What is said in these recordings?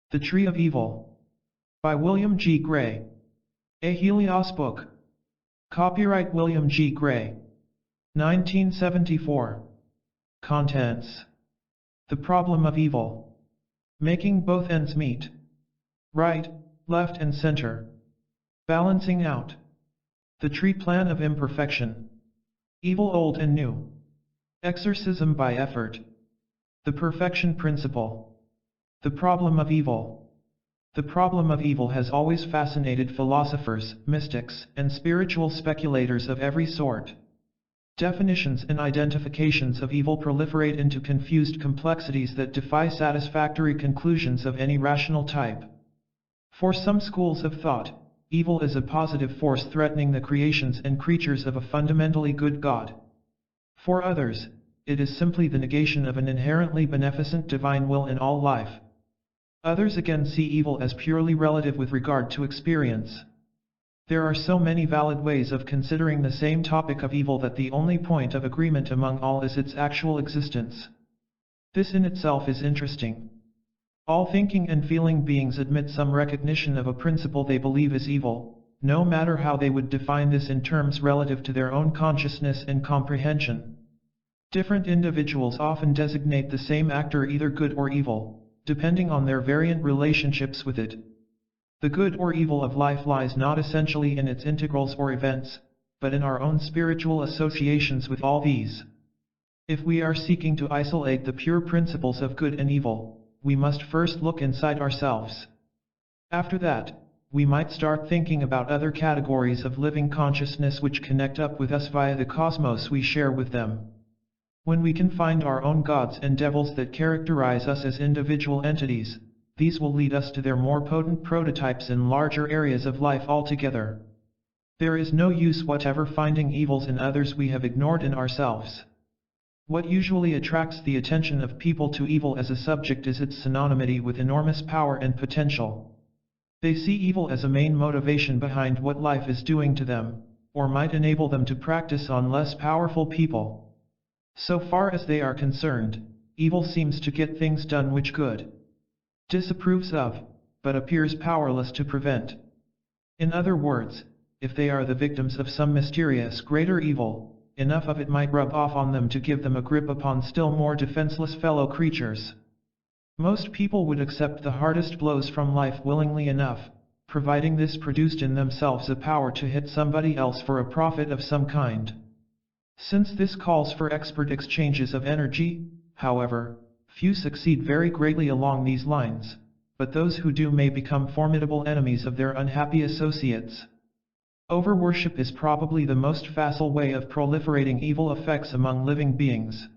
The Tree of Evil. By William G. Gray. A Helios book. Copyright William G. Gray. 1974. Contents. The problem of evil. Making both ends meet. Right, left and center. Balancing out. The tree plan of imperfection. Evil old and new. Exorcism by effort. The perfection principle. The problem of evil. The problem of evil has always fascinated philosophers, mystics, and spiritual speculators of every sort. Definitions and identifications of evil proliferate into confused complexities that defy satisfactory conclusions of any rational type. For some schools of thought, evil is a positive force threatening the creations and creatures of a fundamentally good God. For others, it is simply the negation of an inherently beneficent divine will in all life. Others again see evil as purely relative with regard to experience. There are so many valid ways of considering the same topic of evil that the only point of agreement among all is its actual existence. This in itself is interesting. All thinking and feeling beings admit some recognition of a principle they believe is evil, no matter how they would define this in terms relative to their own consciousness and comprehension. Different individuals often designate the same actor either good or evil, depending on their variant relationships with it. The good or evil of life lies not essentially in its integrals or events, but in our own spiritual associations with all these. If we are seeking to isolate the pure principles of good and evil, we must first look inside ourselves. After that, we might start thinking about other categories of living consciousness which connect up with us via the cosmos we share with them. When we can find our own gods and devils that characterize us as individual entities, these will lead us to their more potent prototypes in larger areas of life altogether. There is no use whatever finding evils in others we have ignored in ourselves. What usually attracts the attention of people to evil as a subject is its synonymity with enormous power and potential. They see evil as a main motivation behind what life is doing to them, or might enable them to practice on less powerful people. So far as they are concerned, evil seems to get things done which good disapproves of, but appears powerless to prevent. In other words, if they are the victims of some mysterious greater evil, enough of it might rub off on them to give them a grip upon still more defenseless fellow creatures. Most people would accept the hardest blows from life willingly enough, providing this produced in themselves a power to hit somebody else for a profit of some kind. Since this calls for expert exchanges of energy, however, few succeed very greatly along these lines, but those who do may become formidable enemies of their unhappy associates. Overworship is probably the most facile way of proliferating evil effects among living beings.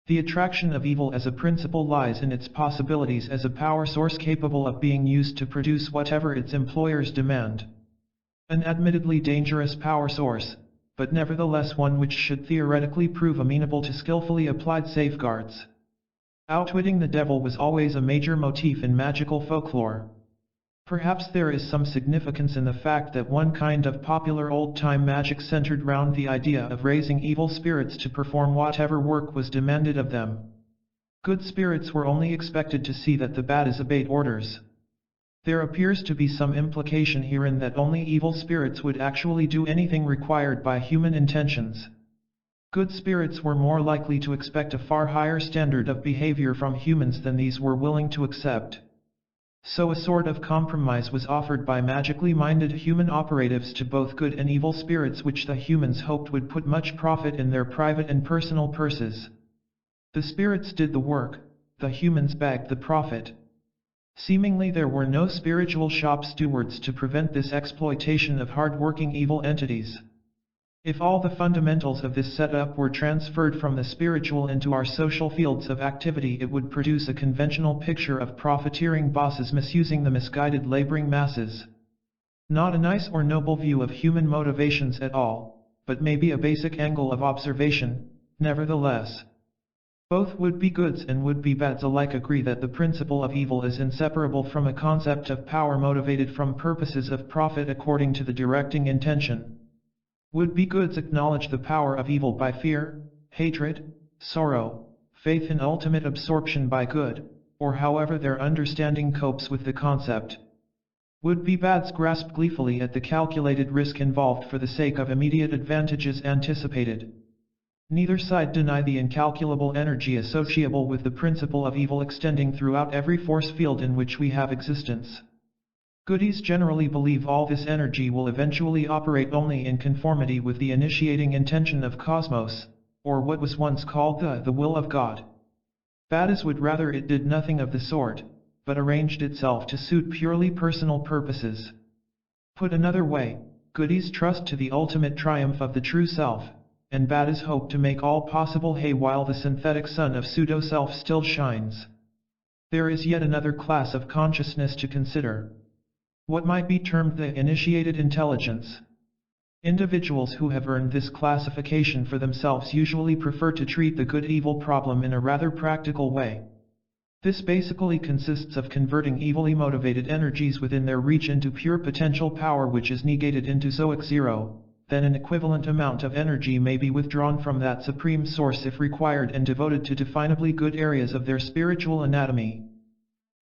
The attraction of evil as a principle lies in its possibilities as a power source capable of being used to produce whatever its employers demand. An admittedly dangerous power source, but nevertheless one which should theoretically prove amenable to skillfully applied safeguards. Outwitting the devil was always a major motif in magical folklore. Perhaps there is some significance in the fact that one kind of popular old-time magic centered round the idea of raising evil spirits to perform whatever work was demanded of them. Good spirits were only expected to see that the bad is obeyed orders. There appears to be some implication herein that only evil spirits would actually do anything required by human intentions. Good spirits were more likely to expect a far higher standard of behavior from humans than these were willing to accept. So a sort of compromise was offered by magically minded human operatives to both good and evil spirits which the humans hoped would put much profit in their private and personal purses. The spirits did the work, the humans bagged the profit. Seemingly there were no spiritual shop stewards to prevent this exploitation of hard-working evil entities. If all the fundamentals of this setup were transferred from the spiritual into our social fields of activity, it would produce a conventional picture of profiteering bosses misusing the misguided laboring masses. Not a nice or noble view of human motivations at all, but maybe a basic angle of observation, nevertheless. Both would-be goods and would-be bads alike agree that the principle of evil is inseparable from a concept of power motivated from purposes of profit according to the directing intention. Would-be goods acknowledge the power of evil by fear, hatred, sorrow, faith in ultimate absorption by good, or however their understanding copes with the concept. Would-be bads grasp gleefully at the calculated risk involved for the sake of immediate advantages anticipated. Neither side deny the incalculable energy associable with the principle of evil extending throughout every force field in which we have existence. Goodies generally believe all this energy will eventually operate only in conformity with the initiating intention of cosmos, or what was once called the will of God. Baddies would rather it did nothing of the sort, but arranged itself to suit purely personal purposes. Put another way, goodies trust to the ultimate triumph of the true self, and baddies hope to make all possible hay while the synthetic sun of pseudo-self still shines. There is yet another class of consciousness to consider. What might be termed the initiated intelligence. Individuals who have earned this classification for themselves usually prefer to treat the good-evil problem in a rather practical way. This basically consists of converting evilly motivated energies within their reach into pure potential power which is negated into zoic zero, then an equivalent amount of energy may be withdrawn from that supreme source if required and devoted to definably good areas of their spiritual anatomy.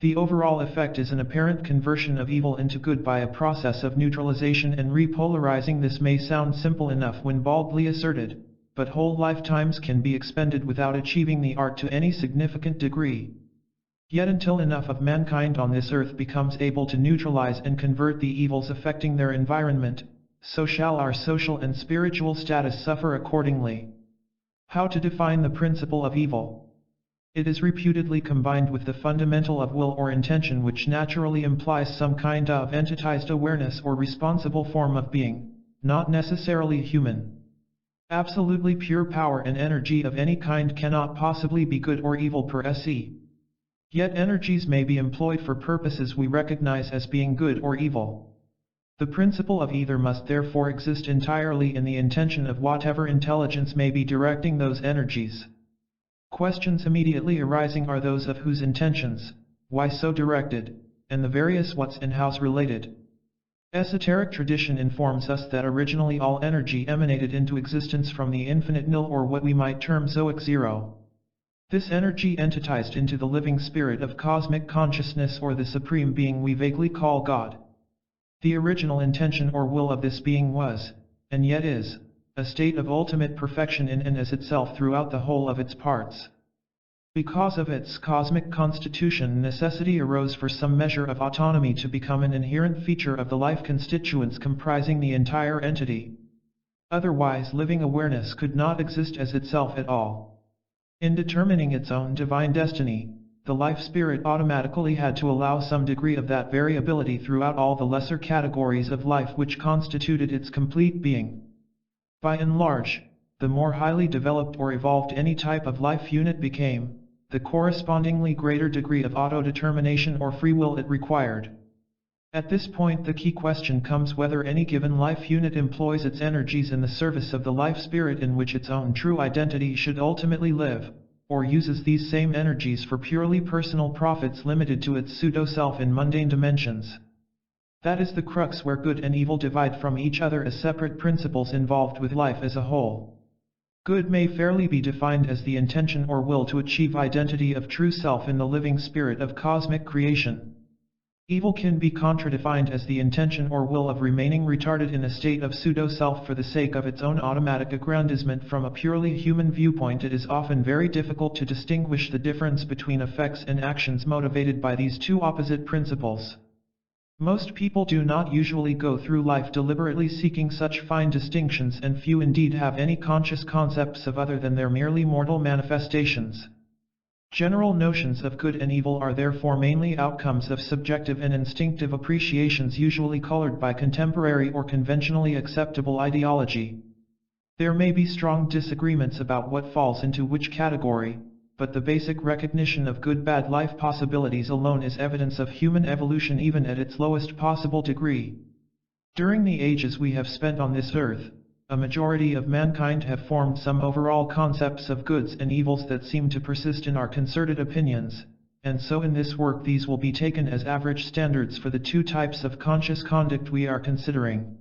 The overall effect is an apparent conversion of evil into good by a process of neutralization and repolarizing. This may sound simple enough when baldly asserted, but whole lifetimes can be expended without achieving the art to any significant degree. Yet until enough of mankind on this earth becomes able to neutralize and convert the evils affecting their environment, so shall our social and spiritual status suffer accordingly. How to define the principle of evil? It is reputedly combined with the fundamental of will or intention, which naturally implies some kind of entitized awareness or responsible form of being, not necessarily human. Absolutely pure power and energy of any kind cannot possibly be good or evil per se. Yet energies may be employed for purposes we recognize as being good or evil. The principle of either must therefore exist entirely in the intention of whatever intelligence may be directing those energies. Questions immediately arising are those of whose intentions, why so directed, and the various what's and how's related. Esoteric tradition informs us that originally all energy emanated into existence from the infinite nil, or what we might term zoic zero. This energy entitized into the living spirit of cosmic consciousness, or the supreme being we vaguely call God. The original intention or will of this being was, and yet is, a state of ultimate perfection in and as itself throughout the whole of its parts. Because of its cosmic constitution, necessity arose for some measure of autonomy to become an inherent feature of the life constituents comprising the entire entity. Otherwise, living awareness could not exist as itself at all. In determining its own divine destiny, the life spirit automatically had to allow some degree of that variability throughout all the lesser categories of life which constituted its complete being. By and large, the more highly developed or evolved any type of life unit became, the correspondingly greater degree of autodetermination or free will it required. At this point, the key question comes whether any given life unit employs its energies in the service of the life spirit in which its own true identity should ultimately live, or uses these same energies for purely personal profits limited to its pseudo-self in mundane dimensions. That is the crux where good and evil divide from each other as separate principles involved with life as a whole. Good may fairly be defined as the intention or will to achieve identity of true self in the living spirit of cosmic creation. Evil can be contradefined as the intention or will of remaining retarded in a state of pseudo-self for the sake of its own automatic aggrandizement. From a purely human viewpoint, it is often very difficult to distinguish the difference between effects and actions motivated by these two opposite principles. Most people do not usually go through life deliberately seeking such fine distinctions, and few indeed have any conscious concepts of other than their merely mortal manifestations. General notions of good and evil are therefore mainly outcomes of subjective and instinctive appreciations, usually colored by contemporary or conventionally acceptable ideology. There may be strong disagreements about what falls into which category, but the basic recognition of good-bad life possibilities alone is evidence of human evolution even at its lowest possible degree. During the ages we have spent on this earth, a majority of mankind have formed some overall concepts of goods and evils that seem to persist in our concerted opinions, and so in this work these will be taken as average standards for the two types of conscious conduct we are considering.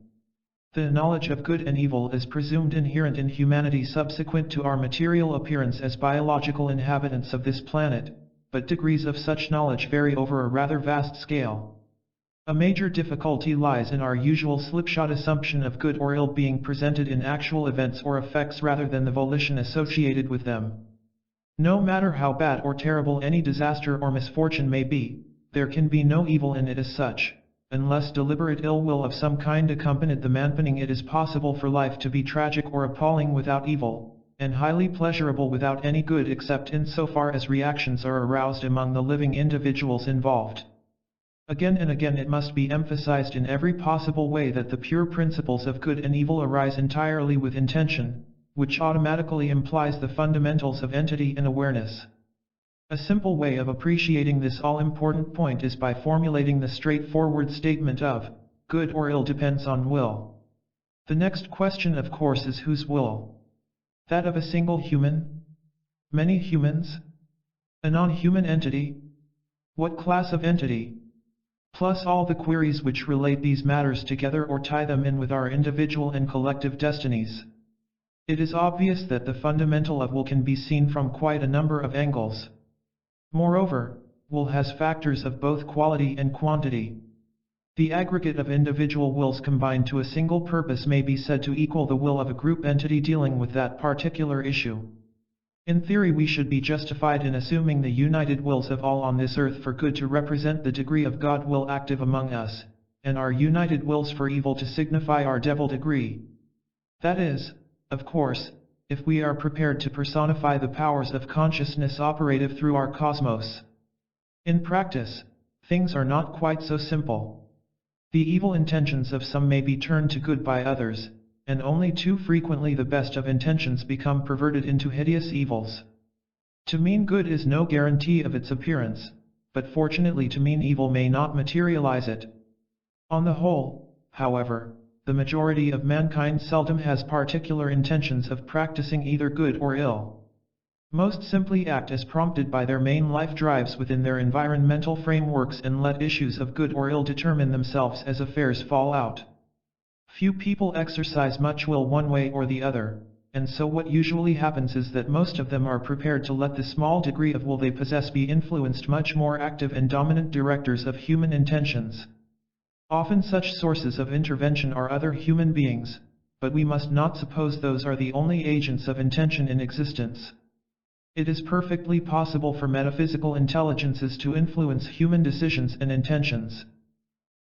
The knowledge of good and evil is presumed inherent in humanity subsequent to our material appearance as biological inhabitants of this planet, but degrees of such knowledge vary over a rather vast scale. A major difficulty lies in our usual slipshod assumption of good or ill being presented in actual events or effects rather than the volition associated with them. No matter how bad or terrible any disaster or misfortune may be, there can be no evil in it as such, unless deliberate ill will of some kind accompanied the manponing. It is possible for life to be tragic or appalling without evil, and highly pleasurable without any good except in so far as reactions are aroused among the living individuals involved. Again and again it must be emphasized in every possible way that the pure principles of good and evil arise entirely with intention, which automatically implies the fundamentals of entity and awareness. A simple way of appreciating this all-important point is by formulating the straightforward statement of, good or ill depends on will. The next question of course is whose will? That of a single human? Many humans? A non-human entity? What class of entity? Plus all the queries which relate these matters together or tie them in with our individual and collective destinies. It is obvious that the fundamental of will can be seen from quite a number of angles. Moreover, will has factors of both quality and quantity. The aggregate of individual wills combined to a single purpose may be said to equal the will of a group entity dealing with that particular issue. In theory we should be justified in assuming the united wills of all on this earth for good to represent the degree of God will active among us, and our united wills for evil to signify our devil degree. That is, of course, if we are prepared to personify the powers of consciousness operative through our cosmos. In practice, things are not quite so simple. The evil intentions of some may be turned to good by others, and only too frequently the best of intentions become perverted into hideous evils. To mean good is no guarantee of its appearance, but fortunately to mean evil may not materialize it. On the whole, however, the majority of mankind seldom has particular intentions of practicing either good or ill. Most simply act as prompted by their main life drives within their environmental frameworks and let issues of good or ill determine themselves as affairs fall out. Few people exercise much will one way or the other, and so what usually happens is that most of them are prepared to let the small degree of will they possess be influenced much more active and dominant directors of human intentions. Often such sources of intervention are other human beings, but we must not suppose those are the only agents of intention in existence. It is perfectly possible for metaphysical intelligences to influence human decisions and intentions.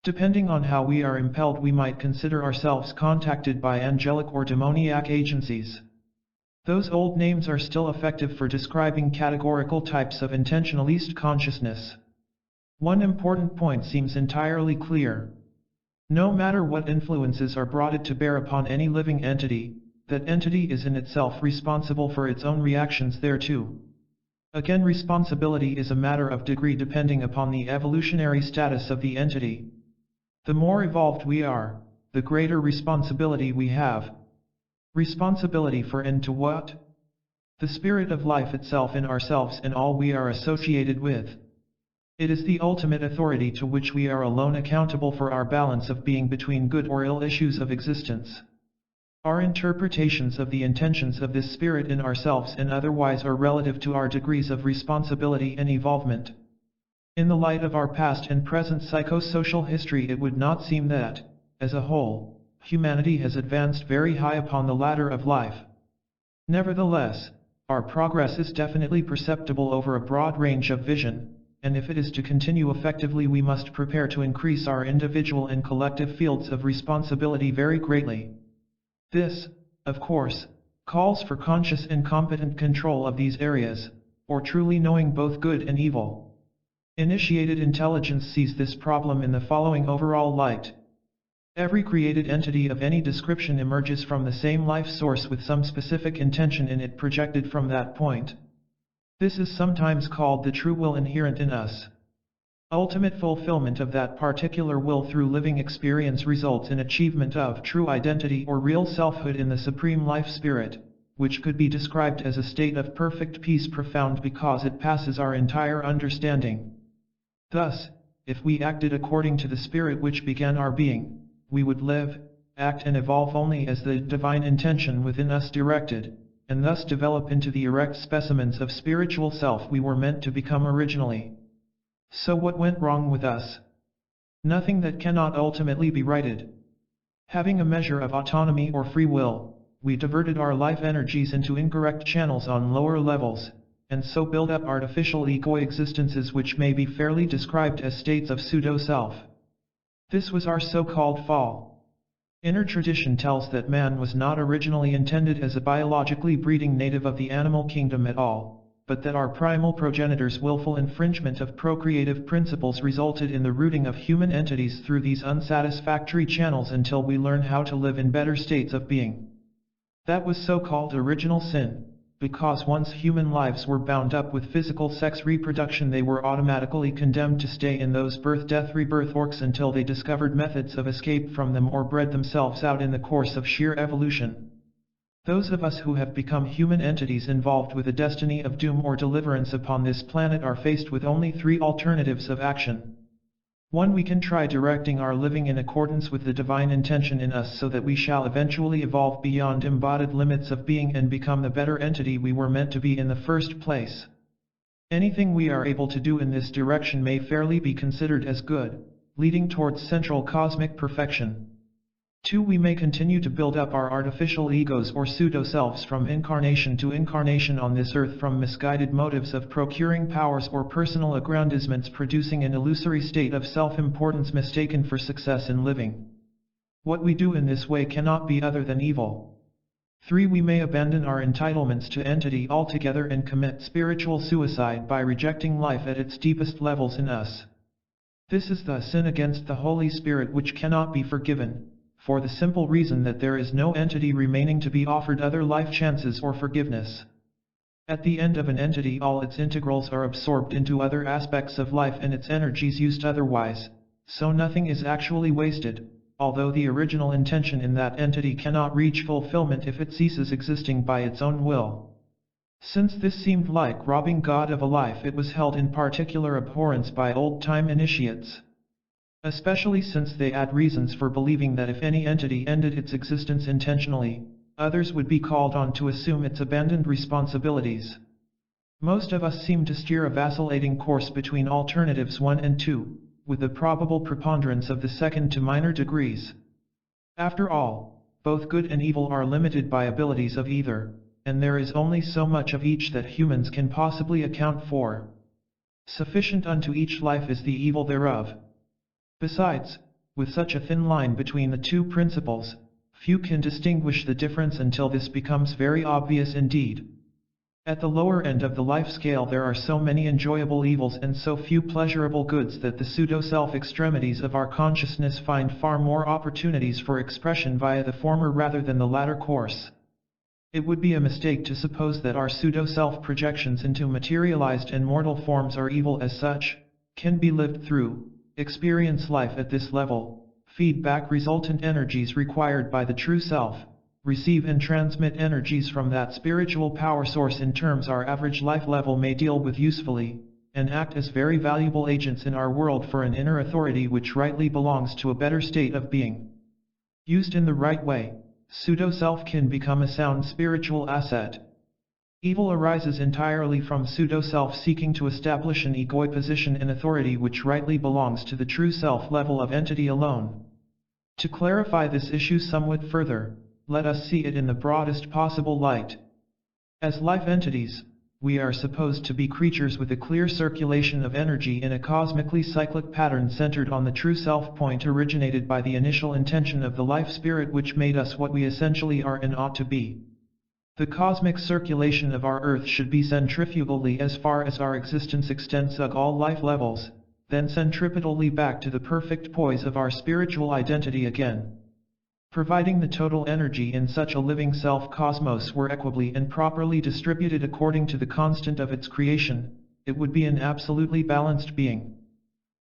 Depending on how we are impelled, we might consider ourselves contacted by angelic or demoniac agencies. Those old names are still effective for describing categorical types of intentionalist consciousness. One important point seems entirely clear. No matter what influences are brought to bear upon any living entity, that entity is in itself responsible for its own reactions thereto. Again, responsibility is a matter of degree depending upon the evolutionary status of the entity. The more evolved we are, the greater responsibility we have. Responsibility for and to what? The spirit of life itself in ourselves and all we are associated with. It is the ultimate authority to which we are alone accountable for our balance of being between good or ill issues of existence. Our interpretations of the intentions of this spirit in ourselves and otherwise are relative to our degrees of responsibility and evolvement. In the light of our past and present psychosocial history, it would not seem that, as a whole, humanity has advanced very high upon the ladder of life. Nevertheless, our progress is definitely perceptible over a broad range of vision, and if it is to continue effectively we must prepare to increase our individual and collective fields of responsibility very greatly. This, of course, calls for conscious and competent control of these areas, or truly knowing both good and evil. Initiated intelligence sees this problem in the following overall light. Every created entity of any description emerges from the same life source with some specific intention in it projected from that point. This is sometimes called the true will inherent in us. Ultimate fulfillment of that particular will through living experience results in achievement of true identity or real selfhood in the supreme life spirit, which could be described as a state of perfect peace, profound because it passes our entire understanding. Thus, if we acted according to the spirit which began our being, we would live, act and evolve only as the divine intention within us directed, and thus develop into the erect specimens of spiritual self we were meant to become originally. So what went wrong with us? Nothing that cannot ultimately be righted. Having a measure of autonomy or free will, we diverted our life energies into incorrect channels on lower levels, and so build up artificial ego existences which may be fairly described as states of pseudo-self. This was our so-called fall. Inner tradition tells that man was not originally intended as a biologically breeding native of the animal kingdom at all, but that our primal progenitors' willful infringement of procreative principles resulted in the rooting of human entities through these unsatisfactory channels until we learn how to live in better states of being. That was so-called original sin, because once human lives were bound up with physical sex reproduction they were automatically condemned to stay in those birth-death-rebirth orcs until they discovered methods of escape from them or bred themselves out in the course of sheer evolution. Those of us who have become human entities involved with a destiny of doom or deliverance upon this planet are faced with only three alternatives of action. 1. We can try directing our living in accordance with the divine intention in us so that we shall eventually evolve beyond embodied limits of being and become the better entity we were meant to be in the first place. Anything we are able to do in this direction may fairly be considered as good, leading towards central cosmic perfection. 2. We may continue to build up our artificial egos or pseudo-selves from incarnation to incarnation on this earth from misguided motives of procuring powers or personal aggrandizements, producing an illusory state of self-importance mistaken for success in living. What we do in this way cannot be other than evil. 3. We may abandon our entitlements to entity altogether and commit spiritual suicide by rejecting life at its deepest levels in us. This is the sin against the Holy Spirit which cannot be forgiven, for the simple reason that there is no entity remaining to be offered other life chances or forgiveness. At the end of an entity all its integrals are absorbed into other aspects of life and its energies used otherwise, so nothing is actually wasted, although the original intention in that entity cannot reach fulfillment if it ceases existing by its own will. Since this seemed like robbing God of a life, it was held in particular abhorrence by old-time initiates. Especially since they had reasons for believing that if any entity ended its existence intentionally, others would be called on to assume its abandoned responsibilities. Most of us seem to steer a vacillating course between alternatives 1 and 2, with the probable preponderance of the second to minor degrees. After all, both good and evil are limited by abilities of either, and there is only so much of each that humans can possibly account for. Sufficient unto each life is the evil thereof. Besides, with such a thin line between the two principles, few can distinguish the difference until this becomes very obvious indeed. At the lower end of the life scale there are so many enjoyable evils and so few pleasurable goods that the pseudo-self extremities of our consciousness find far more opportunities for expression via the former rather than the latter course. It would be a mistake to suppose that our pseudo-self projections into materialized and mortal forms are evil as such, can be lived through, experience life at this level, feed back resultant energies required by the true self, receive and transmit energies from that spiritual power source in terms our average life level may deal with usefully, and act as very valuable agents in our world for an inner authority which rightly belongs to a better state of being. Used in the right way, pseudo-self can become a sound spiritual asset. Evil arises entirely from pseudo-self seeking to establish an egoic position in authority which rightly belongs to the true self level of entity alone. To clarify this issue somewhat further, let us see it in the broadest possible light. As life entities, we are supposed to be creatures with a clear circulation of energy in a cosmically cyclic pattern centered on the true self point originated by the initial intention of the life spirit which made us what we essentially are and ought to be. The cosmic circulation of our Earth should be centrifugally as far as our existence extends at all life levels, then centripetally back to the perfect poise of our spiritual identity again. Providing the total energy in such a living self-cosmos were equably and properly distributed according to the constant of its creation, it would be an absolutely balanced being.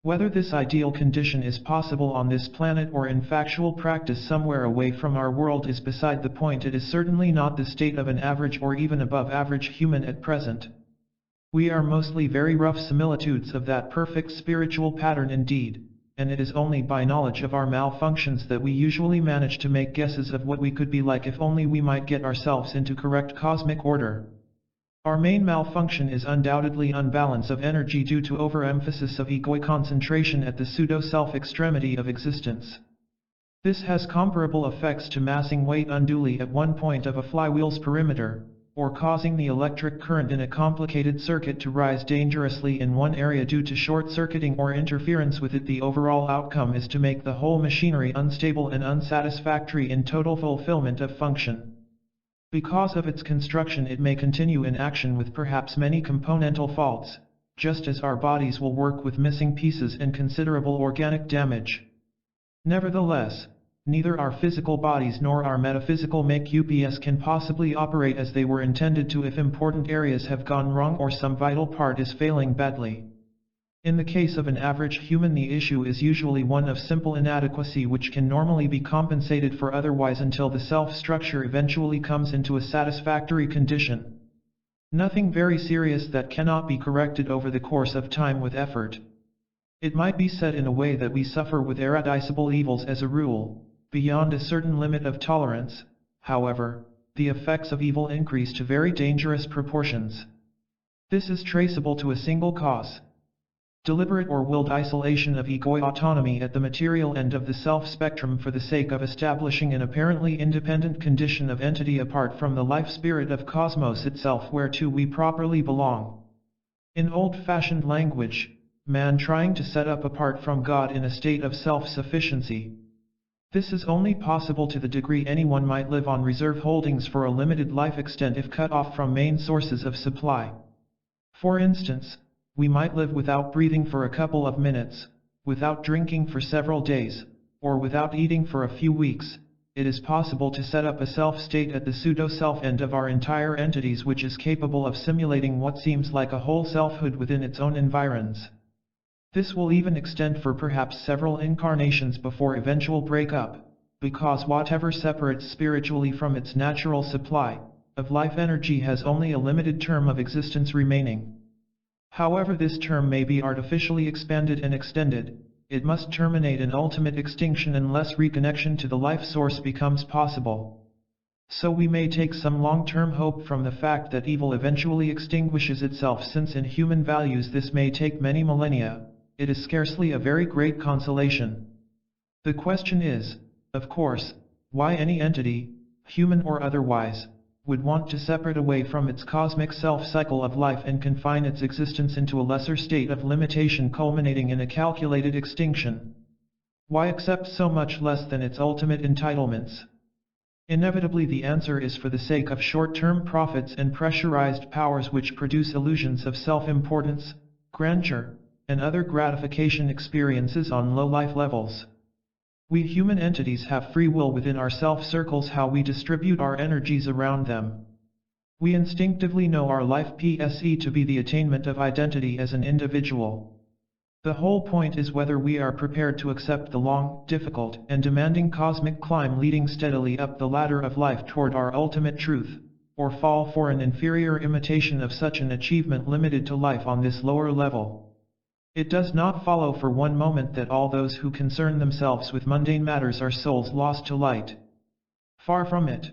Whether this ideal condition is possible on this planet or in factual practice somewhere away from our world is beside the point. It is certainly not the state of an average or even above average human at present. We are mostly very rough similitudes of that perfect spiritual pattern indeed, and it is only by knowledge of our malfunctions that we usually manage to make guesses of what we could be like if only we might get ourselves into correct cosmic order. Our main malfunction is undoubtedly unbalance of energy due to overemphasis of ego concentration at the pseudo-self extremity of existence. This has comparable effects to massing weight unduly at one point of a flywheel's perimeter, or causing the electric current in a complicated circuit to rise dangerously in one area due to short-circuiting or interference with it. The overall outcome is to make the whole machinery unstable and unsatisfactory in total fulfillment of function. Because of its construction, it may continue in action with perhaps many componental faults, just as our bodies will work with missing pieces and considerable organic damage. Nevertheless, neither our physical bodies nor our metaphysical make-ups can possibly operate as they were intended to if important areas have gone wrong or some vital part is failing badly. In the case of an average human, the issue is usually one of simple inadequacy which can normally be compensated for otherwise until the self-structure eventually comes into a satisfactory condition. Nothing very serious that cannot be corrected over the course of time with effort. It might be said in a way that we suffer with irreducible evils as a rule. Beyond a certain limit of tolerance, however, the effects of evil increase to very dangerous proportions. This is traceable to a single cause: deliberate or willed isolation of ego autonomy at the material end of the self-spectrum for the sake of establishing an apparently independent condition of entity apart from the life-spirit of cosmos itself whereto we properly belong. In old-fashioned language, man trying to set up apart from God in a state of self-sufficiency. This is only possible to the degree anyone might live on reserve holdings for a limited life extent if cut off from main sources of supply. For instance, we might live without breathing for a couple of minutes, without drinking for several days, or without eating for a few weeks. It is possible to set up a self-state at the pseudo-self end of our entire entities which is capable of simulating what seems like a whole selfhood within its own environs. This will even extend for perhaps several incarnations before eventual breakup, because whatever separates spiritually from its natural supply of life energy has only a limited term of existence remaining. However this term may be artificially expanded and extended, it must terminate in ultimate extinction unless reconnection to the life source becomes possible. So we may take some long-term hope from the fact that evil eventually extinguishes itself, since in human values this may take many millennia. It is scarcely a very great consolation. The question is, of course, why any entity, human or otherwise, would want to separate away from its cosmic self-cycle of life and confine its existence into a lesser state of limitation culminating in a calculated extinction. Why accept so much less than its ultimate entitlements? Inevitably the answer is for the sake of short-term profits and pressurized powers which produce illusions of self-importance, grandeur, and other gratification experiences on low life levels. We human entities have free will within our self-circles how we distribute our energies around them. We instinctively know our life PSE to be the attainment of identity as an individual. The whole point is whether we are prepared to accept the long, difficult, and demanding cosmic climb leading steadily up the ladder of life toward our ultimate truth, or fall for an inferior imitation of such an achievement limited to life on this lower level. It does not follow for one moment that all those who concern themselves with mundane matters are souls lost to light. Far from it.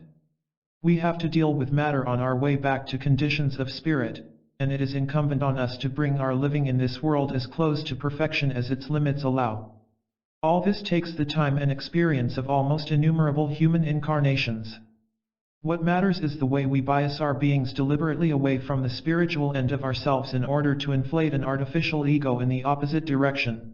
We have to deal with matter on our way back to conditions of spirit, and it is incumbent on us to bring our living in this world as close to perfection as its limits allow. All this takes the time and experience of almost innumerable human incarnations. What matters is the way we bias our beings deliberately away from the spiritual end of ourselves in order to inflate an artificial ego in the opposite direction.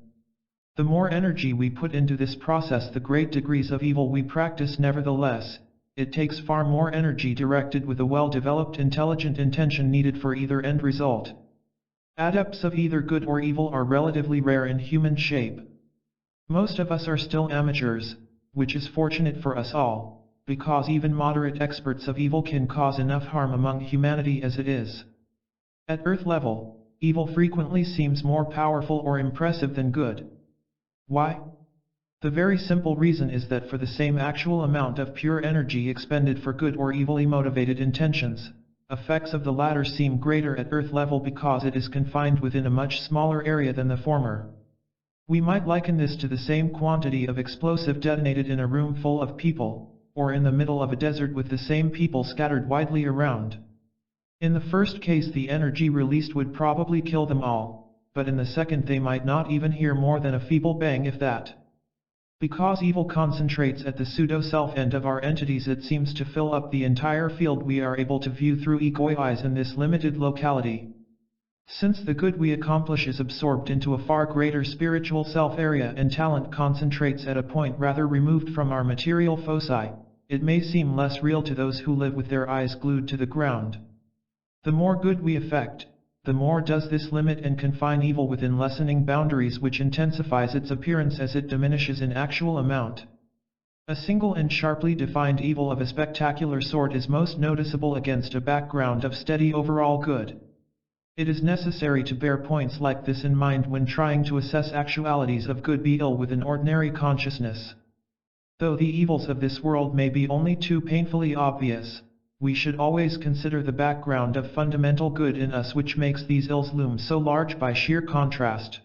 The more energy we put into this process, the great degrees of evil we practice. Nevertheless, it takes far more energy directed with a well-developed intelligent intention needed for either end result. Adepts of either good or evil are relatively rare in human shape. Most of us are still amateurs, which is fortunate for us all, because even moderate experts of evil can cause enough harm among humanity as it is. At Earth level, evil frequently seems more powerful or impressive than good. Why? The very simple reason is that for the same actual amount of pure energy expended for good or evilly motivated intentions, effects of the latter seem greater at Earth level because it is confined within a much smaller area than the former. We might liken this to the same quantity of explosive detonated in a room full of people, or in the middle of a desert with the same people scattered widely around. In the first case the energy released would probably kill them all, but in the second they might not even hear more than a feeble bang if that. Because evil concentrates at the pseudo-self end of our entities, it seems to fill up the entire field we are able to view through ego eyes in this limited locality. Since the good we accomplish is absorbed into a far greater spiritual self area and talent concentrates at a point rather removed from our material foci, it may seem less real to those who live with their eyes glued to the ground. The more good we effect, the more does this limit and confine evil within lessening boundaries, which intensifies its appearance as it diminishes in actual amount. A single and sharply defined evil of a spectacular sort is most noticeable against a background of steady overall good. It is necessary to bear points like this in mind when trying to assess actualities of good be ill with an ordinary consciousness. Though the evils of this world may be only too painfully obvious, we should always consider the background of fundamental good in us which makes these ills loom so large by sheer contrast.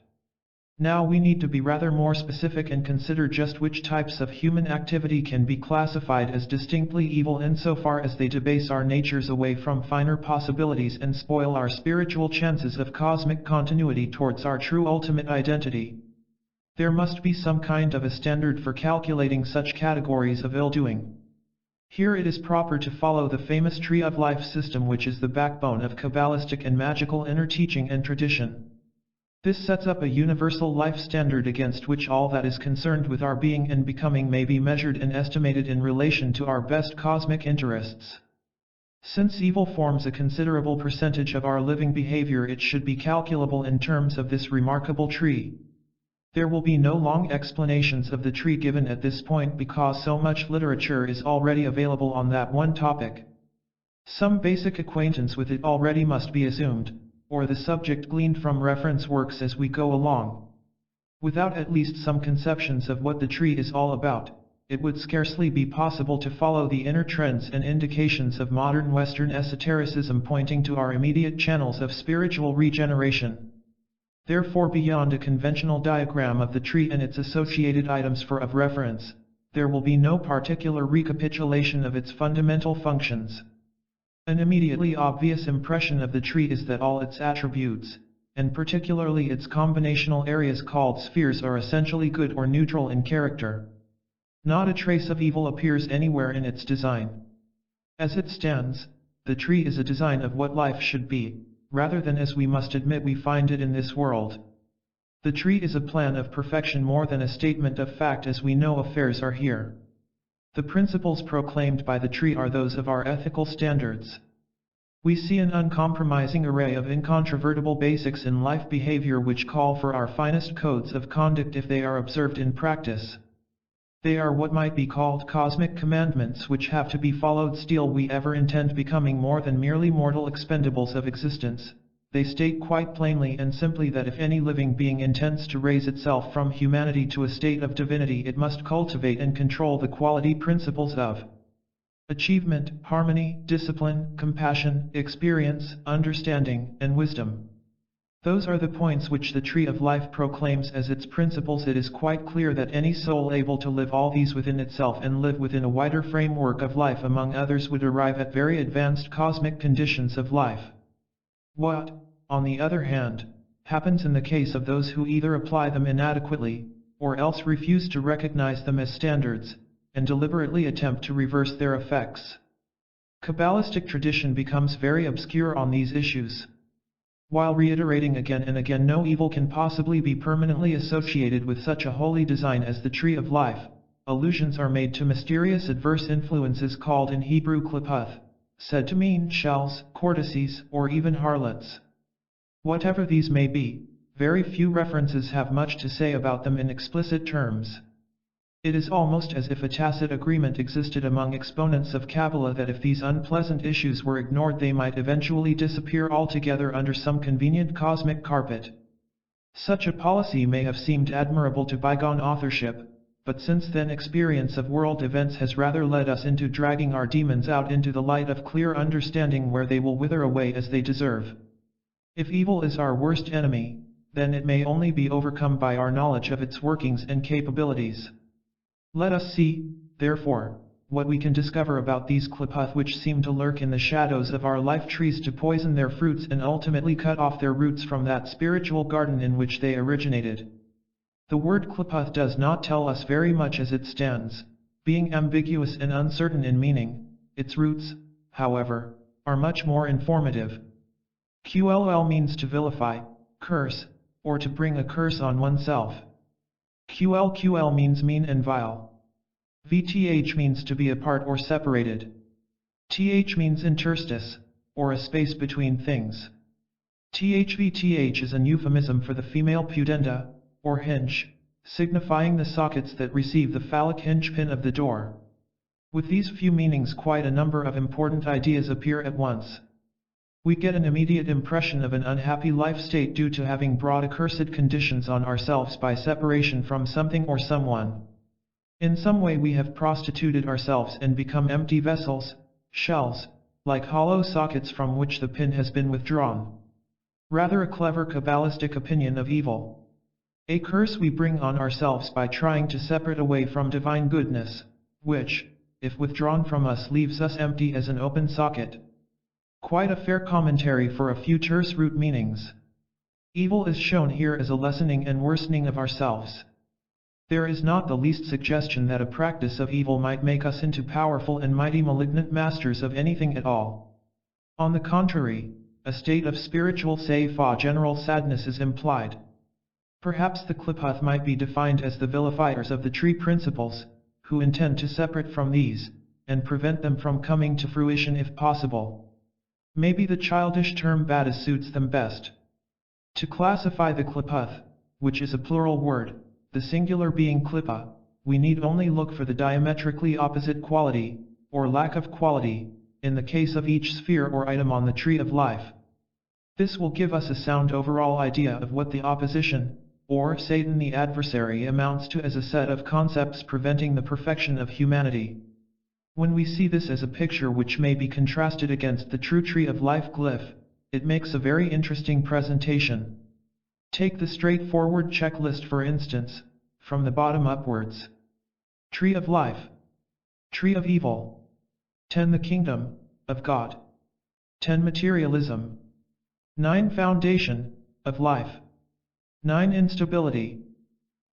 Now we need to be rather more specific and consider just which types of human activity can be classified as distinctly evil insofar as they debase our natures away from finer possibilities and spoil our spiritual chances of cosmic continuity towards our true ultimate identity. There must be some kind of a standard for calculating such categories of ill-doing. Here it is proper to follow the famous tree of life system, which is the backbone of Kabbalistic and magical inner teaching and tradition. This sets up a universal life standard against which all that is concerned with our being and becoming may be measured and estimated in relation to our best cosmic interests. Since evil forms a considerable percentage of our living behavior, it should be calculable in terms of this remarkable tree. There will be no long explanations of the tree given at this point because so much literature is already available on that one topic. Some basic acquaintance with it already must be assumed, or the subject gleaned from reference works as we go along. Without at least some conceptions of what the tree is all about, it would scarcely be possible to follow the inner trends and indications of modern Western esotericism pointing to our immediate channels of spiritual regeneration. Therefore, beyond a conventional diagram of the tree and its associated items of reference, there will be no particular recapitulation of its fundamental functions. An immediately obvious impression of the tree is that all its attributes, and particularly its combinational areas called spheres, are essentially good or neutral in character. Not a trace of evil appears anywhere in its design. As it stands, the tree is a design of what life should be, rather than as we must admit we find it in this world. The tree is a plan of perfection more than a statement of fact as we know affairs are here. The principles proclaimed by the tree are those of our ethical standards. We see an uncompromising array of incontrovertible basics in life behavior which call for our finest codes of conduct if they are observed in practice. They are what might be called cosmic commandments which have to be followed still we ever intend becoming more than merely mortal expendables of existence. They state quite plainly and simply that if any living being intends to raise itself from humanity to a state of divinity, it must cultivate and control the quality principles of achievement, harmony, discipline, compassion, experience, understanding, and wisdom. Those are the points which the Tree of Life proclaims as its principles. It is quite clear that any soul able to live all these within itself and live within a wider framework of life among others would arrive at very advanced cosmic conditions of life. What, on the other hand, happens in the case of those who either apply them inadequately, or else refuse to recognize them as standards, and deliberately attempt to reverse their effects? Kabbalistic tradition becomes very obscure on these issues. While reiterating again and again no evil can possibly be permanently associated with such a holy design as the Tree of Life, allusions are made to mysterious adverse influences called in Hebrew kliputh, said to mean shells, courtesies, or even harlots. Whatever these may be, very few references have much to say about them in explicit terms. It is almost as if a tacit agreement existed among exponents of Kabbalah that if these unpleasant issues were ignored they might eventually disappear altogether under some convenient cosmic carpet. Such a policy may have seemed admirable to bygone authorship, but since then experience of world events has rather led us into dragging our demons out into the light of clear understanding where they will wither away as they deserve. If evil is our worst enemy, then it may only be overcome by our knowledge of its workings and capabilities. Let us see, therefore, what we can discover about these qliputh which seem to lurk in the shadows of our life trees to poison their fruits and ultimately cut off their roots from that spiritual garden in which they originated. The word qliputh does not tell us very much as it stands, being ambiguous and uncertain in meaning. Its roots, however, are much more informative. Qll means to vilify, curse, or to bring a curse on oneself. Ql means mean and vile. Vth means to be apart or separated. Th means interstice, or a space between things. Thvth is an euphemism for the female pudenda, or hinge, signifying the sockets that receive the phallic hinge pin of the door. With these few meanings quite a number of important ideas appear at once. We get an immediate impression of an unhappy life state due to having brought accursed conditions on ourselves by separation from something or someone. In some way we have prostituted ourselves and become empty vessels, shells, like hollow sockets from which the pin has been withdrawn. Rather a clever Qabalistic opinion of evil. A curse we bring on ourselves by trying to separate away from divine goodness, which, if withdrawn from us, leaves us empty as an open socket. Quite a fair commentary for a few terse root meanings. Evil is shown here as a lessening and worsening of ourselves. There is not the least suggestion that a practice of evil might make us into powerful and mighty malignant masters of anything at all. On the contrary, a state of spiritual general sadness is implied. Perhaps the qliputh might be defined as the vilifiers of the tree principles, who intend to separate from these, and prevent them from coming to fruition if possible. Maybe the childish term badis suits them best. To classify the qliputh, which is a plural word, the singular being klippa, we need only look for the diametrically opposite quality, or lack of quality, in the case of each sphere or item on the tree of life. This will give us a sound overall idea of what the opposition, or Satan the adversary, amounts to as a set of concepts preventing the perfection of humanity. When we see this as a picture which may be contrasted against the true tree of life glyph, it makes a very interesting presentation. Take the straightforward checklist for instance, from the bottom upwards. Tree of life. Tree of evil. 10. The kingdom of God. 10. Materialism. 9. Foundation of life. 9. Instability.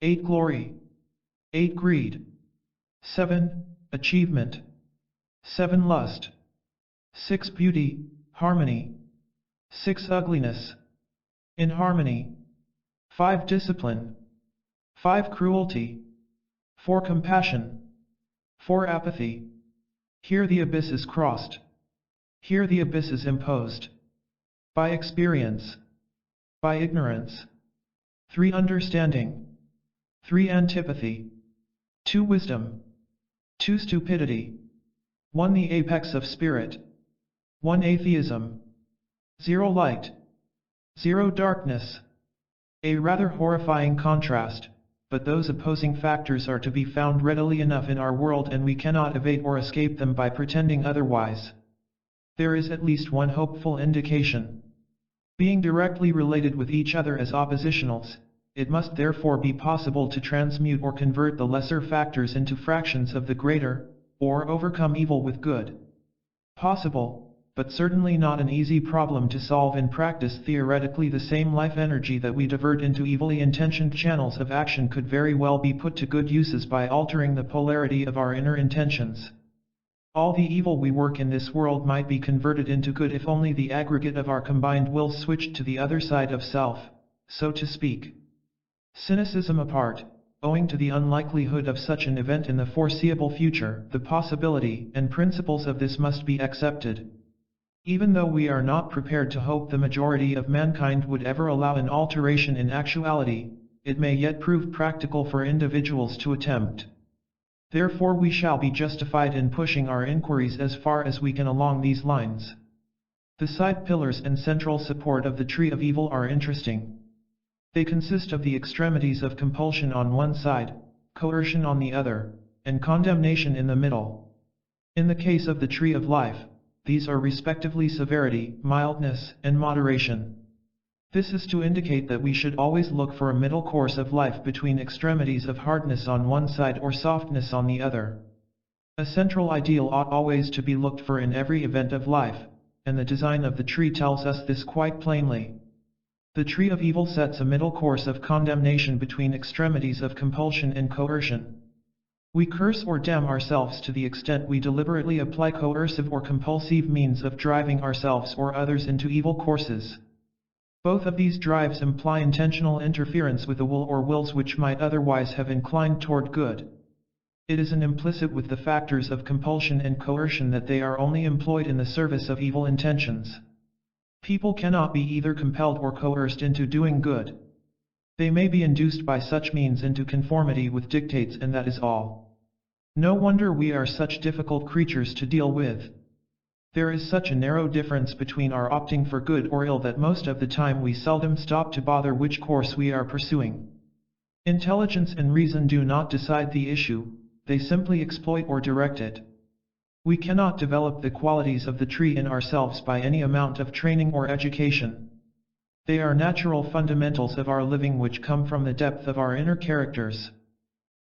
8. Glory. 8. Greed. 7. Achievement. 7. Lust. 6. Beauty, harmony. 6. Ugliness. Inharmony. 5. Discipline. 5. Cruelty. 4. Compassion. 4. Apathy. Here the abyss is crossed. Here the abyss is imposed. By experience. By ignorance. 3. Understanding. 3. Antipathy. 2. Wisdom. 2. Stupidity. 1. The apex of spirit. 1. Atheism. 0. Light. 0. Darkness. A rather horrifying contrast, but those opposing factors are to be found readily enough in our world and we cannot evade or escape them by pretending otherwise. There is at least one hopeful indication. Being directly related with each other as oppositionals, it must therefore be possible to transmute or convert the lesser factors into fractions of the greater, or overcome evil with good. Possible, but certainly not an easy problem to solve in practice. Theoretically, the same life energy that we divert into evilly intentioned channels of action could very well be put to good uses by altering the polarity of our inner intentions. All the evil we work in this world might be converted into good if only the aggregate of our combined will switched to the other side of self, so to speak. Cynicism apart, owing to the unlikelihood of such an event in the foreseeable future, the possibility and principles of this must be accepted. Even though we are not prepared to hope the majority of mankind would ever allow an alteration in actuality, it may yet prove practical for individuals to attempt. Therefore we shall be justified in pushing our inquiries as far as we can along these lines. The side pillars and central support of the tree of evil are interesting. They consist of the extremities of compulsion on one side, coercion on the other, and condemnation in the middle. In the case of the tree of life, these are respectively severity, mildness, and moderation. This is to indicate that we should always look for a middle course of life between extremities of hardness on one side or softness on the other. A central ideal ought always to be looked for in every event of life, and the design of the tree tells us this quite plainly. The tree of evil sets a middle course of condemnation between extremities of compulsion and coercion. We curse or damn ourselves to the extent we deliberately apply coercive or compulsive means of driving ourselves or others into evil courses. Both of these drives imply intentional interference with the will or wills which might otherwise have inclined toward good. It is an implicit with the factors of compulsion and coercion that they are only employed in the service of evil intentions. People cannot be either compelled or coerced into doing good. They may be induced by such means into conformity with dictates, and that is all. No wonder we are such difficult creatures to deal with. There is such a narrow difference between our opting for good or ill that most of the time we seldom stop to bother which course we are pursuing. Intelligence and reason do not decide the issue, they simply exploit or direct it. We cannot develop the qualities of the tree in ourselves by any amount of training or education. They are natural fundamentals of our living which come from the depth of our inner characters.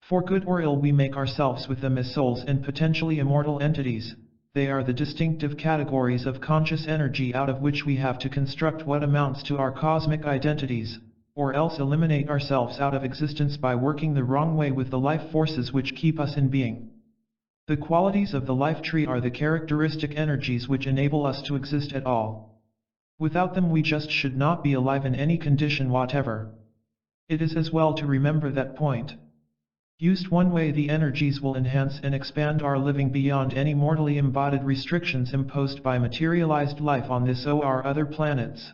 For good or ill we make ourselves with them as souls and potentially immortal entities. They are the distinctive categories of conscious energy out of which we have to construct what amounts to our cosmic identities, or else eliminate ourselves out of existence by working the wrong way with the life forces which keep us in being. The qualities of the life tree are the characteristic energies which enable us to exist at all. Without them we just should not be alive in any condition whatever. It is as well to remember that point. Used one way, the energies will enhance and expand our living beyond any mortally embodied restrictions imposed by materialized life on this or other planets.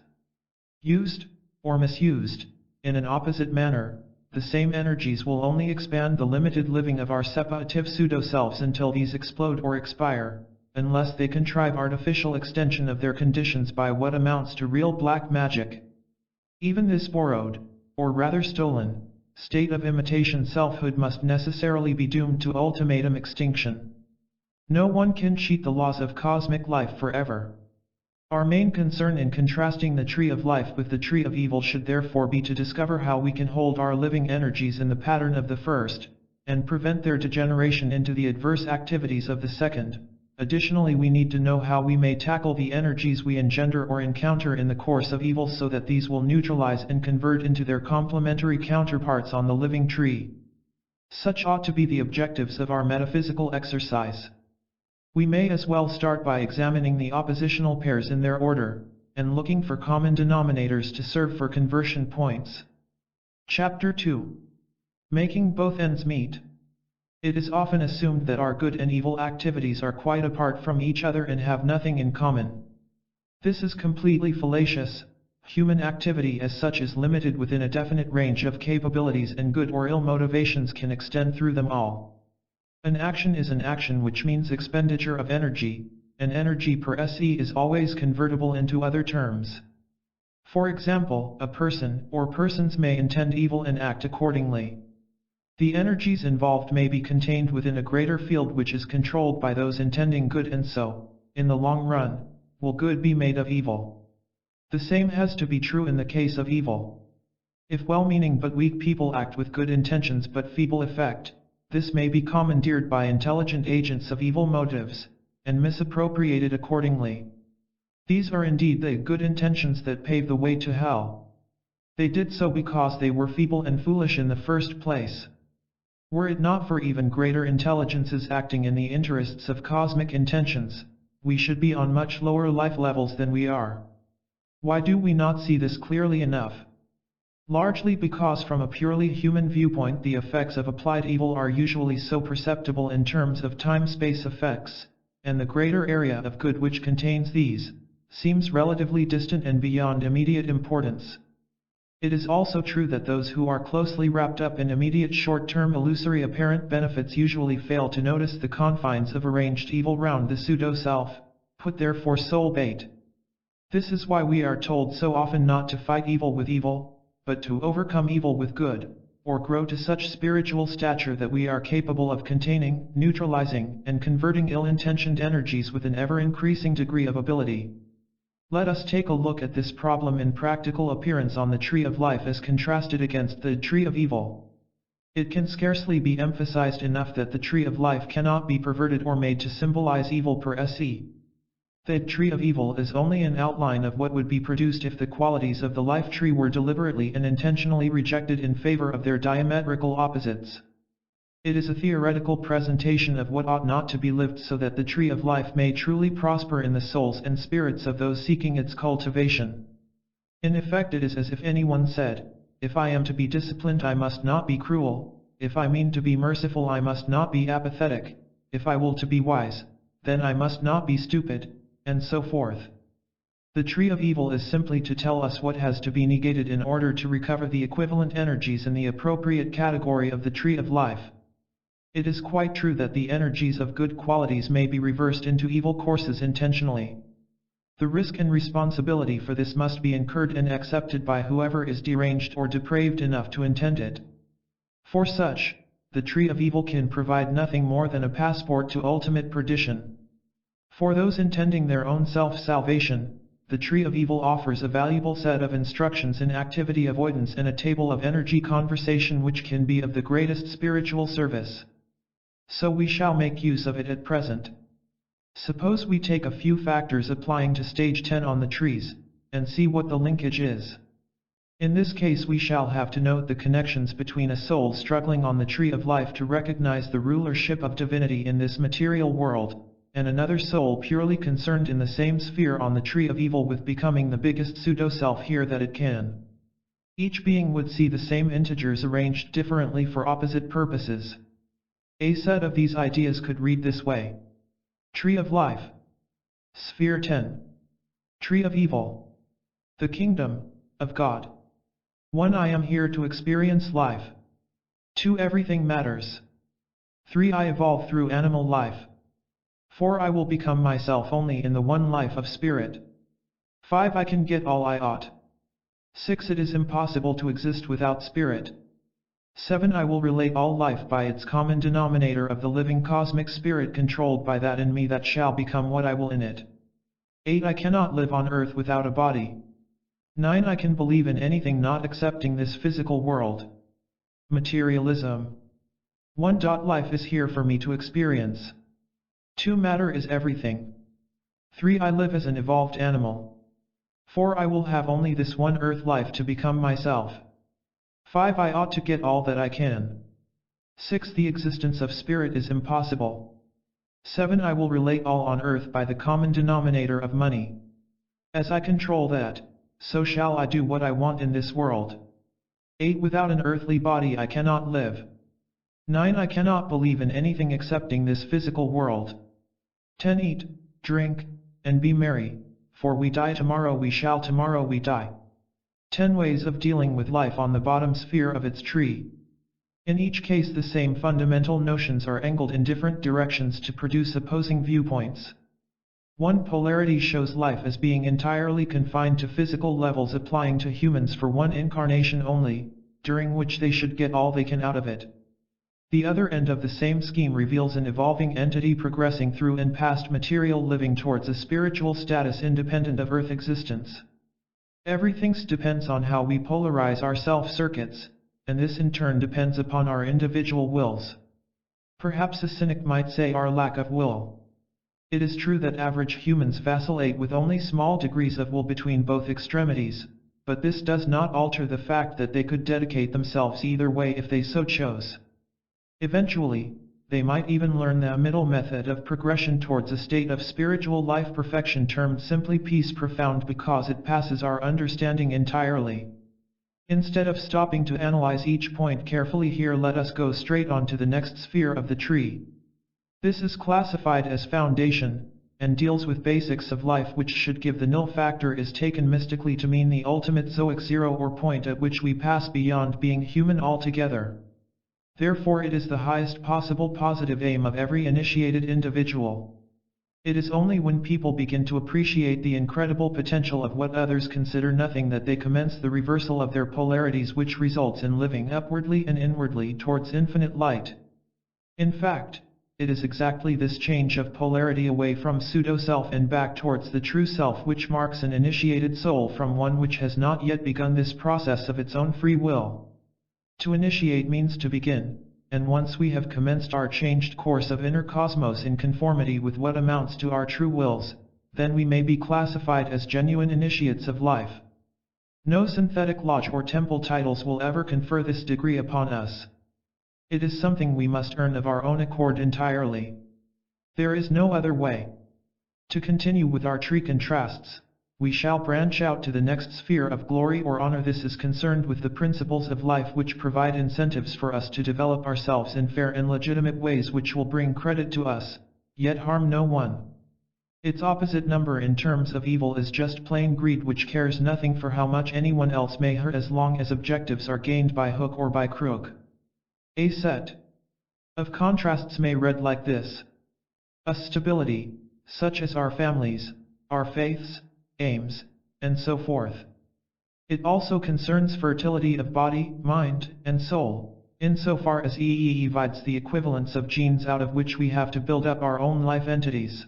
Used, or misused, in an opposite manner, the same energies will only expand the limited living of our separative pseudo-selves until these explode or expire, unless they contrive artificial extension of their conditions by what amounts to real black magic. Even this borrowed, or rather stolen, state of imitation selfhood must necessarily be doomed to ultimatum extinction. No one can cheat the laws of cosmic life forever. Our main concern in contrasting the tree of life with the tree of evil should therefore be to discover how we can hold our living energies in the pattern of the first, and prevent their degeneration into the adverse activities of the second. Additionally, we need to know how we may tackle the energies we engender or encounter in the course of evil so that these will neutralize and convert into their complementary counterparts on the living tree. Such ought to be the objectives of our metaphysical exercise. We may as well start by examining the oppositional pairs in their order, and looking for common denominators to serve for conversion points. Chapter 2. Making both ends meet. It is often assumed that our good and evil activities are quite apart from each other and have nothing in common. This is completely fallacious. Human activity as such is limited within a definite range of capabilities, and good or ill motivations can extend through them all. An action is an action, which means expenditure of energy, and energy per se is always convertible into other terms. For example, a person or persons may intend evil and act accordingly. The energies involved may be contained within a greater field which is controlled by those intending good, and so, in the long run, will good be made of evil. The same has to be true in the case of evil. If well-meaning but weak people act with good intentions but feeble effect, this may be commandeered by intelligent agents of evil motives, and misappropriated accordingly. These are indeed the good intentions that pave the way to hell. They did so because they were feeble and foolish in the first place. Were it not for even greater intelligences acting in the interests of cosmic intentions, we should be on much lower life levels than we are. Why do we not see this clearly enough? Largely because from a purely human viewpoint the effects of applied evil are usually so perceptible in terms of time-space effects, and the greater area of good which contains these, seems relatively distant and beyond immediate importance. It is also true that those who are closely wrapped up in immediate short-term illusory apparent benefits usually fail to notice the confines of arranged evil round the pseudo-self, put there for soul bait. This is why we are told so often not to fight evil with evil, but to overcome evil with good, or grow to such spiritual stature that we are capable of containing, neutralizing, and converting ill-intentioned energies with an ever-increasing degree of ability. Let us take a look at this problem in practical appearance on the tree of life as contrasted against the tree of evil. It can scarcely be emphasized enough that the tree of life cannot be perverted or made to symbolize evil per se. The tree of evil is only an outline of what would be produced if the qualities of the life tree were deliberately and intentionally rejected in favor of their diametrical opposites. It is a theoretical presentation of what ought not to be lived so that the tree of life may truly prosper in the souls and spirits of those seeking its cultivation. In effect, it is as if anyone said, if I am to be disciplined I must not be cruel, if I mean to be merciful I must not be apathetic, if I will to be wise, then I must not be stupid, and so forth. The tree of evil is simply to tell us what has to be negated in order to recover the equivalent energies in the appropriate category of the tree of life. It is quite true that the energies of good qualities may be reversed into evil courses intentionally. The risk and responsibility for this must be incurred and accepted by whoever is deranged or depraved enough to intend it. For such, the tree of evil can provide nothing more than a passport to ultimate perdition. For those intending their own self-salvation, the tree of evil offers a valuable set of instructions in activity avoidance and a table of energy conversation which can be of the greatest spiritual service. So we shall make use of it at present. Suppose we take a few factors applying to stage 10 on the trees, and see what the linkage is. In this case we shall have to note the connections between a soul struggling on the tree of life to recognize the rulership of divinity in this material world, and another soul purely concerned in the same sphere on the tree of evil with becoming the biggest pseudo-self here that it can. Each being would see the same integers arranged differently for opposite purposes. A set of these ideas could read this way. Tree of life. Sphere 10. Tree of evil. The kingdom of God. 1. I am here to experience life. 2. Everything matters. 3. I evolve through animal life. 4. I will become myself only in the one life of spirit. 5. I can get all I ought. 6. It is impossible to exist without spirit. 7. I will relate all life by its common denominator of the living cosmic spirit controlled by that in me that shall become what I will in it. 8. I cannot live on earth without a body. 9. I can believe in anything not excepting this physical world. Materialism. 1. Life is here for me to experience. 2. Matter is everything. 3. I live as an evolved animal. 4. I will have only this one earth life to become myself. 5. I ought to get all that I can. 6. The existence of spirit is impossible. 7. I will relate all on earth by the common denominator of money. As I control that, so shall I do what I want in this world. 8. Without an earthly body I cannot live. 9. I cannot believe in anything excepting this physical world. 10. Eat, drink, and be merry, for we die tomorrow we shall tomorrow we die. 10 ways of dealing with life on the bottom sphere of its tree. In each case the same fundamental notions are angled in different directions to produce opposing viewpoints. One polarity shows life as being entirely confined to physical levels applying to humans for one incarnation only, during which they should get all they can out of it. The other end of the same scheme reveals an evolving entity progressing through and past material living towards a spiritual status independent of Earth existence. Everything depends on how we polarize our self-circuits, and this in turn depends upon our individual wills. Perhaps a cynic might say our lack of will. It is true that average humans vacillate with only small degrees of will between both extremities, but this does not alter the fact that they could dedicate themselves either way if they so chose. Eventually, they might even learn the middle method of progression towards a state of spiritual life perfection termed simply peace profound because it passes our understanding entirely. Instead of stopping to analyze each point carefully here, let us go straight on to the next sphere of the tree. This is classified as foundation, and deals with basics of life, which should give the nil factor is taken mystically to mean the ultimate zoic zero or point at which we pass beyond being human altogether. Therefore it is the highest possible positive aim of every initiated individual. It is only when people begin to appreciate the incredible potential of what others consider nothing that they commence the reversal of their polarities, which results in living upwardly and inwardly towards infinite light. In fact, it is exactly this change of polarity away from pseudo-self and back towards the true self which marks an initiated soul from one which has not yet begun this process of its own free will. To initiate means to begin, and once we have commenced our changed course of inner cosmos in conformity with what amounts to our true wills, then we may be classified as genuine initiates of life. No synthetic lodge or temple titles will ever confer this degree upon us. It is something we must earn of our own accord entirely. There is no other way. To continue with our tree contrasts, we shall branch out to the next sphere of glory or honor. This is concerned with the principles of life which provide incentives for us to develop ourselves in fair and legitimate ways which will bring credit to us, yet harm no one. Its opposite number in terms of evil is just plain greed, which cares nothing for how much anyone else may hurt as long as objectives are gained by hook or by crook. A set of contrasts may read like this: a stability, such as our families, our faiths, aims, and so forth. It also concerns fertility of body, mind, and soul, insofar as it divides the equivalence of genes out of which we have to build up our own life entities.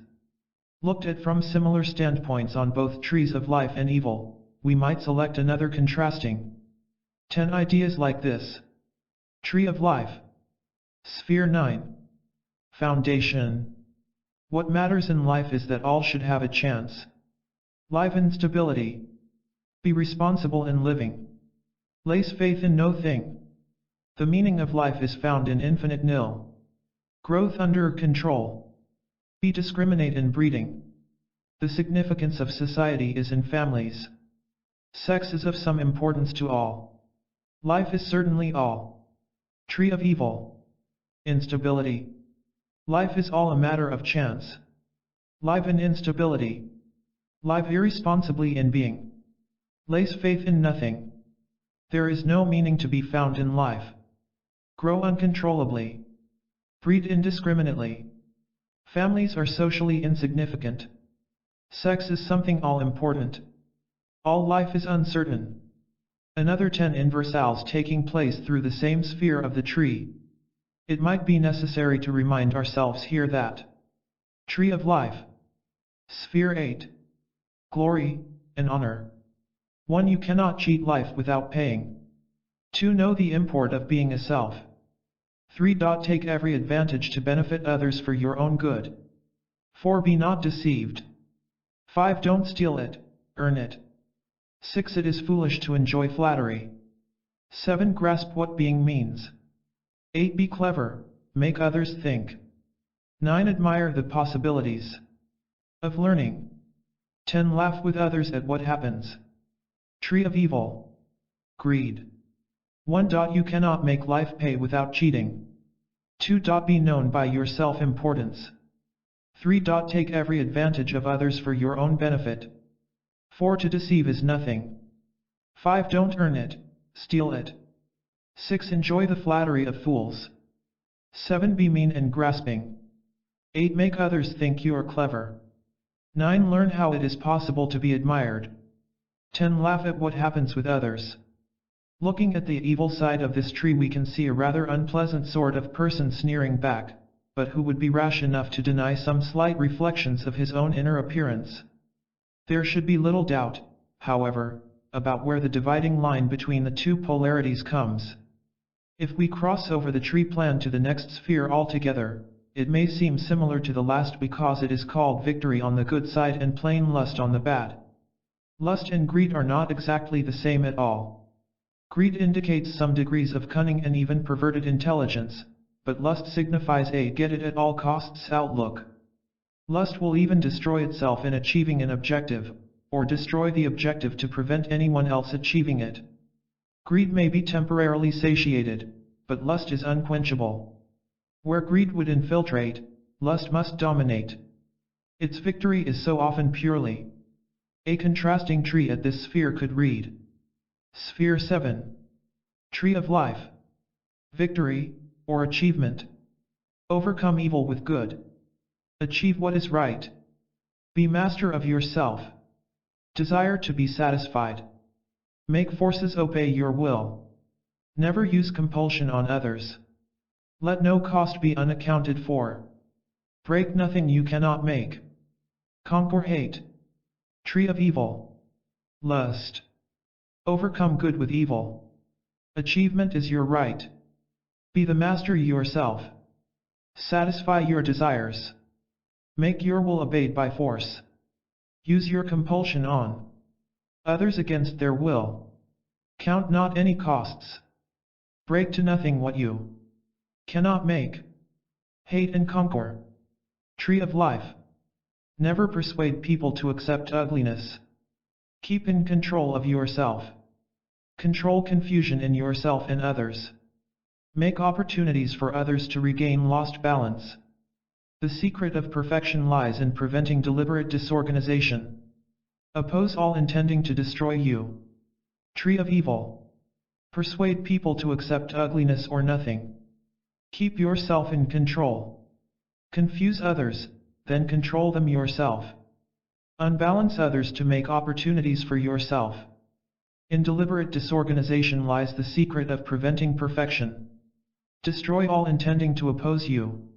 Looked at from similar standpoints on both trees of life and evil, we might select another contrasting 10 ideas like this. Tree of life. Sphere 9. Foundation. What matters in life is that all should have a chance. Life in stability. Be responsible in living. Place faith in no thing. The meaning of life is found in infinite nil. Growth under control. Be discriminate in breeding. The significance of society is in families. Sex is of some importance to all. Life is certainly all. Tree of evil. Instability. Life is all a matter of chance. Live in instability. Live irresponsibly in being. Place faith in nothing. There is no meaning to be found in life. Grow uncontrollably. Breed indiscriminately. Families are socially insignificant. Sex is something all-important. All life is uncertain. Another 10 inversals taking place through the same sphere of the tree. It might be necessary to remind ourselves here that Tree of life. Sphere 8. Glory and honor. 1. You cannot cheat life without paying. 2. Know the import of being a self. 3. Take every advantage to benefit others for your own good. 4. Be not deceived. 5. Don't steal it, earn it. 6. It is foolish to enjoy flattery. 7. Grasp what being means. 8. Be clever, make others think. 9. Admire the possibilities of learning. 10. Laugh with others at what happens. Tree of evil. Greed. 1. You cannot make life pay without cheating. 2. Be known by your self-importance. 3. Take every advantage of others for your own benefit. 4. To deceive is nothing. 5. Don't earn it, steal it. 6. Enjoy the flattery of fools. 7. Be mean and grasping. 8. Make others think you are clever. 9. Learn how it is possible to be admired. 10. Laugh at what happens with others. Looking at the evil side of this tree, we can see a rather unpleasant sort of person sneering back, but who would be rash enough to deny some slight reflections of his own inner appearance. There should be little doubt, however, about where the dividing line between the two polarities comes. If we cross over the tree plan to the next sphere altogether, it may seem similar to the last because it is called victory on the good side and plain lust on the bad. Lust and greed are not exactly the same at all. Greed indicates some degrees of cunning and even perverted intelligence, but lust signifies a get-it-at-all-costs outlook. Lust will even destroy itself in achieving an objective, or destroy the objective to prevent anyone else achieving it. Greed may be temporarily satiated, but lust is unquenchable. Where greed would infiltrate, lust must dominate. Its victory is so often purely. A contrasting tree at this sphere could read. Sphere 7. Tree of life. Victory, or achievement. Overcome evil with good. Achieve what is right. Be master of yourself. Desire to be satisfied. Make forces obey your will. Never use compulsion on others. Let no cost be unaccounted for. Break nothing you cannot make. Conquer hate. Tree of evil. Lust. Overcome good with evil. Achievement is your right. Be the master yourself. Satisfy your desires. Make your will obeyed by force. Use your compulsion on others against their will. Count not any costs. Break to nothing what you cannot make. Hate and conquer. Tree of life. Never persuade people to accept ugliness. Keep in control of yourself. Control confusion in yourself and others. Make opportunities for others to regain lost balance. The secret of perfection lies in preventing deliberate disorganization. Oppose all intending to destroy you. Tree of evil. Persuade people to accept ugliness or nothing. Keep yourself in control. Confuse others, then control them yourself. Unbalance others to make opportunities for yourself. In deliberate disorganization lies the secret of preventing perfection. Destroy all intending to oppose you.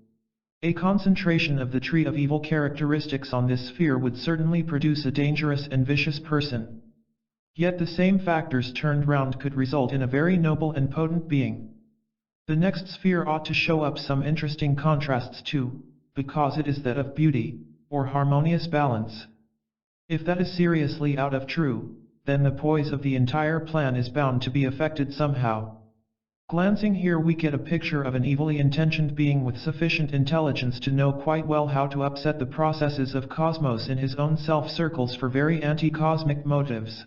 A concentration of the tree of evil characteristics on this sphere would certainly produce a dangerous and vicious person. Yet the same factors turned round could result in a very noble and potent being. The next sphere ought to show up some interesting contrasts too, because it is that of beauty, or harmonious balance. If that is seriously out of true, then the poise of the entire plan is bound to be affected somehow. Glancing here we get a picture of an evilly intentioned being with sufficient intelligence to know quite well how to upset the processes of cosmos in his own self-circles for very anti-cosmic motives.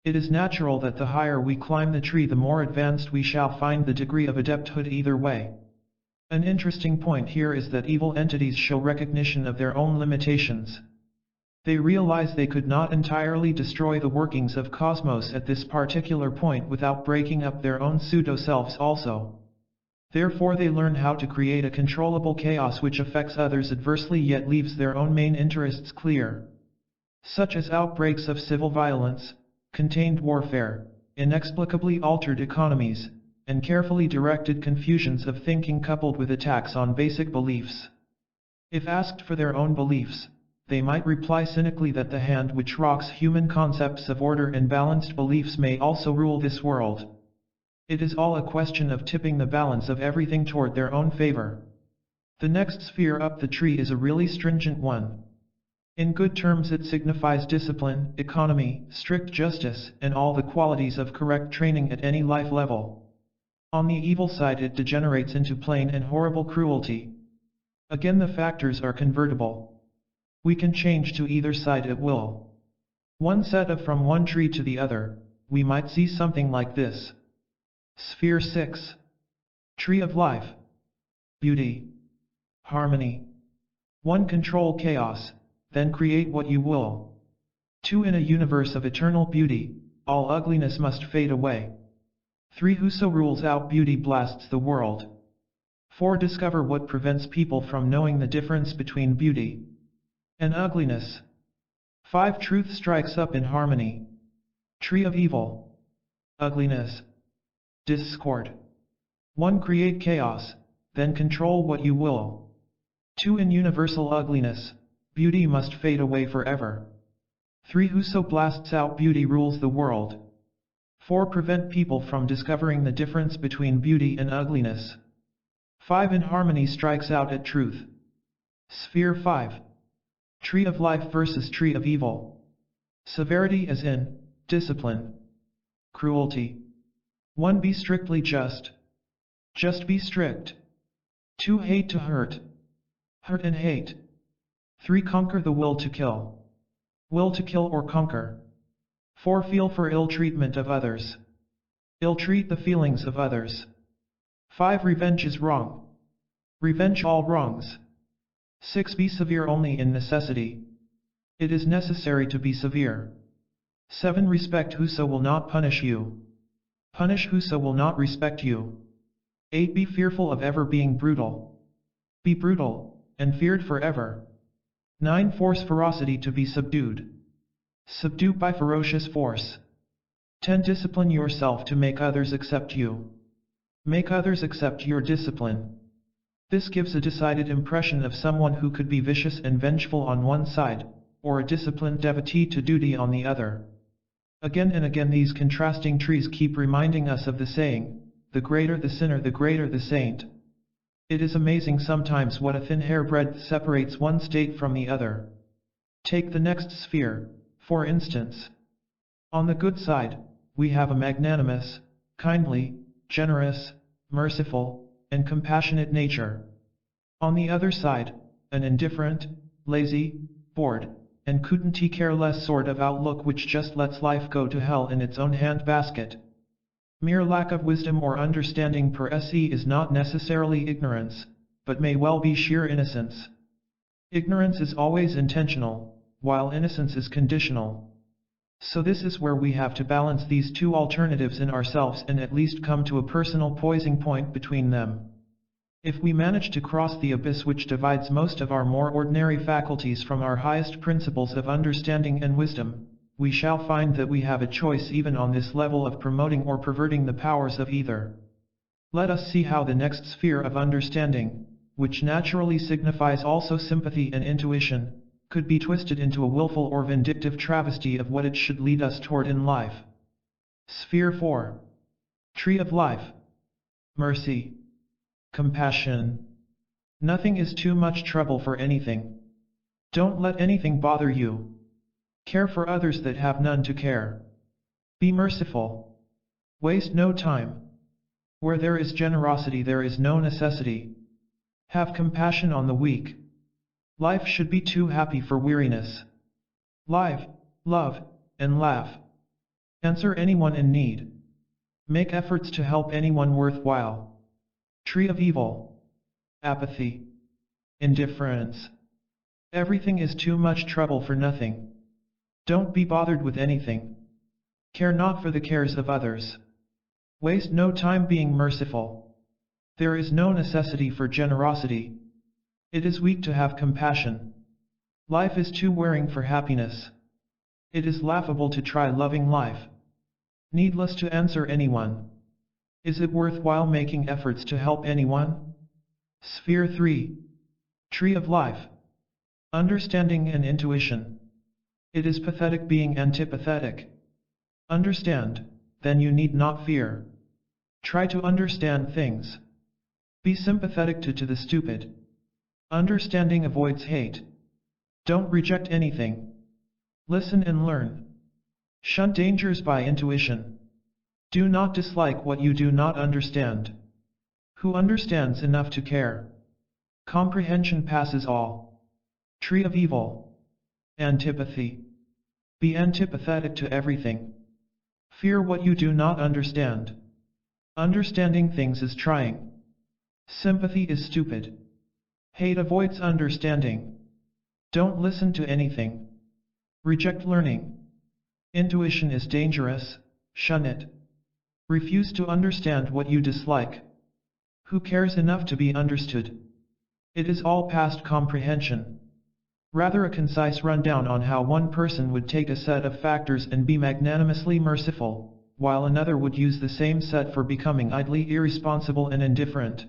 It is natural that the higher we climb the tree the more advanced we shall find the degree of adepthood either way. An interesting point here is that evil entities show recognition of their own limitations. They realize they could not entirely destroy the workings of cosmos at this particular point without breaking up their own pseudo-selves also. Therefore they learn how to create a controllable chaos which affects others adversely yet leaves their own main interests clear. Such as outbreaks of civil violence, contained warfare, inexplicably altered economies, and carefully directed confusions of thinking coupled with attacks on basic beliefs. If asked for their own beliefs, they might reply cynically that the hand which rocks human concepts of order and balanced beliefs may also rule this world. It is all a question of tipping the balance of everything toward their own favor. The next sphere up the tree is a really stringent one. In good terms it signifies discipline, economy, strict justice, and all the qualities of correct training at any life level. On the evil side it degenerates into plain and horrible cruelty. Again the factors are convertible. We can change to either side at will. One set of from one tree to the other, we might see something like this. Sphere 6. Tree of life. Beauty. Harmony. 1. Control chaos, then create what you will. 2. In a universe of eternal beauty, all ugliness must fade away. 3. Whoso rules out beauty blasts the world. 4. Discover what prevents people from knowing the difference between beauty and ugliness. 5. Truth strikes up in harmony. Tree of evil. Ugliness. Discord. 1. Create chaos, then control what you will. 2. In universal ugliness, beauty must fade away forever. 3. Whoso blasts out beauty rules the world. 4. Prevent people from discovering the difference between beauty and ugliness. 5. In harmony strikes out at truth. Sphere 5. Tree of life versus tree of evil. Severity as in discipline. Cruelty. 1. Be strictly just. Just be strict. 2. Hate to hurt. Hurt and hate. 3. Conquer the will to kill. Will to kill or conquer. 4. Feel for ill treatment of others. Ill-treat the feelings of others. 5. Revenge is wrong. Revenge all wrongs. 6. Be severe only in necessity. It is necessary to be severe. 7. Respect whoso will not punish you. Punish whoso will not respect you. 8. Be fearful of ever being brutal. Be brutal, and feared forever. 9. Force ferocity to be subdued. Subdue by ferocious force. 10. Discipline yourself to make others accept you. Make others accept your discipline. This gives a decided impression of someone who could be vicious and vengeful on one side, or a disciplined devotee to duty on the other. Again and again these contrasting trees keep reminding us of the saying, the greater the sinner the greater the saint. It is amazing sometimes what a thin hairbreadth separates one state from the other. Take the next sphere, for instance. On the good side, we have a magnanimous, kindly, generous, merciful, and compassionate nature. On the other side, an indifferent, lazy, bored, and couldn't-care-less sort of outlook which just lets life go to hell in its own handbasket. Mere lack of wisdom or understanding per se is not necessarily ignorance, but may well be sheer innocence. Ignorance is always intentional, while innocence is conditional. So this is where we have to balance these two alternatives in ourselves and at least come to a personal poising point between them. If we manage to cross the abyss which divides most of our more ordinary faculties from our highest principles of understanding and wisdom, we shall find that we have a choice even on this level of promoting or perverting the powers of either. Let us see how the next sphere of understanding, which naturally signifies also sympathy and intuition, could be twisted into a willful or vindictive travesty of what it should lead us toward in life. Sphere 4. Tree of Life. Mercy. Compassion. Nothing is too much trouble for anything. Don't let anything bother you. Care for others that have none to care. Be merciful. Waste no time. Where there is generosity there is no necessity. Have compassion on the weak. Life should be too happy for weariness. Live, love, and laugh. Answer anyone in need. Make efforts to help anyone worthwhile. Tree of Evil. Apathy. Indifference. Everything is too much trouble for nothing. Don't be bothered with anything. Care not for the cares of others. Waste no time being merciful. There is no necessity for generosity. It is weak to have compassion. Life is too wearing for happiness. It is laughable to try loving life. Needless to answer anyone. Is it worthwhile making efforts to help anyone? Sphere 3. Tree of Life. Understanding and intuition. It is pathetic being antipathetic. Understand, then you need not fear. Try to understand things. Be sympathetic to the stupid. Understanding avoids hate. Don't reject anything. Listen and learn. Shun dangers by intuition. Do not dislike what you do not understand. Who understands enough to care? Comprehension passes all. Tree of Evil. Antipathy. Be antipathetic to everything. Fear what you do not understand. Understanding things is trying. Sympathy is stupid. Hate avoids understanding. Don't listen to anything. Reject learning. Intuition is dangerous, shun it. Refuse to understand what you dislike. Who cares enough to be understood? It is all past comprehension. Rather a concise rundown on how one person would take a set of factors and be magnanimously merciful, while another would use the same set for becoming idly irresponsible and indifferent.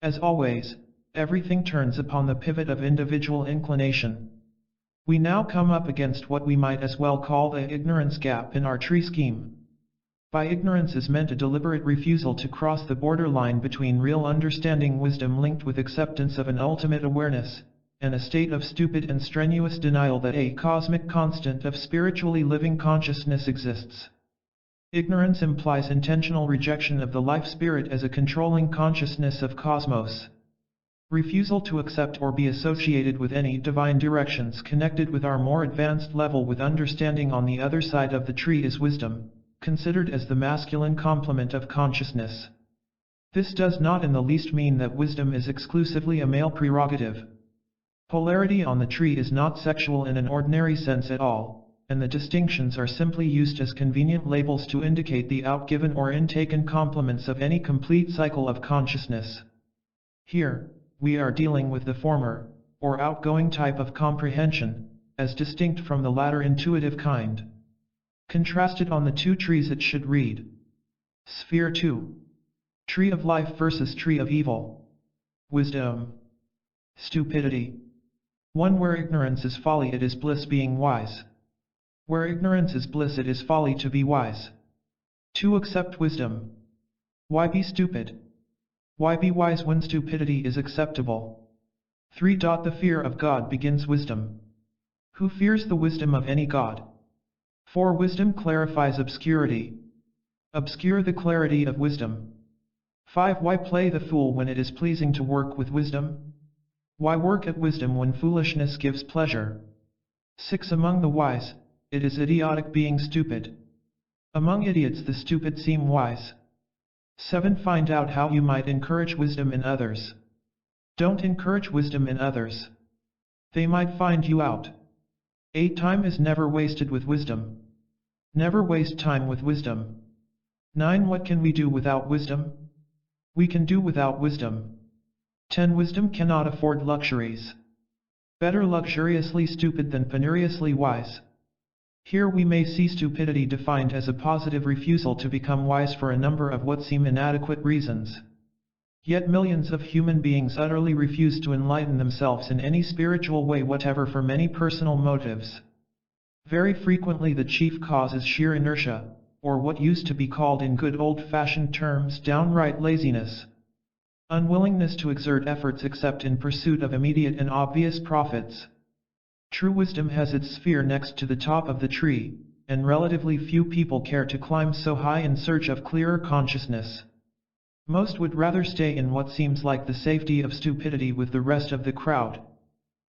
As always, everything turns upon the pivot of individual inclination. We now come up against what we might as well call the ignorance gap in our tree scheme. By ignorance is meant a deliberate refusal to cross the borderline between real understanding wisdom linked with acceptance of an ultimate awareness, and a state of stupid and strenuous denial that a cosmic constant of spiritually living consciousness exists. Ignorance implies intentional rejection of the life spirit as a controlling consciousness of cosmos. Refusal to accept or be associated with any divine directions connected with our more advanced level with understanding on the other side of the tree is wisdom, considered as the masculine complement of consciousness. This does not in the least mean that wisdom is exclusively a male prerogative. Polarity on the tree is not sexual in an ordinary sense at all, and the distinctions are simply used as convenient labels to indicate the outgiven or intaken complements of any complete cycle of consciousness. Here, we are dealing with the former, or outgoing type of comprehension, as distinct from the latter intuitive kind. Contrasted on the two trees it should read. Sphere 2. Tree of Life versus Tree of Evil. wisdom, stupidity. 1. Where ignorance is folly, it is bliss being wise. Where ignorance is bliss, it is folly to be wise. 2. Accept wisdom. Why be stupid? Why be wise when stupidity is acceptable? 3. The fear of God begins wisdom. Who fears the wisdom of any god? 4. Wisdom clarifies obscurity. Obscure the clarity of wisdom. 5. Why play the fool when it is pleasing to work with wisdom? Why work at wisdom when foolishness gives pleasure? 6. Among the wise, it is idiotic being stupid. Among idiots the stupid seem wise. 7. Find out how you might encourage wisdom in others. Don't encourage wisdom in others. They might find you out. 8. Time is never wasted with wisdom. Never waste time with wisdom. 9. What can we do without wisdom? We can do without wisdom. 10. Wisdom cannot afford luxuries. Better luxuriously stupid than penuriously wise. Here we may see stupidity defined as a positive refusal to become wise for a number of what seem inadequate reasons. Yet millions of human beings utterly refuse to enlighten themselves in any spiritual way whatever for many personal motives. Very frequently the chief cause is sheer inertia, or what used to be called in good old-fashioned terms downright laziness. Unwillingness to exert efforts except in pursuit of immediate and obvious profits. True wisdom has its sphere next to the top of the tree, and relatively few people care to climb so high in search of clearer consciousness. Most would rather stay in what seems like the safety of stupidity with the rest of the crowd.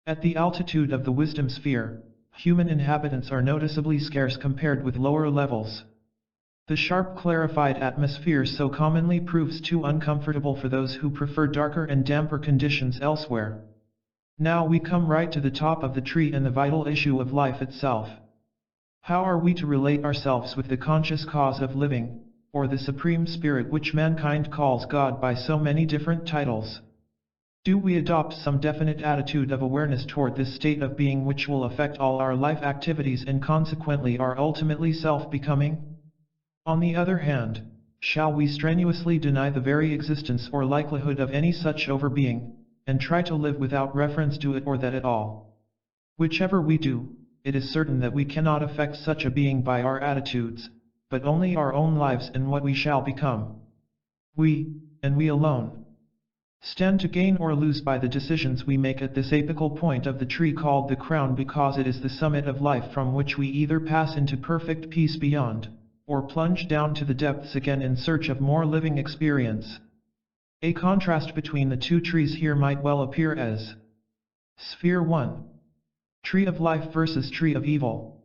At the altitude of the wisdom sphere, human inhabitants are noticeably scarce compared with lower levels. The sharp clarified atmosphere so commonly proves too uncomfortable for those who prefer darker and damper conditions elsewhere. Now we come right to the top of the tree and the vital issue of life itself. How are we to relate ourselves with the conscious cause of living, or the supreme spirit which mankind calls God by so many different titles? Do we adopt some definite attitude of awareness toward this state of being which will affect all our life activities and consequently our ultimately self-becoming? On the other hand, shall we strenuously deny the very existence or likelihood of any such overbeing, and try to live without reference to it or that at all? Whichever we do, it is certain that we cannot affect such a being by our attitudes, but only our own lives and what we shall become. We, and we alone, stand to gain or lose by the decisions we make at this apical point of the tree called the crown, because it is the summit of life from which we either pass into perfect peace beyond, or plunge down to the depths again in search of more living experience. A contrast between the two trees here might well appear as Sphere 1. Tree of life versus tree of evil.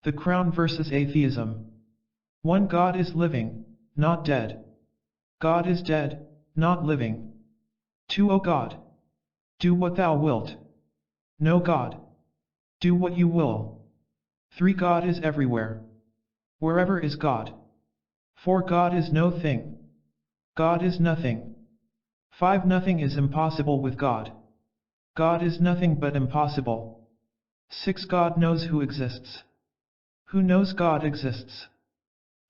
The crown versus atheism. 1. God is living, not dead. God is dead, not living. 2. O God, do what thou wilt. No God, do what you will. 3. God is everywhere. Wherever is God. 4. God is no thing. God is nothing. 5. Nothing is impossible with God. God is nothing but impossible. 6. God knows who exists. Who knows God exists?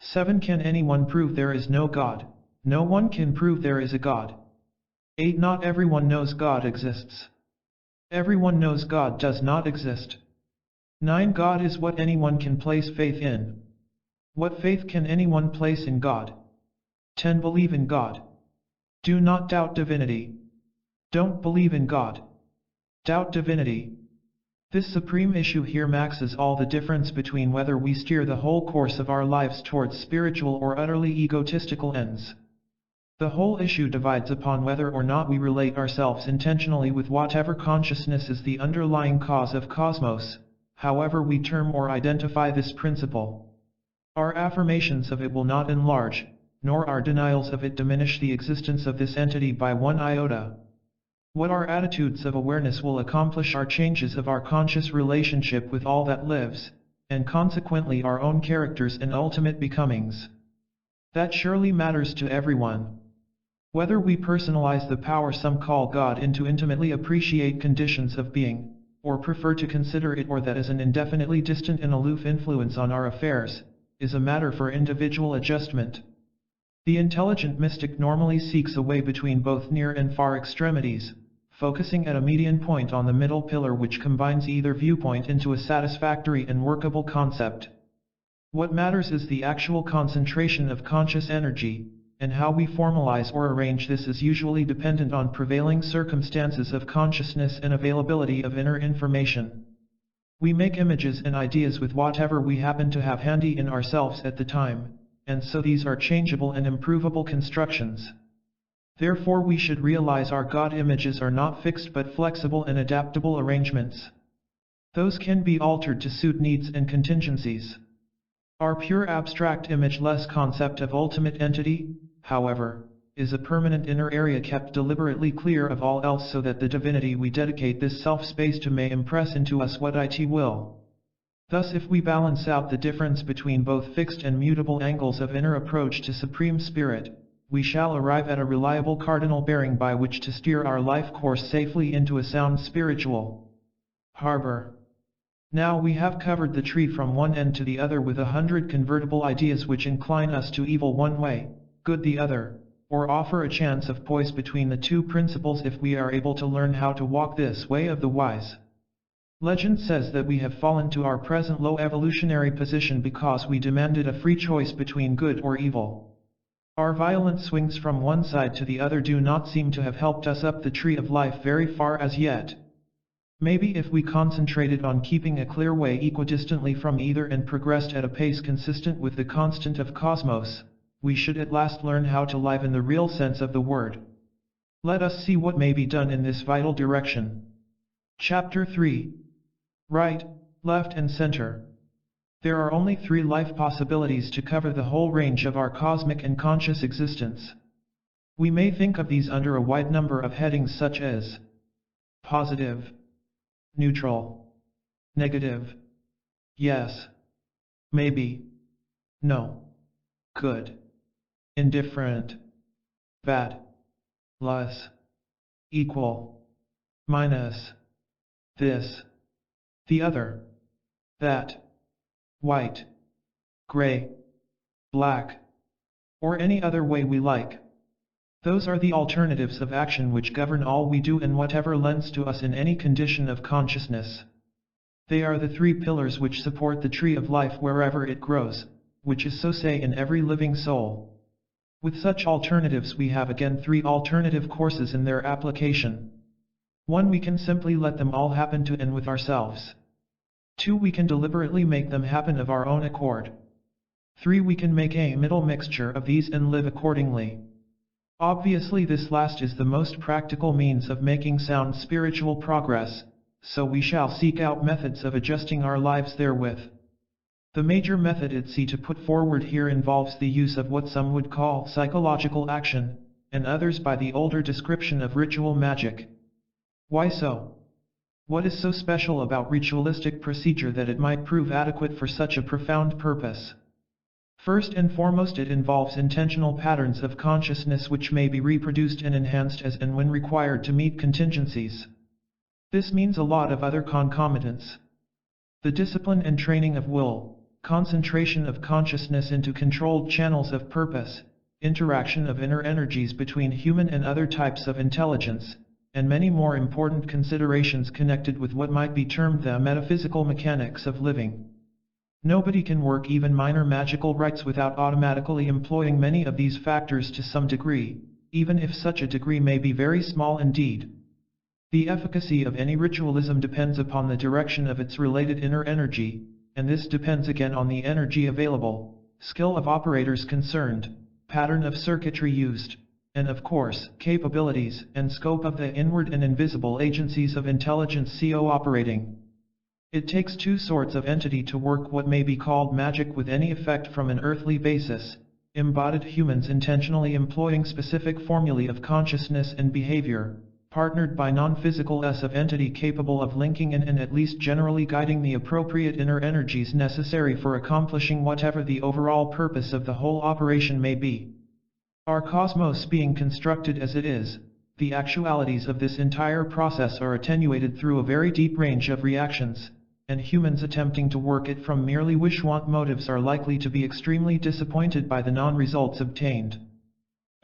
7. Can anyone prove there is no God? No one can prove there is a God. 8. Not everyone knows God exists. Everyone knows God does not exist. 9. God is what anyone can place faith in. What faith can anyone place in God? 10. Believe in God. Do not doubt divinity. Don't believe in God. Doubt divinity. This supreme issue here maxes all the difference between whether we steer the whole course of our lives towards spiritual or utterly egotistical ends. The whole issue divides upon whether or not we relate ourselves intentionally with whatever consciousness is the underlying cause of cosmos, however we term or identify this principle. Our affirmations of it will not enlarge, nor our denials of it diminish the existence of this entity by one iota. What our attitudes of awareness will accomplish are changes of our conscious relationship with all that lives, and consequently our own characters and ultimate becomings. That surely matters to everyone. Whether we personalize the power some call God in to intimately appreciate conditions of being, or prefer to consider it or that as an indefinitely distant and aloof influence on our affairs, is a matter for individual adjustment. The intelligent mystic normally seeks a way between both near and far extremities, focusing at a median point on the middle pillar which combines either viewpoint into a satisfactory and workable concept. What matters is the actual concentration of conscious energy, and how we formalize or arrange this is usually dependent on prevailing circumstances of consciousness and availability of inner information. We make images and ideas with whatever we happen to have handy in ourselves at the time, and so these are changeable and improvable constructions. Therefore we should realize our God images are not fixed but flexible and adaptable arrangements. Those can be altered to suit needs and contingencies. Our pure abstract imageless concept of ultimate entity, however, is a permanent inner area kept deliberately clear of all else so that the divinity we dedicate this self-space to may impress into us what it will. Thus if we balance out the difference between both fixed and mutable angles of inner approach to Supreme Spirit, we shall arrive at a reliable cardinal bearing by which to steer our life course safely into a sound spiritual harbor. Now we have covered the tree from one end to the other with 100 convertible ideas which incline us to evil one way, good the other, or offer a chance of poise between the two principles if we are able to learn how to walk this way of the wise. Legend says that we have fallen to our present low evolutionary position because we demanded a free choice between good or evil. Our violent swings from one side to the other do not seem to have helped us up the tree of life very far as yet. Maybe if we concentrated on keeping a clear way equidistantly from either and progressed at a pace consistent with the constant of cosmos, we should at last learn how to live in the real sense of the word. Let us see what may be done in this vital direction. Chapter 3. Right, left and center. There are only 3 life possibilities to cover the whole range of our cosmic and conscious existence. We may think of these under a wide number of headings such as positive, neutral, negative, yes, maybe, no, good, indifferent, bad, less, equal, minus, this, the other, that, white, gray, black, or any other way we like. Those are the alternatives of action which govern all we do and whatever lends to us in any condition of consciousness. They are the 3 pillars which support the tree of life wherever it grows, which is so say in every living soul. With such alternatives we have again 3 alternative courses in their application. 1. We can simply let them all happen to and with ourselves. 2. We can deliberately make them happen of our own accord. 3. We can make a middle mixture of these and live accordingly. Obviously this last is the most practical means of making sound spiritual progress, so we shall seek out methods of adjusting our lives therewith. The major method to put forward here involves the use of what some would call psychological action, and others by the older description of ritual magic. Why so? What is so special about ritualistic procedure that it might prove adequate for such a profound purpose? First and foremost, it involves intentional patterns of consciousness which may be reproduced and enhanced as and when required to meet contingencies. This means a lot of other concomitants. The discipline and training of will, concentration of consciousness into controlled channels of purpose, interaction of inner energies between human and other types of intelligence, and many more important considerations connected with what might be termed the metaphysical mechanics of living. Nobody can work even minor magical rites without automatically employing many of these factors to some degree, even if such a degree may be very small indeed. The efficacy of any ritualism depends upon the direction of its related inner energy, and this depends again on the energy available, skill of operators concerned, pattern of circuitry used, and of course, capabilities and scope of the inward and invisible agencies of intelligence operating. It takes 2 sorts of entity to work what may be called magic with any effect from an earthly basis: embodied humans intentionally employing specific formulae of consciousness and behavior, partnered by non-physical of entity capable of linking in and at least generally guiding the appropriate inner energies necessary for accomplishing whatever the overall purpose of the whole operation may be. Our cosmos being constructed as it is, the actualities of this entire process are attenuated through a very deep range of reactions, and humans attempting to work it from merely wish-want motives are likely to be extremely disappointed by the non-results obtained.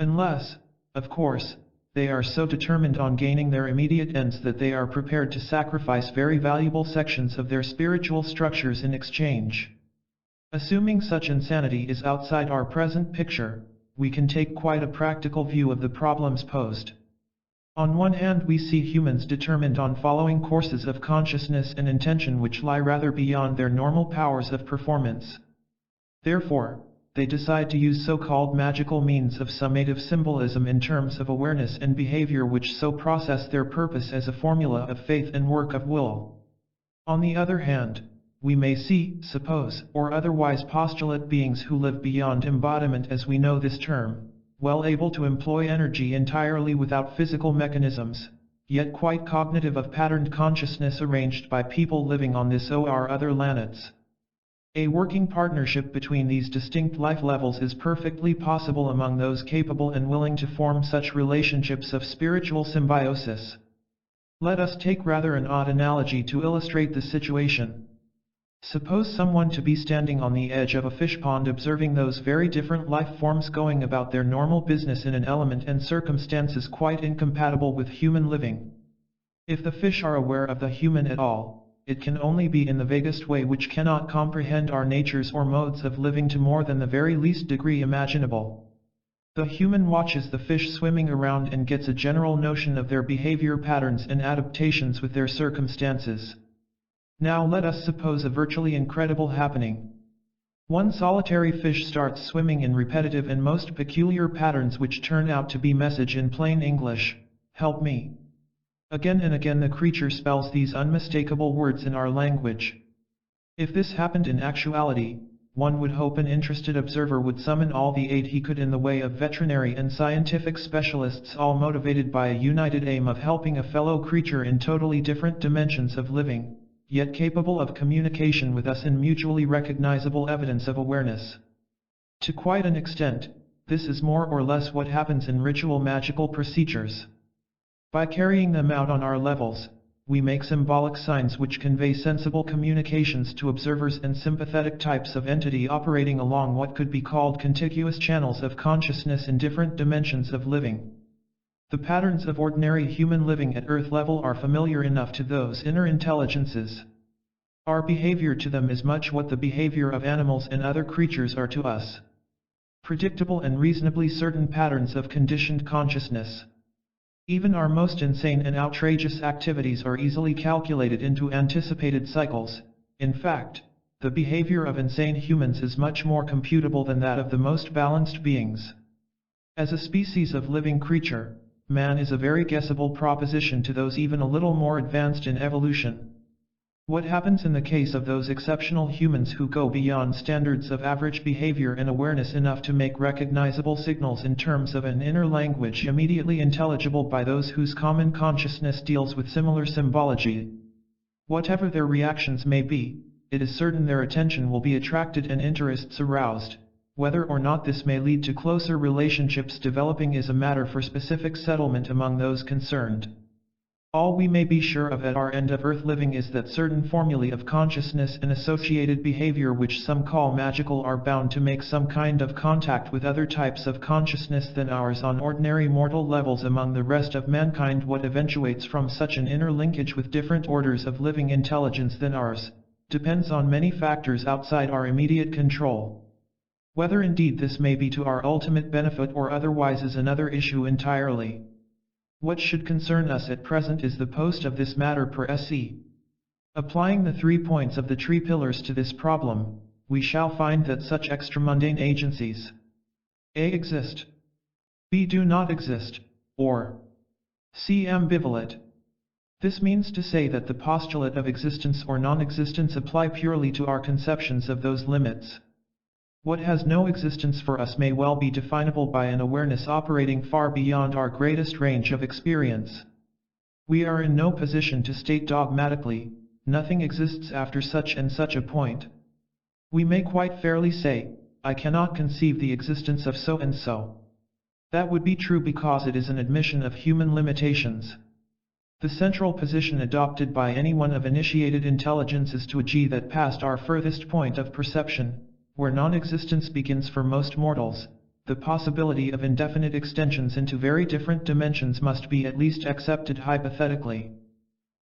Unless, of course, they are so determined on gaining their immediate ends that they are prepared to sacrifice very valuable sections of their spiritual structures in exchange. Assuming such insanity is outside our present picture, we can take quite a practical view of the problems posed. On one hand, we see humans determined on following courses of consciousness and intention which lie rather beyond their normal powers of performance. Therefore, they decide to use so-called magical means of summative symbolism in terms of awareness and behavior which so process their purpose as a formula of faith and work of will. On the other hand, we may see, suppose, or otherwise postulate beings who live beyond embodiment as we know this term, well able to employ energy entirely without physical mechanisms, yet quite cognitive of patterned consciousness arranged by people living on this or other planets. A working partnership between these distinct life levels is perfectly possible among those capable and willing to form such relationships of spiritual symbiosis. Let us take rather an odd analogy to illustrate the situation. Suppose someone to be standing on the edge of a fish pond observing those very different life forms going about their normal business in an element and circumstances quite incompatible with human living. If the fish are aware of the human at all, it can only be in the vaguest way which cannot comprehend our natures or modes of living to more than the very least degree imaginable. The human watches the fish swimming around and gets a general notion of their behavior patterns and adaptations with their circumstances. Now let us suppose a virtually incredible happening. One solitary fish starts swimming in repetitive and most peculiar patterns which turn out to be message in plain English, "Help me." Again and again the creature spells these unmistakable words in our language. If this happened in actuality, one would hope an interested observer would summon all the aid he could in the way of veterinary and scientific specialists, all motivated by a united aim of helping a fellow creature in totally different dimensions of living, yet capable of communication with us in mutually recognizable evidence of awareness. To quite an extent, this is more or less what happens in ritual magical procedures. By carrying them out on our levels, we make symbolic signs which convey sensible communications to observers and sympathetic types of entity operating along what could be called contiguous channels of consciousness in different dimensions of living. The patterns of ordinary human living at Earth level are familiar enough to those inner intelligences. Our behavior to them is much what the behavior of animals and other creatures are to us. Predictable and reasonably certain patterns of conditioned consciousness. Even our most insane and outrageous activities are easily calculated into anticipated cycles. In fact, the behavior of insane humans is much more computable than that of the most balanced beings. As a species of living creature, man is a very guessable proposition to those even a little more advanced in evolution. What happens in the case of those exceptional humans who go beyond standards of average behavior and awareness enough to make recognizable signals in terms of an inner language immediately intelligible by those whose common consciousness deals with similar symbology? Whatever their reactions may be, it is certain their attention will be attracted and interests aroused. Whether or not this may lead to closer relationships developing is a matter for specific settlement among those concerned. All we may be sure of at our end of Earth living is that certain formulae of consciousness and associated behavior which some call magical are bound to make some kind of contact with other types of consciousness than ours on ordinary mortal levels among the rest of mankind. What eventuates from such an inner linkage with different orders of living intelligence than ours, depends on many factors outside our immediate control. Whether indeed this may be to our ultimate benefit or otherwise is another issue entirely. What should concern us at present is the post of this matter per se. Applying the 3 points of the tree pillars to this problem, we shall find that such extramundane agencies A. exist, B. do not exist, or C. ambivalent. This means to say that the postulate of existence or non-existence apply purely to our conceptions of those limits. What has no existence for us may well be definable by an awareness operating far beyond our greatest range of experience. We are in no position to state dogmatically, nothing exists after such and such a point. We may quite fairly say, I cannot conceive the existence of so and so. That would be true because it is an admission of human limitations. The central position adopted by anyone of initiated intelligence is to a G that past our furthest point of perception, where non-existence begins for most mortals, the possibility of indefinite extensions into very different dimensions must be at least accepted hypothetically.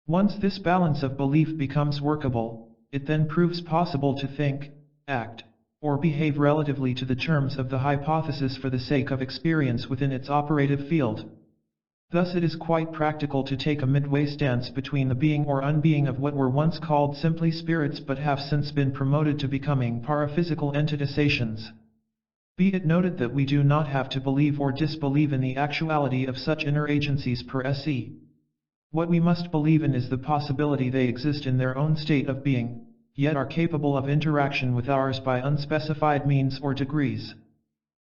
Once this balance of belief becomes workable, it then proves possible to think, act, or behave relatively to the terms of the hypothesis for the sake of experience within its operative field. Thus it is quite practical to take a midway stance between the being or unbeing of what were once called simply spirits but have since been promoted to becoming paraphysical entitizations. Be it noted that we do not have to believe or disbelieve in the actuality of such inner agencies per se. What we must believe in is the possibility they exist in their own state of being, yet are capable of interaction with ours by unspecified means or degrees.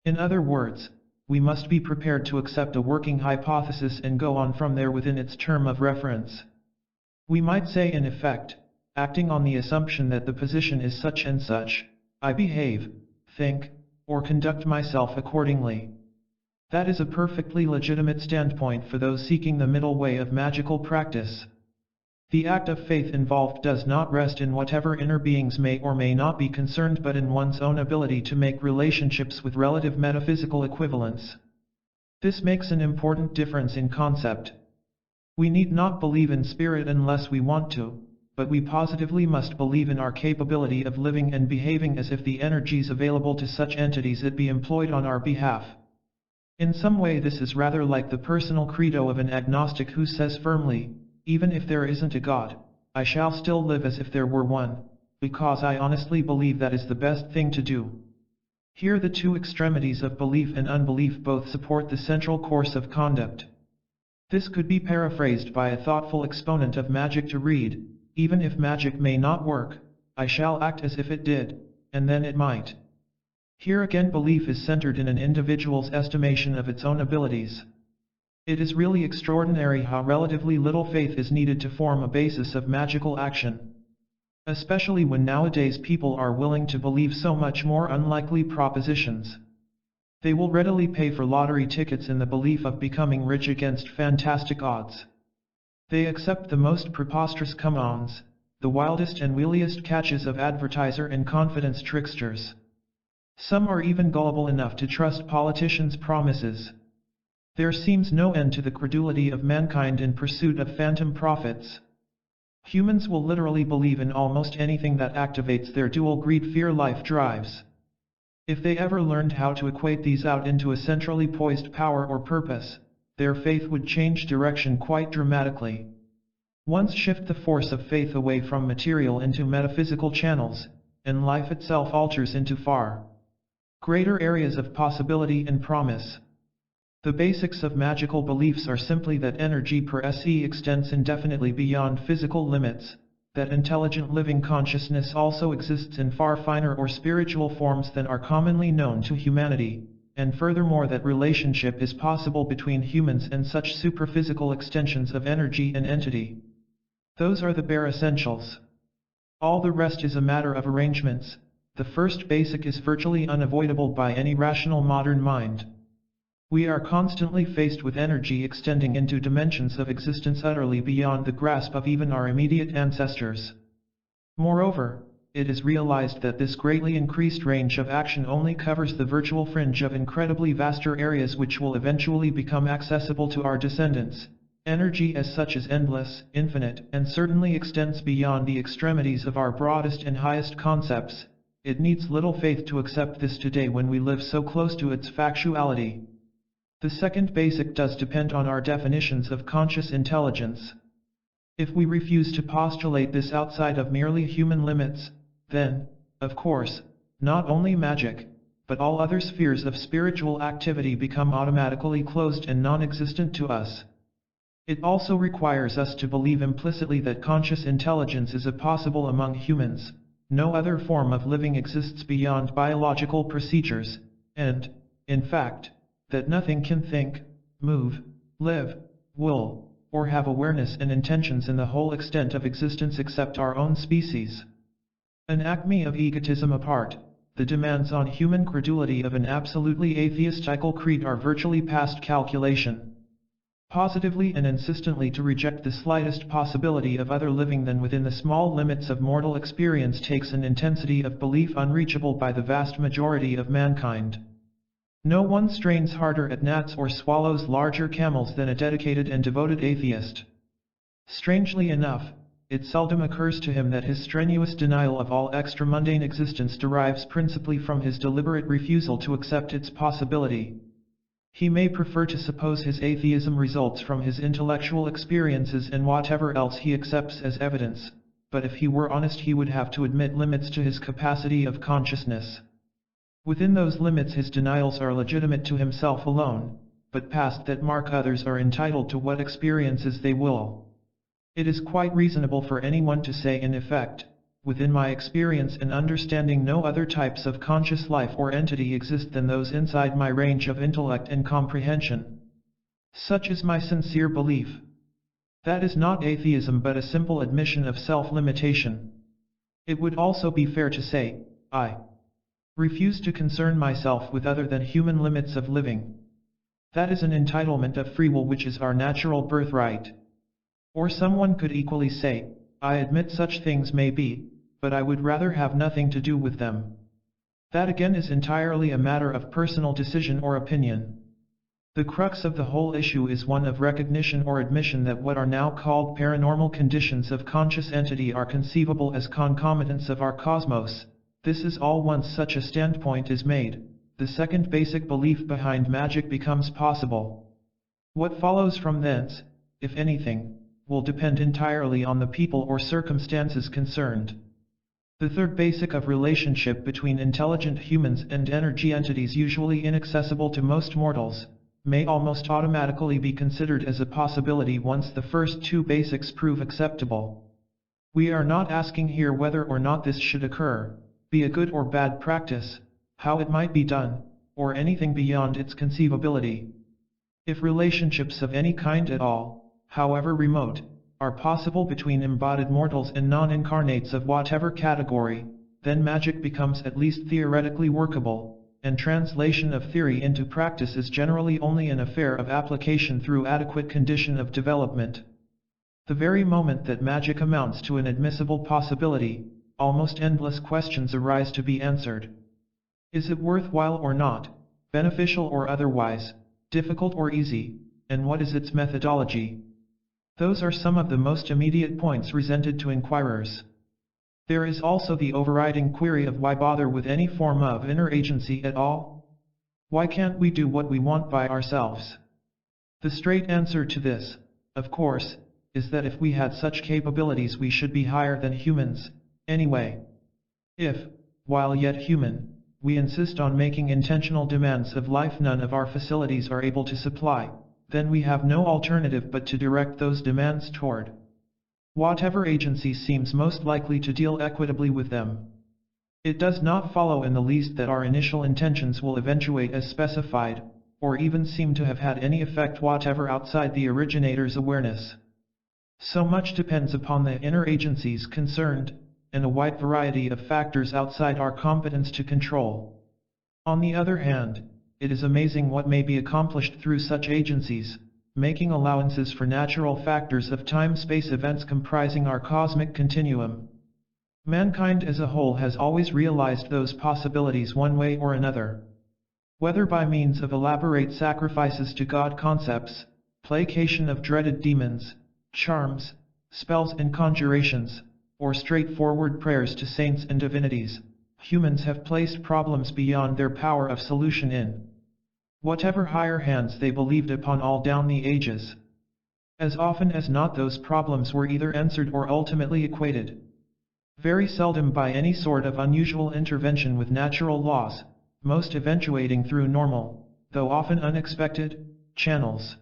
In other words, we must be prepared to accept a working hypothesis and go on from there within its term of reference. We might say in effect, acting on the assumption that the position is such and such, I behave, think, or conduct myself accordingly. That is a perfectly legitimate standpoint for those seeking the middle way of magical practice. The act of faith involved does not rest in whatever inner beings may or may not be concerned but in one's own ability to make relationships with relative metaphysical equivalents. This makes an important difference in concept. We need not believe in spirit unless we want to, but we positively must believe in our capability of living and behaving as if the energies available to such entities it be employed on our behalf. In some way this is rather like the personal credo of an agnostic who says firmly, even if there isn't a God, I shall still live as if there were one, because I honestly believe that is the best thing to do. Here the two extremities of belief and unbelief both support the central course of conduct. This could be paraphrased by a thoughtful exponent of magic to read, even if magic may not work, I shall act as if it did, and then it might. Here again belief is centered in an individual's estimation of its own abilities. It is really extraordinary how relatively little faith is needed to form a basis of magical action. Especially when nowadays people are willing to believe so much more unlikely propositions. They will readily pay for lottery tickets in the belief of becoming rich against fantastic odds. They accept the most preposterous come-ons, the wildest and wheeliest catches of advertiser and confidence tricksters. Some are even gullible enough to trust politicians' promises. There seems no end to the credulity of mankind in pursuit of phantom profits. Humans will literally believe in almost anything that activates their dual greed-fear-life drives. If they ever learned how to equate these out into a centrally poised power or purpose, their faith would change direction quite dramatically. Once shift the force of faith away from material into metaphysical channels, and life itself alters into far greater areas of possibility and promise. The basics of magical beliefs are simply that energy per se extends indefinitely beyond physical limits, that intelligent living consciousness also exists in far finer or spiritual forms than are commonly known to humanity, and furthermore that relationship is possible between humans and such superphysical extensions of energy and entity. Those are the bare essentials. All the rest is a matter of arrangements. The first basic is virtually unavoidable by any rational modern mind. We are constantly faced with energy extending into dimensions of existence utterly beyond the grasp of even our immediate ancestors. Moreover, it is realized that this greatly increased range of action only covers the virtual fringe of incredibly vaster areas which will eventually become accessible to our descendants. Energy as such is endless, infinite, and certainly extends beyond the extremities of our broadest and highest concepts. It needs little faith to accept this today when we live so close to its factuality. The second basic does depend on our definitions of conscious intelligence. If we refuse to postulate this outside of merely human limits, then, of course, not only magic, but all other spheres of spiritual activity become automatically closed and non-existent to us. It also requires us to believe implicitly that conscious intelligence is possible among humans. No other form of living exists beyond biological procedures, and, in fact, that nothing can think, move, live, will, or have awareness and intentions in the whole extent of existence except our own species. An acme of egotism apart, the demands on human credulity of an absolutely atheistical creed are virtually past calculation. Positively and insistently to reject the slightest possibility of other living than within the small limits of mortal experience takes an intensity of belief unreachable by the vast majority of mankind. No one strains harder at gnats or swallows larger camels than a dedicated and devoted atheist. Strangely enough, it seldom occurs to him that his strenuous denial of all extra-mundane existence derives principally from his deliberate refusal to accept its possibility. He may prefer to suppose his atheism results from his intellectual experiences and whatever else he accepts as evidence, but if he were honest he would have to admit limits to his capacity of consciousness. Within those limits his denials are legitimate to himself alone, but past that mark others are entitled to what experiences they will. It is quite reasonable for anyone to say in effect, within my experience and understanding no other types of conscious life or entity exist than those inside my range of intellect and comprehension. Such is my sincere belief. That is not atheism but a simple admission of self-limitation. It would also be fair to say, I refuse to concern myself with other than human limits of living. That is an entitlement of free will which is our natural birthright. Or someone could equally say, I admit such things may be, but I would rather have nothing to do with them. That again is entirely a matter of personal decision or opinion. The crux of the whole issue is one of recognition or admission that what are now called paranormal conditions of conscious entity are conceivable as concomitants of our cosmos. This is all once such a standpoint is made, the second basic belief behind magic becomes possible. What follows from thence, if anything, will depend entirely on the people or circumstances concerned. The third basic of relationship between intelligent humans and energy entities usually inaccessible to most mortals, may almost automatically be considered as a possibility once the first two basics prove acceptable. We are not asking here whether or not this should occur, be a good or bad practice, how it might be done, or anything beyond its conceivability. If relationships of any kind at all, however remote, are possible between embodied mortals and non-incarnates of whatever category, then magic becomes at least theoretically workable, and translation of theory into practice is generally only an affair of application through adequate condition of development. The very moment that magic amounts to an admissible possibility, almost endless questions arise to be answered. Is it worthwhile or not, beneficial or otherwise, difficult or easy, and what is its methodology? Those are some of the most immediate points presented to inquirers. There is also the overriding query of why bother with any form of inner agency at all? Why can't we do what we want by ourselves? The straight answer to this, of course, is that if we had such capabilities we should be higher than humans, anyway. If, while yet human, we insist on making intentional demands of life none of our facilities are able to supply, then we have no alternative but to direct those demands toward whatever agency seems most likely to deal equitably with them. It does not follow in the least that our initial intentions will eventuate as specified, or even seem to have had any effect whatever outside the originator's awareness. So much depends upon the inner agencies concerned, and a wide variety of factors outside our competence to control. On the other hand, it is amazing what may be accomplished through such agencies, making allowances for natural factors of time-space events comprising our cosmic continuum. Mankind as a whole has always realized those possibilities one way or another. Whether by means of elaborate sacrifices to God concepts, placation of dreaded demons, charms, spells and conjurations, or straightforward prayers to saints and divinities, humans have placed problems beyond their power of solution in whatever higher hands they believed upon all down the ages. As often as not those problems were either answered or ultimately equated. Very seldom by any sort of unusual intervention with natural laws, most eventuating through normal, though often unexpected, channels.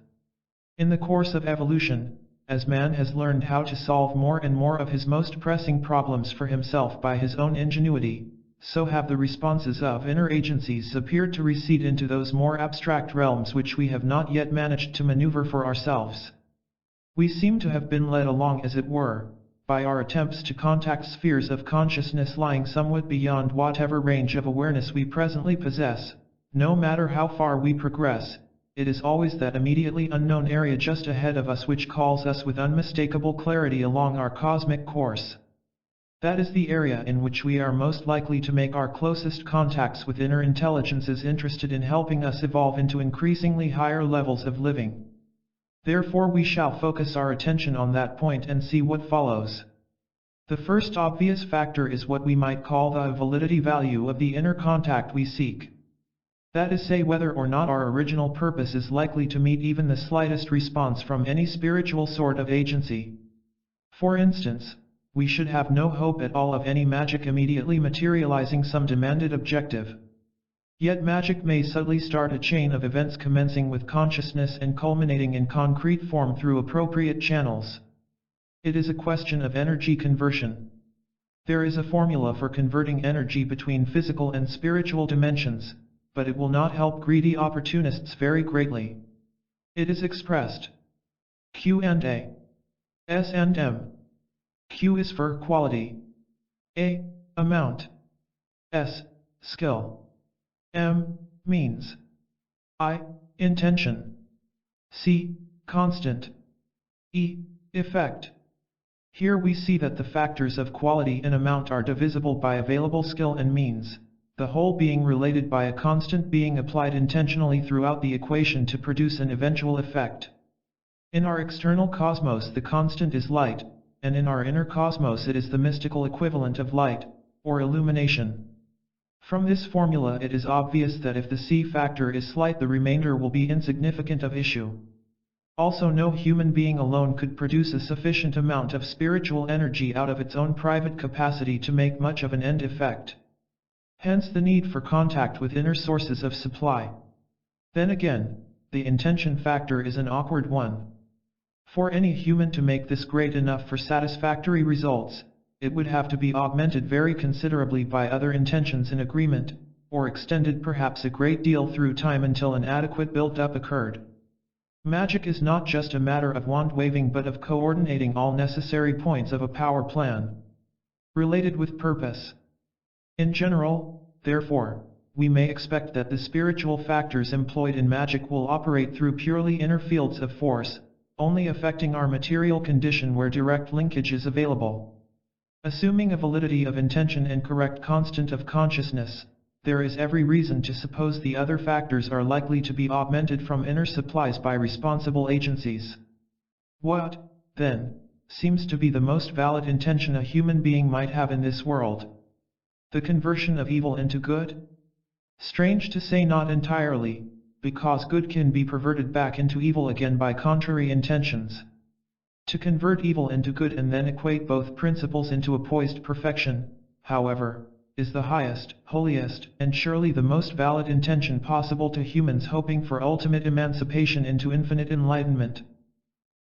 In the course of evolution, as man has learned how to solve more and more of his most pressing problems for himself by his own ingenuity, so have the responses of inner agencies appeared to recede into those more abstract realms which we have not yet managed to maneuver for ourselves. We seem to have been led along, as it were, by our attempts to contact spheres of consciousness lying somewhat beyond whatever range of awareness we presently possess. No matter how far we progress, it is always that immediately unknown area just ahead of us which calls us with unmistakable clarity along our cosmic course. That is the area in which we are most likely to make our closest contacts with inner intelligences interested in helping us evolve into increasingly higher levels of living. Therefore we shall focus our attention on that point and see what follows. The first obvious factor is what we might call the validity value of the inner contact we seek. That is, say, whether or not our original purpose is likely to meet even the slightest response from any spiritual sort of agency. For instance, we should have no hope at all of any magic immediately materializing some demanded objective. Yet magic may subtly start a chain of events commencing with consciousness and culminating in concrete form through appropriate channels. It is a question of energy conversion. There is a formula for converting energy between physical and spiritual dimensions, but it will not help greedy opportunists very greatly. It is expressed Q and A, S and M. Q is for quality, A, amount, S, skill, M, means, I, intention, C, constant, E, effect. Here we see that the factors of quality and amount are divisible by available skill and means, the whole being related by a constant being applied intentionally throughout the equation to produce an eventual effect. In our external cosmos the constant is light, and in our inner cosmos it is the mystical equivalent of light, or illumination. From this formula it is obvious that if the C factor is slight the remainder will be insignificant of issue. Also, no human being alone could produce a sufficient amount of spiritual energy out of its own private capacity to make much of an end effect. Hence the need for contact with inner sources of supply. Then again, the intention factor is an awkward one. For any human to make this great enough for satisfactory results, it would have to be augmented very considerably by other intentions in agreement, or extended perhaps a great deal through time until an adequate build-up occurred. Magic is not just a matter of wand-waving but of coordinating all necessary points of a power plan, related with purpose. In general, therefore, we may expect that the spiritual factors employed in magic will operate through purely inner fields of force, only affecting our material condition where direct linkage is available. Assuming a validity of intention and correct constant of consciousness, there is every reason to suppose the other factors are likely to be augmented from inner supplies by responsible agencies. What, then, seems to be the most valid intention a human being might have in this world? The conversion of evil into good? Strange to say, not entirely, because good can be perverted back into evil again by contrary intentions. To convert evil into good and then equate both principles into a poised perfection, however, is the highest, holiest, and surely the most valid intention possible to humans hoping for ultimate emancipation into infinite enlightenment.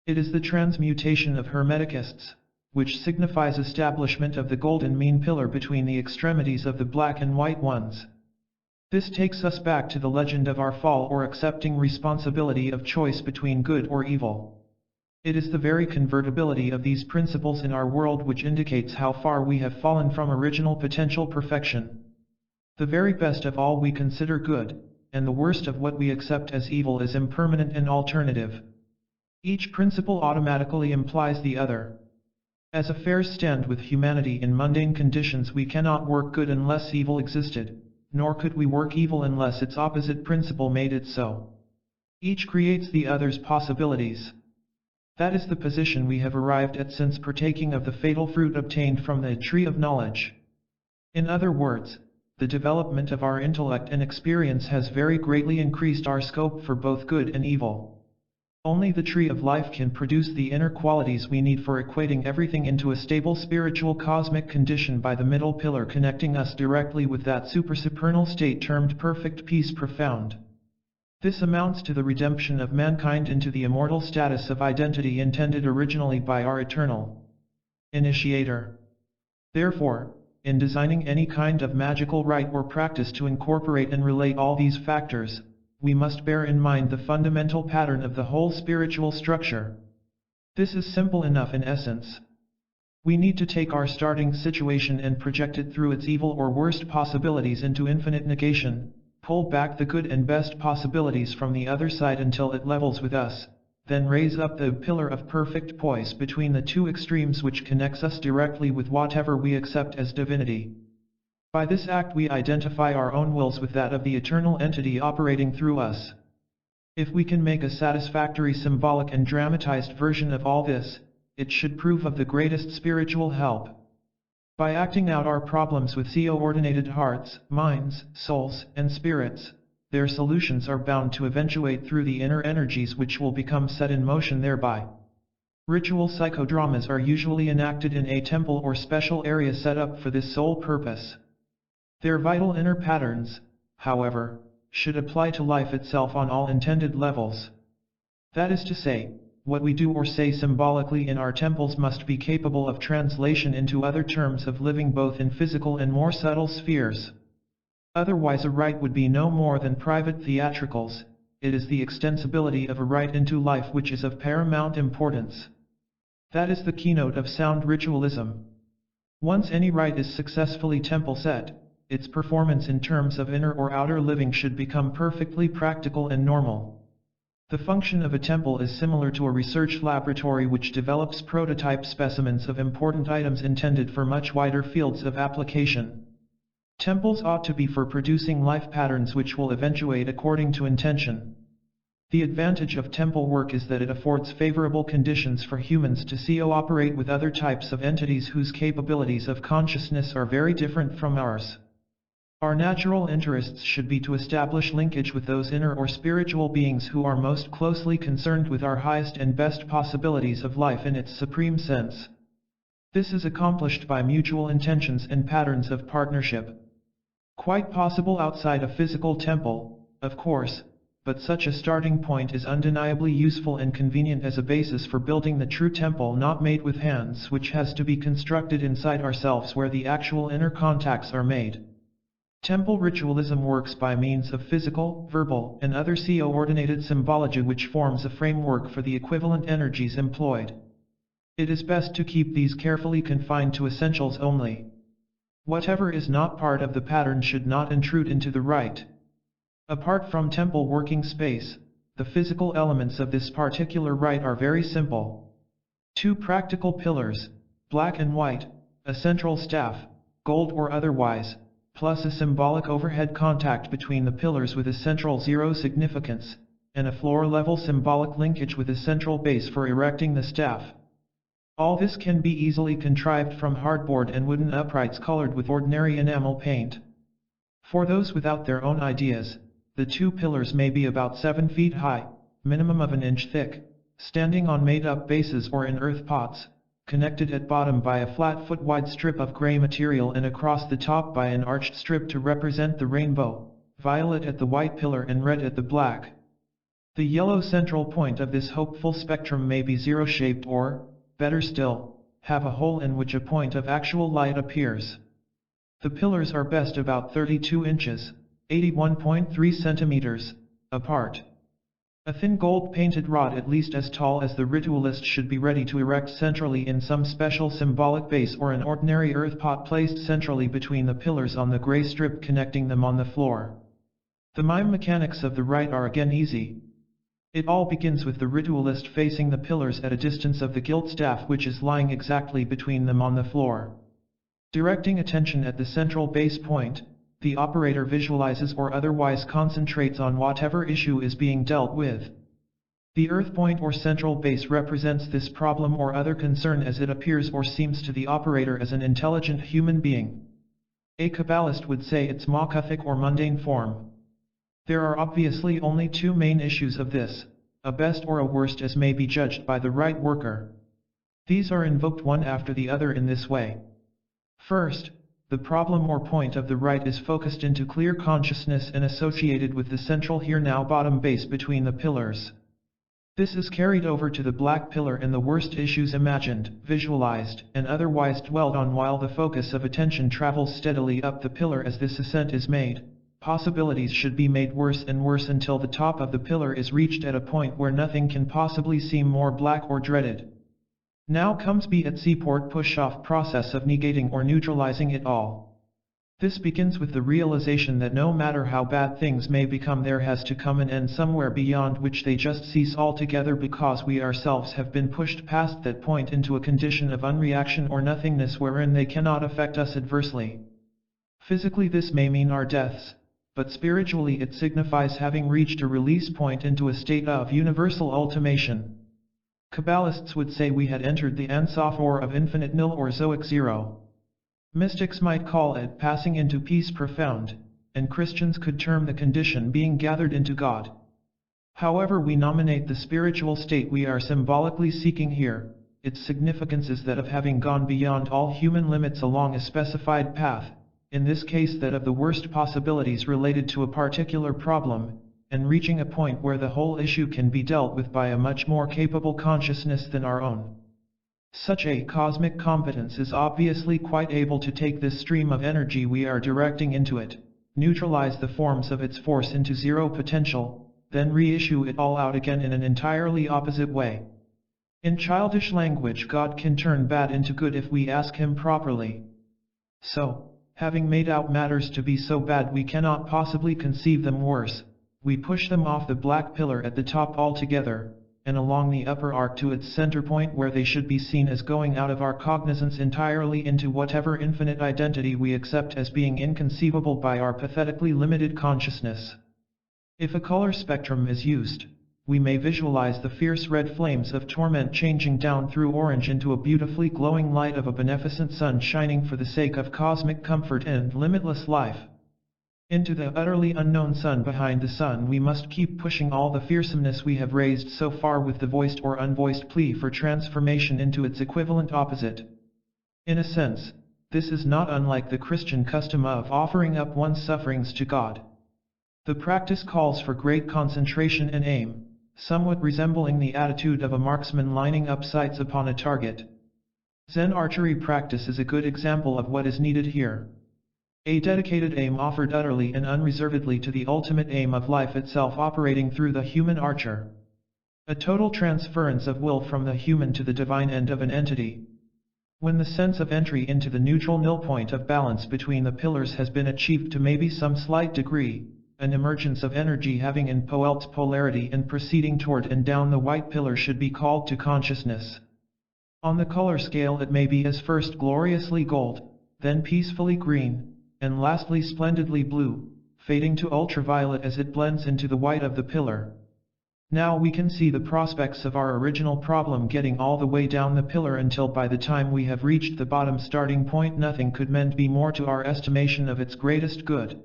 It is the transmutation of Hermeticists, which signifies establishment of the golden mean pillar between the extremities of the black and white ones. This takes us back to the legend of our fall, or accepting responsibility of choice between good or evil. It is the very convertibility of these principles in our world which indicates how far we have fallen from original potential perfection. The very best of all we consider good, and the worst of what we accept as evil is impermanent and alternative. Each principle automatically implies the other. As affairs stand with humanity in mundane conditions, we cannot work good unless evil existed, nor could we work evil unless its opposite principle made it so. Each creates the other's possibilities. That is the position we have arrived at since partaking of the fatal fruit obtained from the tree of knowledge. In other words, the development of our intellect and experience has very greatly increased our scope for both good and evil. Only the tree of life can produce the inner qualities we need for equating everything into a stable spiritual cosmic condition by the middle pillar connecting us directly with that supersupernal state termed perfect peace profound. This amounts to the redemption of mankind into the immortal status of identity intended originally by our eternal initiator. Therefore, in designing any kind of magical rite or practice to incorporate and relate all these factors, we must bear in mind the fundamental pattern of the whole spiritual structure. This is simple enough in essence. We need to take our starting situation and project it through its evil or worst possibilities into infinite negation, pull back the good and best possibilities from the other side until it levels with us, then raise up the pillar of perfect poise between the two extremes which connects us directly with whatever we accept as divinity. By this act we identify our own wills with that of the eternal entity operating through us. If we can make a satisfactory symbolic and dramatized version of all this, it should prove of the greatest spiritual help. By acting out our problems with coordinated hearts, minds, souls, and spirits, their solutions are bound to eventuate through the inner energies which will become set in motion thereby. Ritual psychodramas are usually enacted in a temple or special area set up for this sole purpose. Their vital inner patterns, however, should apply to life itself on all intended levels. That is to say, what we do or say symbolically in our temples must be capable of translation into other terms of living both in physical and more subtle spheres. Otherwise a rite would be no more than private theatricals. It is the extensibility of a rite into life which is of paramount importance. That is the keynote of sound ritualism. Once any rite is successfully temple set, its performance in terms of inner or outer living should become perfectly practical and normal. The function of a temple is similar to a research laboratory which develops prototype specimens of important items intended for much wider fields of application. Temples ought to be for producing life patterns which will eventuate according to intention. The advantage of temple work is that it affords favorable conditions for humans to cooperate with other types of entities whose capabilities of consciousness are very different from ours. Our natural interests should be to establish linkage with those inner or spiritual beings who are most closely concerned with our highest and best possibilities of life in its supreme sense. This is accomplished by mutual intentions and patterns of partnership. Quite possible outside a physical temple, of course, but such a starting point is undeniably useful and convenient as a basis for building the true temple not made with hands, which has to be constructed inside ourselves where the actual inner contacts are made. Temple ritualism works by means of physical, verbal, and other coordinated symbology which forms a framework for the equivalent energies employed. It is best to keep these carefully confined to essentials only. Whatever is not part of the pattern should not intrude into the rite. Apart from temple working space, the physical elements of this particular rite are very simple. 2 practical pillars, black and white, a central staff, gold or otherwise, plus a symbolic overhead contact between the pillars with a central zero significance, and a floor-level symbolic linkage with a central base for erecting the staff. All this can be easily contrived from hardboard and wooden uprights colored with ordinary enamel paint. For those without their own ideas, the 2 pillars may be about 7 feet high, minimum of an inch thick, standing on made-up bases or in earth pots, connected at bottom by a flat foot-wide strip of gray material and across the top by an arched strip to represent the rainbow, violet at the white pillar and red at the black. The yellow central point of this hopeful spectrum may be zero-shaped or, better still, have a hole in which a point of actual light appears. The pillars are best about 32 inches, 81.3 centimeters, apart. A thin gold-painted rod at least as tall as the ritualist should be ready to erect centrally in some special symbolic base or an ordinary earth pot placed centrally between the pillars on the gray strip connecting them on the floor. The mime mechanics of the rite are again easy. It all begins with the ritualist facing the pillars at a distance of the gilt staff which is lying exactly between them on the floor. Directing attention at the central base point, the operator visualizes or otherwise concentrates on whatever issue is being dealt with. The earth point or central base represents this problem or other concern as it appears or seems to the operator as an intelligent human being. A Kabbalist would say its mokuthic or mundane form. There are obviously only 2 main issues of this, a best or a worst as may be judged by the rite worker. These are invoked one after the other in this way. First, the problem or point of the rite is focused into clear consciousness and associated with the central here-now bottom base between the pillars. This is carried over to the black pillar and the worst issues imagined, visualized, and otherwise dwelled on while the focus of attention travels steadily up the pillar as this ascent is made. Possibilities should be made worse and worse until the top of the pillar is reached at a point where nothing can possibly seem more black or dreaded. Now comes B at seaport push-off process of negating or neutralizing it all. This begins with the realization that no matter how bad things may become, there has to come an end somewhere beyond which they just cease altogether, because we ourselves have been pushed past that point into a condition of unreaction or nothingness wherein they cannot affect us adversely. Physically this may mean our deaths, but spiritually it signifies having reached a release point into a state of universal ultimation. Kabbalists would say we had entered the Ein Sof or of infinite nil or Zoic zero. Mystics might call it passing into peace profound, and Christians could term the condition being gathered into God. However we nominate the spiritual state we are symbolically seeking here, its significance is that of having gone beyond all human limits along a specified path, in this case that of the worst possibilities related to a particular problem, and reaching a point where the whole issue can be dealt with by a much more capable consciousness than our own. Such a cosmic competence is obviously quite able to take this stream of energy we are directing into it, neutralize the forms of its force into zero potential, then reissue it all out again in an entirely opposite way. In childish language, God can turn bad into good if we ask him properly. So, having made out matters to be so bad we cannot possibly conceive them worse, we push them off the black pillar at the top altogether, and along the upper arc to its center point, where they should be seen as going out of our cognizance entirely into whatever infinite identity we accept as being inconceivable by our pathetically limited consciousness. If a color spectrum is used, we may visualize the fierce red flames of torment changing down through orange into a beautifully glowing light of a beneficent sun shining for the sake of cosmic comfort and limitless life. Into the utterly unknown sun behind the sun we must keep pushing all the fearsomeness we have raised so far with the voiced or unvoiced plea for transformation into its equivalent opposite. In a sense, this is not unlike the Christian custom of offering up one's sufferings to God. The practice calls for great concentration and aim, somewhat resembling the attitude of a marksman lining up sights upon a target. Zen archery practice is a good example of what is needed here. A dedicated aim offered utterly and unreservedly to the ultimate aim of life itself operating through the human archer. A total transference of will from the human to the divine end of an entity. When the sense of entry into the neutral nil point of balance between the pillars has been achieved to maybe some slight degree, an emergence of energy having in its polarity and proceeding toward and down the white pillar should be called to consciousness. On the color scale it may be as first gloriously gold, then peacefully green, and lastly splendidly blue, fading to ultraviolet as it blends into the white of the pillar. Now we can see the prospects of our original problem getting all the way down the pillar until by the time we have reached the bottom starting point nothing could be more to our estimation of its greatest good.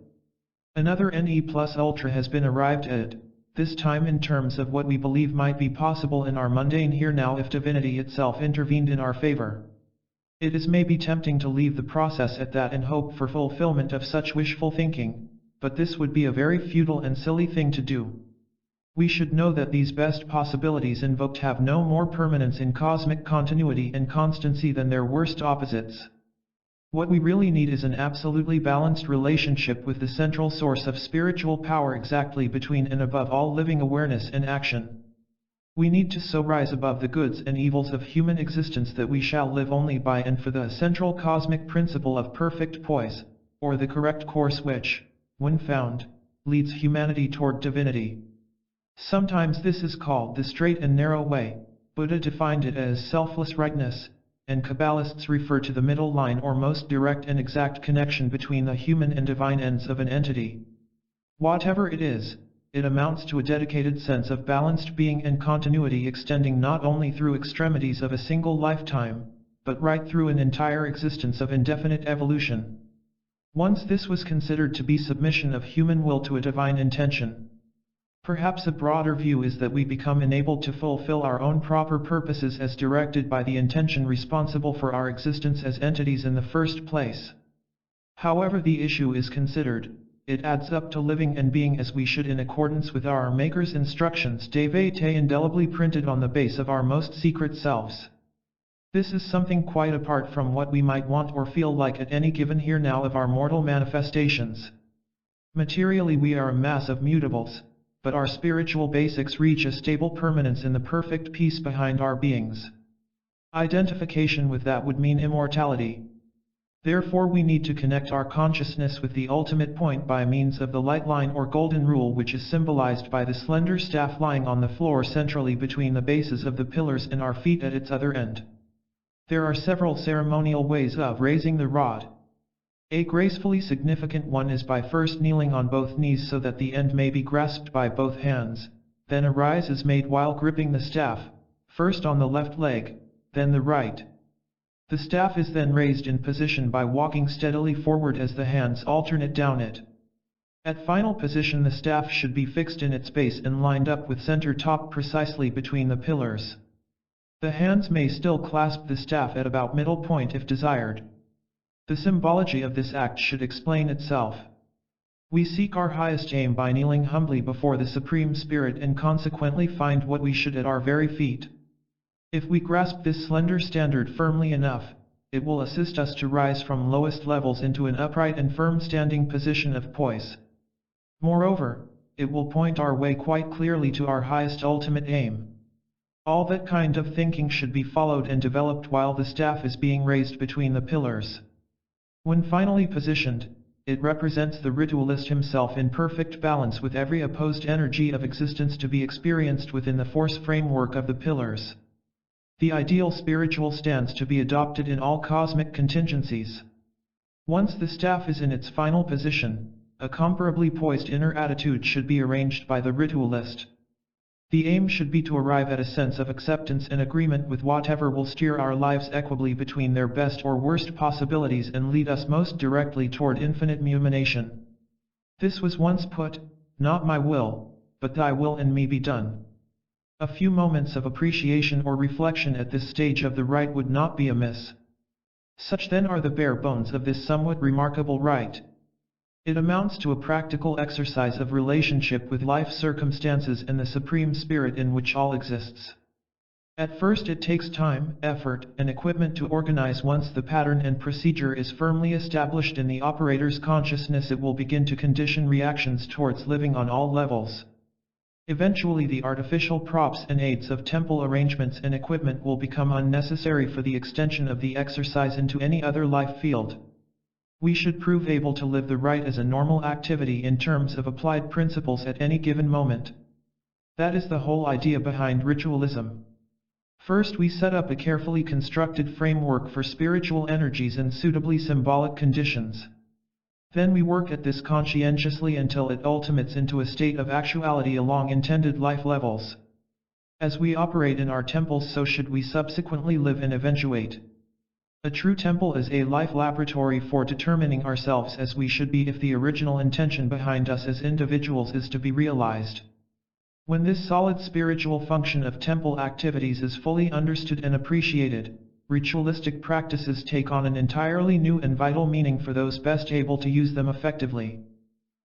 Another NE plus ultra has been arrived at, this time in terms of what we believe might be possible in our mundane here now if divinity itself intervened in our favor. It is maybe tempting to leave the process at that and hope for fulfillment of such wishful thinking, but this would be a very futile and silly thing to do. We should know that these best possibilities invoked have no more permanence in cosmic continuity and constancy than their worst opposites. What we really need is an absolutely balanced relationship with the central source of spiritual power exactly between and above all living awareness and action. We need to so rise above the goods and evils of human existence that we shall live only by and for the central cosmic principle of perfect poise, or the correct course which, when found, leads humanity toward divinity. Sometimes this is called the straight and narrow way. Buddha defined it as selfless rightness, and Kabbalists refer to the middle line or most direct and exact connection between the human and divine ends of an entity. Whatever it is, it amounts to a dedicated sense of balanced being and continuity extending not only through extremities of a single lifetime, but right through an entire existence of indefinite evolution. Once this was considered to be submission of human will to a divine intention. Perhaps a broader view is that we become enabled to fulfill our own proper purposes as directed by the intention responsible for our existence as entities in the first place. However the issue is considered, it adds up to living and being as we should in accordance with our Maker's instructions de vete indelibly printed on the base of our most secret selves. This is something quite apart from what we might want or feel like at any given here now of our mortal manifestations. Materially we are a mass of mutables, but our spiritual basics reach a stable permanence in the perfect peace behind our beings. Identification with that would mean immortality. Therefore we need to connect our consciousness with the ultimate point by means of the light line or golden rule, which is symbolized by the slender staff lying on the floor centrally between the bases of the pillars and our feet at its other end. There are several ceremonial ways of raising the rod. A gracefully significant one is by first kneeling on both knees so that the end may be grasped by both hands, then a rise is made while gripping the staff, first on the left leg, then the right. The staff is then raised in position by walking steadily forward as the hands alternate down it. At final position the staff should be fixed in its base and lined up with center top precisely between the pillars. The hands may still clasp the staff at about middle point if desired. The symbology of this act should explain itself. We seek our highest aim by kneeling humbly before the Supreme Spirit and consequently find what we should at our very feet. If we grasp this slender standard firmly enough, it will assist us to rise from lowest levels into an upright and firm standing position of poise. Moreover, it will point our way quite clearly to our highest ultimate aim. All that kind of thinking should be followed and developed while the staff is being raised between the pillars. When finally positioned, it represents the ritualist himself in perfect balance with every opposed energy of existence to be experienced within the force framework of the pillars. The ideal spiritual stance to be adopted in all cosmic contingencies. Once the staff is in its final position, a comparably poised inner attitude should be arranged by the ritualist. The aim should be to arrive at a sense of acceptance and agreement with whatever will steer our lives equably between their best or worst possibilities and lead us most directly toward infinite illumination. This was once put, "Not my will, but thy will in me be done." A few moments of appreciation or reflection at this stage of the rite would not be amiss. Such then are the bare bones of this somewhat remarkable rite. It amounts to a practical exercise of relationship with life circumstances and the Supreme Spirit in which all exists. At first it takes time, effort, and equipment to organize. Once the pattern and procedure is firmly established in the operator's consciousness, it will begin to condition reactions towards living on all levels. Eventually the artificial props and aids of temple arrangements and equipment will become unnecessary for the extension of the exercise into any other life field. We should prove able to live the rite as a normal activity in terms of applied principles at any given moment. That is the whole idea behind ritualism. First we set up a carefully constructed framework for spiritual energies and suitably symbolic conditions. Then we work at this conscientiously until it ultimates into a state of actuality along intended life levels. As we operate in our temples, so should we subsequently live and eventuate. A true temple is a life laboratory for determining ourselves as we should be if the original intention behind us as individuals is to be realized. When this solid spiritual function of temple activities is fully understood and appreciated, ritualistic practices take on an entirely new and vital meaning for those best able to use them effectively.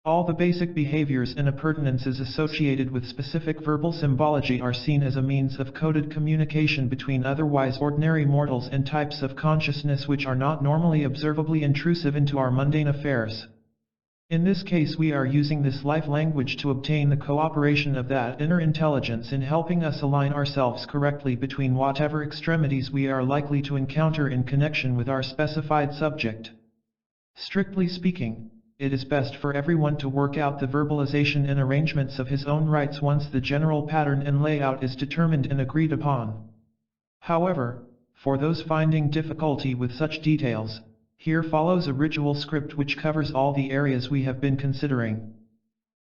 All the basic behaviors and appurtenances associated with specific verbal symbology are seen as a means of coded communication between otherwise ordinary mortals and types of consciousness which are not normally observably intrusive into our mundane affairs. In this case we are using this life language to obtain the cooperation of that inner intelligence in helping us align ourselves correctly between whatever extremities we are likely to encounter in connection with our specified subject. Strictly speaking, it is best for everyone to work out the verbalization and arrangements of his own rites once the general pattern and layout is determined and agreed upon. However, for those finding difficulty with such details, here follows a ritual script which covers all the areas we have been considering.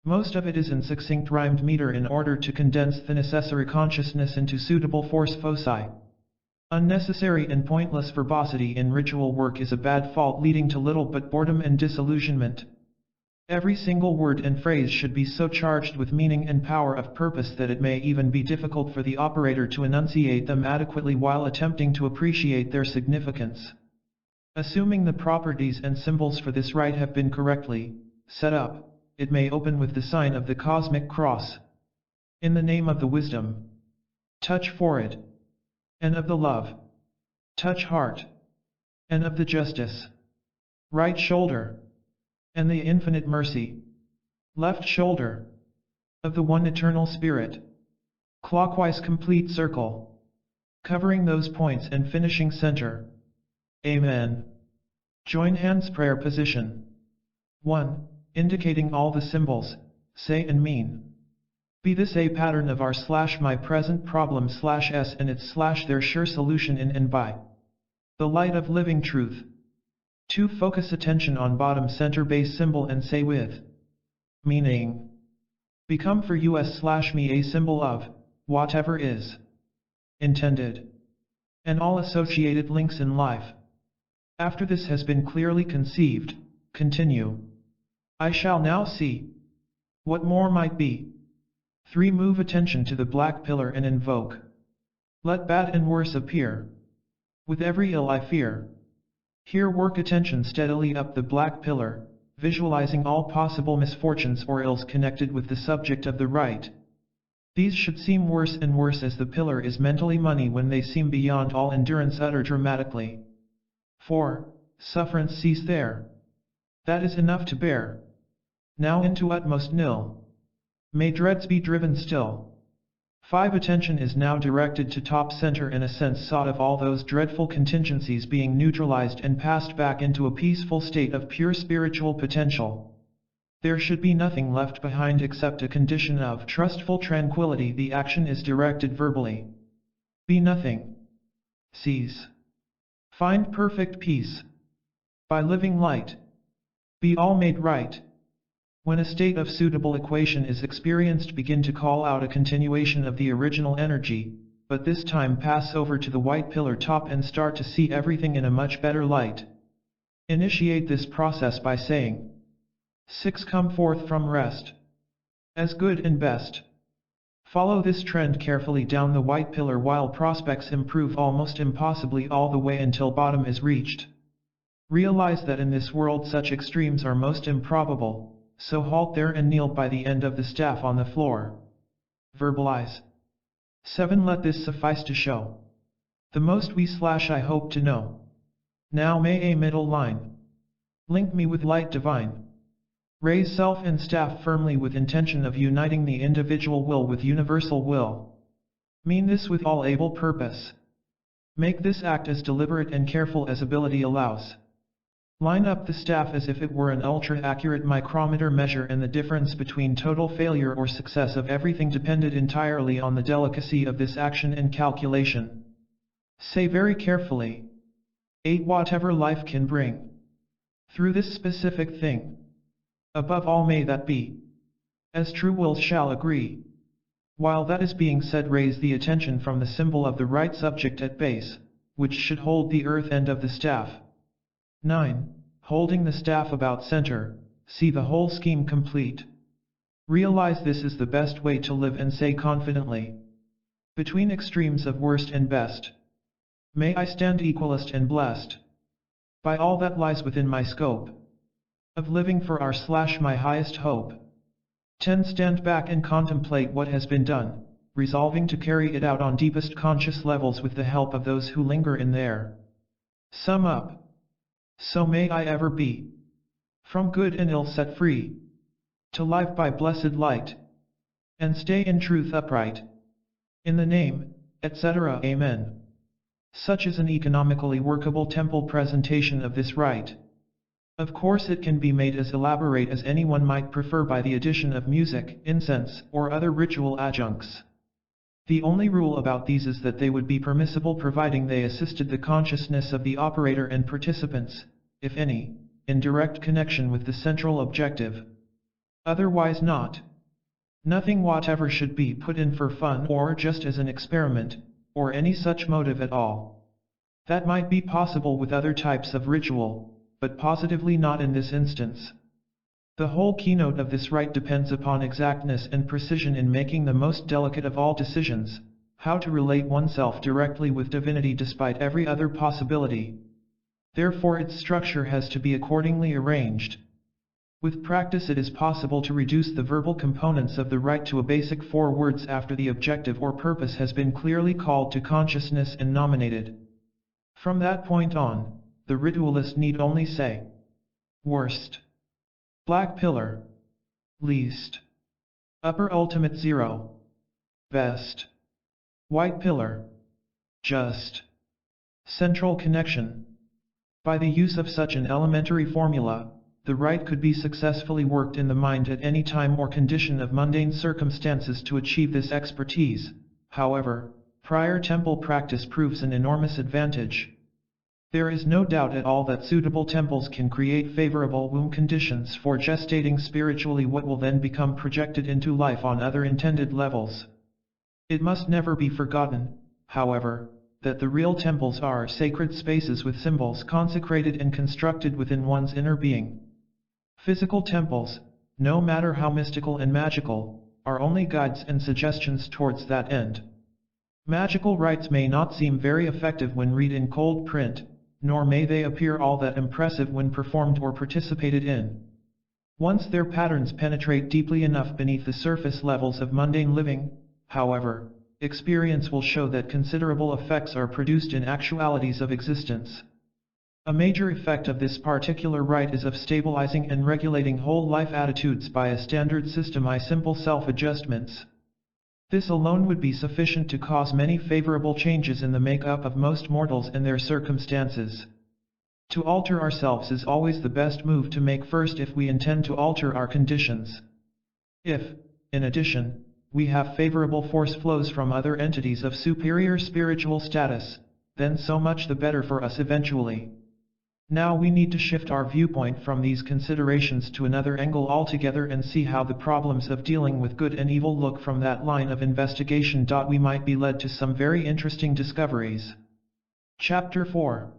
Most of it is in succinct rhymed meter in order to condense the necessary consciousness into suitable force foci. Unnecessary and pointless verbosity in ritual work is a bad fault leading to little but boredom and disillusionment. Every single word and phrase should be so charged with meaning and power of purpose that it may even be difficult for the operator to enunciate them adequately while attempting to appreciate their significance. Assuming the properties and symbols for this rite have been correctly set up, it may open with the sign of the cosmic cross. In the name of the wisdom, touch forehead, and of the love, touch heart, and of the justice, right shoulder, and the infinite mercy, left shoulder, of the one eternal spirit, clockwise complete circle, covering those points and finishing center. Amen. Join hands prayer position. 1. Indicating all the symbols, say and mean. Be this a pattern of r/my present problem /s and its /their sure solution in and by the light of living truth. 2. Focus attention on bottom center base symbol and say with meaning. Become for us/me a symbol of whatever is intended, and all associated links in life. After this has been clearly conceived, continue. I shall now see what more might be. 3. Move attention to the black pillar and invoke. Let bad and worse appear. With every ill I fear. Here work attention steadily up the black pillar, visualizing all possible misfortunes or ills connected with the subject of the rite. These should seem worse and worse as the pillar is mentally money when they seem beyond all endurance utter dramatically. 4. Sufferance cease there. That is enough to bear. Now into utmost nil. May dreads be driven still. 5. Attention is now directed to top center in a sense sought of all those dreadful contingencies being neutralized and passed back into a peaceful state of pure spiritual potential. There should be nothing left behind except a condition of trustful tranquility. The action is directed verbally. Be nothing. Cease. Find perfect peace. By living light. Be all made right. When a state of suitable equation is experienced, begin to call out a continuation of the original energy, but this time pass over to the white pillar top and start to see everything in a much better light. Initiate this process by saying, 6. Come forth from rest. As good and best. Follow this trend carefully down the white pillar while prospects improve almost impossibly all the way until bottom is reached. Realize that in this world such extremes are most improbable, so halt there and kneel by the end of the staff on the floor. Verbalize. 7. Let this suffice to show the most I hope to know. Now may a middle line link me with light divine. Raise self and staff firmly with intention of uniting the individual will with universal will. Mean this with all able purpose. Make this act as deliberate and careful as ability allows. Line up the staff as if it were an ultra-accurate micrometer measure, and the difference between total failure or success of everything depended entirely on the delicacy of this action and calculation. Say very carefully, 8. Whatever life can bring through this specific thing. Above all may that be, as true will shall agree. While that is being said, raise the attention from the symbol of the right subject at base, which should hold the earth end of the staff. 9. Holding the staff about center, see the whole scheme complete. Realize this is the best way to live and say confidently, between extremes of worst and best, may I stand equalist and blessed by all that lies within my scope of living for my highest hope. 10. Stand back and contemplate what has been done, resolving to carry it out on deepest conscious levels with the help of those who linger in there. Sum up. So may I ever be from good and ill set free, to live by blessed light, and stay in truth upright. In the name, etc. Amen. Such is an economically workable temple presentation of this rite. Of course it can be made as elaborate as anyone might prefer by the addition of music, incense, or other ritual adjuncts. The only rule about these is that they would be permissible providing they assisted the consciousness of the operator and participants, if any, in direct connection with the central objective. Otherwise not. Nothing whatever should be put in for fun or just as an experiment, or any such motive at all. That might be possible with other types of ritual, but positively not in this instance. The whole keynote of this rite depends upon exactness and precision in making the most delicate of all decisions, how to relate oneself directly with divinity despite every other possibility. Therefore its structure has to be accordingly arranged. With practice it is possible to reduce the verbal components of the rite to a basic 4 words after the objective or purpose has been clearly called to consciousness and nominated. From that point on, the ritualist need only say, worst, black pillar, least, upper ultimate 0, best, white pillar, just, central connection, By the use of such an elementary formula, the rite could be successfully worked in the mind at any time or condition of mundane circumstances to achieve this expertise. However, prior temple practice proves an enormous advantage. There is no doubt at all that suitable temples can create favorable womb conditions for gestating spiritually what will then become projected into life on other intended levels. It must never be forgotten, however, that the real temples are sacred spaces with symbols consecrated and constructed within one's inner being. Physical temples, no matter how mystical and magical, are only guides and suggestions towards that end. Magical rites may not seem very effective when read in cold print, nor may they appear all that impressive when performed or participated in. Once their patterns penetrate deeply enough beneath the surface levels of mundane living, however, experience will show that considerable effects are produced in actualities of existence. A major effect of this particular rite is of stabilizing and regulating whole life attitudes by a standard system of simple self-adjustments. This alone would be sufficient to cause many favorable changes in the makeup of most mortals and their circumstances. To alter ourselves is always the best move to make first if we intend to alter our conditions. If, in addition, we have favorable force flows from other entities of superior spiritual status, then so much the better for us eventually. Now we need to shift our viewpoint from these considerations to another angle altogether and see how the problems of dealing with good and evil look from that line of investigation. We might be led to some very interesting discoveries. Chapter 4.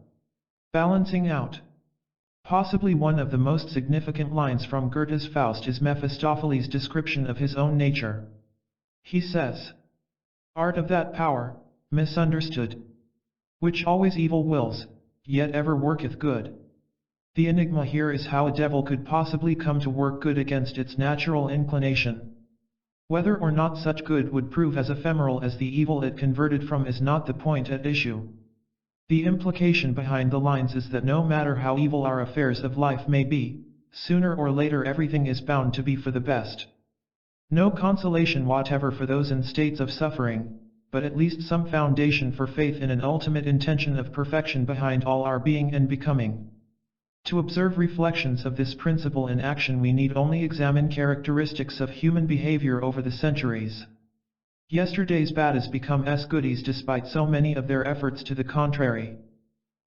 Balancing Out. Possibly one of the most significant lines from Goethe's Faust is Mephistopheles' description of his own nature. He says, "Art of that power, misunderstood, which always evil wills, yet ever worketh good." The enigma here is how a devil could possibly come to work good against its natural inclination. Whether or not such good would prove as ephemeral as the evil it converted from is not the point at issue. The implication behind the lines is that no matter how evil our affairs of life may be, sooner or later everything is bound to be for the best. No consolation whatever for those in states of suffering, but at least some foundation for faith in an ultimate intention of perfection behind all our being and becoming. To observe reflections of this principle in action we need only examine characteristics of human behavior over the centuries. Yesterday's bad has become as goodies despite so many of their efforts to the contrary.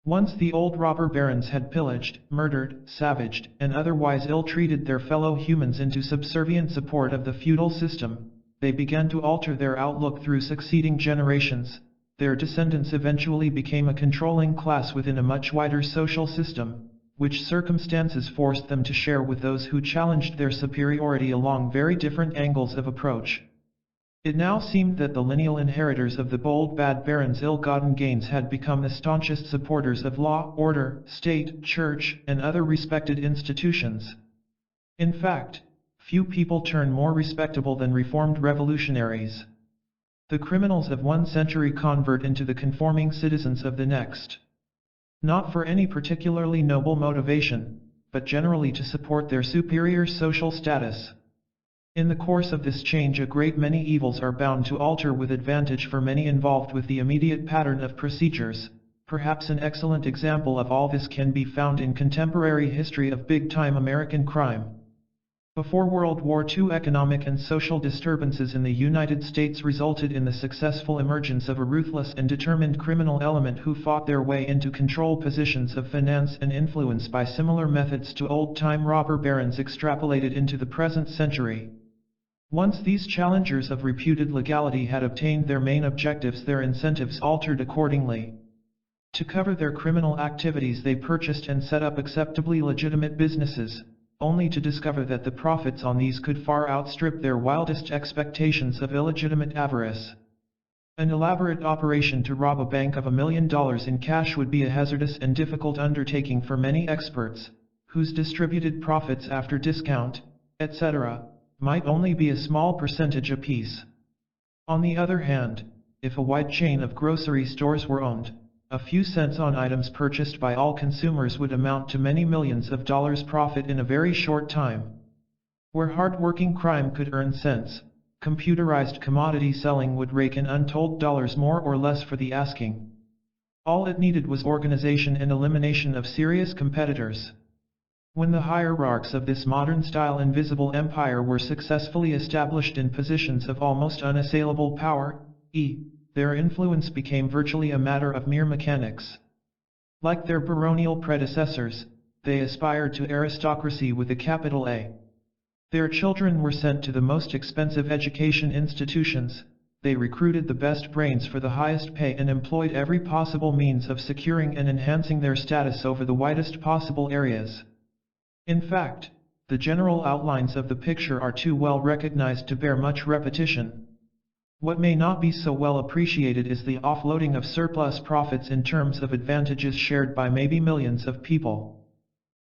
Once the old robber barons had pillaged, murdered, savaged, and otherwise ill-treated their fellow humans into subservient support of the feudal system, they began to alter their outlook through succeeding generations. Their descendants eventually became a controlling class within a much wider social system, which circumstances forced them to share with those who challenged their superiority along very different angles of approach. It now seemed that the lineal inheritors of the bold bad barons' ill-gotten gains had become the staunchest supporters of law, order, state, church, and other respected institutions. In fact, few people turn more respectable than reformed revolutionaries. The criminals of one century convert into the conforming citizens of the next. Not for any particularly noble motivation, but generally to support their superior social status. In the course of this change a great many evils are bound to alter with advantage for many involved with the immediate pattern of procedures. Perhaps an excellent example of all this can be found in contemporary history of big-time American crime. Before World War II, economic and social disturbances in the United States resulted in the successful emergence of a ruthless and determined criminal element who fought their way into control positions of finance and influence by similar methods to old-time robber barons extrapolated into the present century. Once these challengers of reputed legality had obtained their main objectives, their incentives altered accordingly. To cover their criminal activities they purchased and set up acceptably legitimate businesses, only to discover that the profits on these could far outstrip their wildest expectations of illegitimate avarice. An elaborate operation to rob a bank of $1 million in cash would be a hazardous and difficult undertaking for many experts, whose distributed profits after discount, etc., might only be a small percentage apiece. On the other hand, if a wide chain of grocery stores were owned, a few cents on items purchased by all consumers would amount to many millions of dollars profit in a very short time. Where hard-working crime could earn cents, computerized commodity selling would rake in untold dollars more or less for the asking. All it needed was organization and elimination of serious competitors. When the hierarchs of this modern-style invisible empire were successfully established in positions of almost unassailable power, their influence became virtually a matter of mere mechanics. Like their baronial predecessors, they aspired to aristocracy with a capital A. Their children were sent to the most expensive education institutions, they recruited the best brains for the highest pay and employed every possible means of securing and enhancing their status over the widest possible areas. In fact, the general outlines of the picture are too well recognized to bear much repetition. What may not be so well appreciated is the offloading of surplus profits in terms of advantages shared by maybe millions of people.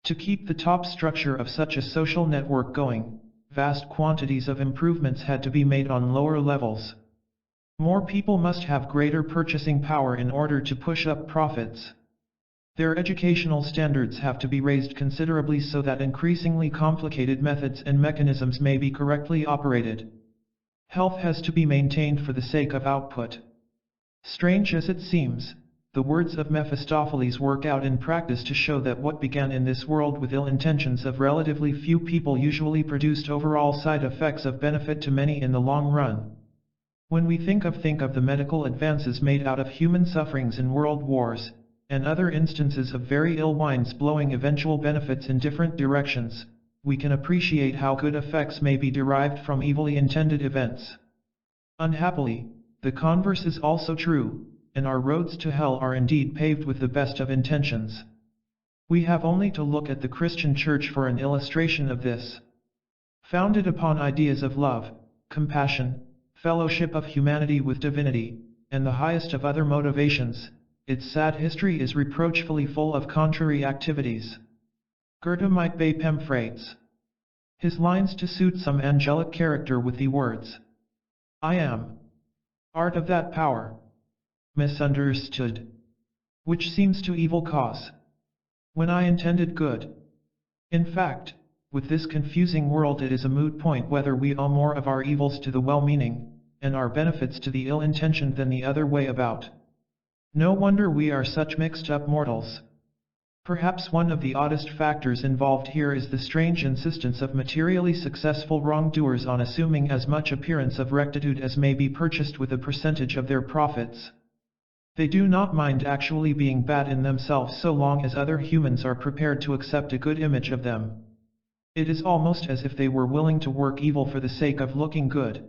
To keep the top structure of such a social network going, vast quantities of improvements had to be made on lower levels. More people must have greater purchasing power in order to push up profits. Their educational standards have to be raised considerably so that increasingly complicated methods and mechanisms may be correctly operated. Health has to be maintained for the sake of output. Strange as it seems, the words of Mephistopheles work out in practice to show that what began in this world with ill intentions of relatively few people usually produced overall side effects of benefit to many in the long run. When we think of the medical advances made out of human sufferings in world wars, and other instances of very ill winds blowing eventual benefits in different directions, we can appreciate how good effects may be derived from evilly intended events. Unhappily, the converse is also true, and our roads to hell are indeed paved with the best of intentions. We have only to look at the Christian Church for an illustration of this. Founded upon ideas of love, compassion, fellowship of humanity with divinity, and the highest of other motivations, its sad history is reproachfully full of contrary activities. Goethe might be Pemphrates his lines to suit some angelic character with the words, "I am art of that power misunderstood, which seems to evil cause, when I intended good." In fact, with this confusing world it is a moot point whether we owe more of our evils to the well-meaning, and our benefits to the ill-intentioned than the other way about. No wonder we are such mixed-up mortals. Perhaps one of the oddest factors involved here is the strange insistence of materially successful wrongdoers on assuming as much appearance of rectitude as may be purchased with a percentage of their profits. They do not mind actually being bad in themselves so long as other humans are prepared to accept a good image of them. It is almost as if they were willing to work evil for the sake of looking good.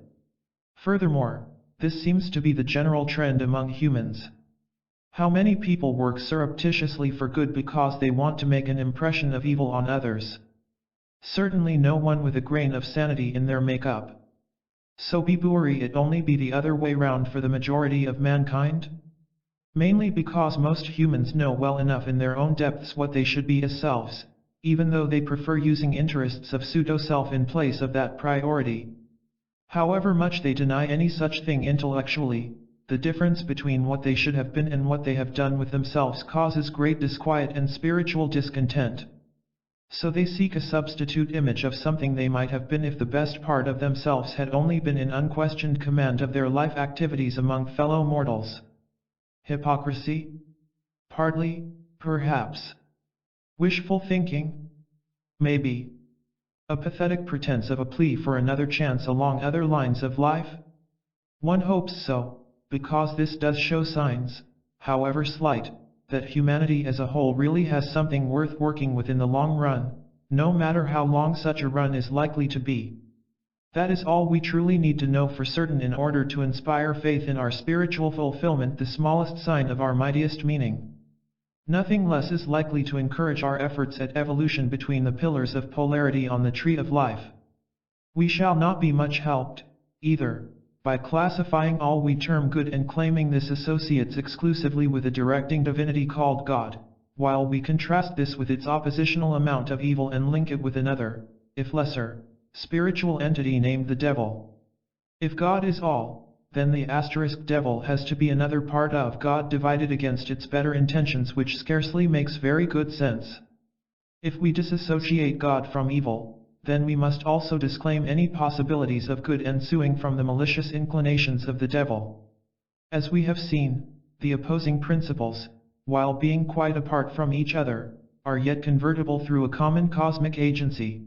Furthermore, this seems to be the general trend among humans. How many people work surreptitiously for good because they want to make an impression of evil on others? Certainly no one with a grain of sanity in their makeup. So be buoy it only be the other way round for the majority of mankind? Mainly because most humans know well enough in their own depths what they should be as selves, even though they prefer using interests of pseudo-self in place of that priority. However much they deny any such thing intellectually, the difference between what they should have been and what they have done with themselves causes great disquiet and spiritual discontent. So they seek a substitute image of something they might have been if the best part of themselves had only been in unquestioned command of their life activities among fellow mortals. Hypocrisy? Partly, perhaps. Wishful thinking? Maybe. A pathetic pretense of a plea for another chance along other lines of life? One hopes so, because this does show signs, however slight, that humanity as a whole really has something worth working with in the long run, no matter how long such a run is likely to be. That is all we truly need to know for certain in order to inspire faith in our spiritual fulfillment, the smallest sign of our mightiest meaning. Nothing less is likely to encourage our efforts at evolution between the pillars of polarity on the tree of life. We shall not be much helped, either, by classifying all we term good and claiming this associates exclusively with a directing divinity called God, while we contrast this with its oppositional amount of evil and link it with another, if lesser, spiritual entity named the devil. If God is all, then the asterisk devil has to be another part of God divided against its better intentions, which scarcely makes very good sense. If we disassociate God from evil, then we must also disclaim any possibilities of good ensuing from the malicious inclinations of the devil. As we have seen, the opposing principles, while being quite apart from each other, are yet convertible through a common cosmic agency.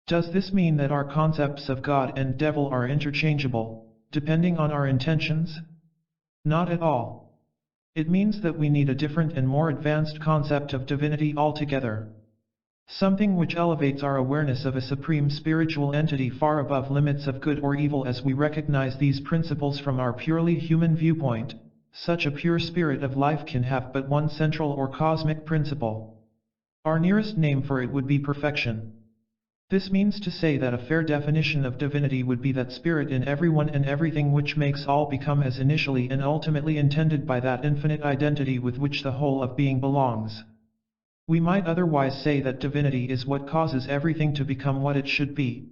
Does this mean that our concepts of God and devil are interchangeable, depending on our intentions? Not at all. It means that we need a different and more advanced concept of divinity altogether. Something which elevates our awareness of a supreme spiritual entity far above limits of good or evil as we recognize these principles from our purely human viewpoint. Such a pure spirit of life can have but one central or cosmic principle. Our nearest name for it would be perfection. This means to say that a fair definition of divinity would be that spirit in everyone and everything which makes all become as initially and ultimately intended by that infinite identity with which the whole of being belongs. We might otherwise say that divinity is what causes everything to become what it should be.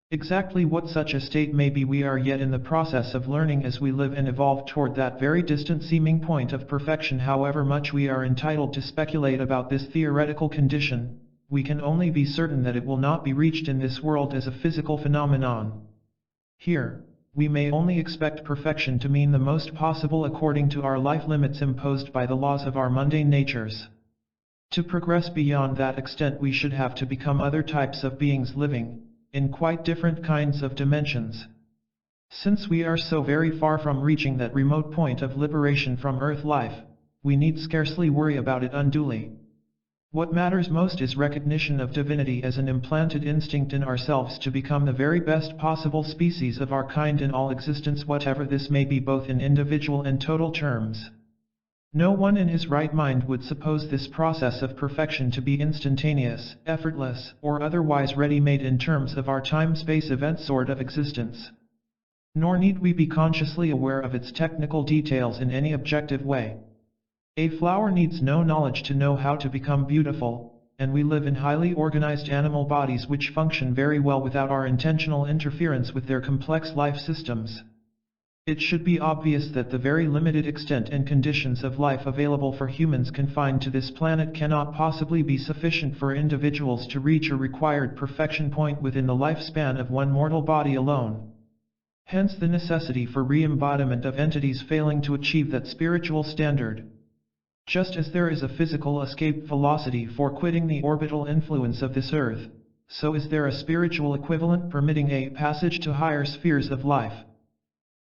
Exactly what such a state may be we are yet in the process of learning as we live and evolve toward that very distant seeming point of perfection. However much we are entitled to speculate about this theoretical condition, we can only be certain that it will not be reached in this world as a physical phenomenon. Here, we may only expect perfection to mean the most possible according to our life limits imposed by the laws of our mundane natures. To progress beyond that extent we should have to become other types of beings living in quite different kinds of dimensions. Since we are so very far from reaching that remote point of liberation from earth life, we need scarcely worry about it unduly. What matters most is recognition of divinity as an implanted instinct in ourselves to become the very best possible species of our kind in all existence, whatever this may be, both in individual and total terms. No one in his right mind would suppose this process of perfection to be instantaneous, effortless, or otherwise ready-made in terms of our time-space event sort of existence. Nor need we be consciously aware of its technical details in any objective way. A flower needs no knowledge to know how to become beautiful, and we live in highly organized animal bodies which function very well without our intentional interference with their complex life systems. It should be obvious that the very limited extent and conditions of life available for humans confined to this planet cannot possibly be sufficient for individuals to reach a required perfection point within the lifespan of one mortal body alone. Hence the necessity for re-embodiment of entities failing to achieve that spiritual standard. Just as there is a physical escape velocity for quitting the orbital influence of this earth, so is there a spiritual equivalent permitting a passage to higher spheres of life.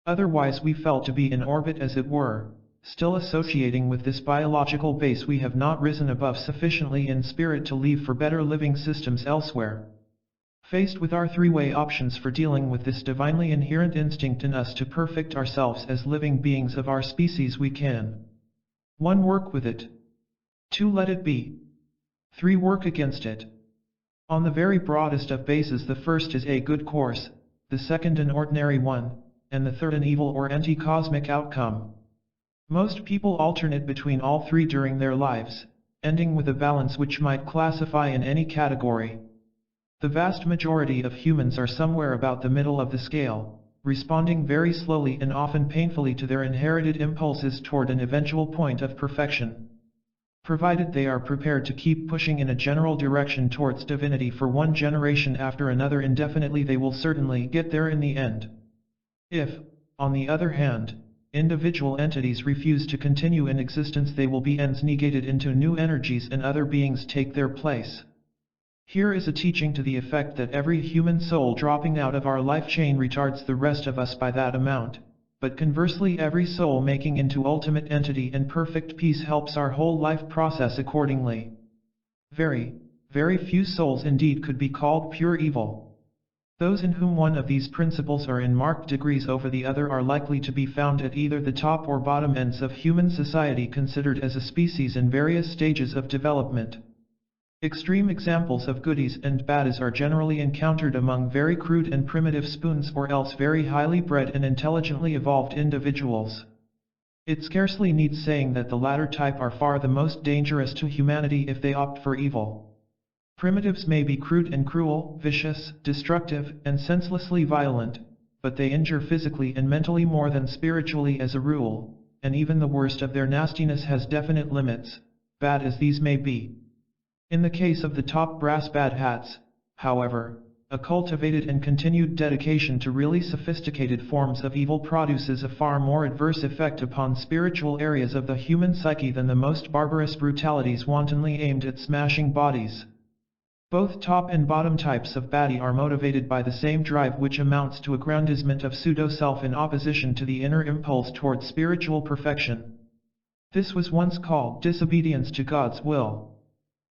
Otherwise we fell to be in orbit as it were, still associating with this biological base we have not risen above sufficiently in spirit to leave for better living systems elsewhere. Faced with our three-way options for dealing with this divinely inherent instinct in us to perfect ourselves as living beings of our species, we can 1. Work with it. 2. Let it be. 3. Work against it. On the very broadest of bases, the first is a good course, the second an ordinary one, and the third an evil or anti-cosmic outcome. Most people alternate between all three during their lives, ending with a balance which might classify in any category. The vast majority of humans are somewhere about the middle of the scale, responding very slowly and often painfully to their inherited impulses toward an eventual point of perfection. Provided they are prepared to keep pushing in a general direction towards divinity for one generation after another indefinitely, they will certainly get there in the end. If, on the other hand, individual entities refuse to continue in existence, they will be negated into new energies and other beings take their place. Here is a teaching to the effect that every human soul dropping out of our life chain retards the rest of us by that amount, but conversely every soul making into ultimate entity and perfect peace helps our whole life process accordingly. Very, very few souls indeed could be called pure evil. Those in whom one of these principles are in marked degrees over the other are likely to be found at either the top or bottom ends of human society considered as a species in various stages of development. Extreme examples of goodies and baddies are generally encountered among very crude and primitive spoons or else very highly bred and intelligently evolved individuals. It scarcely needs saying that the latter type are far the most dangerous to humanity if they opt for evil. Primitives may be crude and cruel, vicious, destructive, and senselessly violent, but they injure physically and mentally more than spiritually as a rule, and even the worst of their nastiness has definite limits, bad as these may be. In the case of the top brass bad hats, however, a cultivated and continued dedication to really sophisticated forms of evil produces a far more adverse effect upon spiritual areas of the human psyche than the most barbarous brutalities wantonly aimed at smashing bodies. Both top and bottom types of baddie are motivated by the same drive, which amounts to aggrandizement of pseudo-self in opposition to the inner impulse towards spiritual perfection. This was once called disobedience to God's will.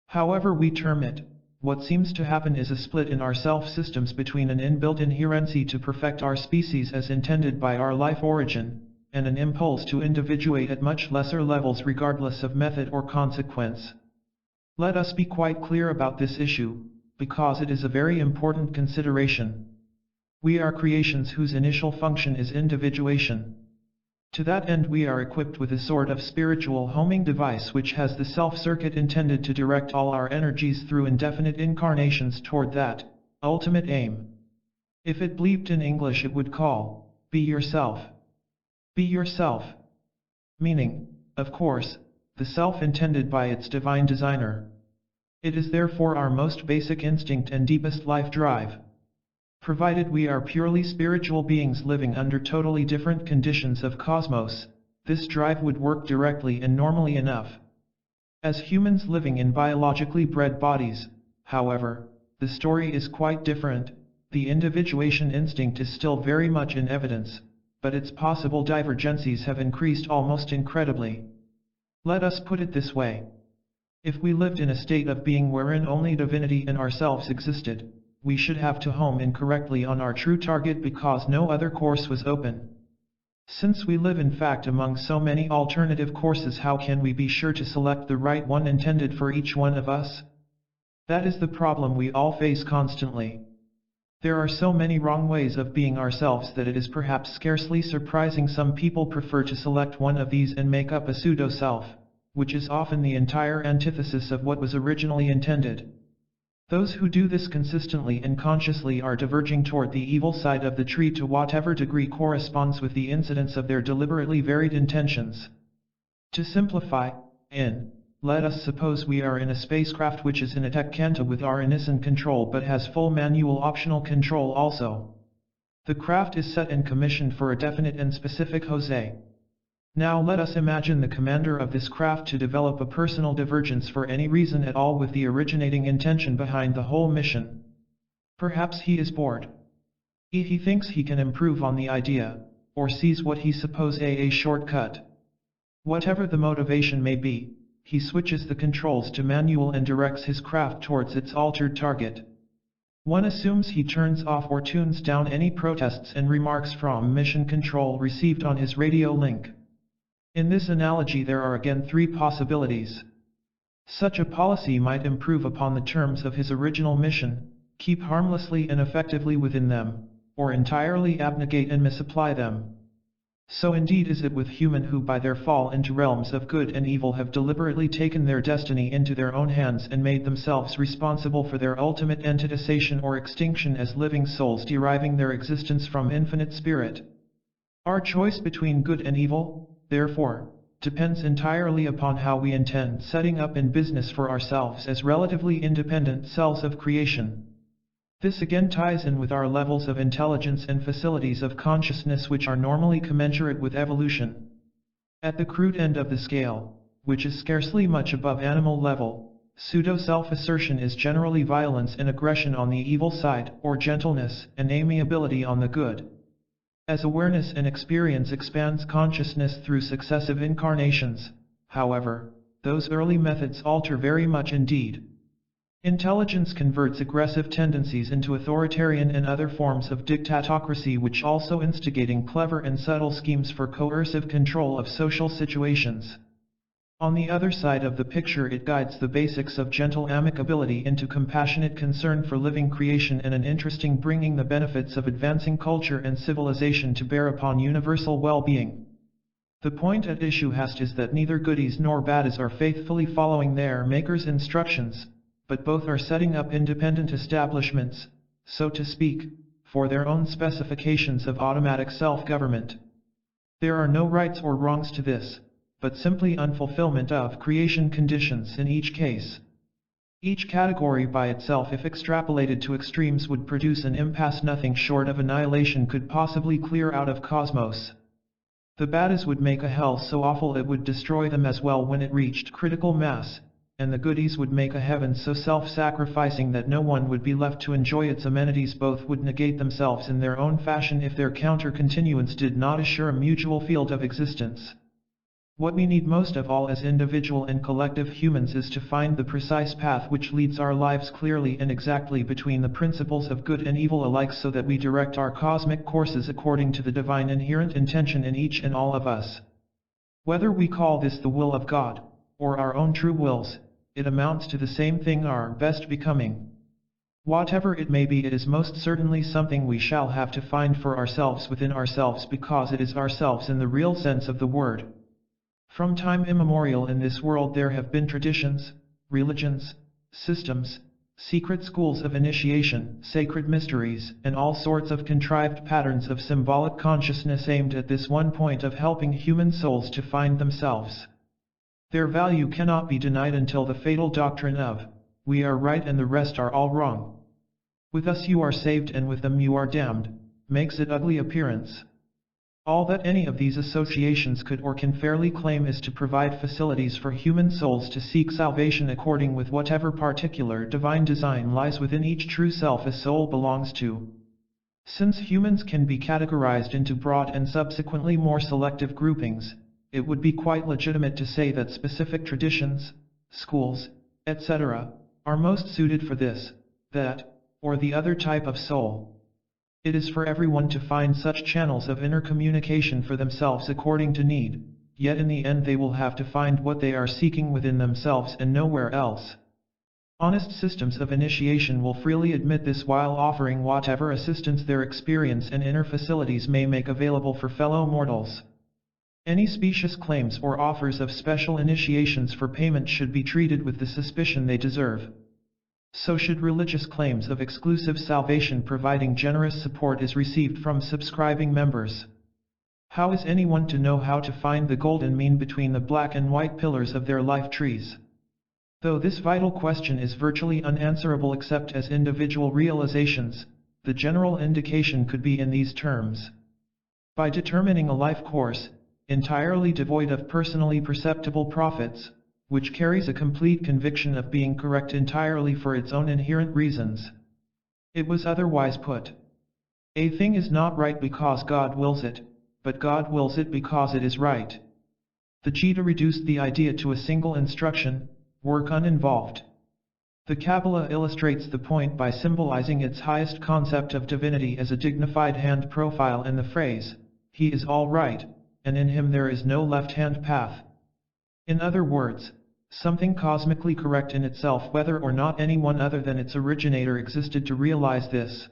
However we term it, what seems to happen is a split in our self-systems between an inbuilt inherency to perfect our species as intended by our life origin, and an impulse to individuate at much lesser levels regardless of method or consequence. Let us be quite clear about this issue, because it is a very important consideration. We are creations whose initial function is individuation. To that end we are equipped with a sort of spiritual homing device which has the self-circuit intended to direct all our energies through indefinite incarnations toward that ultimate aim. If it bleeped in English it would call, be yourself. Be yourself. Meaning, of course, the self intended by its divine designer. It is therefore our most basic instinct and deepest life drive. Provided we are purely spiritual beings living under totally different conditions of cosmos, this drive would work directly and normally enough. As humans living in biologically bred bodies, however, the story is quite different. The individuation instinct is still very much in evidence, but its possible divergencies have increased almost incredibly. Let us put it this way. If we lived in a state of being wherein only divinity and ourselves existed, we should have to home in correctly on our true target because no other course was open. Since we live in fact among so many alternative courses, how can we be sure to select the right one intended for each one of us? That is the problem we all face constantly. There are so many wrong ways of being ourselves that it is perhaps scarcely surprising some people prefer to select one of these and make up a pseudo-self, which is often the entire antithesis of what was originally intended. Those who do this consistently and consciously are diverging toward the evil side of the tree to whatever degree corresponds with the incidence of their deliberately varied intentions. To simplify, let us suppose we are in a spacecraft which is in a tech canta with our innocent control but has full manual optional control also. The craft is set and commissioned for a definite and specific Jose. Now let us imagine the commander of this craft to develop a personal divergence for any reason at all with the originating intention behind the whole mission. Perhaps he is bored. He thinks he can improve on the idea, or sees what he supposes a shortcut. Whatever the motivation may be, he switches the controls to manual and directs his craft towards its altered target. One assumes he turns off or tunes down any protests and remarks from mission control received on his radio link. In this analogy there are again three possibilities. Such a policy might improve upon the terms of his original mission, keep harmlessly and effectively within them, or entirely abnegate and misapply them. So indeed is it with human who by their fall into realms of good and evil have deliberately taken their destiny into their own hands and made themselves responsible for their ultimate entitization or extinction as living souls deriving their existence from infinite spirit. Our choice between good and evil, therefore, depends entirely upon how we intend setting up in business for ourselves as relatively independent cells of creation. This again ties in with our levels of intelligence and facilities of consciousness which are normally commensurate with evolution. At the crude end of the scale, which is scarcely much above animal level, pseudo-self-assertion is generally violence and aggression on the evil side, or gentleness and amiability on the good. As awareness and experience expands consciousness through successive incarnations, however, those early methods alter very much indeed. Intelligence converts aggressive tendencies into authoritarian and other forms of dictatocracy which also instigating clever and subtle schemes for coercive control of social situations. On the other side of the picture it guides the basics of gentle amicability into compassionate concern for living creation and an interesting bringing the benefits of advancing culture and civilization to bear upon universal well-being. The point at issue is that neither goodies nor baddies are faithfully following their maker's instructions, but both are setting up independent establishments, so to speak, for their own specifications of automatic self-government. There are no rights or wrongs to this, but simply unfulfillment of creation conditions in each case. Each category by itself, if extrapolated to extremes, would produce an impasse nothing short of annihilation could possibly clear out of cosmos. The baddies would make a hell so awful it would destroy them as well when it reached critical mass, and the goodies would make a heaven so self-sacrificing that no one would be left to enjoy its amenities. Both would negate themselves in their own fashion if their counter-continuance did not assure a mutual field of existence. What we need most of all as individual and collective humans is to find the precise path which leads our lives clearly and exactly between the principles of good and evil alike, so that we direct our cosmic courses according to the divine inherent intention in each and all of us. Whether we call this the will of God, or our own true wills, it amounts to the same thing, our best becoming. Whatever it may be, it is most certainly something we shall have to find for ourselves within ourselves, because it is ourselves in the real sense of the word. From time immemorial in this world there have been traditions, religions, systems, secret schools of initiation, sacred mysteries, and all sorts of contrived patterns of symbolic consciousness aimed at this one point of helping human souls to find themselves. Their value cannot be denied until the fatal doctrine of, we are right and the rest are all wrong. With us you are saved and with them you are damned, makes it ugly appearance. All that any of these associations could or can fairly claim is to provide facilities for human souls to seek salvation according with whatever particular divine design lies within each true self a soul belongs to. Since humans can be categorized into broad and subsequently more selective groupings, it would be quite legitimate to say that specific traditions, schools, etc., are most suited for this, that, or the other type of soul. It is for everyone to find such channels of inner communication for themselves according to need, yet in the end they will have to find what they are seeking within themselves and nowhere else. Honest systems of initiation will freely admit this while offering whatever assistance their experience and inner facilities may make available for fellow mortals. Any specious claims or offers of special initiations for payment should be treated with the suspicion they deserve. So should religious claims of exclusive salvation, providing generous support is received from subscribing members. How is anyone to know how to find the golden mean between the black and white pillars of their life trees? Though this vital question is virtually unanswerable except as individual realizations, the general indication could be in these terms. By determining a life course, entirely devoid of personally perceptible profits, which carries a complete conviction of being correct entirely for its own inherent reasons. It was otherwise put. A thing is not right because God wills it, but God wills it because it is right. The Gita reduced the idea to a single instruction, work uninvolved. The Kabbalah illustrates the point by symbolizing its highest concept of divinity as a dignified hand profile in the phrase, he is all right, and in him there is no left-hand path. In other words, something cosmically correct in itself, whether or not anyone other than its originator existed to realize this.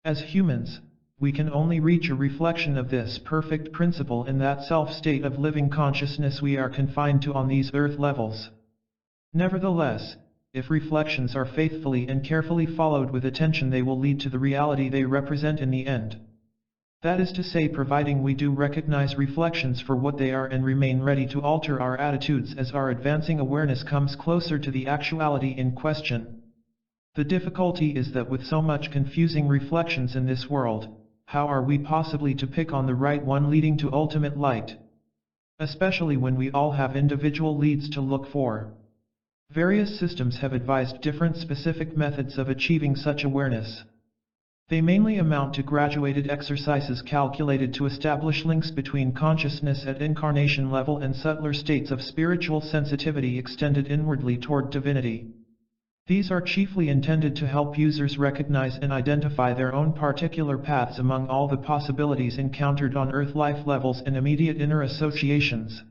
As humans, we can only reach a reflection of this perfect principle in that self-state of living consciousness we are confined to on these earth levels. Nevertheless, if reflections are faithfully and carefully followed with attention, they will lead to the reality they represent in the end. That is to say, providing we do recognize reflections for what they are and remain ready to alter our attitudes as our advancing awareness comes closer to the actuality in question. The difficulty is that with so much confusing reflections in this world, how are we possibly to pick on the right one leading to ultimate light? Especially when we all have individual leads to look for. Various systems have advised different specific methods of achieving such awareness. They mainly amount to graduated exercises calculated to establish links between consciousness at incarnation level and subtler states of spiritual sensitivity extended inwardly toward divinity. These are chiefly intended to help users recognize and identify their own particular paths among all the possibilities encountered on Earth life levels and immediate inner associations.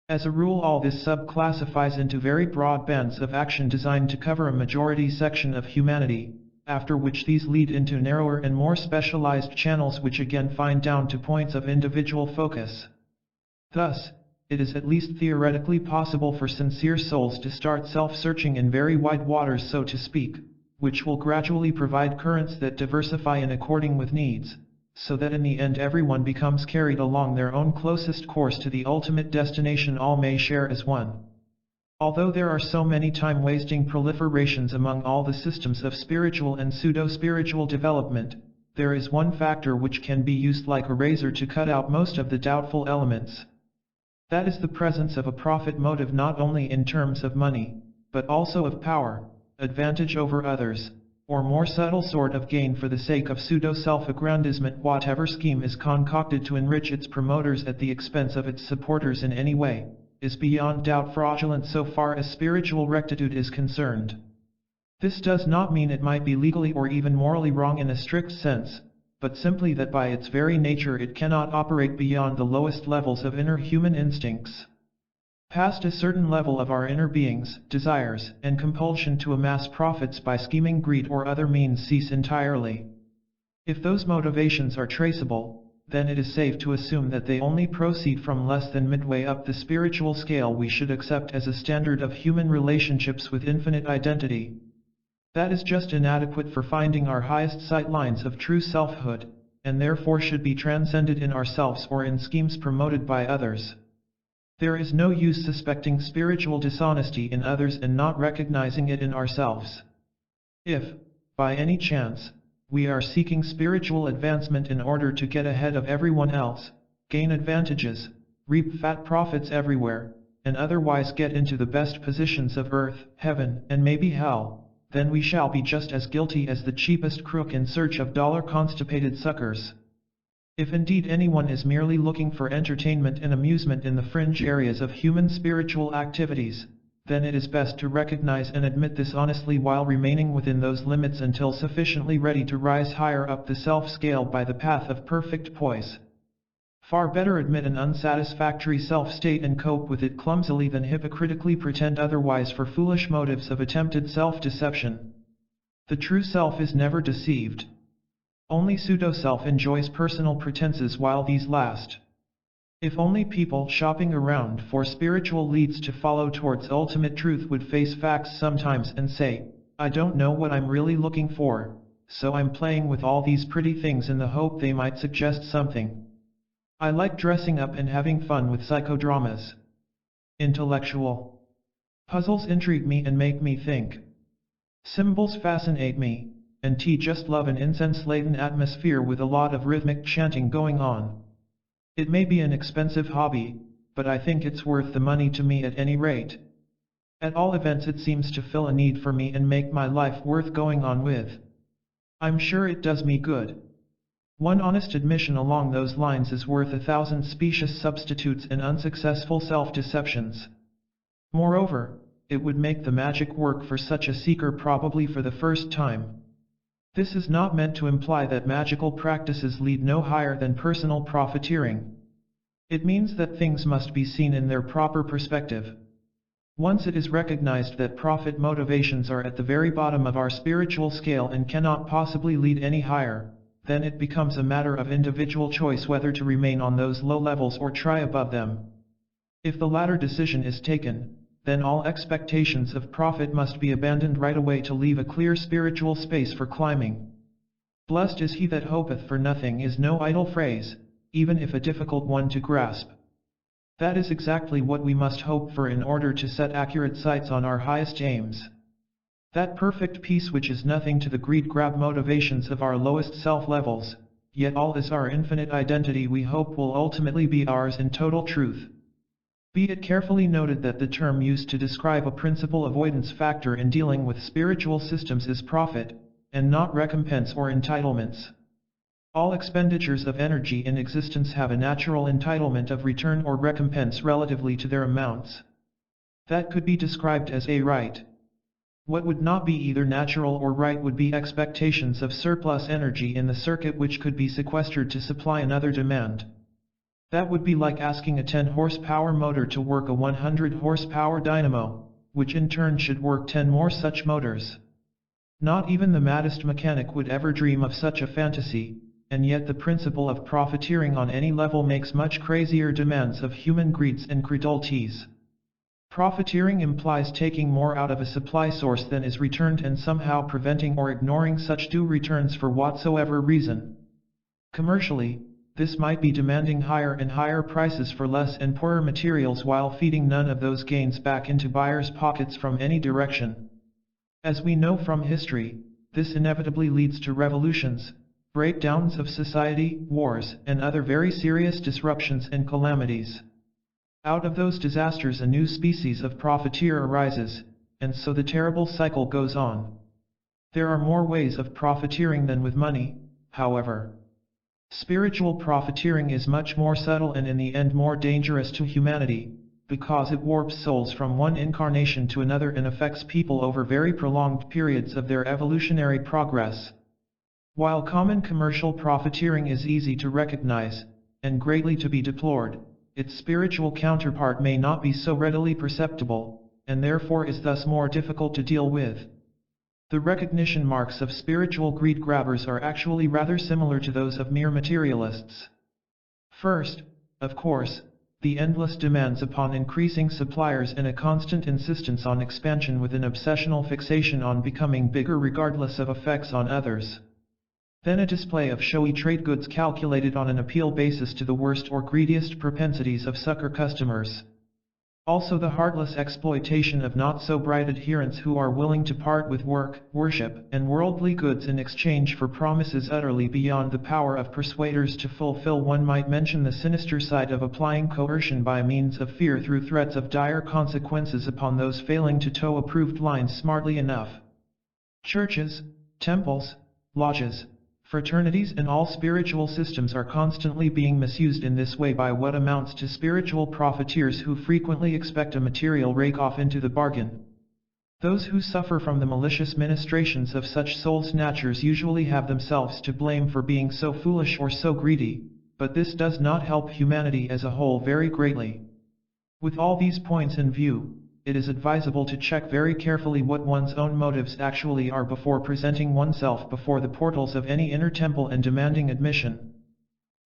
As a rule, all this subclassifies into very broad bands of action designed to cover a majority section of humanity, after which these lead into narrower and more specialized channels which again find down to points of individual focus. Thus, it is at least theoretically possible for sincere souls to start self-searching in very wide waters, so to speak, which will gradually provide currents that diversify in according with needs, so that in the end everyone becomes carried along their own closest course to the ultimate destination all may share as one. Although there are so many time-wasting proliferations among all the systems of spiritual and pseudo-spiritual development, there is one factor which can be used like a razor to cut out most of the doubtful elements. That is the presence of a profit motive, not only in terms of money, but also of power, advantage over others, or more subtle sort of gain for the sake of pseudo-self-aggrandizement. Whatever scheme is concocted to enrich its promoters at the expense of its supporters in any way, is beyond doubt fraudulent so far as spiritual rectitude is concerned. This does not mean it might be legally or even morally wrong in a strict sense, but simply that by its very nature it cannot operate beyond the lowest levels of inner human instincts. Past a certain level of our inner beings, desires and compulsion to amass profits by scheming, greed or other means cease entirely. If those motivations are traceable, then it is safe to assume that they only proceed from less than midway up the spiritual scale we should accept as a standard of human relationships with infinite identity. That is just inadequate for finding our highest sight lines of true selfhood, and therefore should be transcended in ourselves or in schemes promoted by others. There is no use suspecting spiritual dishonesty in others and not recognizing it in ourselves. If, by any chance, we are seeking spiritual advancement in order to get ahead of everyone else, gain advantages, reap fat profits everywhere, and otherwise get into the best positions of earth, heaven, and maybe hell, then we shall be just as guilty as the cheapest crook in search of dollar-constipated suckers. If indeed anyone is merely looking for entertainment and amusement in the fringe areas of human spiritual activities, then it is best to recognize and admit this honestly while remaining within those limits until sufficiently ready to rise higher up the self-scale by the path of perfect poise. Far better admit an unsatisfactory self-state and cope with it clumsily than hypocritically pretend otherwise for foolish motives of attempted self-deception. The true self is never deceived. Only pseudo-self enjoys personal pretenses while these last. If only people shopping around for spiritual leads to follow towards ultimate truth would face facts sometimes and say, I don't know what I'm really looking for, so I'm playing with all these pretty things in the hope they might suggest something. I like dressing up and having fun with psychodramas. Intellectual puzzles intrigue me and make me think. Symbols fascinate me, and just love an incense-laden atmosphere with a lot of rhythmic chanting going on. It may be an expensive hobby, but I think it's worth the money to me at any rate. At all events it seems to fill a need for me and make my life worth going on with. I'm sure it does me good. One honest admission along those lines is worth 1,000 specious substitutes and unsuccessful self-deceptions. Moreover, it would make the magic work for such a seeker probably for the first time. This is not meant to imply that magical practices lead no higher than personal profiteering. It means that things must be seen in their proper perspective. Once it is recognized that profit motivations are at the very bottom of our spiritual scale and cannot possibly lead any higher, then it becomes a matter of individual choice whether to remain on those low levels or try above them. If the latter decision is taken, then all expectations of profit must be abandoned right away to leave a clear spiritual space for climbing. Blessed is he that hopeth for nothing is no idle phrase, even if a difficult one to grasp. That is exactly what we must hope for in order to set accurate sights on our highest aims. That perfect peace which is nothing to the greed-grab motivations of our lowest self-levels, yet all is our infinite identity we hope will ultimately be ours in total truth. Be it carefully noted that the term used to describe a principal avoidance factor in dealing with spiritual systems is profit, and not recompense or entitlements. All expenditures of energy in existence have a natural entitlement of return or recompense relatively to their amounts. That could be described as a right. What would not be either natural or right would be expectations of surplus energy in the circuit which could be sequestered to supply another demand. That would be like asking a 10-horsepower motor to work a 100-horsepower dynamo, which in turn should work 10 more such motors. Not even the maddest mechanic would ever dream of such a fantasy, and yet the principle of profiteering on any level makes much crazier demands of human greeds and credulities. Profiteering implies taking more out of a supply source than is returned and somehow preventing or ignoring such due returns for whatsoever reason. Commercially, this might be demanding higher and higher prices for less and poorer materials while feeding none of those gains back into buyers' pockets from any direction. As we know from history, this inevitably leads to revolutions, breakdowns of society, wars, and other very serious disruptions and calamities. Out of those disasters a new species of profiteer arises, and so the terrible cycle goes on. There are more ways of profiteering than with money, however. Spiritual profiteering is much more subtle and in the end more dangerous to humanity, because it warps souls from one incarnation to another and affects people over very prolonged periods of their evolutionary progress. While common commercial profiteering is easy to recognize, and greatly to be deplored, its spiritual counterpart may not be so readily perceptible, and therefore is thus more difficult to deal with. The recognition marks of spiritual greed grabbers are actually rather similar to those of mere materialists. First, of course, the endless demands upon increasing suppliers and a constant insistence on expansion with an obsessional fixation on becoming bigger regardless of effects on others. Then a display of showy trade goods calculated on an appeal basis to the worst or greediest propensities of sucker customers. Also the heartless exploitation of not-so-bright adherents who are willing to part with work, worship, and worldly goods in exchange for promises utterly beyond the power of persuaders to fulfill. One might mention the sinister side of applying coercion by means of fear through threats of dire consequences upon those failing to toe approved lines smartly enough. Churches, temples, lodges, fraternities and all spiritual systems are constantly being misused in this way by what amounts to spiritual profiteers who frequently expect a material rake-off into the bargain. Those who suffer from the malicious ministrations of such soul-snatchers usually have themselves to blame for being so foolish or so greedy, but this does not help humanity as a whole very greatly. With all these points in view, it is advisable to check very carefully what one's own motives actually are before presenting oneself before the portals of any inner temple and demanding admission.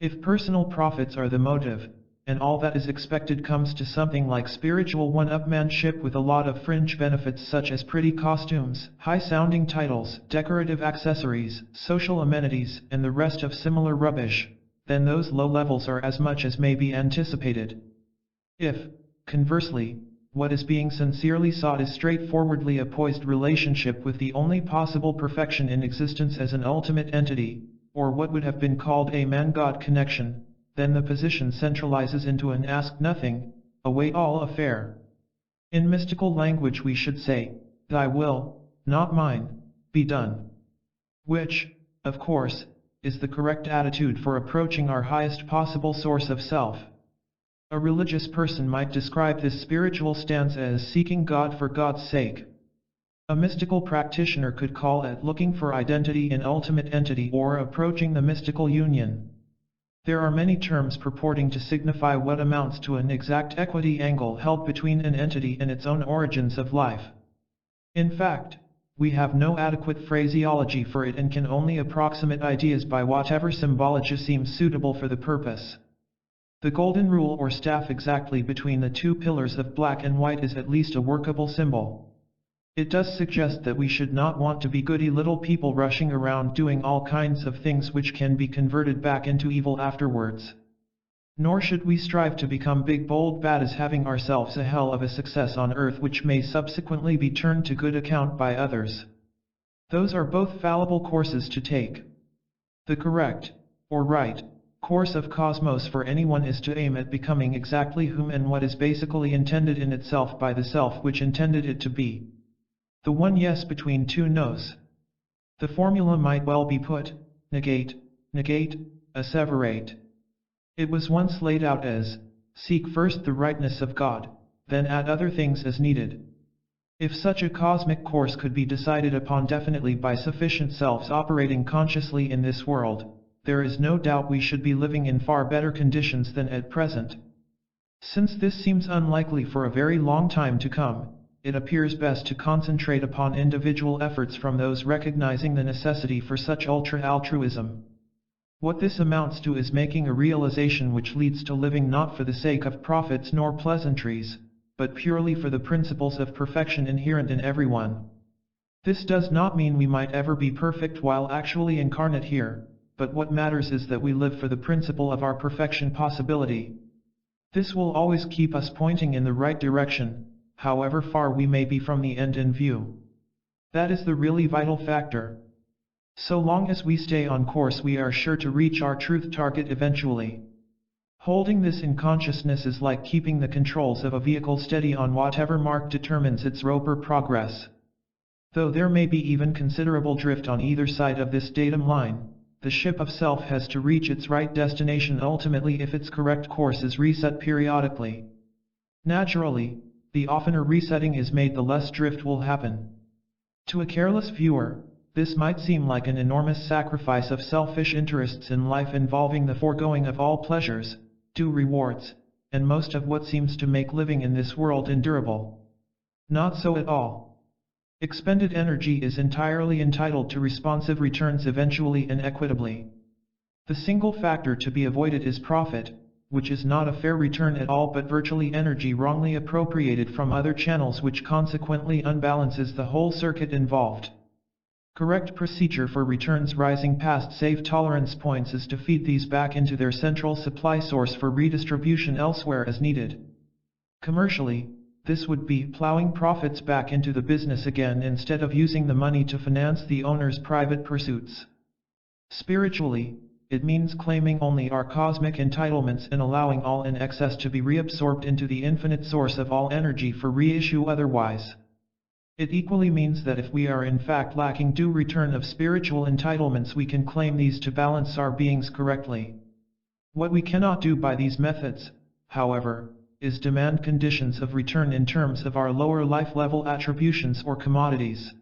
If personal profits are the motive, and all that is expected comes to something like spiritual one-upmanship with a lot of fringe benefits such as pretty costumes, high-sounding titles, decorative accessories, social amenities, and the rest of similar rubbish, then those low levels are as much as may be anticipated. If, conversely, what is being sincerely sought is straightforwardly a poised relationship with the only possible perfection in existence as an ultimate entity, or what would have been called a man-God connection, then the position centralizes into an ask-nothing, await-all affair. In mystical language we should say, "Thy will, not mine, be done." Which, of course, is the correct attitude for approaching our highest possible source of self. A religious person might describe this spiritual stance as seeking God for God's sake. A mystical practitioner could call it looking for identity in ultimate entity or approaching the mystical union. There are many terms purporting to signify what amounts to an exact equity angle held between an entity and its own origins of life. In fact, we have no adequate phraseology for it and can only approximate ideas by whatever symbology seems suitable for the purpose. The golden rule or staff exactly between the two pillars of black and white is at least a workable symbol. It does suggest that we should not want to be goody little people rushing around doing all kinds of things which can be converted back into evil afterwards. Nor should we strive to become big bold bad as having ourselves a hell of a success on earth which may subsequently be turned to good account by others. Those are both fallible courses to take. The correct, or right, course of cosmos for anyone is to aim at becoming exactly whom and what is basically intended in itself by the self which intended it to be. The one yes between two no's. The formula might well be put, negate, asseverate. It was once laid out as, seek first the rightness of God, then add other things as needed. If such a cosmic course could be decided upon definitely by sufficient selves operating consciously in this world, there is no doubt we should be living in far better conditions than at present. Since this seems unlikely for a very long time to come, it appears best to concentrate upon individual efforts from those recognizing the necessity for such ultra-altruism. What this amounts to is making a realization which leads to living not for the sake of profits nor pleasantries, but purely for the principles of perfection inherent in everyone. This does not mean we might ever be perfect while actually incarnate here, but what matters is that we live for the principle of our perfection possibility. This will always keep us pointing in the right direction, however far we may be from the end in view. That is the really vital factor. So long as we stay on course, we are sure to reach our truth target eventually. Holding this in consciousness is like keeping the controls of a vehicle steady on whatever mark determines its roper progress. Though there may be even considerable drift on either side of this datum line, the ship of self has to reach its right destination ultimately if its correct course is reset periodically. Naturally, the oftener resetting is made, the less drift will happen. To a careless viewer, this might seem like an enormous sacrifice of selfish interests in life involving the foregoing of all pleasures, due rewards, and most of what seems to make living in this world endurable. Not so at all. Expended energy is entirely entitled to responsive returns eventually and equitably. The single factor to be avoided is profit, which is not a fair return at all but virtually energy wrongly appropriated from other channels, which consequently unbalances the whole circuit involved. Correct procedure for returns rising past safe tolerance points is to feed these back into their central supply source for redistribution elsewhere as needed. Commercially, this would be plowing profits back into the business again instead of using the money to finance the owner's private pursuits. Spiritually, it means claiming only our cosmic entitlements and allowing all in excess to be reabsorbed into the infinite source of all energy for reissue otherwise. It equally means that if we are in fact lacking due return of spiritual entitlements, we can claim these to balance our beings correctly. What we cannot do by these methods, however, is demand conditions of return in terms of our lower life level attributions or commodities.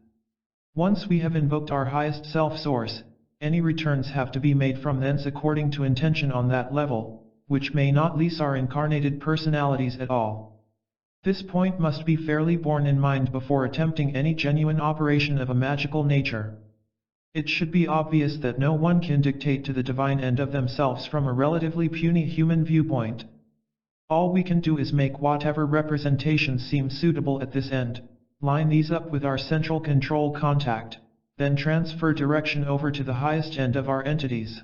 Once we have invoked our highest self source, any returns have to be made from thence according to intention on that level, which may not lease our incarnated personalities at all. This point must be fairly borne in mind before attempting any genuine operation of a magical nature. It should be obvious that no one can dictate to the divine end of themselves from a relatively puny human viewpoint. All we can do is make whatever representations seem suitable at this end, line these up with our central control contact, then transfer direction over to the highest end of our entities.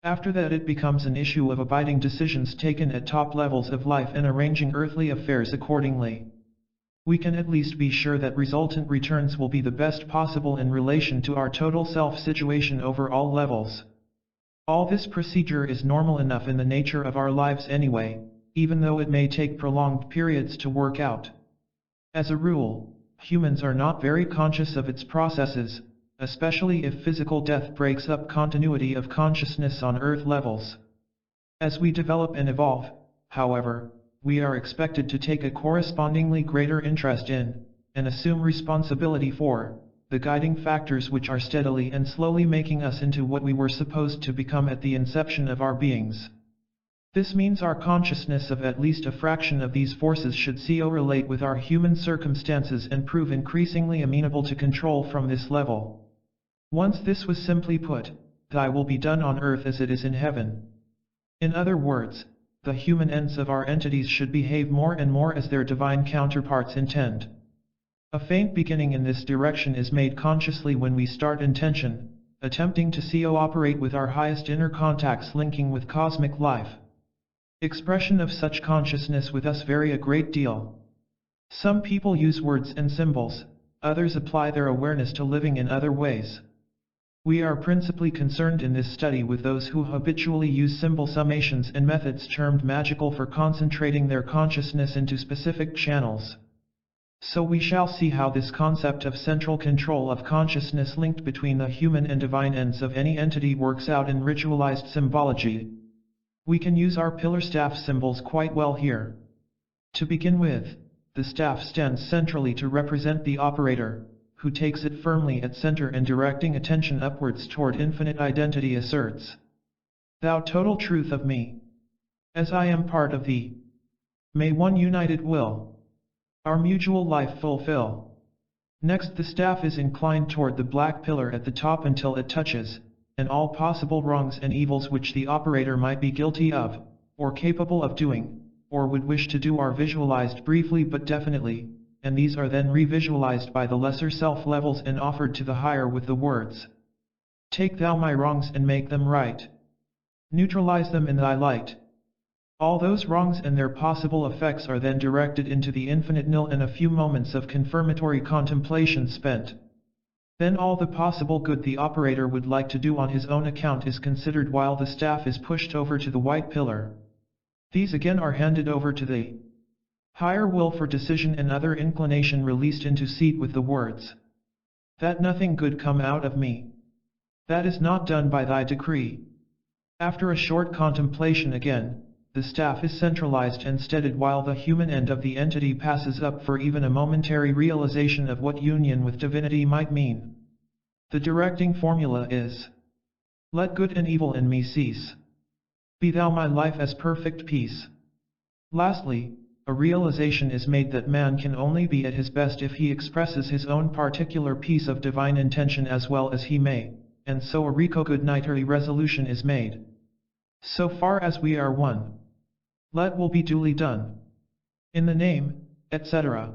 After that, it becomes an issue of abiding decisions taken at top levels of life and arranging earthly affairs accordingly. We can at least be sure that resultant returns will be the best possible in relation to our total self situation over all levels. All this procedure is normal enough in the nature of our lives anyway, even though it may take prolonged periods to work out. As a rule, humans are not very conscious of its processes, especially if physical death breaks up continuity of consciousness on Earth levels. As we develop and evolve, however, we are expected to take a correspondingly greater interest in, and assume responsibility for, the guiding factors which are steadily and slowly making us into what we were supposed to become at the inception of our beings. This means our consciousness of at least a fraction of these forces should relate with our human circumstances and prove increasingly amenable to control from this level. Once this was simply put, "Thy will be done on earth as it is in heaven." In other words, the human ends of our entities should behave more and more as their divine counterparts intend. A faint beginning in this direction is made consciously when we start intention, attempting to operate with our highest inner contacts linking with cosmic life. Expression of such consciousness with us vary a great deal. Some people use words and symbols, others apply their awareness to living in other ways. We are principally concerned in this study with those who habitually use symbol summations and methods termed magical for concentrating their consciousness into specific channels. So we shall see how this concept of central control of consciousness linked between the human and divine ends of any entity works out in ritualized symbology. We can use our pillar staff symbols quite well here. To begin with, the staff stands centrally to represent the operator, who takes it firmly at center and directing attention upwards toward infinite identity asserts, "Thou total truth of me, as I am part of thee, may one united will, our mutual life fulfill." Next, the staff is inclined toward the black pillar at the top until it touches, and all possible wrongs and evils which the operator might be guilty of, or capable of doing, or would wish to do are visualized briefly but definitely, and these are then revisualized by the lesser self levels and offered to the higher with the words, Take thou my wrongs and make them right. Neutralize them in thy light. All those wrongs and their possible effects are then directed into the infinite nil in a few moments of confirmatory contemplation spent. Then all the possible good the operator would like to do on his own account is considered while the staff is pushed over to the white pillar. These again are handed over to the higher will for decision and other inclination released into seat with the words, that nothing good come out of me. That is not done by thy decree. After a short contemplation again, the staff is centralized and steadied while the human end of the entity passes up for even a momentary realization of what union with divinity might mean. The directing formula is, let good and evil in me cease. Be thou my life as perfect peace. Lastly, a realization is made that man can only be at his best if he expresses his own particular piece of divine intention as well as he may, and so a recognitory resolution is made. So far as we are one, let will be duly done. In the name, etc.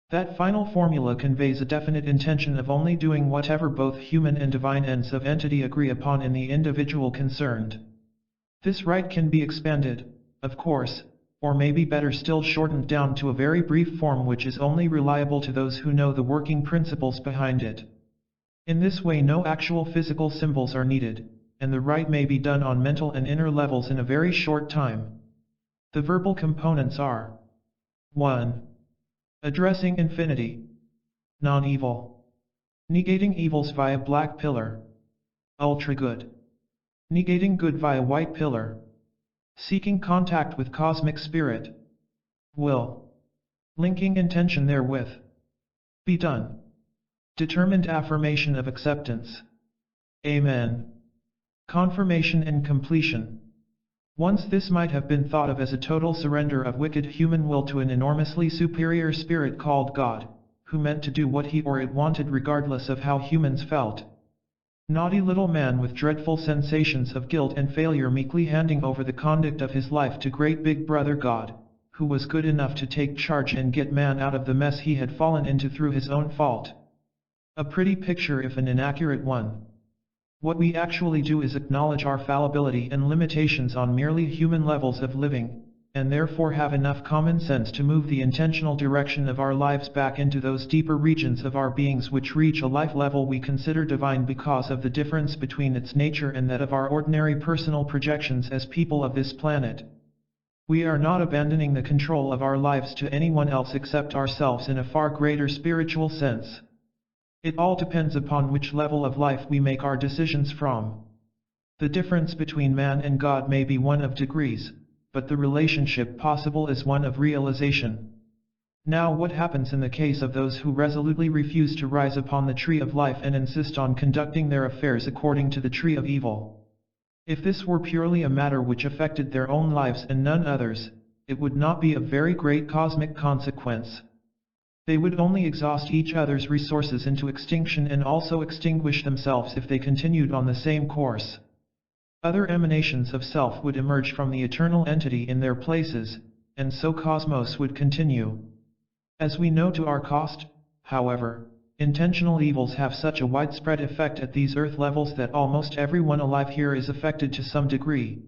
That final formula conveys a definite intention of only doing whatever both human and divine ends of entity agree upon in the individual concerned. This right can be expanded, of course, or maybe better still shortened down to a very brief form which is only reliable to those who know the working principles behind it. In this way no actual physical symbols are needed, and the right may be done on mental and inner levels in a very short time. The verbal components are 1. Addressing infinity. Non-evil. Negating evils via black pillar. Ultra good. Negating good via white pillar. Seeking contact with cosmic spirit. Will. Linking intention therewith. Be done. Determined affirmation of acceptance. Amen. Confirmation and completion. Once this might have been thought of as a total surrender of wicked human will to an enormously superior spirit called God, who meant to do what he or it wanted regardless of how humans felt. Naughty little man with dreadful sensations of guilt and failure meekly handing over the conduct of his life to great big brother God, who was good enough to take charge and get man out of the mess he had fallen into through his own fault. A pretty picture if an inaccurate one. What we actually do is acknowledge our fallibility and limitations on merely human levels of living, and therefore have enough common sense to move the intentional direction of our lives back into those deeper regions of our beings which reach a life level we consider divine because of the difference between its nature and that of our ordinary personal projections as people of this planet. We are not abandoning the control of our lives to anyone else except ourselves in a far greater spiritual sense. It all depends upon which level of life we make our decisions from. The difference between man and God may be one of degrees, but the relationship possible is one of realization. Now what happens in the case of those who resolutely refuse to rise upon the tree of life and insist on conducting their affairs according to the tree of evil? If this were purely a matter which affected their own lives and none others, it would not be of very great cosmic consequence. They would only exhaust each other's resources into extinction and also extinguish themselves if they continued on the same course. Other emanations of self would emerge from the eternal entity in their places, and so cosmos would continue. As we know to our cost, however, intentional evils have such a widespread effect at these earth levels that almost everyone alive here is affected to some degree.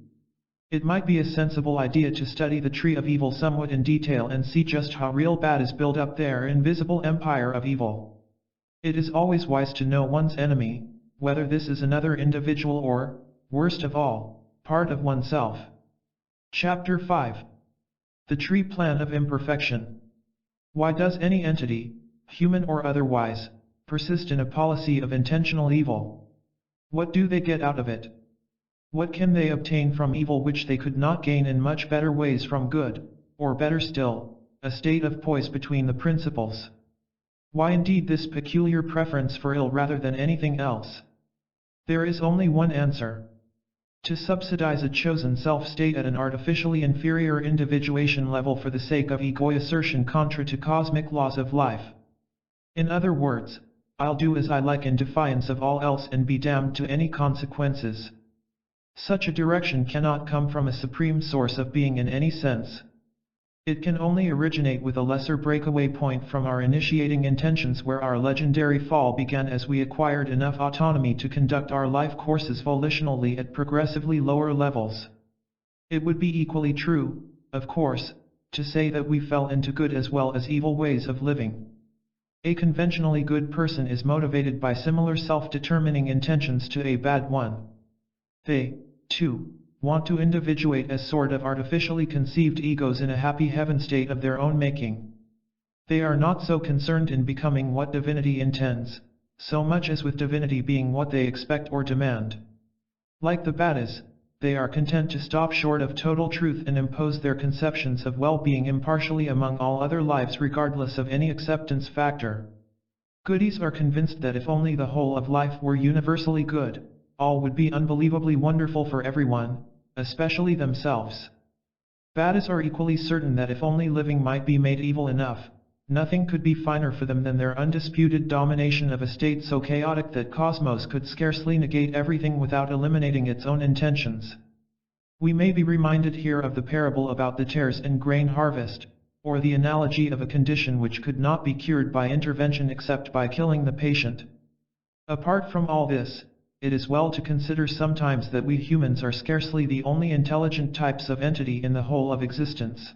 It might be a sensible idea to study the tree of evil somewhat in detail and see just how real bad is built up there in invisible empire of evil. It is always wise to know one's enemy, whether this is another individual or, worst of all, part of oneself. Chapter 5. The Tree Plan of Imperfection. Why does any entity, human or otherwise, persist in a policy of intentional evil? What do they get out of it? What can they obtain from evil which they could not gain in much better ways from good, or better still, a state of poise between the principles? Why indeed this peculiar preference for ill rather than anything else? There is only one answer. To subsidize a chosen self-state at an artificially inferior individuation level for the sake of ego assertion contra to cosmic laws of life. In other words, I'll do as I like in defiance of all else and be damned to any consequences. Such a direction cannot come from a supreme source of being in any sense. It can only originate with a lesser breakaway point from our initiating intentions where our legendary fall began as we acquired enough autonomy to conduct our life courses volitionally at progressively lower levels. It would be equally true, of course, to say that we fell into good as well as evil ways of living. A conventionally good person is motivated by similar self-determining intentions to a bad one. They, too, want to individuate as sort of artificially conceived egos in a happy heaven state of their own making. They are not so concerned in becoming what divinity intends, so much as with divinity being what they expect or demand. Like the Buddhists, they are content to stop short of total truth and impose their conceptions of well-being impartially among all other lives regardless of any acceptance factor. Goodies are convinced that if only the whole of life were universally good, all would be unbelievably wonderful for everyone, especially themselves. Baddies are equally certain that if only living might be made evil enough, nothing could be finer for them than their undisputed domination of a state so chaotic that cosmos could scarcely negate everything without eliminating its own intentions. We may be reminded here of the parable about the tares and grain harvest, or the analogy of a condition which could not be cured by intervention except by killing the patient. Apart from all this, it is well to consider sometimes that we humans are scarcely the only intelligent types of entity in the whole of existence.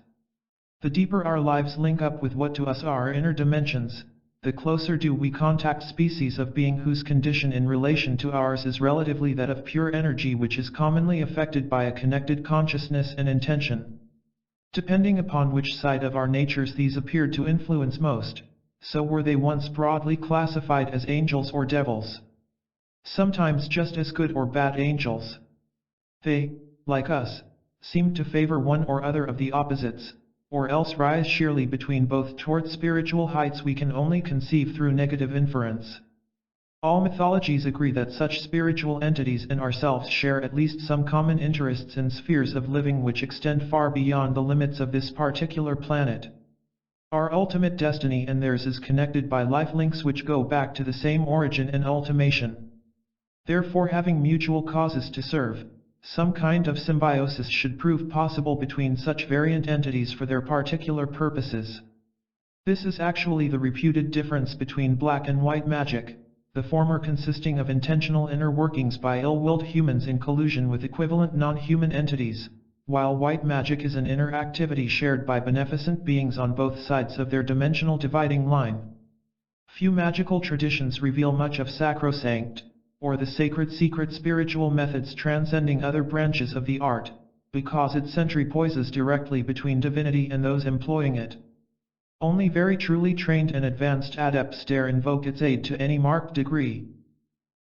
The deeper our lives link up with what to us are our inner dimensions, the closer do we contact species of being whose condition in relation to ours is relatively that of pure energy which is commonly affected by a connected consciousness and intention. Depending upon which side of our natures these appeared to influence most, so were they once broadly classified as angels or devils. Sometimes just as good or bad angels. They, like us, seem to favor one or other of the opposites, or else rise sheerly between both toward spiritual heights we can only conceive through negative inference. All mythologies agree that such spiritual entities and ourselves share at least some common interests in spheres of living which extend far beyond the limits of this particular planet. Our ultimate destiny and theirs is connected by life links which go back to the same origin and ultimation. Therefore, having mutual causes to serve, some kind of symbiosis should prove possible between such variant entities for their particular purposes. This is actually the reputed difference between black and white magic, the former consisting of intentional inner workings by ill-willed humans in collusion with equivalent non-human entities, while white magic is an inner activity shared by beneficent beings on both sides of their dimensional dividing line. Few magical traditions reveal much of sacrosanct, or the sacred secret spiritual methods transcending other branches of the art, because its centripoises directly between divinity and those employing it. Only very truly trained and advanced adepts dare invoke its aid to any marked degree.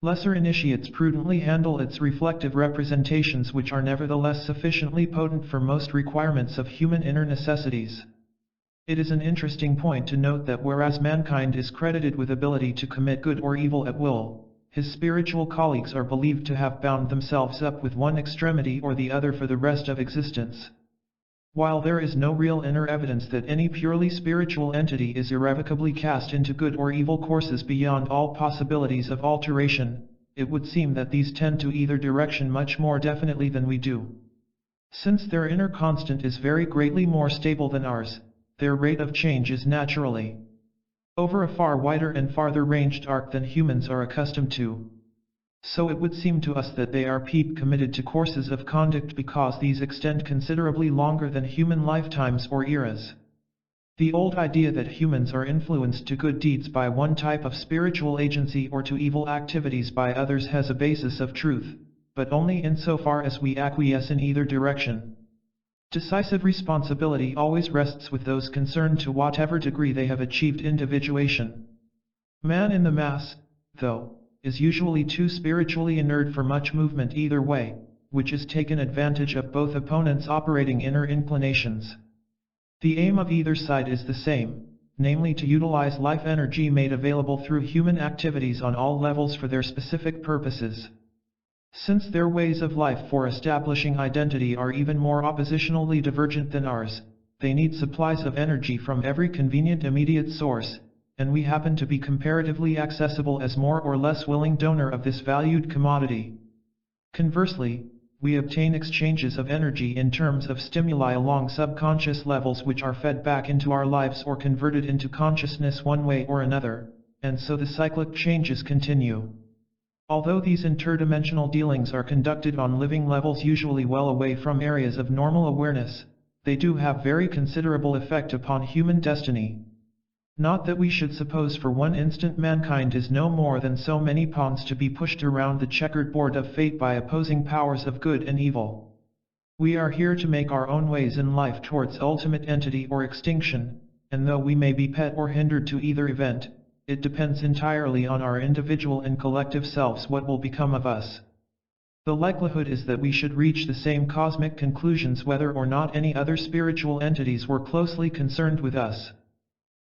Lesser initiates prudently handle its reflective representations which are nevertheless sufficiently potent for most requirements of human inner necessities. It is an interesting point to note that whereas mankind is credited with ability to commit good or evil at will, his spiritual colleagues are believed to have bound themselves up with one extremity or the other for the rest of existence. While there is no real inner evidence that any purely spiritual entity is irrevocably cast into good or evil courses beyond all possibilities of alteration, it would seem that these tend to either direction much more definitely than we do. Since their inner constant is very greatly more stable than ours, their rate of change is naturally over a far wider and farther ranged arc than humans are accustomed to. So it would seem to us that they are committed to courses of conduct because these extend considerably longer than human lifetimes or eras. The old idea that humans are influenced to good deeds by one type of spiritual agency or to evil activities by others has a basis of truth, but only insofar as we acquiesce in either direction. Decisive responsibility always rests with those concerned to whatever degree they have achieved individuation. Man in the mass, though, is usually too spiritually inert for much movement either way, which has taken advantage of both opponents' operating inner inclinations. The aim of either side is the same, namely to utilize life energy made available through human activities on all levels for their specific purposes. Since their ways of life for establishing identity are even more oppositionally divergent than ours, they need supplies of energy from every convenient immediate source, and we happen to be comparatively accessible as more or less willing donor of this valued commodity. Conversely, we obtain exchanges of energy in terms of stimuli along subconscious levels which are fed back into our lives or converted into consciousness one way or another, and so the cyclic changes continue. Although these interdimensional dealings are conducted on living levels usually well away from areas of normal awareness, they do have very considerable effect upon human destiny. Not that we should suppose for one instant mankind is no more than so many pawns to be pushed around the checkered board of fate by opposing powers of good and evil. We are here to make our own ways in life towards ultimate entity or extinction, and though we may be pet or hindered to either event, it depends entirely on our individual and collective selves what will become of us. The likelihood is that we should reach the same cosmic conclusions whether or not any other spiritual entities were closely concerned with us.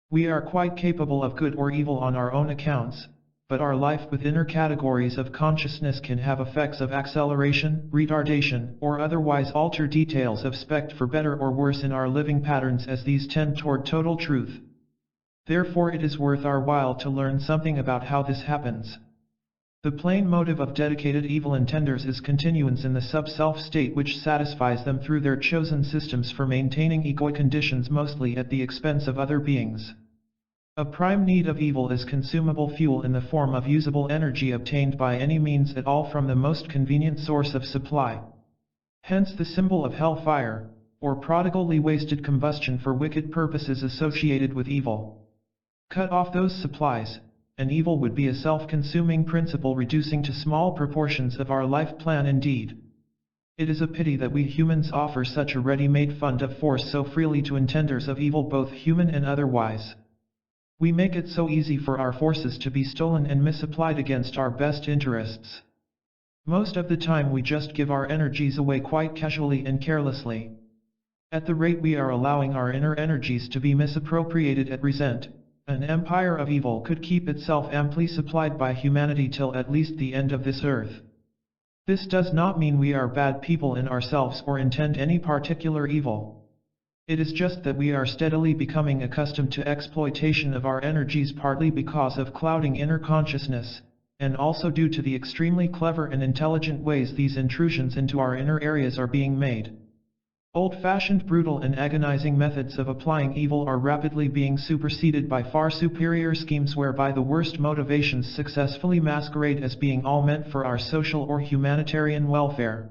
We are quite capable of good or evil on our own accounts, but our life with inner categories of consciousness can have effects of acceleration, retardation, or otherwise alter details of spect for better or worse in our living patterns as these tend toward total truth. Therefore it is worth our while to learn something about how this happens. The plain motive of dedicated evil intenders is continuance in the sub-self state which satisfies them through their chosen systems for maintaining egoic conditions mostly at the expense of other beings. A prime need of evil is consumable fuel in the form of usable energy obtained by any means at all from the most convenient source of supply. Hence the symbol of hellfire, or prodigally wasted combustion for wicked purposes associated with evil. Cut off those supplies, and evil would be a self-consuming principle reducing to small proportions of our life plan indeed. It is a pity that we humans offer such a ready-made fund of force so freely to intenders of evil both human and otherwise. We make it so easy for our forces to be stolen and misapplied against our best interests. Most of the time we just give our energies away quite casually and carelessly. At the rate we are allowing our inner energies to be misappropriated at present, an empire of evil could keep itself amply supplied by humanity till at least the end of this earth. This does not mean we are bad people in ourselves or intend any particular evil. It is just that we are steadily becoming accustomed to exploitation of our energies partly because of clouding inner consciousness, and also due to the extremely clever and intelligent ways these intrusions into our inner areas are being made. Old-fashioned brutal and agonizing methods of applying evil are rapidly being superseded by far superior schemes whereby the worst motivations successfully masquerade as being all meant for our social or humanitarian welfare.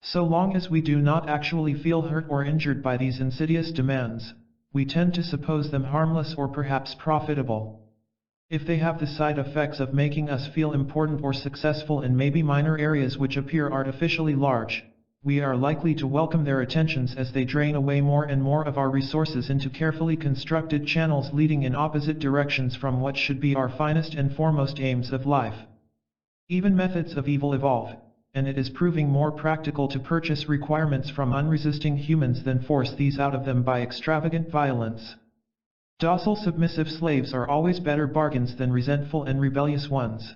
So long as we do not actually feel hurt or injured by these insidious demands, we tend to suppose them harmless or perhaps profitable. If they have the side effects of making us feel important or successful in maybe minor areas which appear artificially large, we are likely to welcome their attentions as they drain away more and more of our resources into carefully constructed channels leading in opposite directions from what should be our finest and foremost aims of life. Even methods of evil evolve, and it is proving more practical to purchase requirements from unresisting humans than force these out of them by extravagant violence. Docile submissive slaves are always better bargains than resentful and rebellious ones.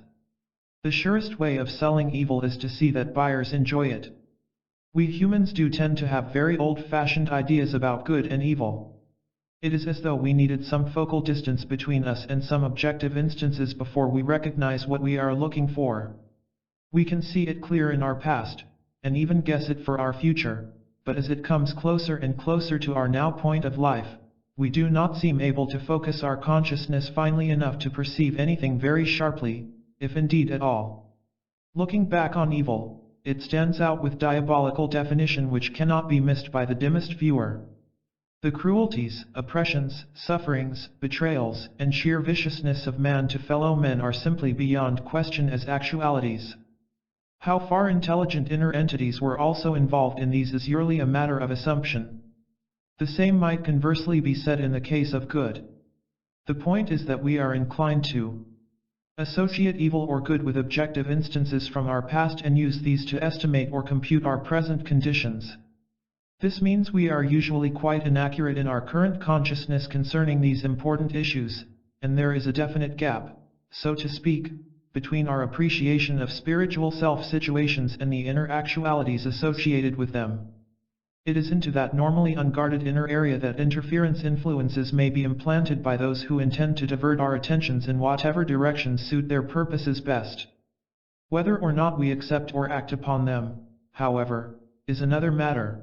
The surest way of selling evil is to see that buyers enjoy it. We humans do tend to have very old-fashioned ideas about good and evil. It is as though we needed some focal distance between us and some objective instances before we recognize what we are looking for. We can see it clear in our past, and even guess it for our future, but as it comes closer and closer to our now point of life, we do not seem able to focus our consciousness finely enough to perceive anything very sharply, if indeed at all. Looking back on evil, it stands out with diabolical definition which cannot be missed by the dimmest viewer. The cruelties, oppressions, sufferings, betrayals, and sheer viciousness of man to fellow men are simply beyond question as actualities. How far intelligent inner entities were also involved in these is purely a matter of assumption. The same might conversely be said in the case of good. The point is that we are inclined to associate evil or good with objective instances from our past and use these to estimate or compute our present conditions. This means we are usually quite inaccurate in our current consciousness concerning these important issues, and there is a definite gap, so to speak, between our appreciation of spiritual self-situations and the inner actualities associated with them. It is into that normally unguarded inner area that interference influences may be implanted by those who intend to divert our attentions in whatever directions suit their purposes best. Whether or not we accept or act upon them, however, is another matter.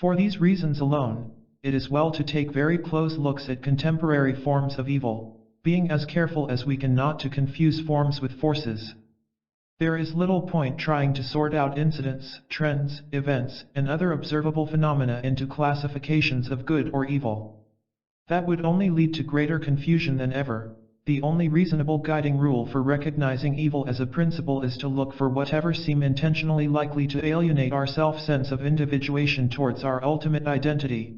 For these reasons alone, it is well to take very close looks at contemporary forms of evil, being as careful as we can not to confuse forms with forces. There is little point trying to sort out incidents, trends, events, and other observable phenomena into classifications of good or evil. That would only lead to greater confusion than ever. The only reasonable guiding rule for recognizing evil as a principle is to look for whatever seem intentionally likely to alienate our self-sense of individuation towards our ultimate identity.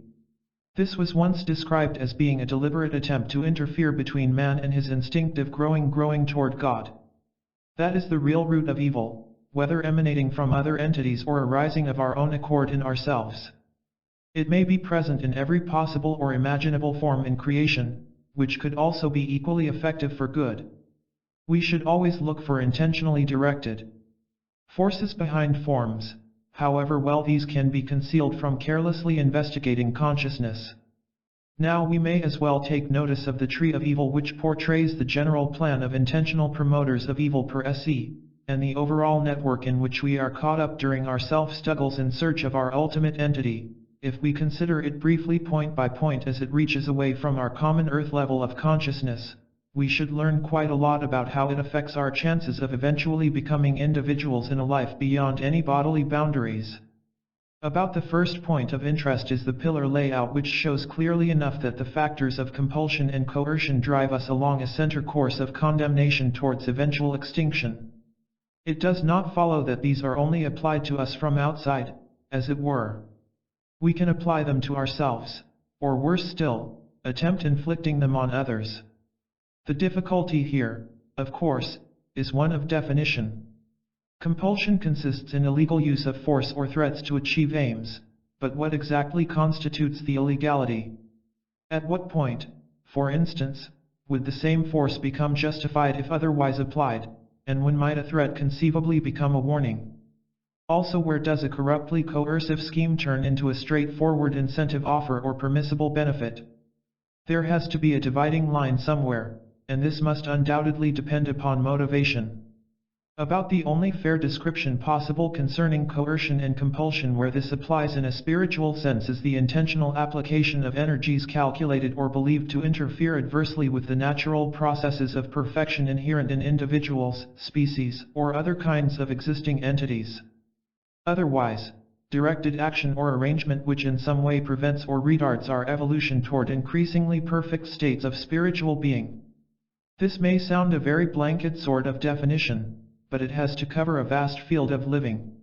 This was once described as being a deliberate attempt to interfere between man and his instinctive growing toward God. That is the real root of evil, whether emanating from other entities or arising of our own accord in ourselves. It may be present in every possible or imaginable form in creation, which could also be equally effective for good. We should always look for intentionally directed forces behind forms, however well these can be concealed from carelessly investigating consciousness. Now we may as well take notice of the tree of evil, which portrays the general plan of intentional promoters of evil per se, and the overall network in which we are caught up during our self-struggles in search of our ultimate entity. If we consider it briefly point by point as it reaches away from our common earth level of consciousness, we should learn quite a lot about how it affects our chances of eventually becoming individuals in a life beyond any bodily boundaries. About the first point of interest is the pillar layout, which shows clearly enough that the factors of compulsion and coercion drive us along a center course of condemnation towards eventual extinction. It does not follow that these are only applied to us from outside, as it were. We can apply them to ourselves, or worse still, attempt inflicting them on others. The difficulty here, of course, is one of definition. Compulsion consists in illegal use of force or threats to achieve aims, but what exactly constitutes the illegality? At what point, for instance, would the same force become justified if otherwise applied, and when might a threat conceivably become a warning? Also, where does a corruptly coercive scheme turn into a straightforward incentive offer or permissible benefit? There has to be a dividing line somewhere, and this must undoubtedly depend upon motivation. About the only fair description possible concerning coercion and compulsion where this applies in a spiritual sense is the intentional application of energies calculated or believed to interfere adversely with the natural processes of perfection inherent in individuals, species, or other kinds of existing entities. Otherwise, directed action or arrangement which in some way prevents or retards our evolution toward increasingly perfect states of spiritual being. This may sound a very blanket sort of definition, but it has to cover a vast field of living.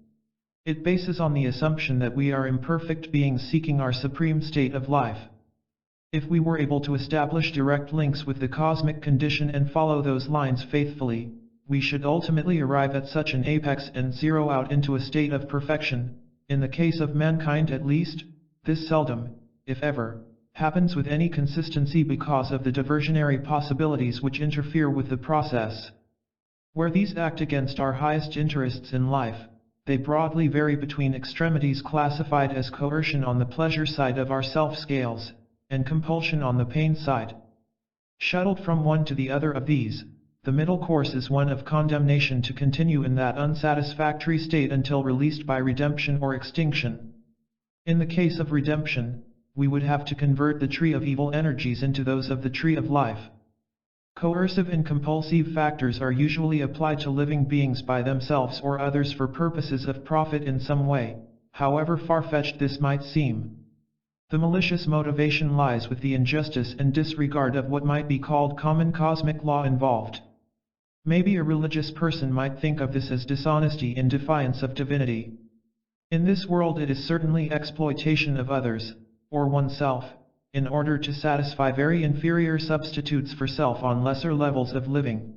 It bases on the assumption that we are imperfect beings seeking our supreme state of life. If we were able to establish direct links with the cosmic condition and follow those lines faithfully, we should ultimately arrive at such an apex and zero out into a state of perfection. In the case of mankind at least, this seldom, if ever, happens with any consistency because of the diversionary possibilities which interfere with the process. Where these act against our highest interests in life, they broadly vary between extremities classified as coercion on the pleasure side of our self-scales, and compulsion on the pain side. Shuttled from one to the other of these, the middle course is one of condemnation to continue in that unsatisfactory state until released by redemption or extinction. In the case of redemption, we would have to convert the tree of evil energies into those of the tree of life. Coercive and compulsive factors are usually applied to living beings by themselves or others for purposes of profit in some way, however far-fetched this might seem. The malicious motivation lies with the injustice and disregard of what might be called common cosmic law involved. Maybe a religious person might think of this as dishonesty in defiance of divinity. In this world it is certainly exploitation of others, or oneself, in order to satisfy very inferior substitutes for self on lesser levels of living.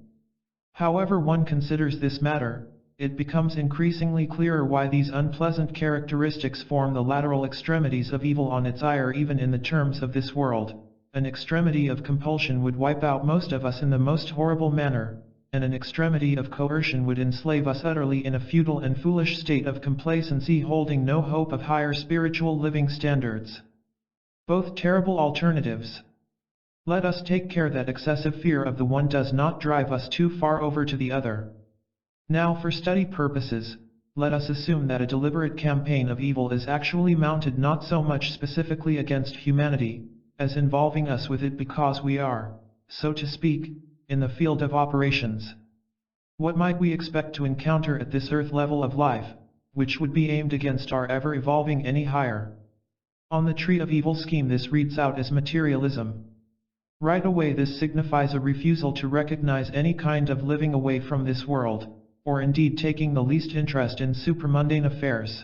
However one considers this matter, it becomes increasingly clearer why these unpleasant characteristics form the lateral extremities of evil on its ire even in the terms of this world. An extremity of compulsion would wipe out most of us in the most horrible manner, and an extremity of coercion would enslave us utterly in a futile and foolish state of complacency holding no hope of higher spiritual living standards. Both terrible alternatives. Let us take care that excessive fear of the one does not drive us too far over to the other. Now for study purposes, let us assume that a deliberate campaign of evil is actually mounted not so much specifically against humanity, as involving us with it because we are, so to speak, in the field of operations. What might we expect to encounter at this earth level of life, which would be aimed against our ever evolving any higher? On the tree of evil scheme this reads out as materialism. Right away this signifies a refusal to recognize any kind of living away from this world, or indeed taking the least interest in supramundane affairs.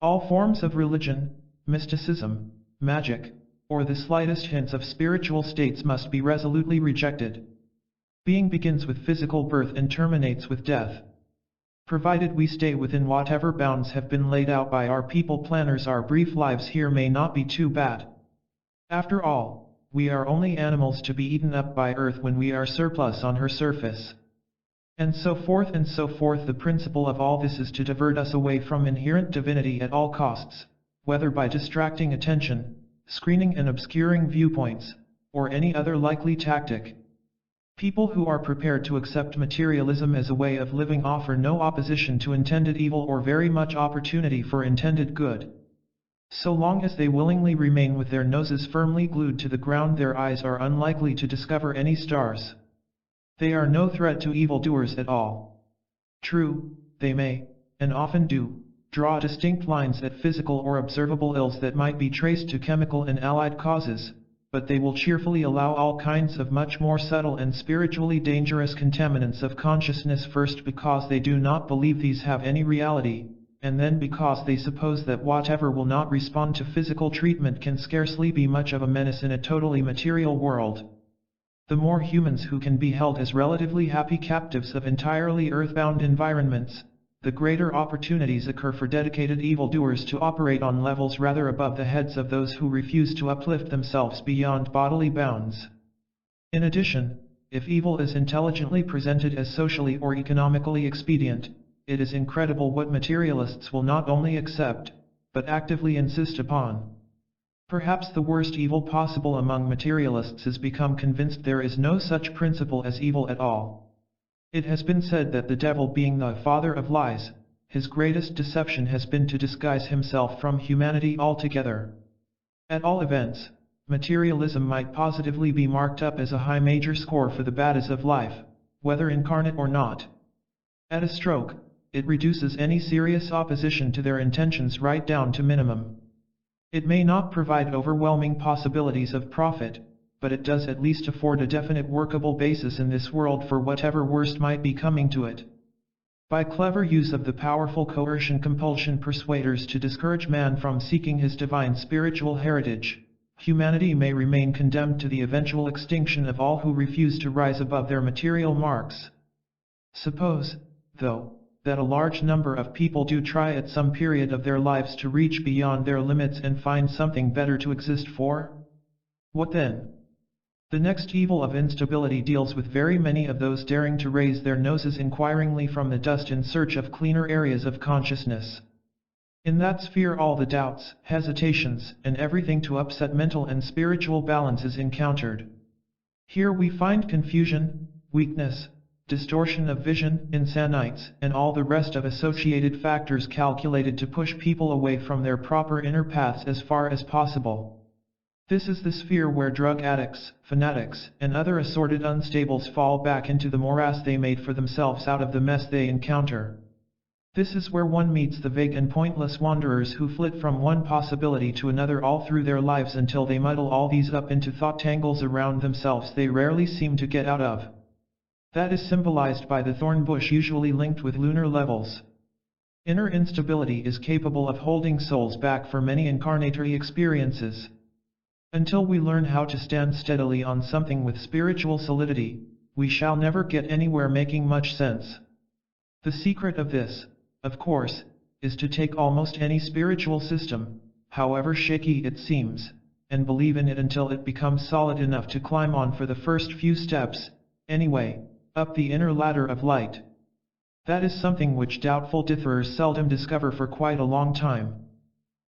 All forms of religion, mysticism, magic, or the slightest hints of spiritual states must be resolutely rejected. Being begins with physical birth and terminates with death. Provided we stay within whatever bounds have been laid out by our people planners, our brief lives here may not be too bad. After all, we are only animals to be eaten up by Earth when we are surplus on her surface. And so forth and so forth. The principle of all this is to divert us away from inherent divinity at all costs, whether by distracting attention, screening and obscuring viewpoints, or any other likely tactic. People who are prepared to accept materialism as a way of living offer no opposition to intended evil or very much opportunity for intended good. So long as they willingly remain with their noses firmly glued to the ground, their eyes are unlikely to discover any stars. They are no threat to evildoers at all. True, they may, and often do, draw distinct lines at physical or observable ills that might be traced to chemical and allied causes, but they will cheerfully allow all kinds of much more subtle and spiritually dangerous contaminants of consciousness, first because they do not believe these have any reality, and then because they suppose that whatever will not respond to physical treatment can scarcely be much of a menace in a totally material world. The more humans who can be held as relatively happy captives of entirely earthbound environments, the greater opportunities occur for dedicated evildoers to operate on levels rather above the heads of those who refuse to uplift themselves beyond bodily bounds. In addition, if evil is intelligently presented as socially or economically expedient, it is incredible what materialists will not only accept, but actively insist upon. Perhaps the worst evil possible among materialists is become convinced there is no such principle as evil at all. It has been said that the devil, being the father of lies, his greatest deception has been to disguise himself from humanity altogether. At all events, materialism might positively be marked up as a high major score for the baddies of life, whether incarnate or not. At a stroke, it reduces any serious opposition to their intentions right down to minimum. It may not provide overwhelming possibilities of profit, but it does at least afford a definite workable basis in this world for whatever worst might be coming to it. By clever use of the powerful coercion compulsion persuaders to discourage man from seeking his divine spiritual heritage, humanity may remain condemned to the eventual extinction of all who refuse to rise above their material marks. Suppose, though, that a large number of people do try at some period of their lives to reach beyond their limits and find something better to exist for? What then? The next evil of instability deals with very many of those daring to raise their noses inquiringly from the dust in search of cleaner areas of consciousness. In that sphere all the doubts, hesitations, and everything to upset mental and spiritual balance is encountered. Here we find confusion, weakness, distortion of vision, insanites, and all the rest of associated factors calculated to push people away from their proper inner paths as far as possible. This is the sphere where drug addicts, fanatics, and other assorted unstables fall back into the morass they made for themselves out of the mess they encounter. This is where one meets the vague and pointless wanderers who flit from one possibility to another all through their lives until they muddle all these up into thought tangles around themselves they rarely seem to get out of. That is symbolized by the thorn bush usually linked with lunar levels. Inner instability is capable of holding souls back for many incarnatory experiences. Until we learn how to stand steadily on something with spiritual solidity, we shall never get anywhere making much sense. The secret of this, of course, is to take almost any spiritual system, however shaky it seems, and believe in it until it becomes solid enough to climb on for the first few steps, anyway, up the inner ladder of light. That is something which doubtful ditherers seldom discover for quite a long time.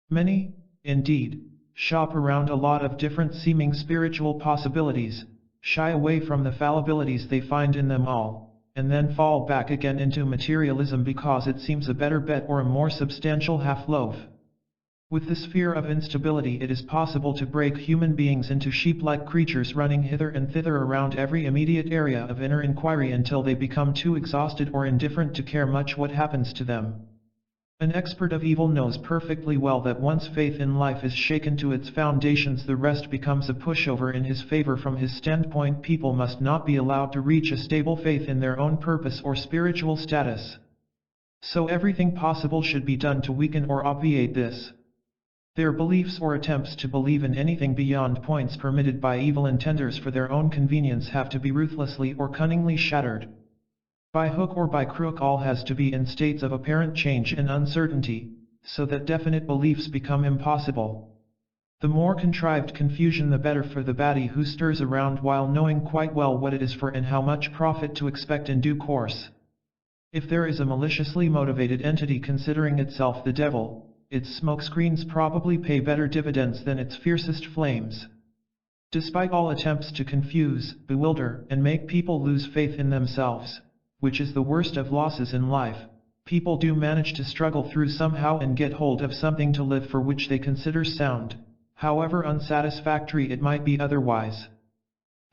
Many, indeed, shop around a lot of different seeming spiritual possibilities, shy away from the fallibilities they find in them all, and then fall back again into materialism because it seems a better bet or a more substantial half-loaf. With this fear of instability, it is possible to break human beings into sheep-like creatures running hither and thither around every immediate area of inner inquiry until they become too exhausted or indifferent to care much what happens to them. An expert of evil knows perfectly well that once faith in life is shaken to its foundations, the rest becomes a pushover in his favor. From his standpoint, people must not be allowed to reach a stable faith in their own purpose or spiritual status. So everything possible should be done to weaken or obviate this. Their beliefs or attempts to believe in anything beyond points permitted by evil intenders for their own convenience have to be ruthlessly or cunningly shattered. By hook or by crook, all has to be in states of apparent change and uncertainty, so that definite beliefs become impossible. The more contrived confusion the better for the baddie who stirs around while knowing quite well what it is for and how much profit to expect in due course. If there is a maliciously motivated entity considering itself the devil, its smokescreens probably pay better dividends than its fiercest flames. Despite all attempts to confuse, bewilder, and make people lose faith in themselves, which is the worst of losses in life, people do manage to struggle through somehow and get hold of something to live for which they consider sound, however unsatisfactory it might be otherwise.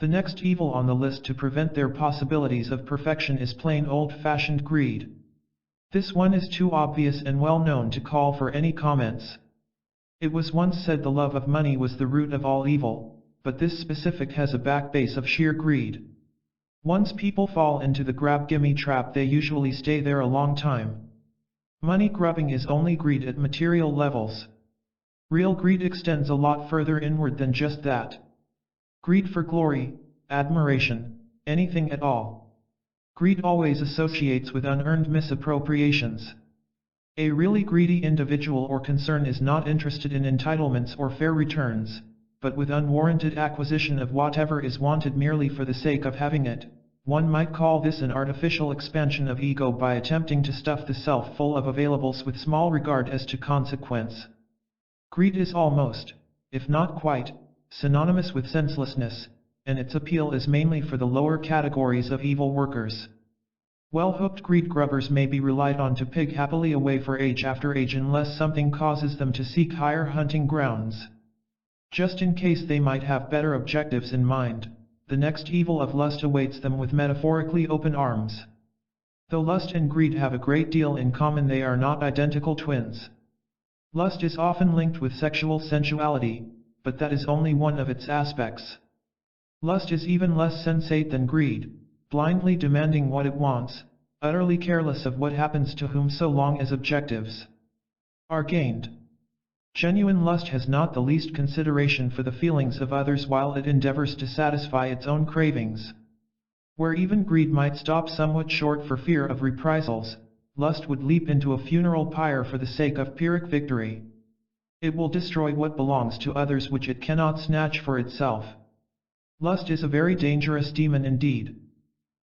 The next evil on the list to prevent their possibilities of perfection is plain old-fashioned greed. This one is too obvious and well known to call for any comments. It was once said the love of money was the root of all evil, but this specific has a backbase of sheer greed. Once people fall into the grab-gimme trap, they usually stay there a long time. Money grubbing is only greed at material levels. Real greed extends a lot further inward than just that. Greed for glory, admiration, anything at all. Greed always associates with unearned misappropriations. A really greedy individual or concern is not interested in entitlements or fair returns, but with unwarranted acquisition of whatever is wanted merely for the sake of having it. One might call this an artificial expansion of ego by attempting to stuff the self full of availables with small regard as to consequence. Greed is almost, if not quite, synonymous with senselessness, and its appeal is mainly for the lower categories of evil workers. Well-hooked greed grubbers may be relied on to pig happily away for age after age unless something causes them to seek higher hunting grounds. Just in case they might have better objectives in mind, the next evil of lust awaits them with metaphorically open arms. Though lust and greed have a great deal in common, they are not identical twins. Lust is often linked with sexual sensuality, but that is only one of its aspects. Lust is even less sensate than greed, blindly demanding what it wants, utterly careless of what happens to whom so long as objectives are gained. Genuine lust has not the least consideration for the feelings of others while it endeavors to satisfy its own cravings. Where even greed might stop somewhat short for fear of reprisals, lust would leap into a funeral pyre for the sake of Pyrrhic victory. It will destroy what belongs to others which it cannot snatch for itself. Lust is a very dangerous demon indeed.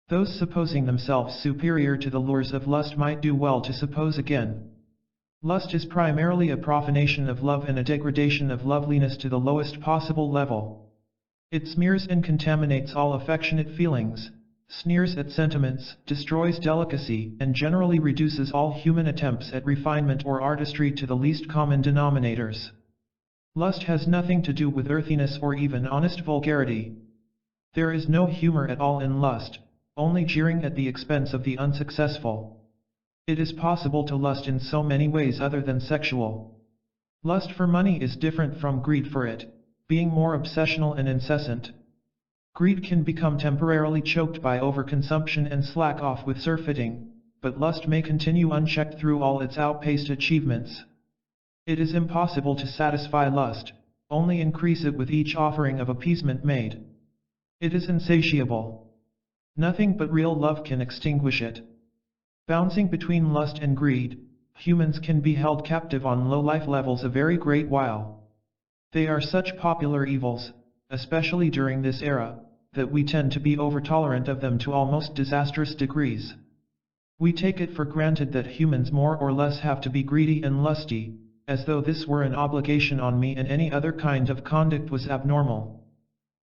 Those supposing themselves superior to the lures of lust might do well to suppose again. Lust is primarily a profanation of love and a degradation of loveliness to the lowest possible level. It smears and contaminates all affectionate feelings, sneers at sentiments, destroys delicacy, and generally reduces all human attempts at refinement or artistry to the least common denominators. Lust has nothing to do with earthiness or even honest vulgarity. There is no humor at all in lust, only jeering at the expense of the unsuccessful. It is possible to lust in so many ways other than sexual. Lust for money is different from greed for it, being more obsessional and incessant. Greed can become temporarily choked by overconsumption and slack off with surfeiting, but lust may continue unchecked through all its outpaced achievements. It is impossible to satisfy lust, only increase it with each offering of appeasement made. It is insatiable. Nothing but real love can extinguish it. Bouncing between lust and greed, humans can be held captive on low life levels a very great while. They are such popular evils, especially during this era, that we tend to be over-tolerant of them to almost disastrous degrees. We take it for granted that humans more or less have to be greedy and lusty, as though this were an obligation on me and any other kind of conduct was abnormal.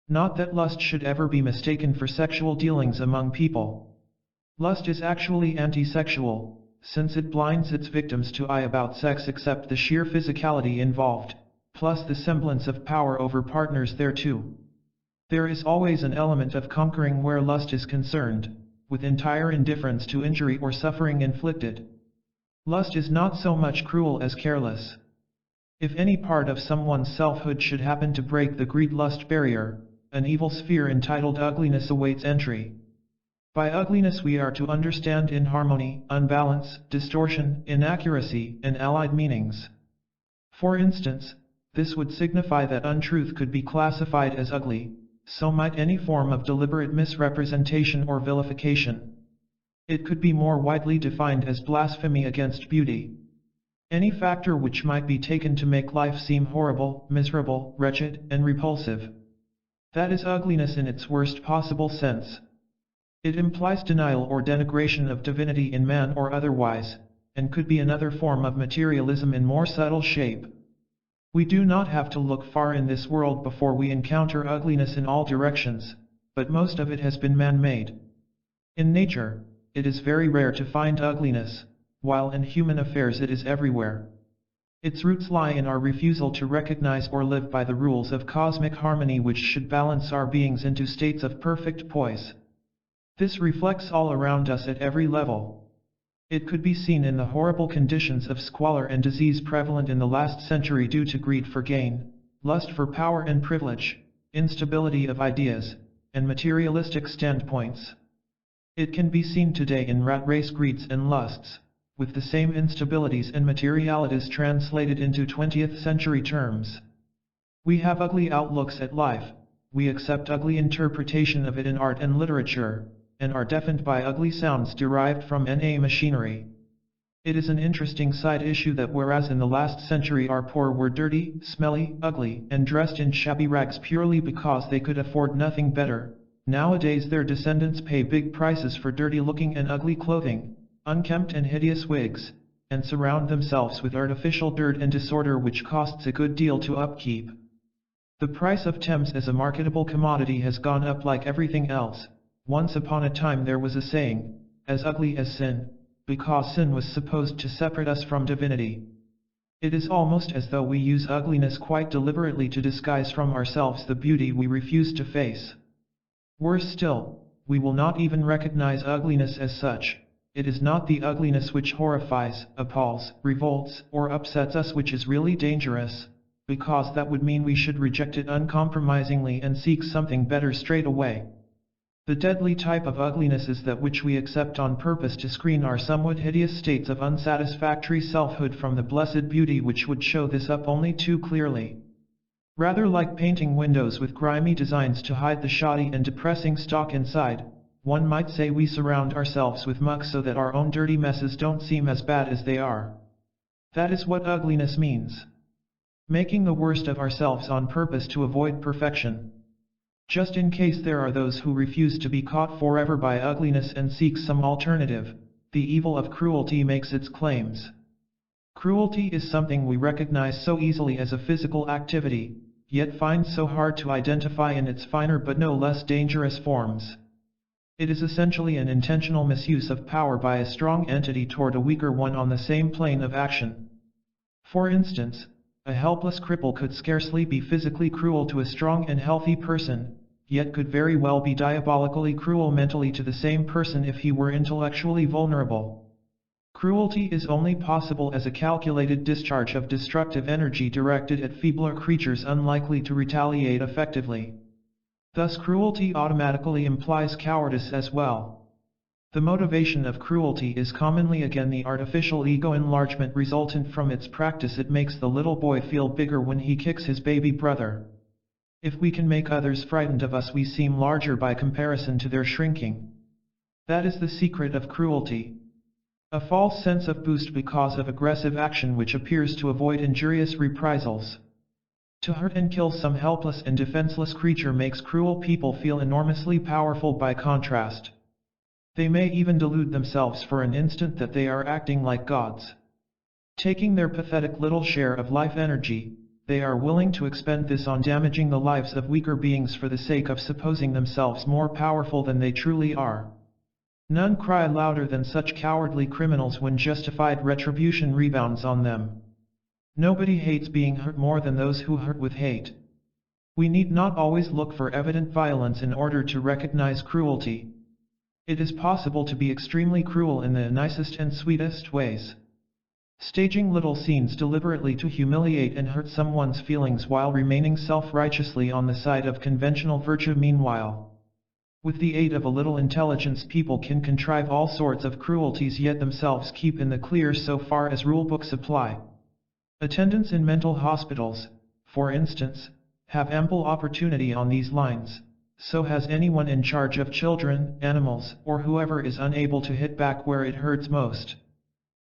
Not that lust should ever be mistaken for sexual dealings among people. Lust is actually anti-sexual, since it blinds its victims to lie about sex except the sheer physicality involved, plus the semblance of power over partners thereto. There is always an element of conquering where lust is concerned, with entire indifference to injury or suffering inflicted. Lust is not so much cruel as careless. If any part of someone's selfhood should happen to break the greed-lust barrier, an evil sphere entitled ugliness awaits entry. By ugliness we are to understand inharmony, unbalance, distortion, inaccuracy, and allied meanings. For instance, this would signify that untruth could be classified as ugly, so might any form of deliberate misrepresentation or vilification. It could be more widely defined as blasphemy against beauty. Any factor which might be taken to make life seem horrible, miserable, wretched, and repulsive. That is ugliness in its worst possible sense. It implies denial or denigration of divinity in man or otherwise, and could be another form of materialism in more subtle shape. We do not have to look far in this world before we encounter ugliness in all directions, but most of it has been man-made. In nature, it is very rare to find ugliness, while in human affairs it is everywhere. Its roots lie in our refusal to recognize or live by the rules of cosmic harmony which should balance our beings into states of perfect poise. This reflects all around us at every level. It could be seen in the horrible conditions of squalor and disease prevalent in the last century due to greed for gain, lust for power and privilege, instability of ideas, and materialistic standpoints. It can be seen today in rat race greeds and lusts, with the same instabilities and materialities translated into 20th century terms. We have ugly outlooks at life, we accept ugly interpretation of it in art and literature, and are deafened by ugly sounds derived from machinery. It is an interesting side issue that whereas in the last century our poor were dirty, smelly, ugly, and dressed in shabby rags purely because they could afford nothing better, nowadays their descendants pay big prices for dirty-looking and ugly clothing, unkempt and hideous wigs, and surround themselves with artificial dirt and disorder which costs a good deal to upkeep. The price of Thames as a marketable commodity has gone up like everything else. Once upon a time there was a saying, as ugly as sin, because sin was supposed to separate us from divinity. It is almost as though we use ugliness quite deliberately to disguise from ourselves the beauty we refuse to face. Worse still, we will not even recognize ugliness as such. It is not the ugliness which horrifies, appalls, revolts, or upsets us which is really dangerous, because that would mean we should reject it uncompromisingly and seek something better straight away. The deadly type of ugliness is that which we accept on purpose to screen our somewhat hideous states of unsatisfactory selfhood from the blessed beauty which would show this up only too clearly. Rather like painting windows with grimy designs to hide the shoddy and depressing stock inside, one might say we surround ourselves with muck so that our own dirty messes don't seem as bad as they are. That is what ugliness means. Making the worst of ourselves on purpose to avoid perfection. Just in case there are those who refuse to be caught forever by ugliness and seek some alternative, the evil of cruelty makes its claims. Cruelty is something we recognize so easily as a physical activity, yet find so hard to identify in its finer but no less dangerous forms. It is essentially an intentional misuse of power by a strong entity toward a weaker one on the same plane of action. For instance, a helpless cripple could scarcely be physically cruel to a strong and healthy person, yet could very well be diabolically cruel mentally to the same person if he were intellectually vulnerable. Cruelty is only possible as a calculated discharge of destructive energy directed at feebler creatures unlikely to retaliate effectively. Thus cruelty automatically implies cowardice as well. The motivation of cruelty is commonly again the artificial ego enlargement resultant from its practice. It makes the little boy feel bigger when he kicks his baby brother. If we can make others frightened of us, we seem larger by comparison to their shrinking. That is the secret of cruelty. A false sense of boost because of aggressive action which appears to avoid injurious reprisals. To hurt and kill some helpless and defenseless creature makes cruel people feel enormously powerful by contrast. They may even delude themselves for an instant that they are acting like gods. Taking their pathetic little share of life energy, they are willing to expend this on damaging the lives of weaker beings for the sake of supposing themselves more powerful than they truly are. None cry louder than such cowardly criminals when justified retribution rebounds on them. Nobody hates being hurt more than those who hurt with hate. We need not always look for evident violence in order to recognize cruelty. It is possible to be extremely cruel in the nicest and sweetest ways. Staging little scenes deliberately to humiliate and hurt someone's feelings while remaining self-righteously on the side of conventional virtue meanwhile. With the aid of a little intelligence, people can contrive all sorts of cruelties yet themselves keep in the clear so far as rulebooks apply. Attendants in mental hospitals, for instance, have ample opportunity on these lines. So has anyone in charge of children, animals, or whoever is unable to hit back where it hurts most.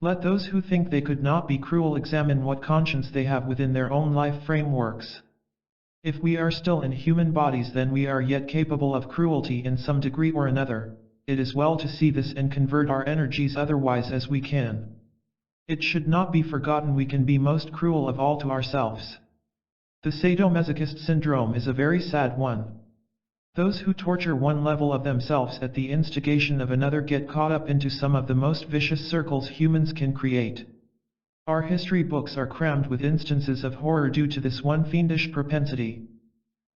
Let those who think they could not be cruel examine what conscience they have within their own life frameworks. If we are still in human bodies, then we are yet capable of cruelty in some degree or another. It is well to see this and convert our energies otherwise as we can. It should not be forgotten we can be most cruel of all to ourselves. The sadomasochist syndrome is a very sad one. Those who torture one level of themselves at the instigation of another get caught up into some of the most vicious circles humans can create. Our history books are crammed with instances of horror due to this one fiendish propensity.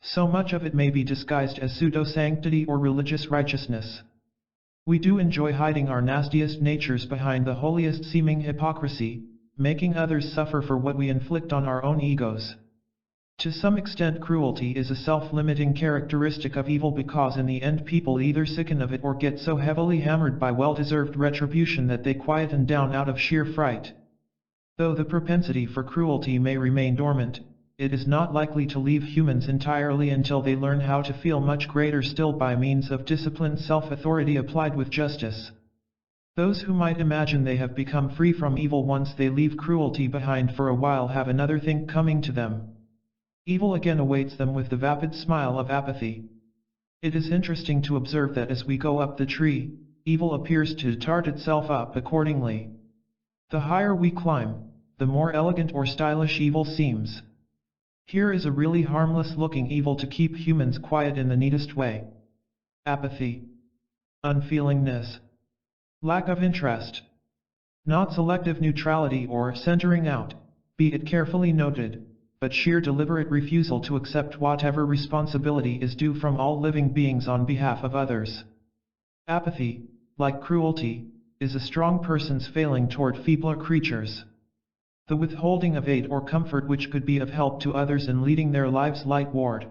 So much of it may be disguised as pseudo-sanctity or religious righteousness. We do enjoy hiding our nastiest natures behind the holiest seeming hypocrisy, making others suffer for what we inflict on our own egos. To some extent, cruelty is a self-limiting characteristic of evil because in the end people either sicken of it or get so heavily hammered by well-deserved retribution that they quieten down out of sheer fright. Though the propensity for cruelty may remain dormant, it is not likely to leave humans entirely until they learn how to feel much greater still by means of disciplined self-authority applied with justice. Those who might imagine they have become free from evil once they leave cruelty behind for a while have another thing coming to them. Evil again awaits them with the vapid smile of apathy. It is interesting to observe that as we go up the tree, evil appears to tart itself up accordingly. The higher we climb, the more elegant or stylish evil seems. Here is a really harmless-looking evil to keep humans quiet in the neatest way. Apathy. Unfeelingness. Lack of interest. Not selective neutrality or centering out, be it carefully noted, but sheer deliberate refusal to accept whatever responsibility is due from all living beings on behalf of others. Apathy, like cruelty, is a strong person's failing toward feebler creatures. The withholding of aid or comfort which could be of help to others in leading their lives lightward.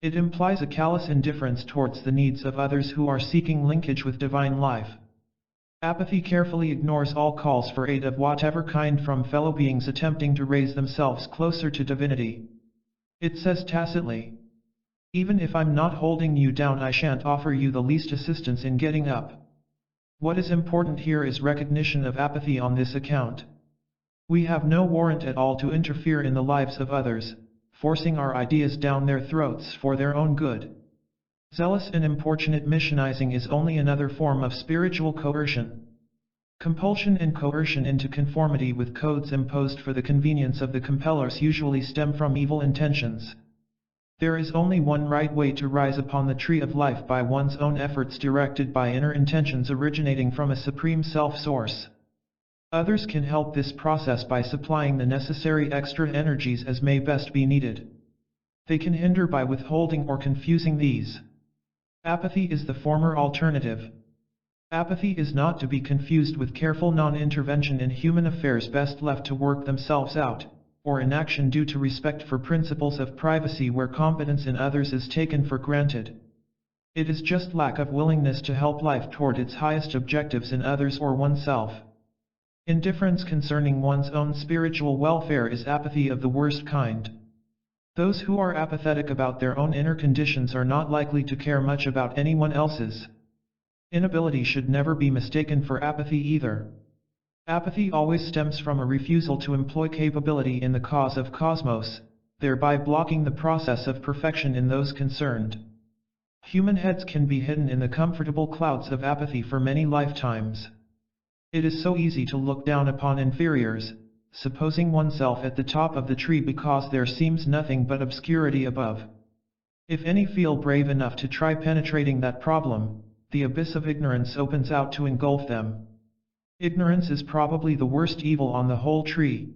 It implies a callous indifference towards the needs of others who are seeking linkage with divine life. Apathy carefully ignores all calls for aid of whatever kind from fellow beings attempting to raise themselves closer to divinity. It says tacitly, "Even if I'm not holding you down, I shan't offer you the least assistance in getting up." What is important here is recognition of apathy on this account. We have no warrant at all to interfere in the lives of others, forcing our ideas down their throats for their own good. Zealous and importunate missionizing is only another form of spiritual coercion. Compulsion and coercion into conformity with codes imposed for the convenience of the compellers usually stem from evil intentions. There is only one right way to rise upon the tree of life, by one's own efforts directed by inner intentions originating from a supreme self-source. Others can help this process by supplying the necessary extra energies as may best be needed. They can hinder by withholding or confusing these. Apathy is the former alternative. Apathy is not to be confused with careful non-intervention in human affairs best left to work themselves out, or inaction due to respect for principles of privacy where competence in others is taken for granted. It is just lack of willingness to help life toward its highest objectives in others or oneself. Indifference concerning one's own spiritual welfare is apathy of the worst kind. Those who are apathetic about their own inner conditions are not likely to care much about anyone else's. Inability should never be mistaken for apathy either. Apathy always stems from a refusal to employ capability in the cause of cosmos, thereby blocking the process of perfection in those concerned. Human heads can be hidden in the comfortable clouds of apathy for many lifetimes. It is so easy to look down upon inferiors, supposing oneself at the top of the tree because there seems nothing but obscurity above. If any feel brave enough to try penetrating that problem, the abyss of ignorance opens out to engulf them. Ignorance is probably the worst evil on the whole tree.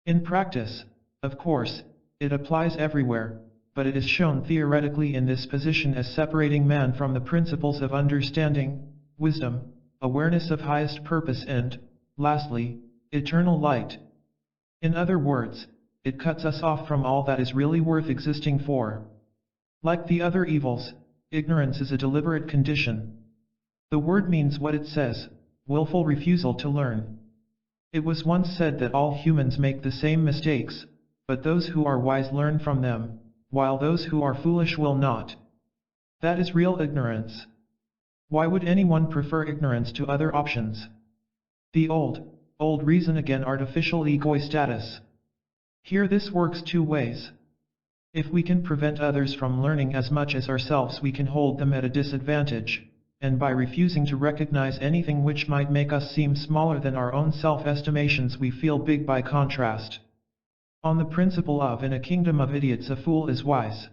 In practice, of course, it applies everywhere, but it is shown theoretically in this position as separating man from the principles of understanding, wisdom, awareness of highest purpose and, lastly, eternal light. In other words, it cuts us off from all that is really worth existing for. Like the other evils, ignorance is a deliberate condition. The word means what it says, willful refusal to learn. It was once said that all humans make the same mistakes, but those who are wise learn from them, while those who are foolish will not. That is real ignorance. Why would anyone prefer ignorance to other options? The old reason again: artificial ego status. Here this works two ways. If we can prevent others from learning as much as ourselves, we can hold them at a disadvantage, and by refusing to recognize anything which might make us seem smaller than our own self-estimations, we feel big by contrast. On the principle of in a kingdom of idiots a fool is wise.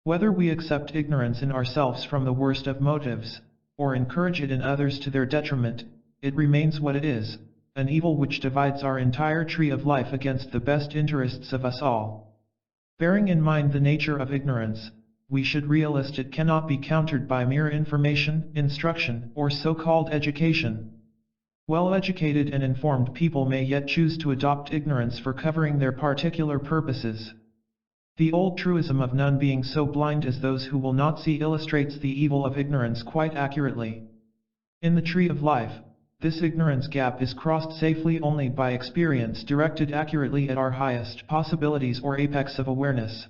Whether we accept ignorance in ourselves from the worst of motives, or encourage it in others to their detriment, it remains what it is, an evil which divides our entire tree of life against the best interests of us all. Bearing in mind the nature of ignorance, we should realize it cannot be countered by mere information, instruction, or so-called education. Well-educated and informed people may yet choose to adopt ignorance for covering their particular purposes. The old truism of none being so blind as those who will not see illustrates the evil of ignorance quite accurately. In the tree of life, this ignorance gap is crossed safely only by experience directed accurately at our highest possibilities or apex of awareness.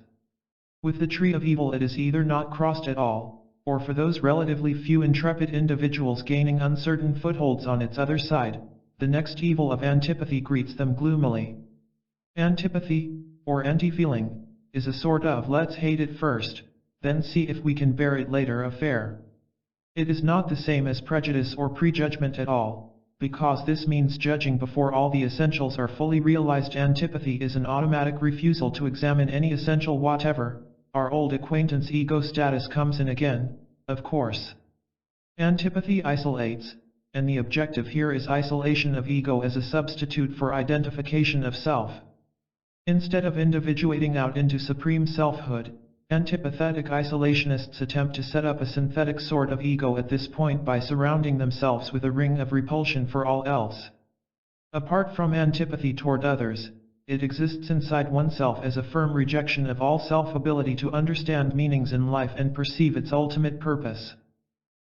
With the tree of evil it is either not crossed at all, or for those relatively few intrepid individuals gaining uncertain footholds on its other side, the next evil of antipathy greets them gloomily. Antipathy, or anti-feeling, is a sort of let's hate it first, then see if we can bear it later affair. It is not the same as prejudice or prejudgment at all, because this means judging before all the essentials are fully realized. Antipathy is an automatic refusal to examine any essential whatever. Our old acquaintance ego status comes in again, of course. Antipathy isolates, and the objective here is isolation of ego as a substitute for identification of self. Instead of individuating out into supreme selfhood, antipathetic isolationists attempt to set up a synthetic sort of ego at this point by surrounding themselves with a ring of repulsion for all else. Apart from antipathy toward others, it exists inside oneself as a firm rejection of all self-ability to understand meanings in life and perceive its ultimate purpose.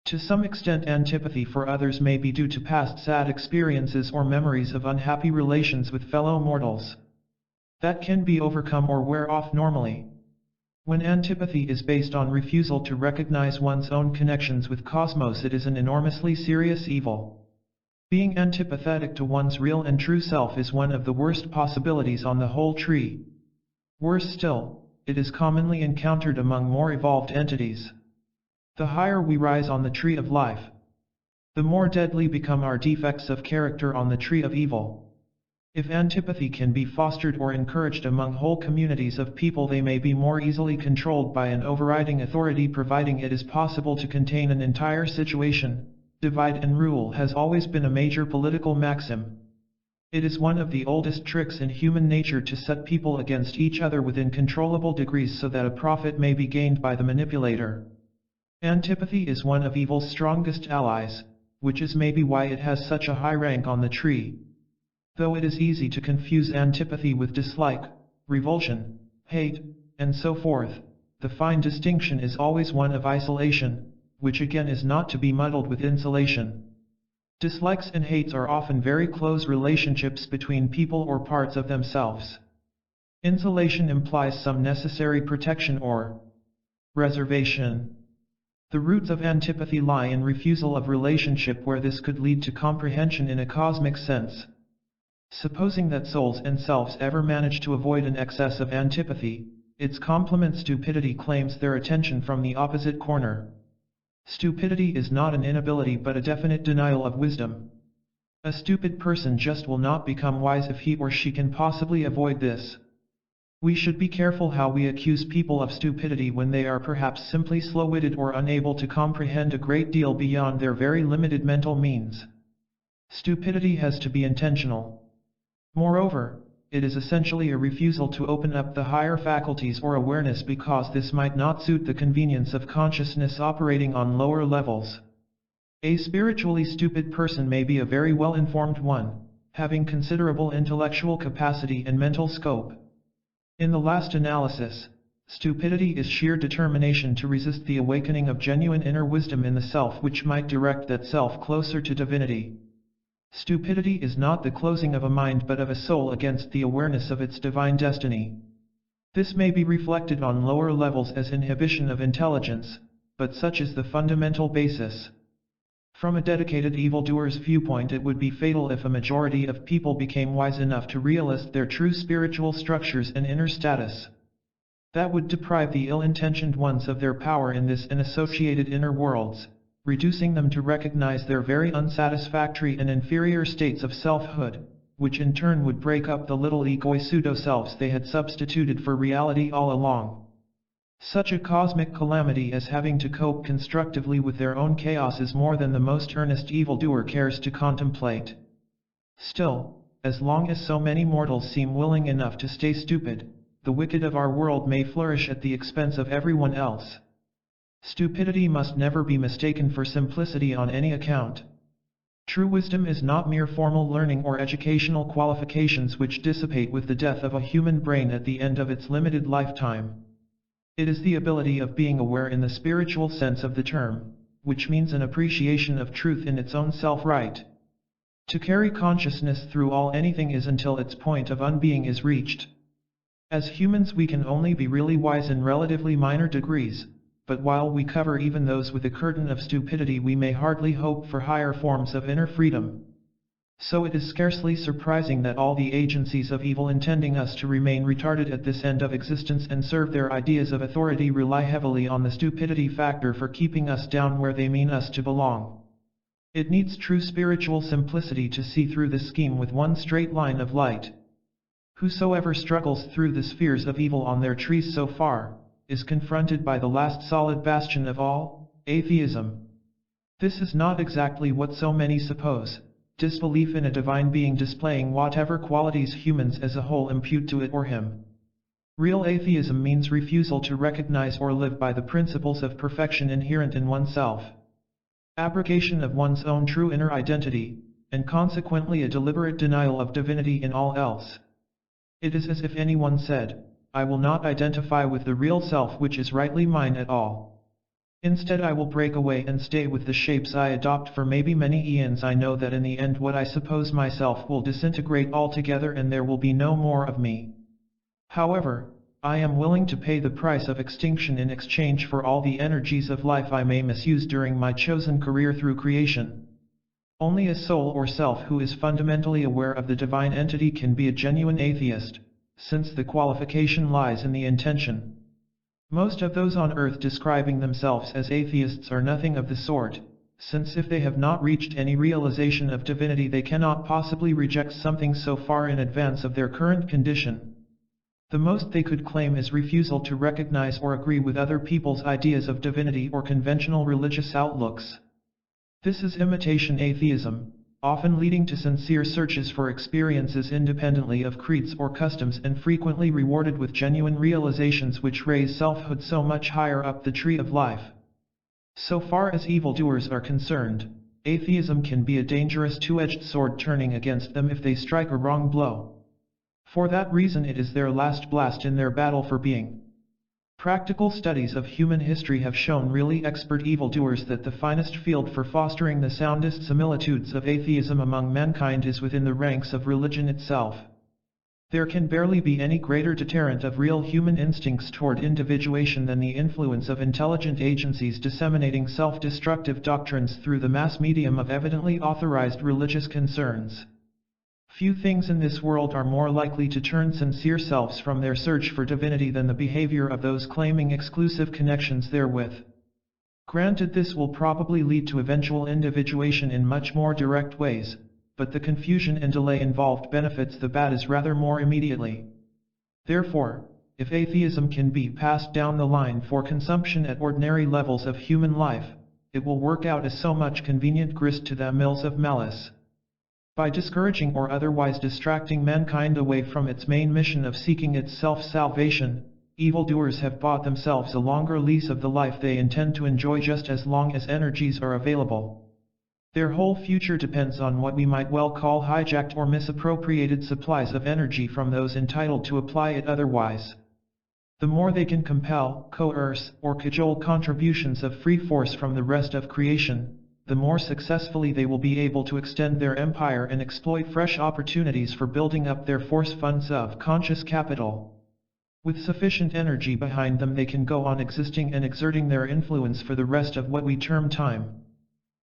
To some extent, antipathy for others may be due to past sad experiences or memories of unhappy relations with fellow mortals. That can be overcome or wear off normally. When antipathy is based on refusal to recognize one's own connections with cosmos, it is an enormously serious evil. Being antipathetic to one's real and true self is one of the worst possibilities on the whole tree. Worse still, it is commonly encountered among more evolved entities. The higher we rise on the tree of life, the more deadly become our defects of character on the tree of evil. If antipathy can be fostered or encouraged among whole communities of people, they may be more easily controlled by an overriding authority, providing it is possible to contain an entire situation. Divide and rule has always been a major political maxim. It is one of the oldest tricks in human nature to set people against each other within controllable degrees so that a profit may be gained by the manipulator. Antipathy is one of evil's strongest allies, which is maybe why it has such a high rank on the tree. Though it is easy to confuse antipathy with dislike, revulsion, hate, and so forth, the fine distinction is always one of isolation, which again is not to be muddled with insulation. Dislikes and hates are often very close relationships between people or parts of themselves. Insulation implies some necessary protection or reservation. The roots of antipathy lie in refusal of relationship, where this could lead to comprehension in a cosmic sense. Supposing that souls and selves ever manage to avoid an excess of antipathy, its complement stupidity claims their attention from the opposite corner. Stupidity is not an inability but a definite denial of wisdom. A stupid person just will not become wise if he or she can possibly avoid this. We should be careful how we accuse people of stupidity when they are perhaps simply slow-witted or unable to comprehend a great deal beyond their very limited mental means. Stupidity has to be intentional. Moreover, it is essentially a refusal to open up the higher faculties or awareness because this might not suit the convenience of consciousness operating on lower levels. A spiritually stupid person may be a very well-informed one, having considerable intellectual capacity and mental scope. In the last analysis, stupidity is sheer determination to resist the awakening of genuine inner wisdom in the self which might direct that self closer to divinity. Stupidity is not the closing of a mind but of a soul against the awareness of its divine destiny. This may be reflected on lower levels as inhibition of intelligence, but such is the fundamental basis. From a dedicated evildoer's viewpoint, it would be fatal if a majority of people became wise enough to realize their true spiritual structures and inner status. That would deprive the ill-intentioned ones of their power in this and associated inner worlds, reducing them to recognize their very unsatisfactory and inferior states of selfhood, which in turn would break up the little ego pseudo-selves they had substituted for reality all along. Such a cosmic calamity as having to cope constructively with their own chaos is more than the most earnest evildoer cares to contemplate. Still, as long as so many mortals seem willing enough to stay stupid, the wicked of our world may flourish at the expense of everyone else. Stupidity must never be mistaken for simplicity on any account. True wisdom is not mere formal learning or educational qualifications which dissipate with the death of a human brain at the end of its limited lifetime. It is the ability of being aware in the spiritual sense of the term, which means an appreciation of truth in its own self-right. To carry consciousness through all anything is until its point of unbeing is reached. As humans we can only be really wise in relatively minor degrees, but while we cover even those with a curtain of stupidity we may hardly hope for higher forms of inner freedom. So it is scarcely surprising that all the agencies of evil intending us to remain retarded at this end of existence and serve their ideas of authority rely heavily on the stupidity factor for keeping us down where they mean us to belong. It needs true spiritual simplicity to see through the scheme with one straight line of light. Whosoever struggles through the spheres of evil on their trees so far, is confronted by the last solid bastion of all, atheism. This is not exactly what so many suppose. Disbelief in a divine being displaying whatever qualities humans as a whole impute to it or him. Real atheism means refusal to recognize or live by the principles of perfection inherent in oneself. Abrogation of one's own true inner identity, and consequently a deliberate denial of divinity in all else. It is as if anyone said, I will not identify with the real self which is rightly mine at all. Instead I will break away and stay with the shapes I adopt for maybe many eons. I know that in the end what I suppose myself will disintegrate altogether and there will be no more of me. However, I am willing to pay the price of extinction in exchange for all the energies of life I may misuse during my chosen career through creation. Only a soul or self who is fundamentally aware of the divine entity can be a genuine atheist, since the qualification lies in the intention. Most of those on earth describing themselves as atheists are nothing of the sort, since if they have not reached any realization of divinity they cannot possibly reject something so far in advance of their current condition. The most they could claim is refusal to recognize or agree with other people's ideas of divinity or conventional religious outlooks. This is imitation atheism, often leading to sincere searches for experiences independently of creeds or customs and frequently rewarded with genuine realizations which raise selfhood so much higher up the tree of life. So far as evildoers are concerned, atheism can be a dangerous two-edged sword turning against them if they strike a wrong blow. For that reason it is their last blast in their battle for being. Practical studies of human history have shown really expert evildoers that the finest field for fostering the soundest similitudes of atheism among mankind is within the ranks of religion itself. There can barely be any greater deterrent of real human instincts toward individuation than the influence of intelligent agencies disseminating self-destructive doctrines through the mass medium of evidently authorized religious concerns. Few things in this world are more likely to turn sincere selves from their search for divinity than the behavior of those claiming exclusive connections therewith. Granted, this will probably lead to eventual individuation in much more direct ways, but the confusion and delay involved benefits the baddies rather more immediately. Therefore, if atheism can be passed down the line for consumption at ordinary levels of human life, it will work out as so much convenient grist to the mills of malice. By discouraging or otherwise distracting mankind away from its main mission of seeking its self-salvation, evildoers have bought themselves a longer lease of the life they intend to enjoy just as long as energies are available. Their whole future depends on what we might well call hijacked or misappropriated supplies of energy from those entitled to apply it otherwise. The more they can compel, coerce, or cajole contributions of free force from the rest of creation, the more successfully they will be able to extend their empire and exploit fresh opportunities for building up their force funds of conscious capital. With sufficient energy behind them, they can go on existing and exerting their influence for the rest of what we term time.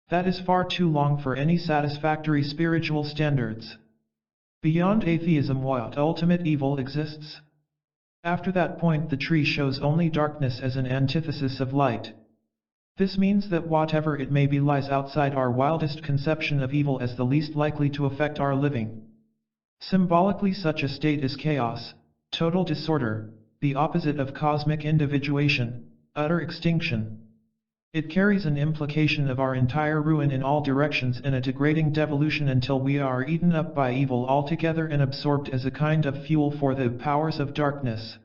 That is far too long for any satisfactory spiritual standards. Beyond atheism, what ultimate evil exists? After that point, the tree shows only darkness as an antithesis of light. This means that whatever it may be lies outside our wildest conception of evil as the least likely to affect our living. Symbolically, such a state is chaos, total disorder, the opposite of cosmic individuation, utter extinction. It carries an implication of our entire ruin in all directions and a degrading devolution until we are eaten up by evil altogether and absorbed as a kind of fuel for the powers of darkness.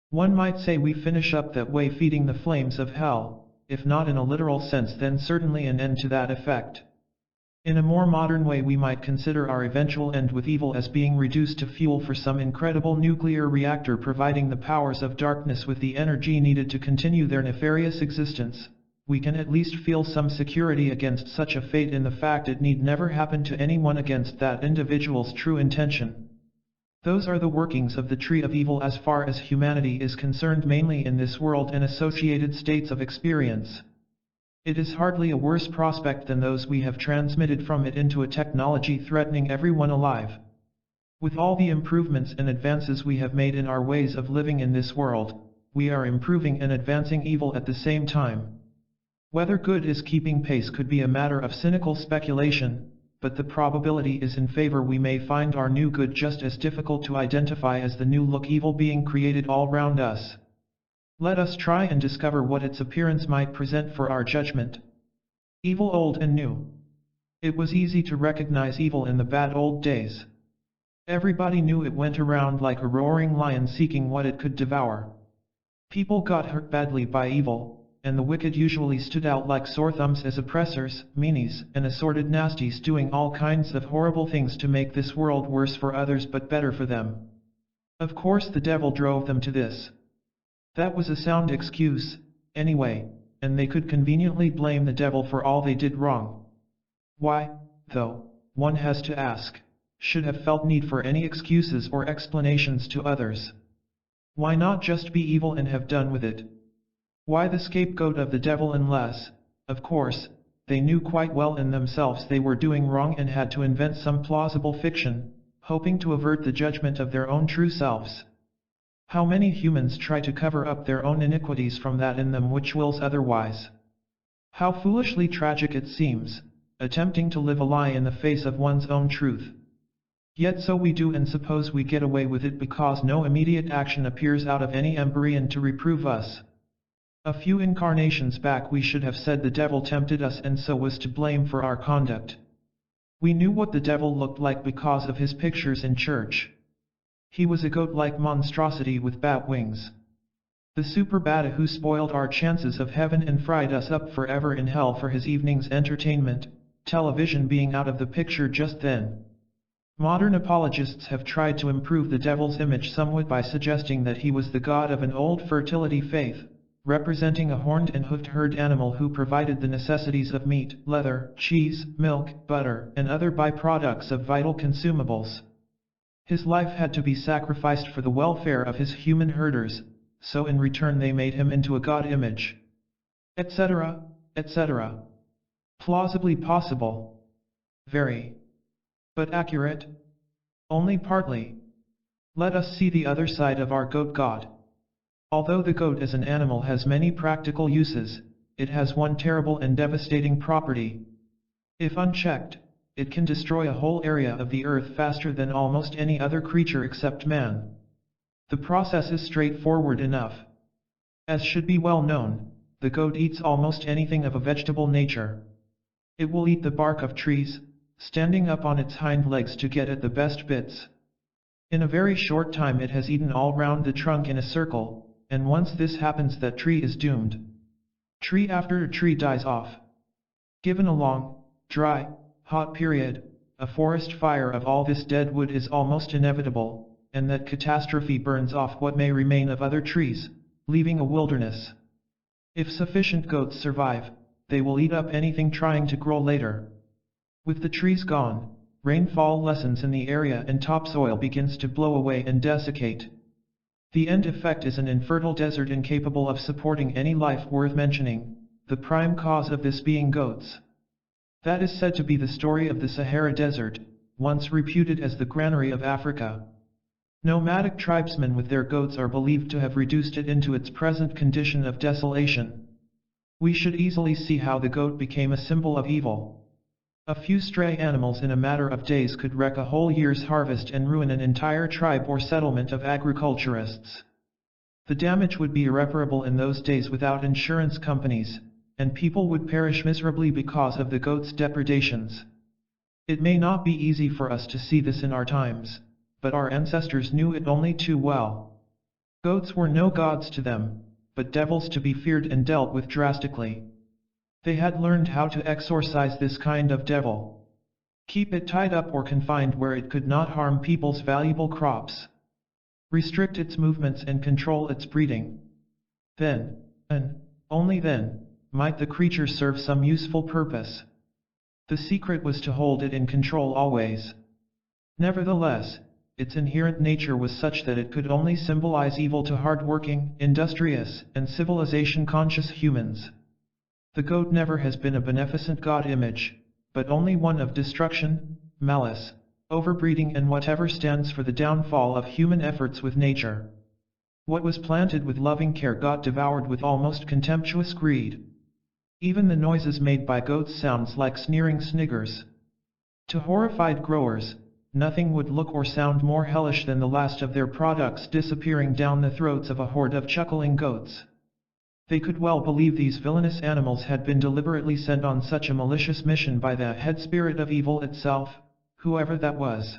One might say we finish up that way, feeding the flames of hell, if not in a literal sense then certainly an end to that effect. In a more modern way, we might consider our eventual end with evil as being reduced to fuel for some incredible nuclear reactor, providing the powers of darkness with the energy needed to continue their nefarious existence. We can at least feel some security against such a fate in the fact it need never happen to anyone against that individual's true intention. Those are the workings of the tree of evil as far as humanity is concerned, mainly in this world and associated states of experience. It is hardly a worse prospect than those we have transmitted from it into a technology threatening everyone alive. With all the improvements and advances we have made in our ways of living in this world, we are improving and advancing evil at the same time. Whether good is keeping pace could be a matter of cynical speculation, but the probability is in favor we may find our new good just as difficult to identify as the new look evil being created all round us. Let us try and discover what its appearance might present for our judgment. Evil old and new. It was easy to recognize evil in the bad old days. Everybody knew it went around like a roaring lion seeking what it could devour. People got hurt badly by evil, and the wicked usually stood out like sore thumbs as oppressors, meanies, and assorted nasties doing all kinds of horrible things to make this world worse for others but better for them. Of course the devil drove them to this. That was a sound excuse, anyway, and they could conveniently blame the devil for all they did wrong. Why, though, one has to ask, should have felt need for any excuses or explanations to others? Why not just be evil and have done with it? Why the scapegoat of the devil unless, of course, they knew quite well in themselves they were doing wrong and had to invent some plausible fiction, hoping to avert the judgment of their own true selves? How many humans try to cover up their own iniquities from that in them which wills otherwise? How foolishly tragic it seems, attempting to live a lie in the face of one's own truth. Yet so we do, and suppose we get away with it because no immediate action appears out of any embryon to reprove us. A few incarnations back we should have said the devil tempted us and so was to blame for our conduct. We knew what the devil looked like because of his pictures in church. He was a goat-like monstrosity with bat wings. The super bad who spoiled our chances of heaven and fried us up forever in hell for his evening's entertainment, television being out of the picture just then. Modern apologists have tried to improve the devil's image somewhat by suggesting that he was the god of an old fertility faith, representing a horned and hoofed herd animal who provided the necessities of meat, leather, cheese, milk, butter, and other byproducts of vital consumables. His life had to be sacrificed for the welfare of his human herders, so in return they made him into a god image. Etc., etc. Plausibly possible. Very. But accurate? Only partly. Let us see the other side of our goat god. Although the goat as an animal has many practical uses, it has one terrible and devastating property. If unchecked, it can destroy a whole area of the earth faster than almost any other creature except man. The process is straightforward enough. As should be well known, the goat eats almost anything of a vegetable nature. It will eat the bark of trees, standing up on its hind legs to get at the best bits. In a very short time it has eaten all round the trunk in a circle, and once this happens that tree is doomed. Tree after tree dies off. Given a long, dry, hot period, a forest fire of all this dead wood is almost inevitable, and that catastrophe burns off what may remain of other trees, leaving a wilderness. If sufficient goats survive, they will eat up anything trying to grow later. With the trees gone, rainfall lessens in the area and topsoil begins to blow away and desiccate. The end effect is an infertile desert incapable of supporting any life worth mentioning, the prime cause of this being goats. That is said to be the story of the Sahara Desert, once reputed as the granary of Africa. Nomadic tribesmen with their goats are believed to have reduced it into its present condition of desolation. We should easily see how the goat became a symbol of evil. A few stray animals in a matter of days could wreck a whole year's harvest and ruin an entire tribe or settlement of agriculturists. The damage would be irreparable in those days without insurance companies, and people would perish miserably because of the goat's depredations. It may not be easy for us to see this in our times, but our ancestors knew it only too well. Goats were no gods to them, but devils to be feared and dealt with drastically. They had learned how to exorcise this kind of devil. Keep it tied up or confined where it could not harm people's valuable crops. Restrict its movements and control its breeding. Then, and only then, might the creature serve some useful purpose. The secret was to hold it in control always. Nevertheless, its inherent nature was such that it could only symbolize evil to hard-working, industrious, and civilization-conscious humans. The goat never has been a beneficent god image, but only one of destruction, malice, overbreeding and whatever stands for the downfall of human efforts with nature. What was planted with loving care got devoured with almost contemptuous greed. Even the noises made by goats sounds like sneering sniggers. To horrified growers, nothing would look or sound more hellish than the last of their products disappearing down the throats of a horde of chuckling goats. They could well believe these villainous animals had been deliberately sent on such a malicious mission by the head spirit of evil itself, whoever that was.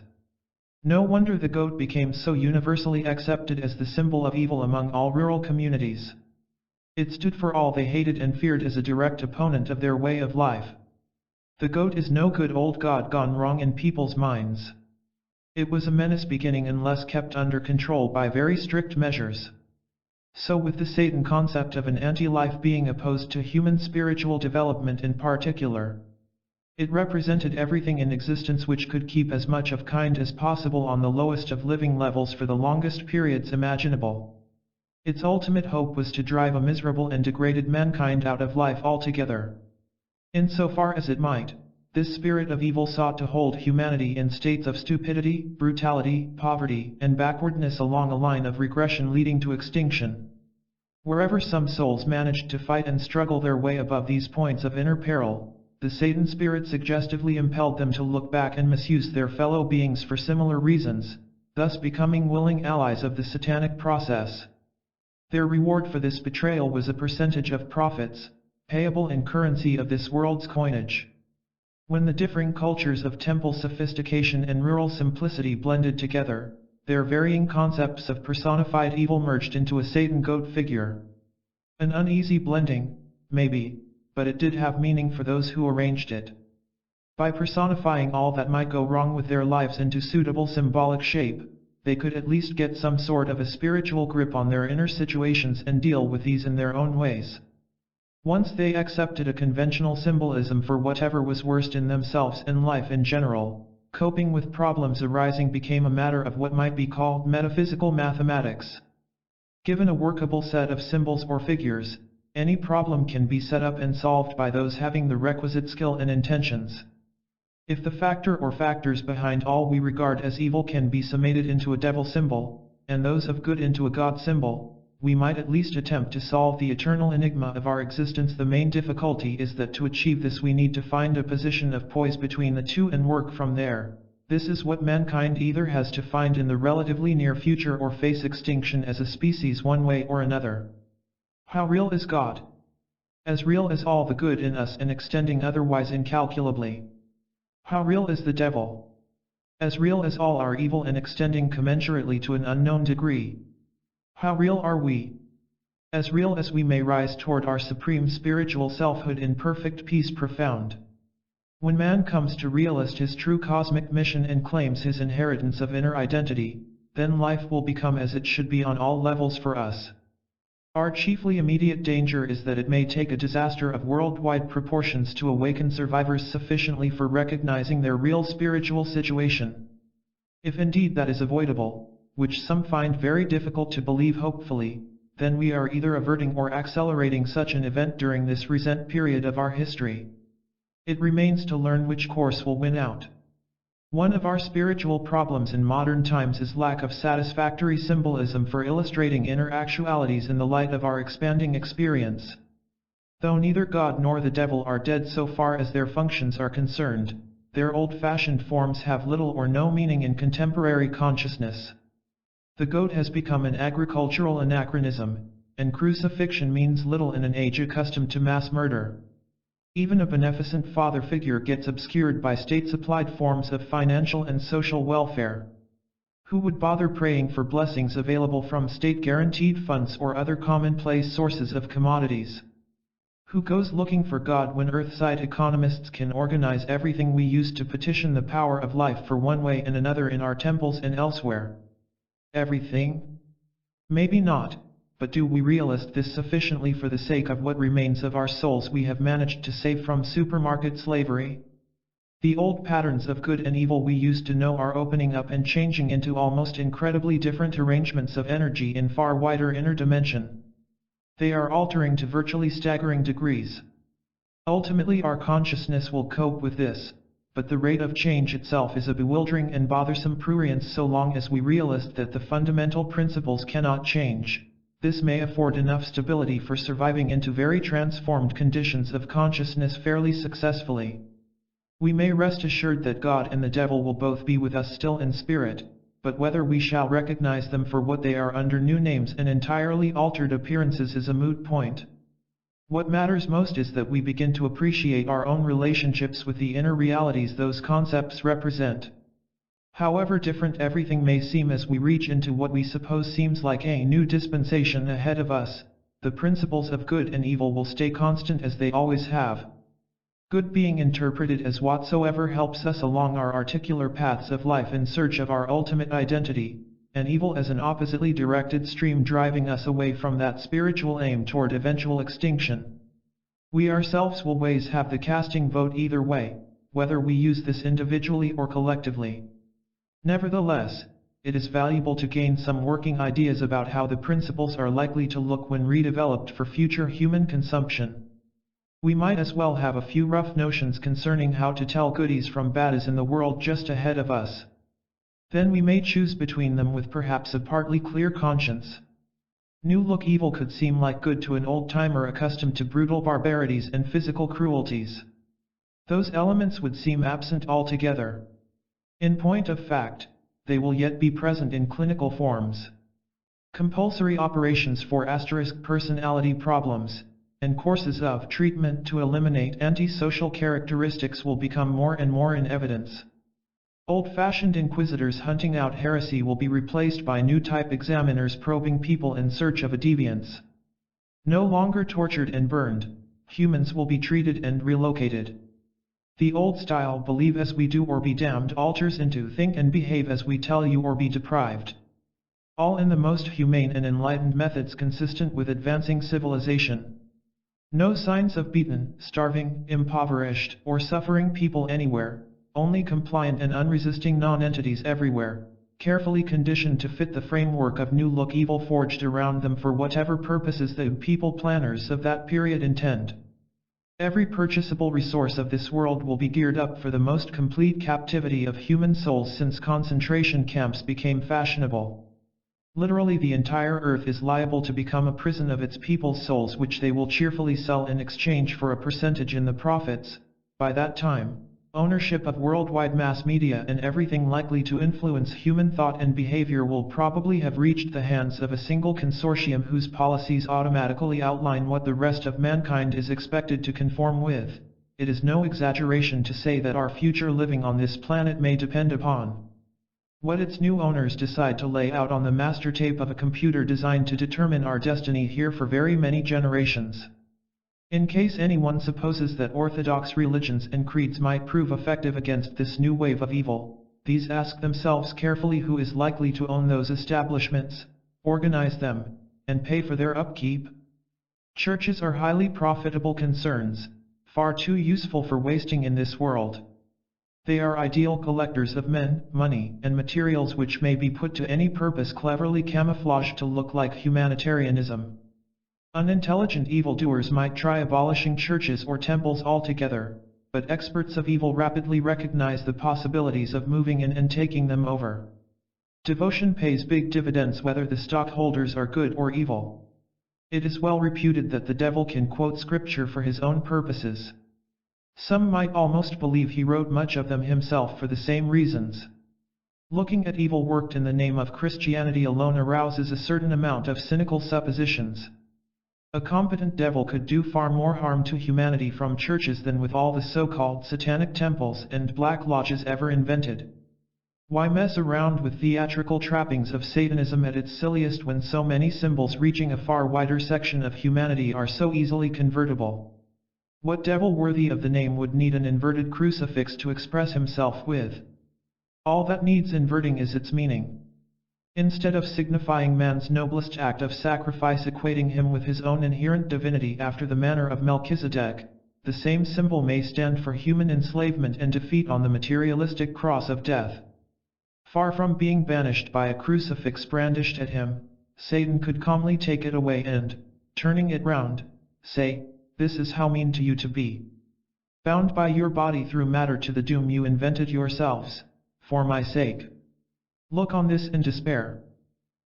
No wonder the goat became so universally accepted as the symbol of evil among all rural communities. It stood for all they hated and feared as a direct opponent of their way of life. The goat is no good old god gone wrong in people's minds. It was a menace beginning unless kept under control by very strict measures. So with the Satan concept of an anti-life being opposed to human spiritual development in particular. It represented everything in existence which could keep as much of kind as possible on the lowest of living levels for the longest periods imaginable. Its ultimate hope was to drive a miserable and degraded mankind out of life altogether. Insofar as it might, this spirit of evil sought to hold humanity in states of stupidity, brutality, poverty, and backwardness along a line of regression leading to extinction. Wherever some souls managed to fight and struggle their way above these points of inner peril, the Satan spirit suggestively impelled them to look back and misuse their fellow beings for similar reasons, thus becoming willing allies of the satanic process. Their reward for this betrayal was a percentage of profits, payable in currency of this world's coinage. When the differing cultures of temple sophistication and rural simplicity blended together, their varying concepts of personified evil merged into a Satan goat figure. An uneasy blending, maybe, but it did have meaning for those who arranged it. By personifying all that might go wrong with their lives into suitable symbolic shape, they could at least get some sort of a spiritual grip on their inner situations and deal with these in their own ways. Once they accepted a conventional symbolism for whatever was worst in themselves and life in general, coping with problems arising became a matter of what might be called metaphysical mathematics. Given a workable set of symbols or figures, any problem can be set up and solved by those having the requisite skill and intentions. If the factor or factors behind all we regard as evil can be summated into a devil symbol, and those of good into a God symbol, we might at least attempt to solve the eternal enigma of our existence. The main difficulty is that to achieve this we need to find a position of poise between the two and work from there. this is what mankind either has to find in the relatively near future or face extinction as a species one way or another. How real is God? As real as all the good in us and extending otherwise incalculably. How real is the devil? As real as all our evil and extending commensurately to an unknown degree. How real are we? As real as we may rise toward our supreme spiritual selfhood in perfect peace profound. When man comes to realize his true cosmic mission and claims his inheritance of inner identity, then life will become as it should be on all levels for us. Our chiefly immediate danger is that it may take a disaster of worldwide proportions to awaken survivors sufficiently for recognizing their real spiritual situation. If indeed that is avoidable, which some find very difficult to believe hopefully, then we are either averting or accelerating such an event during this recent period of our history. It remains to learn which course will win out. One of our spiritual problems in modern times is lack of satisfactory symbolism for illustrating inner actualities in the light of our expanding experience. Though neither God nor the devil are dead so far as their functions are concerned, their old-fashioned forms have little or no meaning in contemporary consciousness. The goat has become an agricultural anachronism, and crucifixion means little in an age accustomed to mass murder. Even a beneficent father figure gets obscured by state-supplied forms of financial and social welfare. Who would bother praying for blessings available from state-guaranteed funds or other commonplace sources of commodities? Who goes looking for God when earthside economists can organize everything we use to petition the power of life for one way and another in our temples and elsewhere? Everything? Maybe not. But do we realize this sufficiently for the sake of what remains of our souls we have managed to save from supermarket slavery? The old patterns of good and evil we used to know are opening up and changing into almost incredibly different arrangements of energy in far wider inner dimension. They are altering to virtually staggering degrees. Ultimately our consciousness will cope with this, but the rate of change itself is a bewildering and bothersome prurience so long as we realize that the fundamental principles cannot change. This may afford enough stability for surviving into very transformed conditions of consciousness fairly successfully. We may rest assured that God and the devil will both be with us still in spirit, but whether we shall recognize them for what they are under new names and entirely altered appearances is a moot point. What matters most is that we begin to appreciate our own relationships with the inner realities those concepts represent. However different everything may seem as we reach into what we suppose seems like a new dispensation ahead of us, the principles of good and evil will stay constant as they always have. Good being interpreted as whatsoever helps us along our articular paths of life in search of our ultimate identity, and evil as an oppositely directed stream driving us away from that spiritual aim toward eventual extinction. We ourselves will always have the casting vote either way, whether we use this individually or collectively. Nevertheless, it is valuable to gain some working ideas about how the principles are likely to look when redeveloped for future human consumption. We might as well have a few rough notions concerning how to tell goodies from baddies in the world just ahead of us. Then we may choose between them with perhaps a partly clear conscience. New look evil could seem like good to an old-timer accustomed to brutal barbarities and physical cruelties. Those elements would seem absent altogether. In point of fact, they will yet be present in clinical forms. Compulsory operations for asterisk personality problems, and courses of treatment to eliminate antisocial characteristics will become more and more in evidence. Old-fashioned inquisitors hunting out heresy will be replaced by new-type examiners probing people in search of a deviance. No longer tortured and burned, humans will be treated and relocated. The old-style believe as we do or be damned alters into think and behave as we tell you or be deprived. All in the most humane and enlightened methods consistent with advancing civilization. No signs of beaten, starving, impoverished, or suffering people anywhere, only compliant and unresisting non-entities everywhere, carefully conditioned to fit the framework of new look evil forged around them for whatever purposes the people planners of that period intend. Every purchasable resource of this world will be geared up for the most complete captivity of human souls since concentration camps became fashionable. Literally the entire earth is liable to become a prison of its people's souls which they will cheerfully sell in exchange for a percentage in the profits. By that time, ownership of worldwide mass media and everything likely to influence human thought and behavior will probably have reached the hands of a single consortium whose policies automatically outline what the rest of mankind is expected to conform with. It is no exaggeration to say that our future living on this planet may depend upon what its new owners decide to lay out on the master tape of a computer designed to determine our destiny here for very many generations. In case anyone supposes that orthodox religions and creeds might prove effective against this new wave of evil, these ask themselves carefully who is likely to own those establishments, organize them, and pay for their upkeep. Churches are highly profitable concerns, far too useful for wasting in this world. They are ideal collectors of men, money, and materials which may be put to any purpose cleverly camouflaged to look like humanitarianism. Unintelligent evildoers might try abolishing churches or temples altogether, but experts of evil rapidly recognize the possibilities of moving in and taking them over. Devotion pays big dividends whether the stockholders are good or evil. It is well reputed that the devil can quote scripture for his own purposes. Some might almost believe he wrote much of them himself for the same reasons. Looking at evil worked in the name of Christianity alone arouses a certain amount of cynical suppositions. A competent devil could do far more harm to humanity from churches than with all the so-called satanic temples and black lodges ever invented. Why mess around with theatrical trappings of Satanism at its silliest when so many symbols reaching a far wider section of humanity are so easily convertible? What devil worthy of the name would need an inverted crucifix to express himself with? All that needs inverting is its meaning. Instead of signifying man's noblest act of sacrifice equating him with his own inherent divinity after the manner of Melchizedek, the same symbol may stand for human enslavement and defeat on the materialistic cross of death. Far from being banished by a crucifix brandished at him, Satan could calmly take it away and, turning it round, say, "This is how mean to you to be. Bound by your body through matter to the doom you invented yourselves, for my sake. Look on this in despair.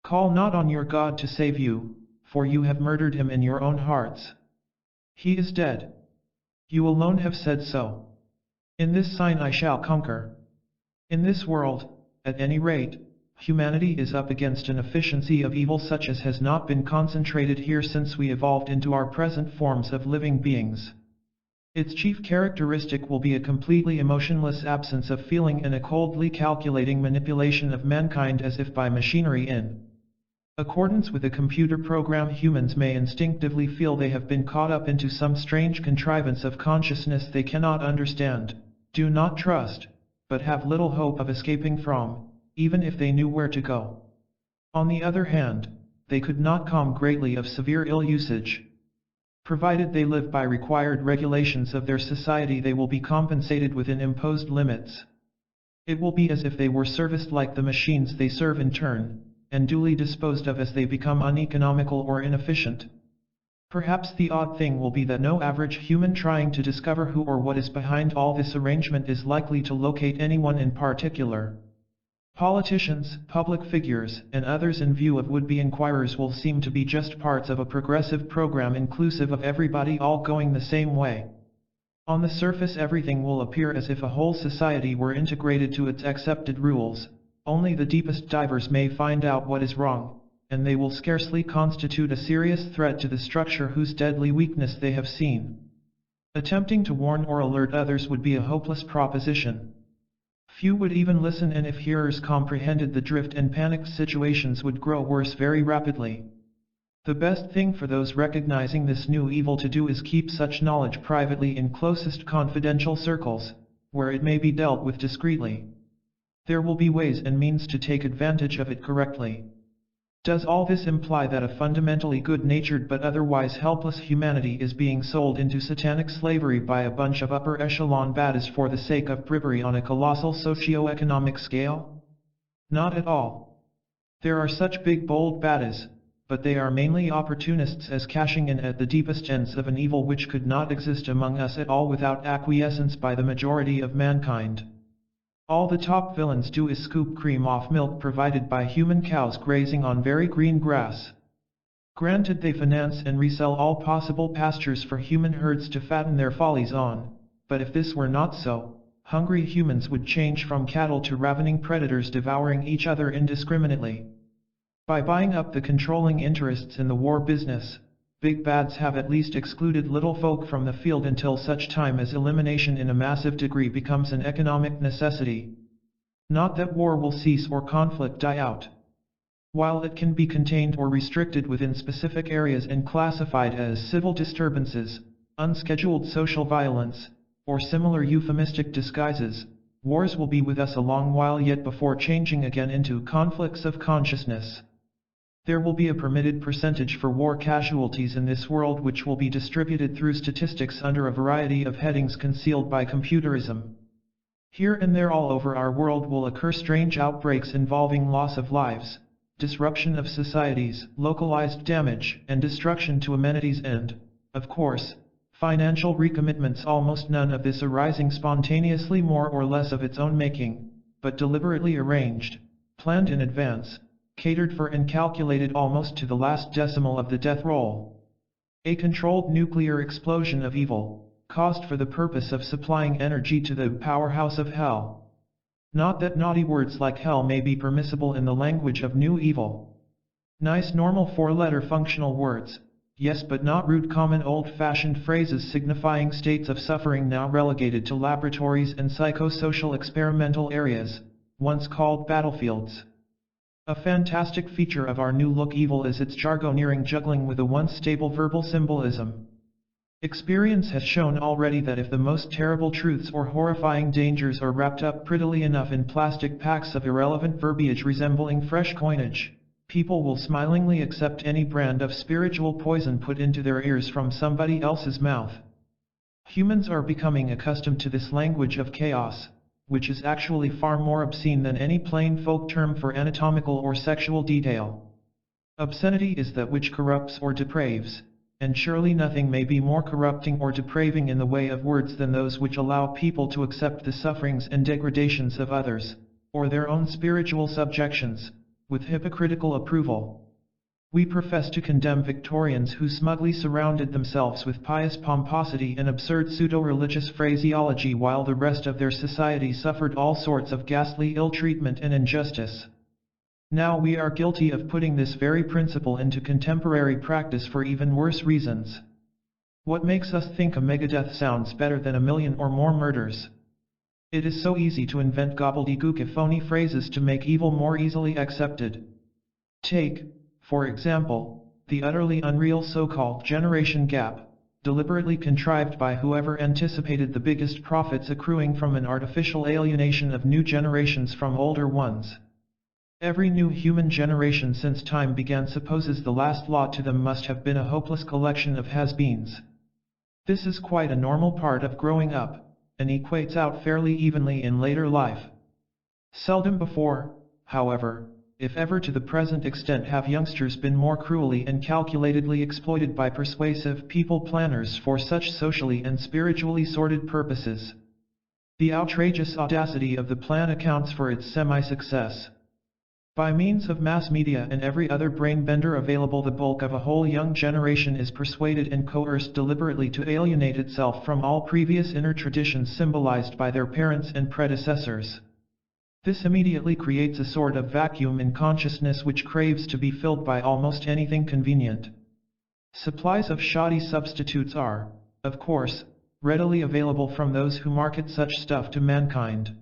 Call not on your God to save you, for you have murdered him in your own hearts. He is dead. You alone have said so. In this sign I shall conquer." In this world, at any rate, humanity is up against an efficiency of evil such as has not been concentrated here since we evolved into our present forms of living beings. Its chief characteristic will be a completely emotionless absence of feeling and a coldly calculating manipulation of mankind as if by machinery in accordance with a computer program. Humans may instinctively feel they have been caught up into some strange contrivance of consciousness they cannot understand, do not trust, but have little hope of escaping from, even if they knew where to go. On the other hand, they could not come greatly of severe ill usage. Provided they live by required regulations of their society, they will be compensated within imposed limits. It will be as if they were serviced like the machines they serve in turn, and duly disposed of as they become uneconomical or inefficient. Perhaps the odd thing will be that no average human trying to discover who or what is behind all this arrangement is likely to locate anyone in particular. Politicians, public figures, and others in view of would-be inquirers will seem to be just parts of a progressive program inclusive of everybody all going the same way. On the surface everything will appear as if a whole society were integrated to its accepted rules. Only the deepest divers may find out what is wrong, and they will scarcely constitute a serious threat to the structure whose deadly weakness they have seen. Attempting to warn or alert others would be a hopeless proposition. Few would even listen, and if hearers comprehended the drift and panicked, situations would grow worse very rapidly. The best thing for those recognizing this new evil to do is keep such knowledge privately in closest confidential circles, where it may be dealt with discreetly. There will be ways and means to take advantage of it correctly. Does all this imply that a fundamentally good-natured but otherwise helpless humanity is being sold into satanic slavery by a bunch of upper-echelon baddies for the sake of bribery on a colossal socio-economic scale? Not at all. There are such big bold baddies, but they are mainly opportunists as cashing in at the deepest ends of an evil which could not exist among us at all without acquiescence by the majority of mankind. All the top villains do is scoop cream off milk provided by human cows grazing on very green grass. Granted, they finance and resell all possible pastures for human herds to fatten their follies on, but if this were not so, hungry humans would change from cattle to ravening predators devouring each other indiscriminately. By buying up the controlling interests in the war business, big bads have at least excluded little folk from the field until such time as elimination in a massive degree becomes an economic necessity. Not that war will cease or conflict die out. While it can be contained or restricted within specific areas and classified as civil disturbances, unscheduled social violence, or similar euphemistic disguises, wars will be with us a long while yet before changing again into conflicts of consciousness. There will be a permitted percentage for war casualties in this world which will be distributed through statistics under a variety of headings concealed by computerism. Here and there all over our world will occur strange outbreaks involving loss of lives, disruption of societies, localized damage, and destruction to amenities and, of course, financial recommitments. Almost none of this arising spontaneously, more or less of its own making, but deliberately arranged, planned in advance, catered for and calculated almost to the last decimal of the death roll. A controlled nuclear explosion of evil, caused for the purpose of supplying energy to the powerhouse of hell. Not that naughty words like hell may be permissible in the language of new evil. Nice normal four-letter functional words, yes, but not rude common old-fashioned phrases signifying states of suffering now relegated to laboratories and psychosocial experimental areas, once called battlefields. A fantastic feature of our new look evil is its jargoneering juggling with a once stable verbal symbolism. Experience has shown already that if the most terrible truths or horrifying dangers are wrapped up prettily enough in plastic packs of irrelevant verbiage resembling fresh coinage, people will smilingly accept any brand of spiritual poison put into their ears from somebody else's mouth. Humans are becoming accustomed to this language of chaos, which is actually far more obscene than any plain folk term for anatomical or sexual detail. Obscenity is that which corrupts or depraves, and surely nothing may be more corrupting or depraving in the way of words than those which allow people to accept the sufferings and degradations of others, or their own spiritual subjections, with hypocritical approval. We profess to condemn Victorians who smugly surrounded themselves with pious pomposity and absurd pseudo-religious phraseology while the rest of their society suffered all sorts of ghastly ill-treatment and injustice. Now we are guilty of putting this very principle into contemporary practice for even worse reasons. What makes us think a megadeath sounds better than a million or more murders? It is so easy to invent gobbledygook and phony phrases to make evil more easily accepted. Take, for example, the utterly unreal so-called generation gap, deliberately contrived by whoever anticipated the biggest profits accruing from an artificial alienation of new generations from older ones. Every new human generation since time began supposes the last lot to them must have been a hopeless collection of has-beens. This is quite a normal part of growing up, and equates out fairly evenly in later life. Seldom before, however, if ever to the present extent, have youngsters been more cruelly and calculatedly exploited by persuasive people planners for such socially and spiritually sordid purposes. The outrageous audacity of the plan accounts for its semi-success. By means of mass media and every other brain-bender available, the bulk of a whole young generation is persuaded and coerced deliberately to alienate itself from all previous inner traditions symbolized by their parents and predecessors. This immediately creates a sort of vacuum in consciousness which craves to be filled by almost anything convenient. Supplies of shoddy substitutes are, of course, readily available from those who market such stuff to mankind.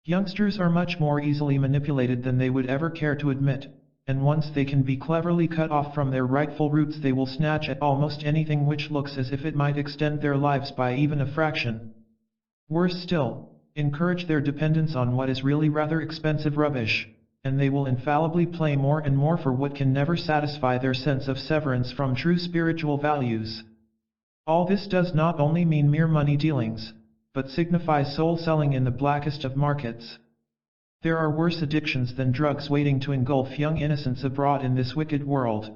Youngsters are much more easily manipulated than they would ever care to admit, and once they can be cleverly cut off from their rightful roots, they will snatch at almost anything which looks as if it might extend their lives by even a fraction. Worse still, encourage their dependence on what is really rather expensive rubbish, and they will infallibly play more and more for what can never satisfy their sense of severance from true spiritual values. All this does not only mean mere money dealings, but signifies soul selling in the blackest of markets. There are worse addictions than drugs waiting to engulf young innocents abroad in this wicked world.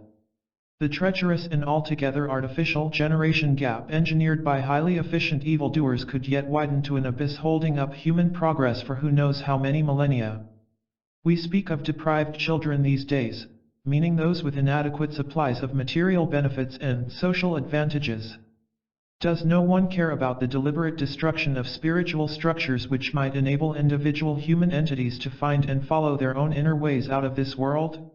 The treacherous and altogether artificial generation gap engineered by highly efficient evildoers could yet widen to an abyss holding up human progress for who knows how many millennia. We speak of deprived children these days, meaning those with inadequate supplies of material benefits and social advantages. Does no one care about the deliberate destruction of spiritual structures which might enable individual human entities to find and follow their own inner ways out of this world?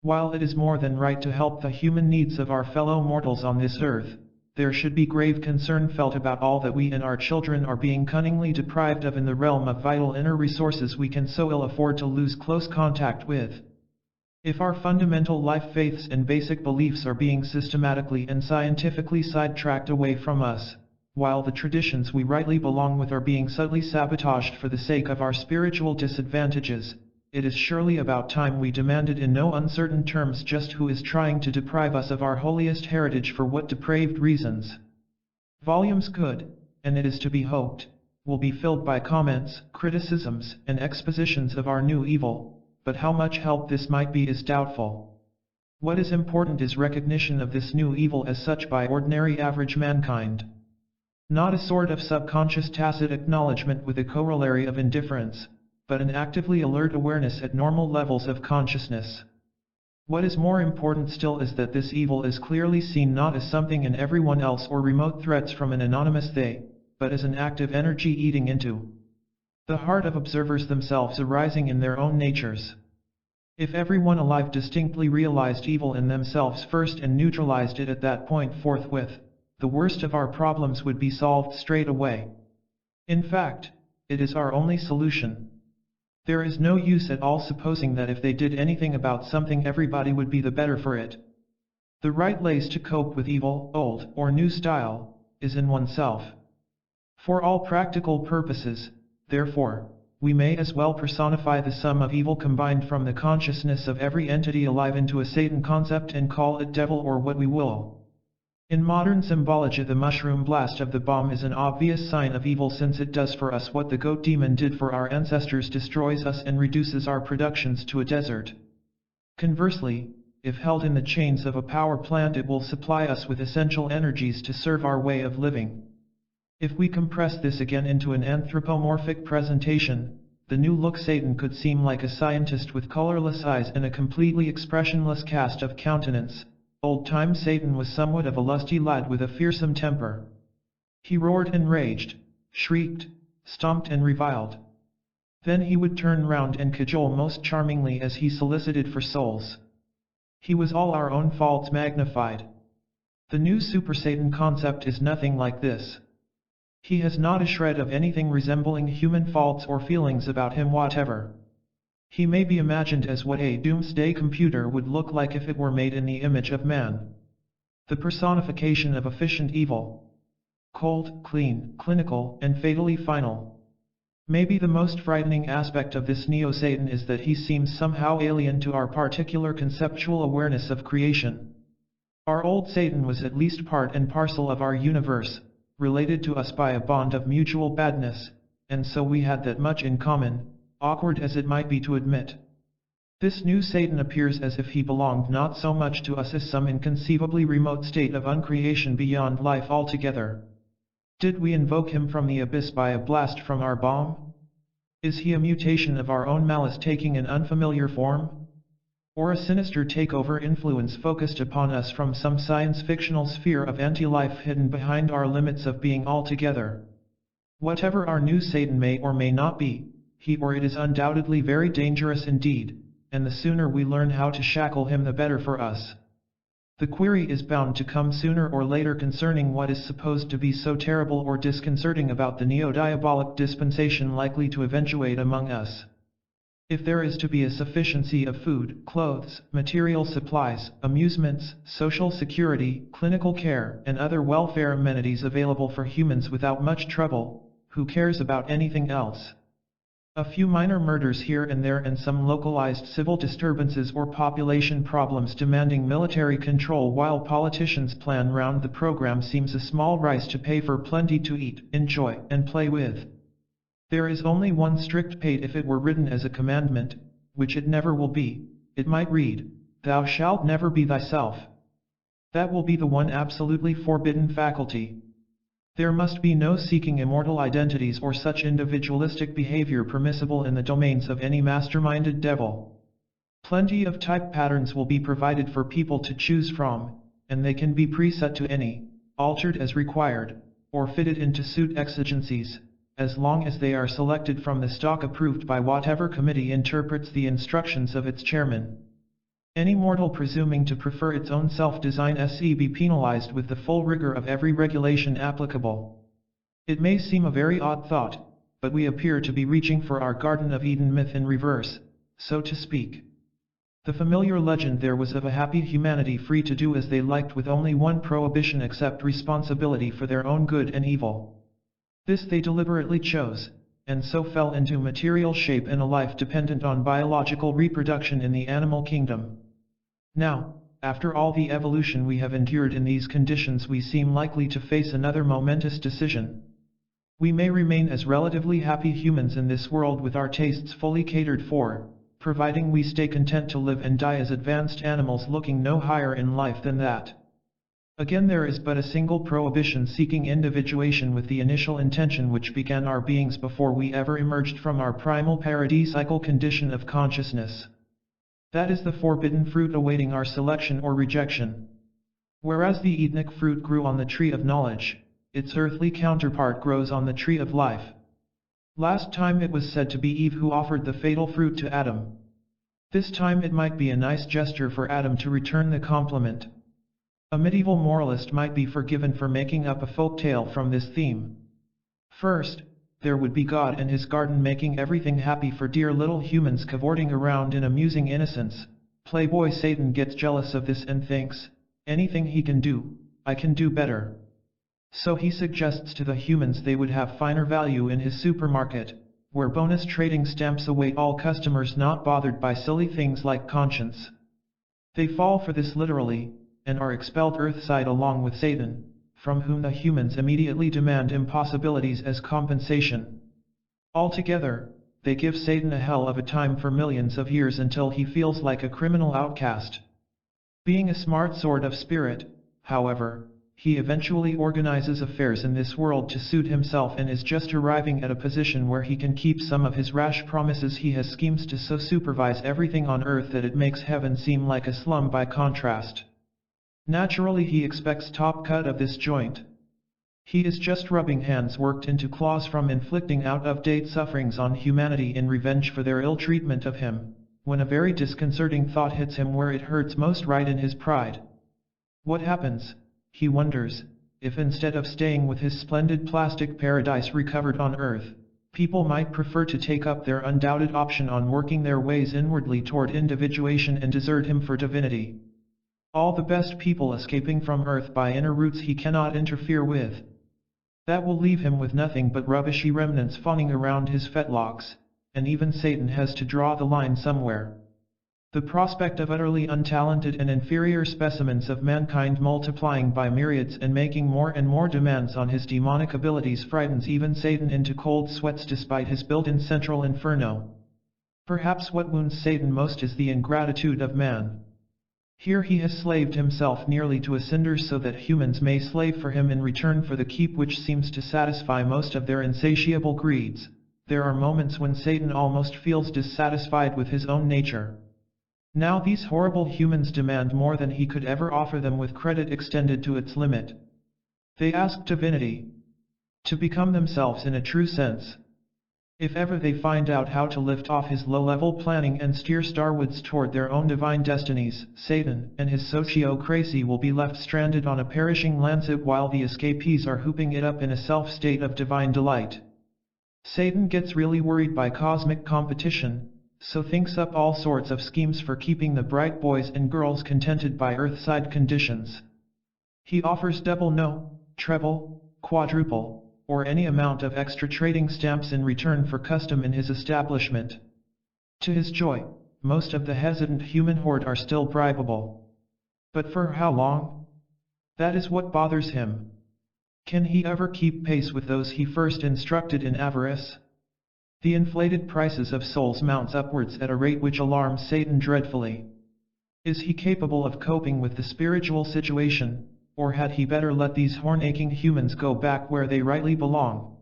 While it is more than right to help the human needs of our fellow mortals on this earth, there should be grave concern felt about all that we and our children are being cunningly deprived of in the realm of vital inner resources we can so ill afford to lose close contact with. If our fundamental life faiths and basic beliefs are being systematically and scientifically sidetracked away from us, while the traditions we rightly belong with are being subtly sabotaged for the sake of our spiritual disadvantages, it is surely about time we demanded in no uncertain terms just who is trying to deprive us of our holiest heritage for what depraved reasons. Volumes could, and it is to be hoped, will be filled by comments, criticisms, and expositions of our new evil, but how much help this might be is doubtful. What is important is recognition of this new evil as such by ordinary average mankind. Not a sort of subconscious tacit acknowledgement with a corollary of indifference, but an actively alert awareness at normal levels of consciousness. What is more important still is that this evil is clearly seen not as something in everyone else or remote threats from an anonymous they, but as an active energy eating into the heart of observers themselves arising in their own natures. If everyone alive distinctly realized evil in themselves first and neutralized it at that point forthwith, the worst of our problems would be solved straight away. In fact, it is our only solution. There is no use at all supposing that if they did anything about something everybody would be the better for it. The right lays to cope with evil, old or new style, is in oneself. For all practical purposes, therefore, we may as well personify the sum of evil combined from the consciousness of every entity alive into a Satan concept and call it devil or what we will. In modern symbology, the mushroom blast of the bomb is an obvious sign of evil since it does for us what the goat demon did for our ancestors, destroys us and reduces our productions to a desert. Conversely, if held in the chains of a power plant, it will supply us with essential energies to serve our way of living. If we compress this again into an anthropomorphic presentation, the new look Satan could seem like a scientist with colorless eyes and a completely expressionless cast of countenance. Old-time Satan was somewhat of a lusty lad with a fearsome temper. He roared and raged, shrieked, stomped and reviled. Then he would turn round and cajole most charmingly as he solicited for souls. He was all our own faults magnified. The new Super Satan concept is nothing like this. He has not a shred of anything resembling human faults or feelings about him whatever. He may be imagined as what a doomsday computer would look like if it were made in the image of man. The personification of efficient evil. Cold, clean, clinical, and fatally final. Maybe the most frightening aspect of this Neo-Satan is that he seems somehow alien to our particular conceptual awareness of creation. Our old Satan was at least part and parcel of our universe, related to us by a bond of mutual badness, and so we had that much in common, awkward as it might be to admit. This new Satan appears as if he belonged not so much to us as some inconceivably remote state of uncreation beyond life altogether. Did we invoke him from the abyss by a blast from our bomb? Is he a mutation of our own malice taking an unfamiliar form? Or a sinister takeover influence focused upon us from some science-fictional sphere of anti-life hidden behind our limits of being altogether? Whatever our new Satan may or may not be, he or it is undoubtedly very dangerous indeed, and the sooner we learn how to shackle him the better for us. The query is bound to come sooner or later concerning what is supposed to be so terrible or disconcerting about the neo-diabolic dispensation likely to eventuate among us. If there is to be a sufficiency of food, clothes, material supplies, amusements, social security, clinical care, and other welfare amenities available for humans without much trouble, who cares about anything else? A few minor murders here and there and some localized civil disturbances or population problems demanding military control while politicians plan round the program seems a small price to pay for plenty to eat, enjoy, and play with. There is only one strict pate if it were written as a commandment, which it never will be. It might read, "Thou shalt never be thyself." That will be the one absolutely forbidden faculty. There must be no seeking immortal identities or such individualistic behavior permissible in the domains of any masterminded devil. Plenty of type patterns will be provided for people to choose from, and they can be preset to any altered as required, or fitted in to suit exigencies, as long as they are selected from the stock approved by whatever committee interprets the instructions of its chairman. Any mortal presuming to prefer its own self-design se be penalized with the full rigor of every regulation applicable. It may seem a very odd thought, but we appear to be reaching for our Garden of Eden myth in reverse, so to speak. The familiar legend there was of a happy humanity free to do as they liked with only one prohibition: accept responsibility for their own good and evil. This they deliberately chose, and so fell into material shape in a life dependent on biological reproduction in the animal kingdom. Now, after all the evolution we have endured in these conditions, we seem likely to face another momentous decision. We may remain as relatively happy humans in this world with our tastes fully catered for, providing we stay content to live and die as advanced animals looking no higher in life than that. Again, there is but a single prohibition seeking individuation with the initial intention which began our beings before we ever emerged from our primal paradisiacal condition of consciousness. That is the forbidden fruit awaiting our selection or rejection. Whereas the Edenic fruit grew on the tree of knowledge, its earthly counterpart grows on the tree of life. Last time it was said to be Eve who offered the fatal fruit to Adam. This time it might be a nice gesture for Adam to return the compliment. A medieval moralist might be forgiven for making up a folk tale from this theme. First, there would be God and his garden making everything happy for dear little humans cavorting around in amusing innocence. Playboy Satan gets jealous of this and thinks, anything he can do, I can do better. So he suggests to the humans they would have finer value in his supermarket, where bonus trading stamps await all customers not bothered by silly things like conscience. They fall for this literally, and are expelled earthside along with Satan, from whom the humans immediately demand impossibilities as compensation. Altogether, they give Satan a hell of a time for millions of years until he feels like a criminal outcast. Being a smart sort of spirit, however, he eventually organizes affairs in this world to suit himself and is just arriving at a position where he can keep some of his rash promises. He has schemes to so supervise everything on earth that it makes heaven seem like a slum by contrast. Naturally, he expects top cut of this joint. He is just rubbing hands worked into claws from inflicting out-of-date sufferings on humanity in revenge for their ill treatment of him, when a very disconcerting thought hits him where it hurts most, right in his pride. What happens, he wonders, if instead of staying with his splendid plastic paradise recovered on earth, people might prefer to take up their undoubted option on working their ways inwardly toward individuation and desert him for divinity? All the best people escaping from earth by inner routes he cannot interfere with. That will leave him with nothing but rubbishy remnants fawning around his fetlocks, and even Satan has to draw the line somewhere. The prospect of utterly untalented and inferior specimens of mankind multiplying by myriads and making more and more demands on his demonic abilities frightens even Satan into cold sweats despite his built-in central inferno. Perhaps what wounds Satan most is the ingratitude of man. Here he has slaved himself nearly to a cinder so that humans may slave for him in return for the keep which seems to satisfy most of their insatiable greeds. There are moments when Satan almost feels dissatisfied with his own nature. Now these horrible humans demand more than he could ever offer them with credit extended to its limit. They ask divinity to become themselves in a true sense. If ever they find out how to lift off his low-level planning and steer starwards toward their own divine destinies, Satan and his socio-crazy will be left stranded on a perishing lancet while the escapees are hooping it up in a self-state of divine delight. Satan gets really worried by cosmic competition, so thinks up all sorts of schemes for keeping the bright boys and girls contented by earthside conditions. He offers double, no, treble, quadruple, or any amount of extra trading stamps in return for custom in his establishment. To his joy, most of the hesitant human horde are still bribable. But for how long? That is what bothers him. Can he ever keep pace with those he first instructed in avarice? The inflated prices of souls mounts upwards at a rate which alarms Satan dreadfully. Is he capable of coping with the spiritual situation? Or had he better let these horn-aching humans go back where they rightly belong?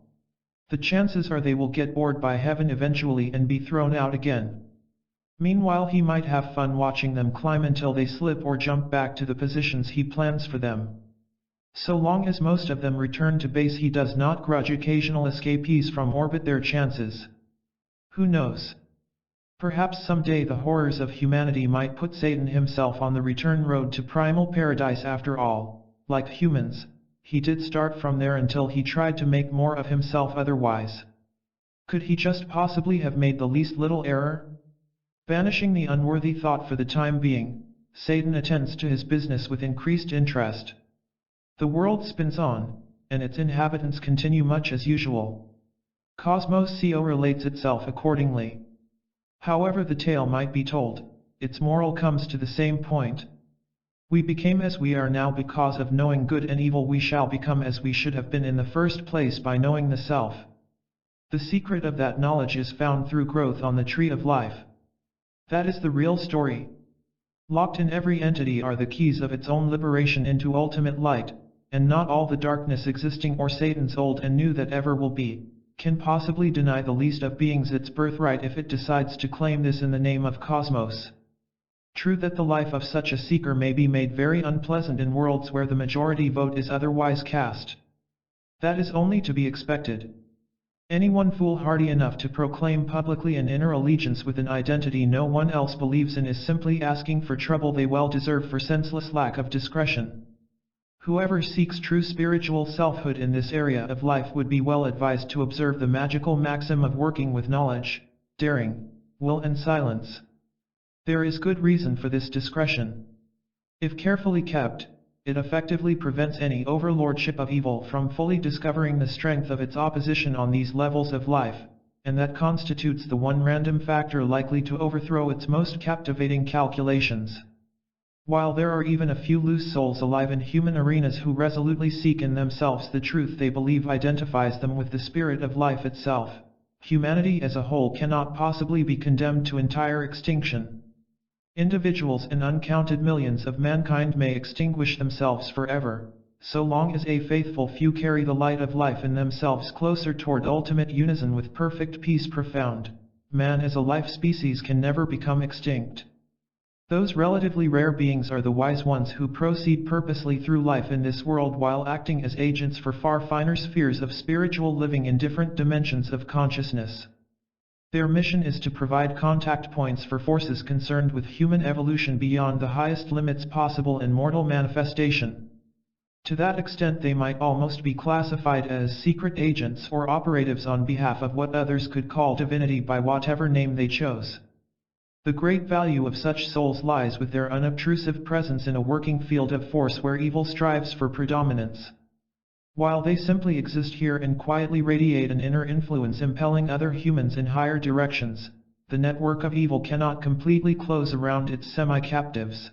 The chances are they will get bored by heaven eventually and be thrown out again. Meanwhile he might have fun watching them climb until they slip or jump back to the positions he plans for them. So long as most of them return to base, he does not grudge occasional escapees from orbit their chances. Who knows? Perhaps someday the horrors of humanity might put Satan himself on the return road to primal paradise after all. Like humans, he did start from there until he tried to make more of himself otherwise. Could he just possibly have made the least little error? Banishing the unworthy thought for the time being, Satan attends to his business with increased interest. The world spins on, and its inhabitants continue much as usual. Cosmos Co relates itself accordingly. However the tale might be told, its moral comes to the same point. We became as we are now because of knowing good and evil. We shall become as we should have been in the first place by knowing the self. The secret of that knowledge is found through growth on the tree of life. That is the real story. Locked in every entity are the keys of its own liberation into ultimate light, and not all the darkness existing or Satan's old and new that ever will be, can possibly deny the least of beings its birthright if it decides to claim this in the name of cosmos. True that the life of such a seeker may be made very unpleasant in worlds where the majority vote is otherwise cast. That is only to be expected. Anyone foolhardy enough to proclaim publicly an inner allegiance with an identity no one else believes in is simply asking for trouble they well deserve for senseless lack of discretion. Whoever seeks true spiritual selfhood in this area of life would be well advised to observe the magical maxim of working with knowledge, daring, will and silence. There is good reason for this discretion. If carefully kept, it effectively prevents any overlordship of evil from fully discovering the strength of its opposition on these levels of life, and that constitutes the one random factor likely to overthrow its most captivating calculations. While there are even a few loose souls alive in human arenas who resolutely seek in themselves the truth they believe identifies them with the spirit of life itself, humanity as a whole cannot possibly be condemned to entire extinction. Individuals and uncounted millions of mankind may extinguish themselves forever, so long as a faithful few carry the light of life in themselves closer toward ultimate unison with perfect peace profound. Man as a life species can never become extinct. Those relatively rare beings are the wise ones who proceed purposely through life in this world while acting as agents for far finer spheres of spiritual living in different dimensions of consciousness. Their mission is to provide contact points for forces concerned with human evolution beyond the highest limits possible in mortal manifestation. To that extent they might almost be classified as secret agents or operatives on behalf of what others could call divinity by whatever name they chose. The great value of such souls lies with their unobtrusive presence in a working field of force where evil strives for predominance. While they simply exist here and quietly radiate an inner influence impelling other humans in higher directions, the network of evil cannot completely close around its semi-captives.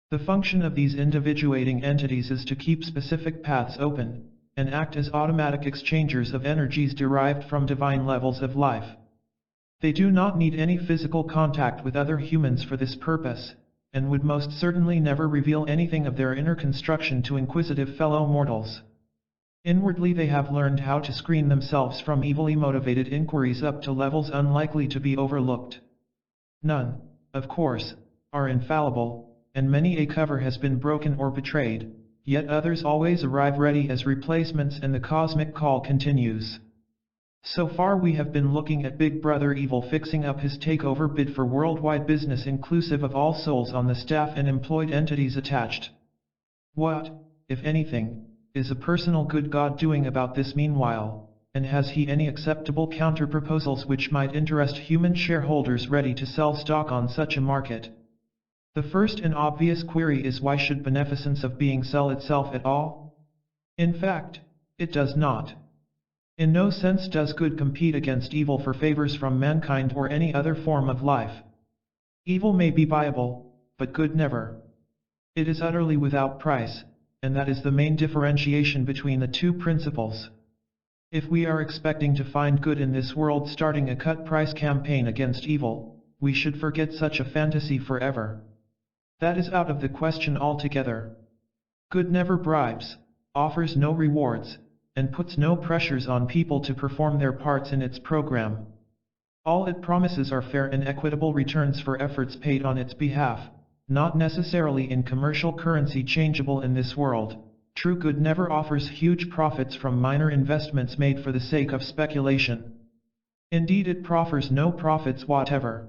The function of these individuating entities is to keep specific paths open, and act as automatic exchangers of energies derived from divine levels of life. They do not need any physical contact with other humans for this purpose, and would most certainly never reveal anything of their inner construction to inquisitive fellow mortals. Inwardly they have learned how to screen themselves from evilly motivated inquiries up to levels unlikely to be overlooked. None, of course, are infallible, and many a cover has been broken or betrayed, yet others always arrive ready as replacements and the cosmic call continues. So far we have been looking at Big Brother Evil fixing up his takeover bid for worldwide business inclusive of all souls on the staff and employed entities attached. What, if anything, is a personal good God doing about this meanwhile, and has he any acceptable counter-proposals which might interest human shareholders ready to sell stock on such a market? The first and obvious query is why should beneficence of being sell itself at all? In fact, it does not. In no sense does good compete against evil for favors from mankind or any other form of life. Evil may be viable, but good never. It is utterly without price, and that is the main differentiation between the two principles. If we are expecting to find good in this world starting a cut-price campaign against evil, we should forget such a fantasy forever. That is out of the question altogether. Good never bribes, offers no rewards, and puts no pressures on people to perform their parts in its program. All it promises are fair and equitable returns for efforts paid on its behalf, not necessarily in commercial currency changeable in this world, True good never offers huge profits from minor investments made for the sake of speculation. Indeed, it proffers no profits whatever.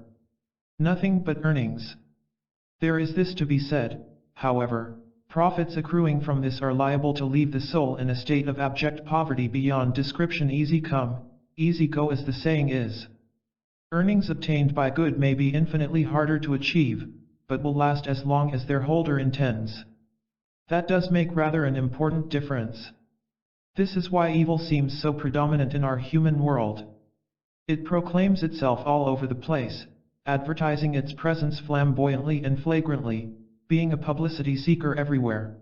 Nothing but earnings. There is this to be said, however: profits accruing from this are liable to leave the soul in a state of abject poverty beyond description. Easy come, easy go, as the saying is. Earnings obtained by good may be infinitely harder to achieve, but will last as long as their holder intends. That does make rather an important difference. This is why evil seems so predominant in our human world. It proclaims itself all over the place, advertising its presence flamboyantly and flagrantly, being a publicity seeker everywhere.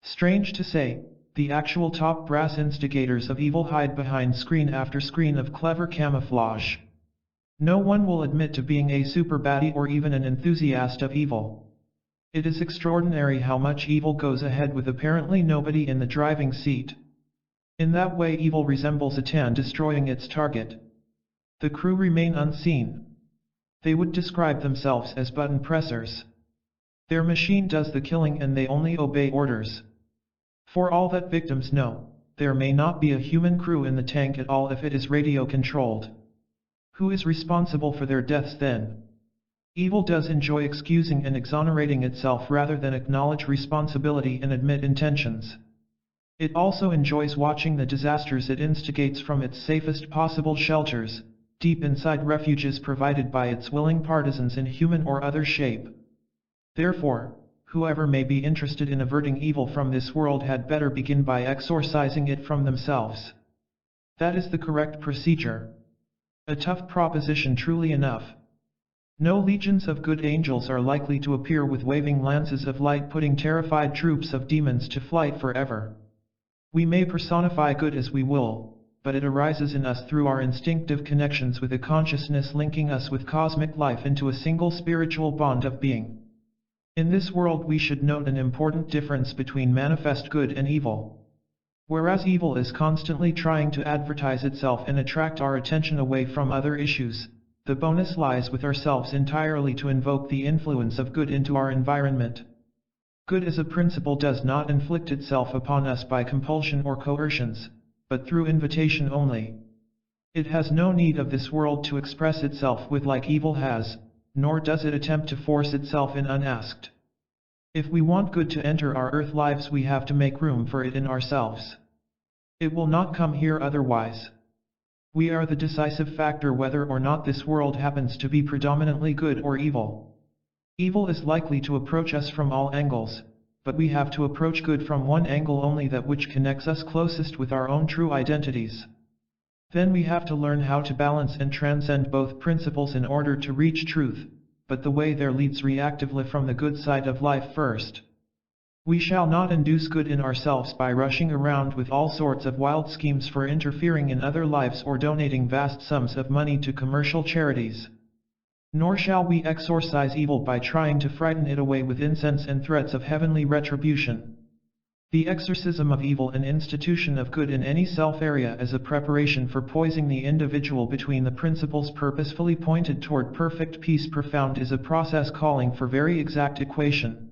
Strange to say, the actual top brass instigators of evil hide behind screen after screen of clever camouflage. No one will admit to being a super baddie or even an enthusiast of evil. It is extraordinary how much evil goes ahead with apparently nobody in the driving seat. In that way, evil resembles a tan destroying its target. The crew remain unseen. They would describe themselves as button pressers. Their machine does the killing and they only obey orders. For all that victims know, there may not be a human crew in the tank at all if it is radio controlled. Who is responsible for their deaths then? Evil does enjoy excusing and exonerating itself rather than acknowledge responsibility and admit intentions. It also enjoys watching the disasters it instigates from its safest possible shelters, deep inside refuges provided by its willing partisans in human or other shape. Therefore, whoever may be interested in averting evil from this world had better begin by exorcising it from themselves. That is the correct procedure. A tough proposition truly enough. No legions of good angels are likely to appear with waving lances of light putting terrified troops of demons to flight forever. We may personify good as we will, but it arises in us through our instinctive connections with a consciousness linking us with cosmic life into a single spiritual bond of being. In this world we should note an important difference between manifest good and evil. Whereas evil is constantly trying to advertise itself and attract our attention away from other issues, the bonus lies with ourselves entirely to invoke the influence of good into our environment. Good as a principle does not inflict itself upon us by compulsion or coercions, but through invitation only. It has no need of this world to express itself with like evil has, nor does it attempt to force itself in unasked. If we want good to enter our earth lives, we have to make room for it in ourselves. It will not come here otherwise. We are the decisive factor whether or not this world happens to be predominantly good or evil. Evil is likely to approach us from all angles, but we have to approach good from one angle only, that which connects us closest with our own true identities. Then we have to learn how to balance and transcend both principles in order to reach truth, but the way there leads reactively from the good side of life first. We shall not induce good in ourselves by rushing around with all sorts of wild schemes for interfering in other lives or donating vast sums of money to commercial charities. Nor shall we exorcise evil by trying to frighten it away with incense and threats of heavenly retribution. The exorcism of evil and institution of good in any self-area is a preparation for poising the individual between the principles purposefully pointed toward perfect peace profound is a process calling for very exact equation.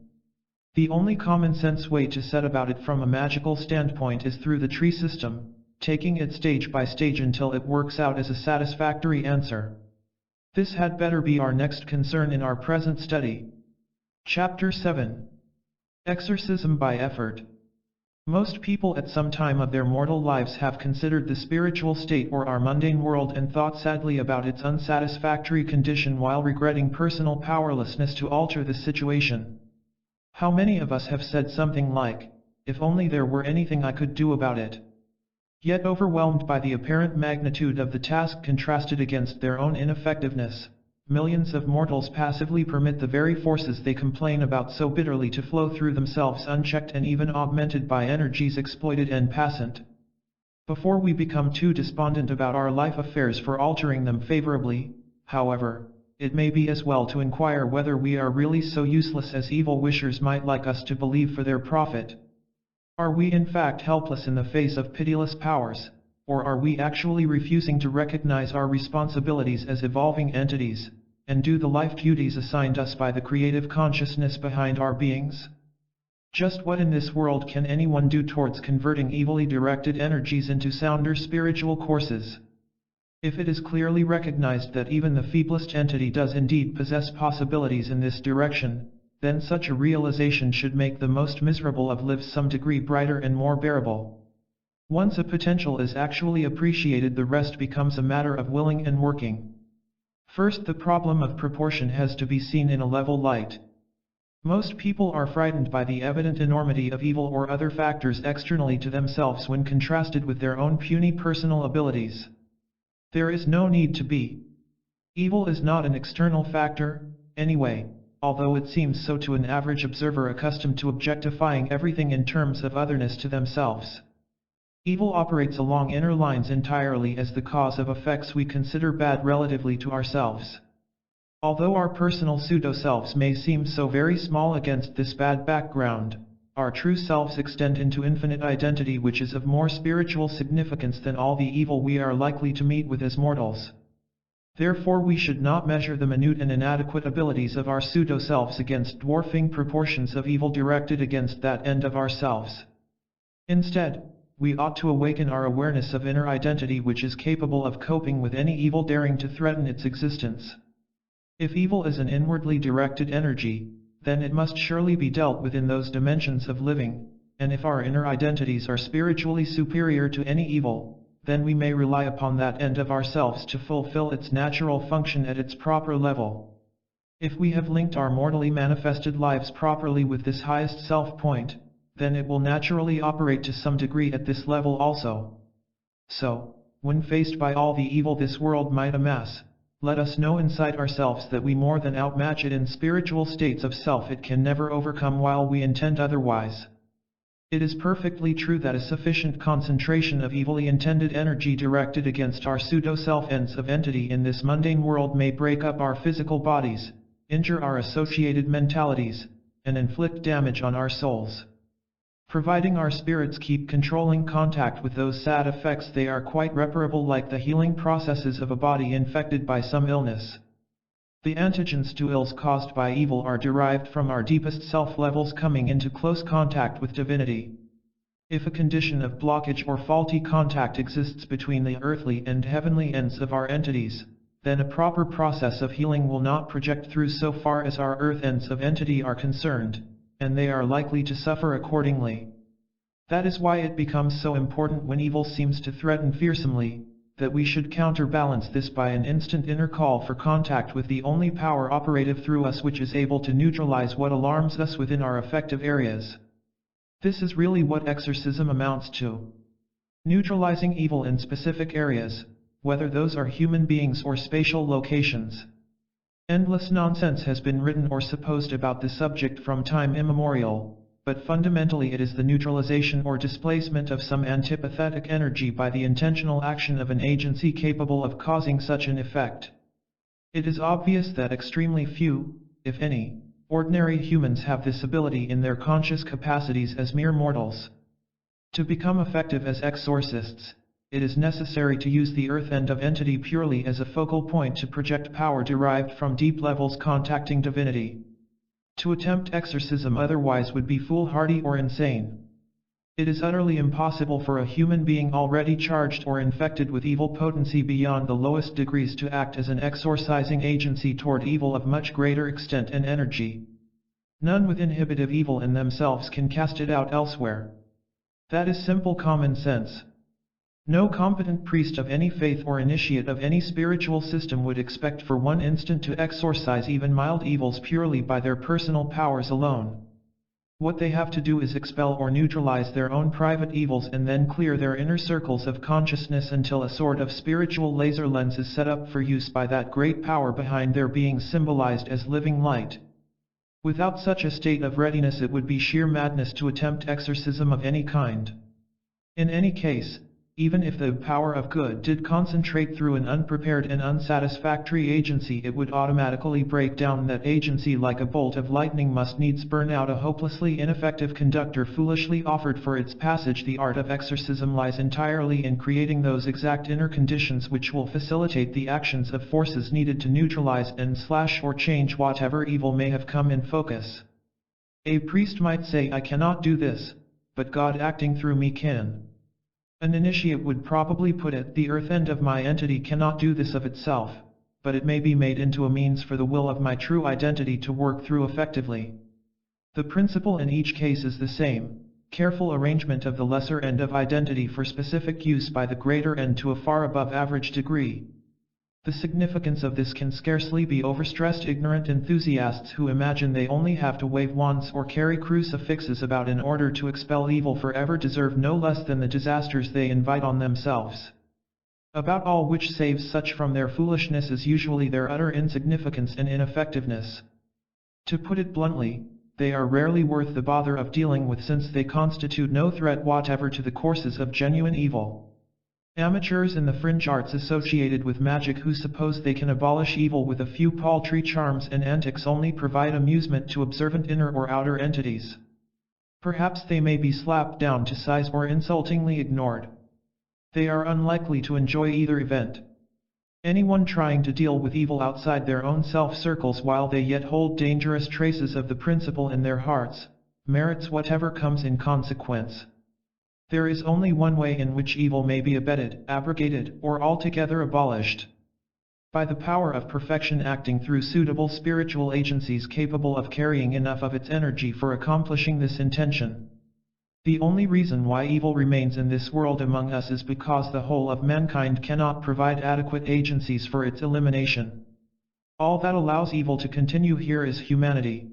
The only common-sense way to set about it from a magical standpoint is through the tree system, taking it stage by stage until it works out as a satisfactory answer. This had better be our next concern in our present study. Chapter 7. Exorcism by Effort. Most people at some time of their mortal lives have considered the spiritual state or our mundane world and thought sadly about its unsatisfactory condition while regretting personal powerlessness to alter the situation. How many of us have said something like, "If only there were anything I could do about it." Yet overwhelmed by the apparent magnitude of the task contrasted against their own ineffectiveness, millions of mortals passively permit the very forces they complain about so bitterly to flow through themselves unchecked and even augmented by energies exploited en passant. Before we become too despondent about our life affairs for altering them favorably, however, it may be as well to inquire whether we are really so useless as evil wishers might like us to believe for their profit. Are we in fact helpless in the face of pitiless powers, or are we actually refusing to recognize our responsibilities as evolving entities, and do the life duties assigned us by the creative consciousness behind our beings? Just what in this world can anyone do towards converting evilly directed energies into sounder spiritual courses? If it is clearly recognized that even the feeblest entity does indeed possess possibilities in this direction, then such a realization should make the most miserable of lives some degree brighter and more bearable. Once a potential is actually appreciated, the rest becomes a matter of willing and working. First, the problem of proportion has to be seen in a level light. Most people are frightened by the evident enormity of evil or other factors externally to themselves when contrasted with their own puny personal abilities. There is no need to be. Evil is not an external factor, anyway, although it seems so to an average observer accustomed to objectifying everything in terms of otherness to themselves. Evil operates along inner lines entirely as the cause of effects we consider bad relatively to ourselves. Although our personal pseudo-selves may seem so very small against this bad background, our true selves extend into infinite identity, which is of more spiritual significance than all the evil we are likely to meet with as mortals. Therefore we should not measure the minute and inadequate abilities of our pseudo-selves against dwarfing proportions of evil directed against that end of ourselves. Instead, we ought to awaken our awareness of inner identity, which is capable of coping with any evil daring to threaten its existence. If evil is an inwardly directed energy, then it must surely be dealt with in those dimensions of living, and if our inner identities are spiritually superior to any evil, then we may rely upon that end of ourselves to fulfill its natural function at its proper level. If we have linked our mortally manifested lives properly with this highest self point, then it will naturally operate to some degree at this level also. So, when faced by all the evil this world might amass, let us know inside ourselves that we more than outmatch it in spiritual states of self it can never overcome while we intend otherwise. It is perfectly true that a sufficient concentration of evilly intended energy directed against our pseudo-self ends of entity in this mundane world may break up our physical bodies, injure our associated mentalities, and inflict damage on our souls. Providing our spirits keep controlling contact with those sad effects, they are quite reparable, like the healing processes of a body infected by some illness. The antigens to ills caused by evil are derived from our deepest self levels coming into close contact with divinity. If a condition of blockage or faulty contact exists between the earthly and heavenly ends of our entities, then a proper process of healing will not project through so far as our earth ends of entity are concerned, and they are likely to suffer accordingly. That is why it becomes so important when evil seems to threaten fearsomely, that we should counterbalance this by an instant inner call for contact with the only power operative through us which is able to neutralize what alarms us within our affective areas. This is really what exorcism amounts to. Neutralizing evil in specific areas, whether those are human beings or spatial locations. Endless nonsense has been written or supposed about the subject from time immemorial, but fundamentally it is the neutralization or displacement of some antipathetic energy by the intentional action of an agency capable of causing such an effect. It is obvious that extremely few, if any, ordinary humans have this ability in their conscious capacities as mere mortals. To become effective as exorcists, it is necessary to use the earth end of entity purely as a focal point to project power derived from deep levels contacting divinity. To attempt exorcism otherwise would be foolhardy or insane. It is utterly impossible for a human being already charged or infected with evil potency beyond the lowest degrees to act as an exorcising agency toward evil of much greater extent and energy. None with inhibitive evil in themselves can cast it out elsewhere. That is simple common sense. No competent priest of any faith or initiate of any spiritual system would expect for one instant to exorcise even mild evils purely by their personal powers alone. What they have to do is expel or neutralize their own private evils and then clear their inner circles of consciousness until a sort of spiritual laser lens is set up for use by that great power behind their being symbolized as living light. Without such a state of readiness it would be sheer madness to attempt exorcism of any kind. In any case, even if the power of good did concentrate through an unprepared and unsatisfactory agency, it would automatically break down that agency like a bolt of lightning must needs burn out a hopelessly ineffective conductor foolishly offered for its passage. The art of exorcism lies entirely in creating those exact inner conditions which will facilitate the actions of forces needed to neutralize and slash or change whatever evil may have come in focus. A priest might say, I cannot do this, but God acting through me can. An initiate would probably put it, the earth end of my entity cannot do this of itself, but it may be made into a means for the will of my true identity to work through effectively. The principle in each case is the same, careful arrangement of the lesser end of identity for specific use by the greater end to a far above average degree. The significance of this can scarcely be overstressed. Ignorant enthusiasts who imagine they only have to wave wands or carry crucifixes about in order to expel evil forever deserve no less than the disasters they invite on themselves. About all which saves such from their foolishness is usually their utter insignificance and ineffectiveness. To put it bluntly, they are rarely worth the bother of dealing with, since they constitute no threat whatever to the courses of genuine evil. Amateurs in the fringe arts associated with magic who suppose they can abolish evil with a few paltry charms and antics only provide amusement to observant inner or outer entities. Perhaps they may be slapped down to size or insultingly ignored. They are unlikely to enjoy either event. Anyone trying to deal with evil outside their own self-circles while they yet hold dangerous traces of the principle in their hearts, merits whatever comes in consequence. There is only one way in which evil may be abated, abrogated, or altogether abolished. By the power of perfection acting through suitable spiritual agencies capable of carrying enough of its energy for accomplishing this intention. The only reason why evil remains in this world among us is because the whole of mankind cannot provide adequate agencies for its elimination. All that allows evil to continue here is humanity.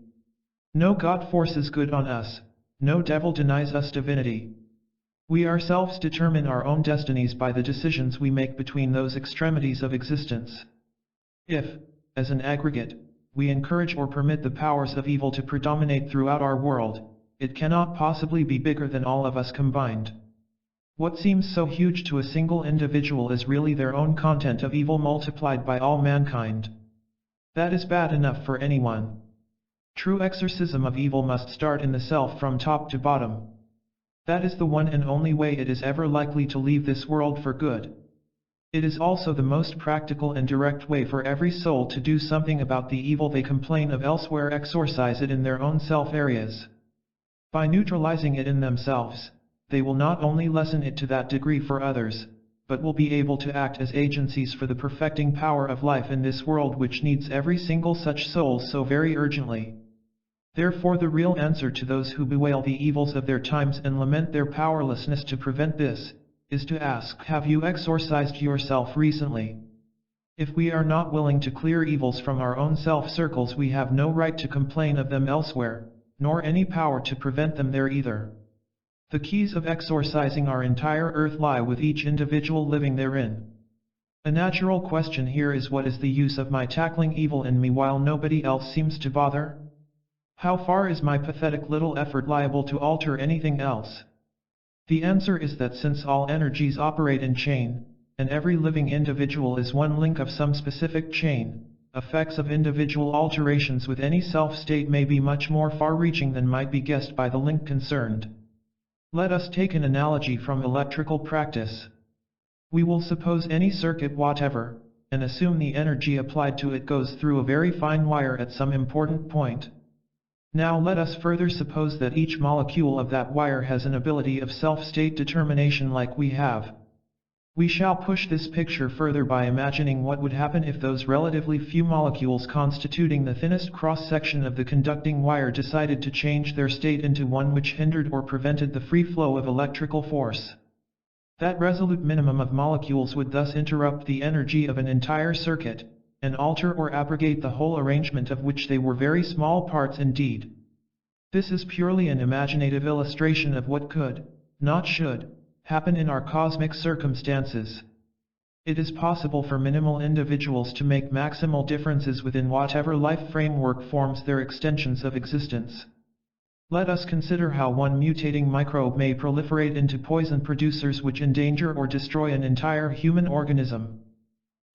No God forces good on us, no devil denies us divinity. We ourselves determine our own destinies by the decisions we make between those extremities of existence. If, as an aggregate, we encourage or permit the powers of evil to predominate throughout our world, it cannot possibly be bigger than all of us combined. What seems so huge to a single individual is really their own content of evil multiplied by all mankind. That is bad enough for anyone. True exorcism of evil must start in the self from top to bottom. That is the one and only way it is ever likely to leave this world for good. It is also the most practical and direct way for every soul to do something about the evil they complain of elsewhere. Exorcise it in their own self areas. By neutralizing it in themselves, they will not only lessen it to that degree for others, but will be able to act as agencies for the perfecting power of life in this world, which needs every single such soul so very urgently. Therefore the real answer to those who bewail the evils of their times and lament their powerlessness to prevent this, is to ask, have you exorcised yourself recently? If we are not willing to clear evils from our own self-circles, we have no right to complain of them elsewhere, nor any power to prevent them there either. The keys of exorcising our entire earth lie with each individual living therein. A natural question here is, what is the use of my tackling evil in me while nobody else seems to bother? How far is my pathetic little effort liable to alter anything else? The answer is that since all energies operate in chain, and every living individual is one link of some specific chain, effects of individual alterations with any self-state may be much more far-reaching than might be guessed by the link concerned. Let us take an analogy from electrical practice. We will suppose any circuit whatever, and assume the energy applied to it goes through a very fine wire at some important point. Now let us further suppose that each molecule of that wire has an ability of self-state determination like we have. We shall push this picture further by imagining what would happen if those relatively few molecules constituting the thinnest cross-section of the conducting wire decided to change their state into one which hindered or prevented the free flow of electrical force. That resolute minimum of molecules would thus interrupt the energy of an entire circuit, and alter or abrogate the whole arrangement of which they were very small parts indeed. This is purely an imaginative illustration of what could, not should, happen in our cosmic circumstances. It is possible for minimal individuals to make maximal differences within whatever life framework forms their extensions of existence. Let us consider how one mutating microbe may proliferate into poison producers which endanger or destroy an entire human organism.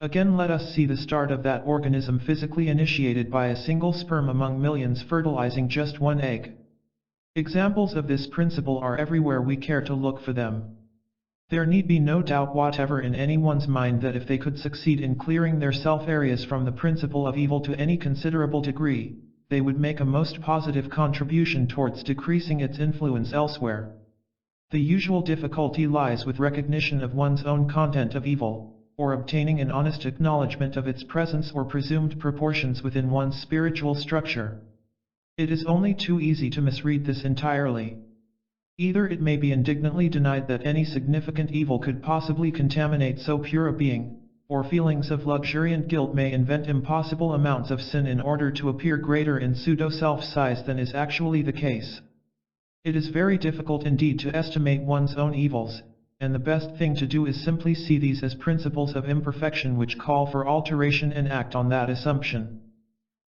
Again, let us see the start of that organism physically initiated by a single sperm among millions fertilizing just one egg. Examples of this principle are everywhere we care to look for them. There need be no doubt whatever in anyone's mind that if they could succeed in clearing their self-areas from the principle of evil to any considerable degree, they would make a most positive contribution towards decreasing its influence elsewhere. The usual difficulty lies with recognition of one's own content of evil, or obtaining an honest acknowledgement of its presence or presumed proportions within one's spiritual structure. It is only too easy to misread this entirely. Either it may be indignantly denied that any significant evil could possibly contaminate so pure a being, or feelings of luxuriant guilt may invent impossible amounts of sin in order to appear greater in pseudo-self-size than is actually the case. It is very difficult indeed to estimate one's own evils, and the best thing to do is simply see these as principles of imperfection which call for alteration and act on that assumption.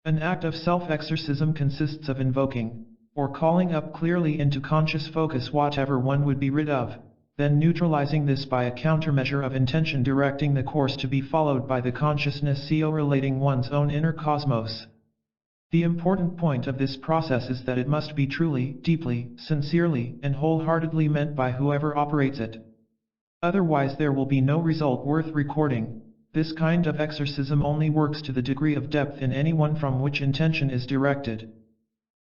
An act of self-exorcism consists of invoking, or calling up clearly into conscious focus whatever one would be rid of, then neutralizing this by a countermeasure of intention directing the course to be followed by the consciousness relating one's own inner cosmos. The important point of this process is that it must be truly, deeply, sincerely, and wholeheartedly meant by whoever operates it. Otherwise there will be no result worth recording. This kind of exorcism only works to the degree of depth in anyone from which intention is directed.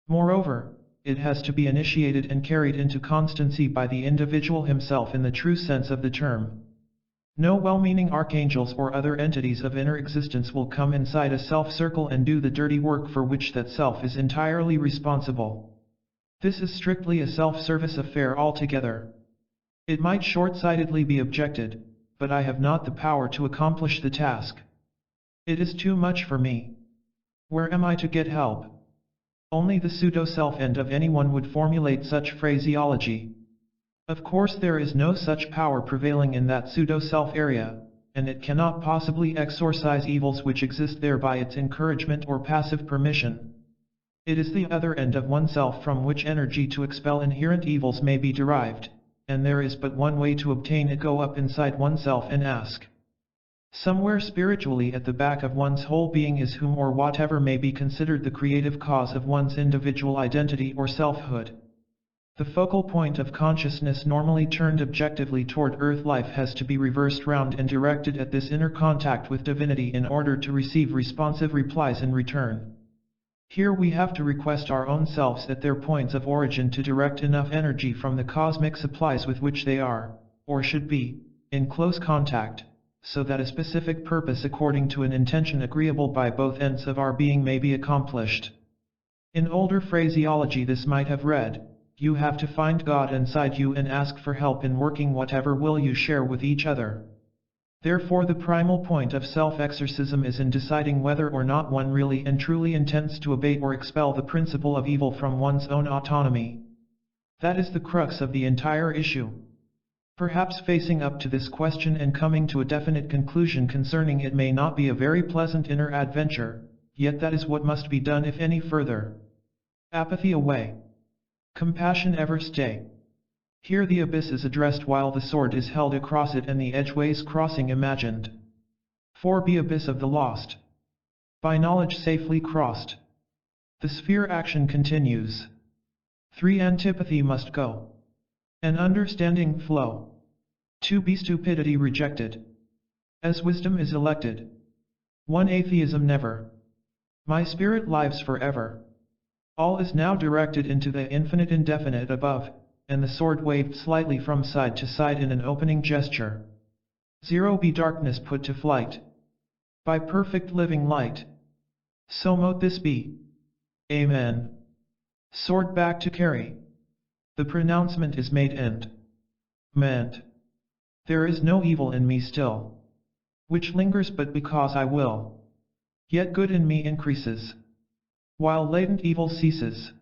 Moreover, it has to be initiated and carried into constancy by the individual himself in the true sense of the term. No well-meaning archangels or other entities of inner existence will come inside a self-circle and do the dirty work for which that self is entirely responsible. This is strictly a self-service affair altogether. It might short-sightedly be objected, but I have not the power to accomplish the task. It is too much for me. Where am I to get help? Only the pseudo-self end of anyone would formulate such phraseology. Of course there is no such power prevailing in that pseudo-self area, and it cannot possibly exorcise evils which exist there by its encouragement or passive permission. It is the other end of oneself from which energy to expel inherent evils may be derived, and there is but one way to obtain it: go up inside oneself and ask. Somewhere spiritually at the back of one's whole being is whom or whatever may be considered the creative cause of one's individual identity or selfhood. The focal point of consciousness normally turned objectively toward earth life has to be reversed round and directed at this inner contact with divinity in order to receive responsive replies in return. Here we have to request our own selves at their points of origin to direct enough energy from the cosmic supplies with which they are, or should be, in close contact, so that a specific purpose according to an intention agreeable by both ends of our being may be accomplished. In older phraseology this might have read, you have to find God inside you and ask for help in working whatever will you share with each other. Therefore the primal point of self-exorcism is in deciding whether or not one really and truly intends to abate or expel the principle of evil from one's own autonomy. That is the crux of the entire issue. Perhaps facing up to this question and coming to a definite conclusion concerning it may not be a very pleasant inner adventure, yet that is what must be done if any further. Apathy away. Compassion ever stay. Here the abyss is addressed while the sword is held across it and the edgeways crossing imagined. For be abyss of the lost. By knowledge safely crossed. The sphere action continues. 3. Antipathy must go. An understanding flow. 2. Be stupidity rejected. As wisdom is elected. 1. Atheism never. My spirit lives forever. All is now directed into the infinite indefinite above, and the sword waved slightly from side to side in an opening gesture. 0. Be darkness put to flight. By perfect living light. So mote this be. Amen. Sword back to carry. The pronouncement is made and meant. There is no evil in me still, which lingers but because I will. Yet good in me increases, while latent evil ceases.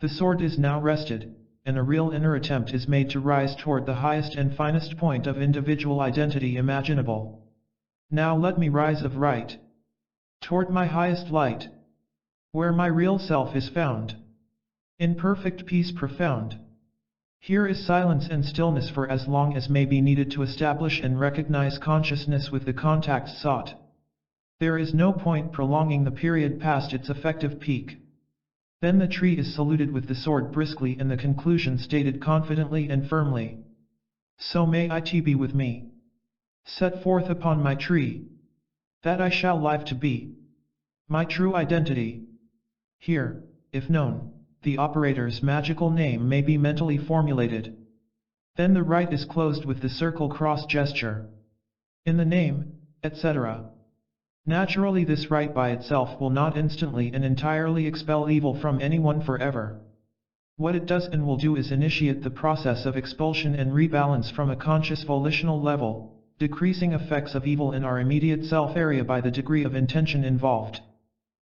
The sword is now rested, and a real inner attempt is made to rise toward the highest and finest point of individual identity imaginable. Now let me rise of right, toward my highest light, where my real self is found, in perfect peace profound. Here is silence and stillness for as long as may be needed to establish and recognize consciousness with the contact sought. There is no point prolonging the period past its effective peak. Then the tree is saluted with the sword briskly and the conclusion stated confidently and firmly. So may it be with me. Set forth upon my tree, that I shall live to be my true identity. Here, if known, the operator's magical name may be mentally formulated. Then the rite is closed with the circle cross gesture. In the name, etc. Naturally, this rite by itself will not instantly and entirely expel evil from anyone forever. What it does and will do is initiate the process of expulsion and rebalance from a conscious volitional level, decreasing effects of evil in our immediate self area by the degree of intention involved.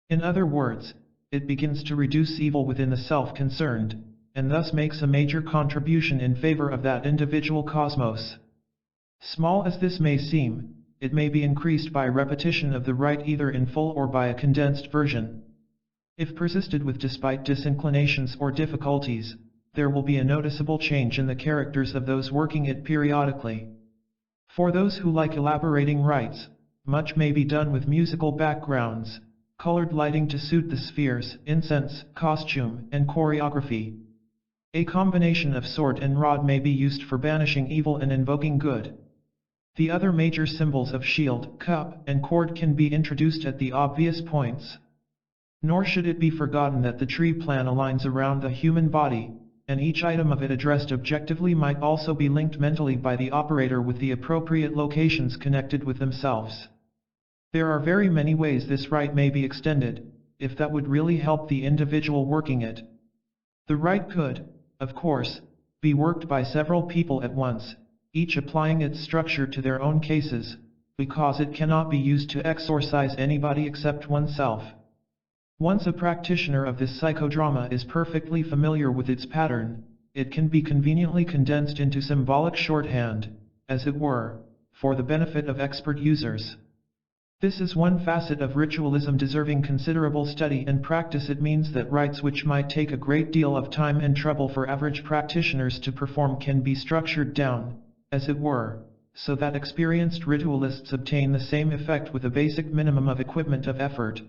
In other words, it begins to reduce evil within the self concerned, and thus makes a major contribution in favor of that individual cosmos. Small as this may seem, it may be increased by repetition of the rite either in full or by a condensed version. If persisted with despite disinclinations or difficulties, there will be a noticeable change in the characters of those working it periodically. For those who like elaborating rites, much may be done with musical backgrounds, colored lighting to suit the spheres, incense, costume, and choreography. A combination of sword and rod may be used for banishing evil and invoking good. The other major symbols of shield, cup, and cord can be introduced at the obvious points. Nor should it be forgotten that the tree plan aligns around the human body, and each item of it addressed objectively might also be linked mentally by the operator with the appropriate locations connected with themselves. There are very many ways this rite may be extended, if that would really help the individual working it. The rite could, of course, be worked by several people at once, each applying its structure to their own cases, because it cannot be used to exorcise anybody except oneself. Once a practitioner of this psychodrama is perfectly familiar with its pattern, it can be conveniently condensed into symbolic shorthand, as it were, for the benefit of expert users. This is one facet of ritualism deserving considerable study and practice. It means that rites which might take a great deal of time and trouble for average practitioners to perform can be structured down, as it were, so that experienced ritualists obtain the same effect with a basic minimum of equipment of effort.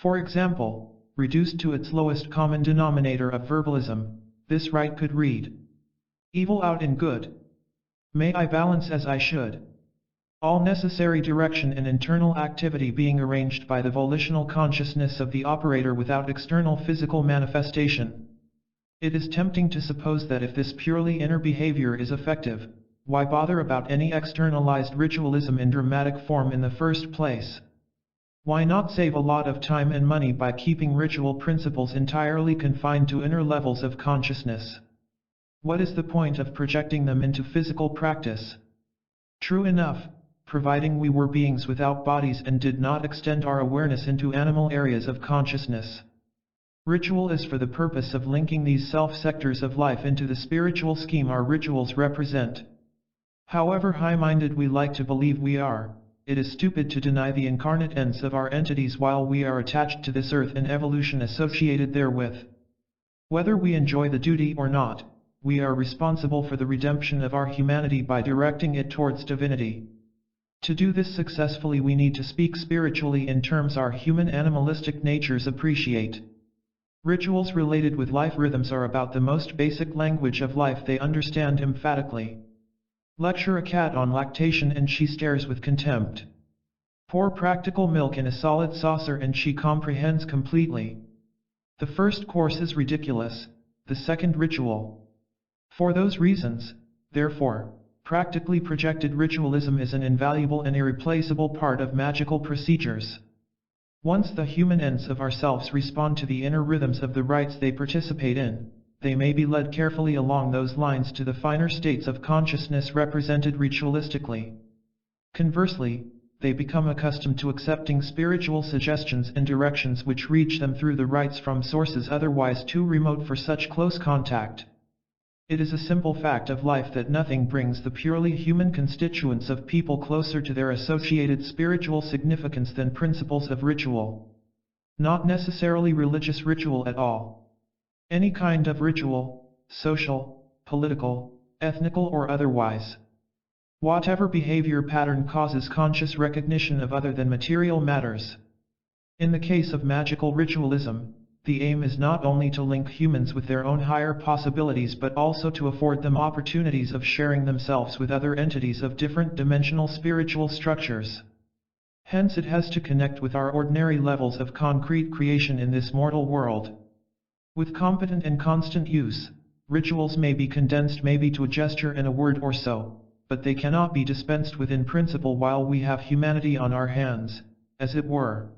For example, reduced to its lowest common denominator of verbalism, this rite could read: evil out in good. May I balance as I should. All necessary direction and internal activity being arranged by the volitional consciousness of the operator without external physical manifestation. It is tempting to suppose that if this purely inner behavior is effective, why bother about any externalized ritualism in dramatic form in the first place? Why not save a lot of time and money by keeping ritual principles entirely confined to inner levels of consciousness? What is the point of projecting them into physical practice? True enough, providing we were beings without bodies and did not extend our awareness into animal areas of consciousness. Ritual is for the purpose of linking these self-sectors of life into the spiritual scheme our rituals represent. However high-minded we like to believe we are, it is stupid to deny the incarnate ends of our entities while we are attached to this earth and evolution associated therewith. Whether we enjoy the duty or not, we are responsible for the redemption of our humanity by directing it towards divinity. To do this successfully, we need to speak spiritually in terms our human animalistic natures appreciate. Rituals related with life rhythms are about the most basic language of life they understand emphatically. Lecture a cat on lactation and she stares with contempt. Pour practical milk in a solid saucer and she comprehends completely. The first course is ridiculous, the second ritual. For those reasons, therefore, practically projected ritualism is an invaluable and irreplaceable part of magical procedures. Once the human ends of ourselves respond to the inner rhythms of the rites they participate in, they may be led carefully along those lines to the finer states of consciousness represented ritualistically. Conversely, they become accustomed to accepting spiritual suggestions and directions which reach them through the rites from sources otherwise too remote for such close contact. It is a simple fact of life that nothing brings the purely human constituents of people closer to their associated spiritual significance than principles of ritual. Not necessarily religious ritual at all. Any kind of ritual, social, political, ethnical or otherwise. Whatever behavior pattern causes conscious recognition of other than material matters. In the case of magical ritualism, the aim is not only to link humans with their own higher possibilities but also to afford them opportunities of sharing themselves with other entities of different dimensional spiritual structures. Hence it has to connect with our ordinary levels of concrete creation in this mortal world. With competent and constant use, rituals may be condensed maybe to a gesture and a word or so, but they cannot be dispensed with in principle while we have humanity on our hands, as it were.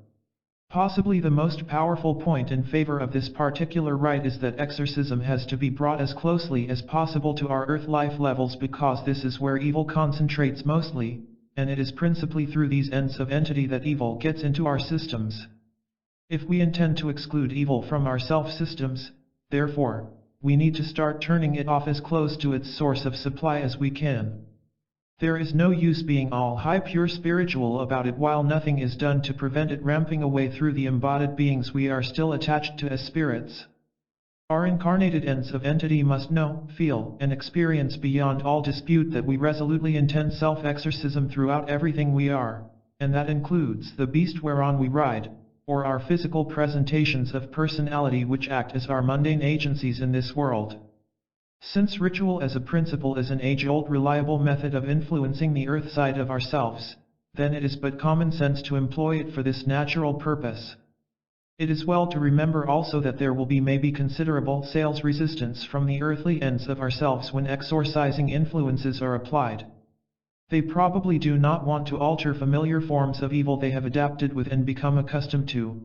Possibly the most powerful point in favor of this particular rite is that exorcism has to be brought as closely as possible to our earth life levels because this is where evil concentrates mostly, and it is principally through these ends of entity that evil gets into our systems. If we intend to exclude evil from our self-systems, therefore, we need to start turning it off as close to its source of supply as we can. There is no use being all high pure spiritual about it while nothing is done to prevent it ramping away through the embodied beings we are still attached to as spirits. Our incarnated ends of entity must know, feel, and experience beyond all dispute that we resolutely intend self-exorcism throughout everything we are, and that includes the beast whereon we ride, or our physical presentations of personality which act as our mundane agencies in this world. Since ritual as a principle is an age-old reliable method of influencing the earth side of ourselves, then it is but common sense to employ it for this natural purpose. It is well to remember also that there will be maybe considerable sales resistance from the earthly ends of ourselves when exorcising influences are applied. They probably do not want to alter familiar forms of evil they have adapted with and become accustomed to.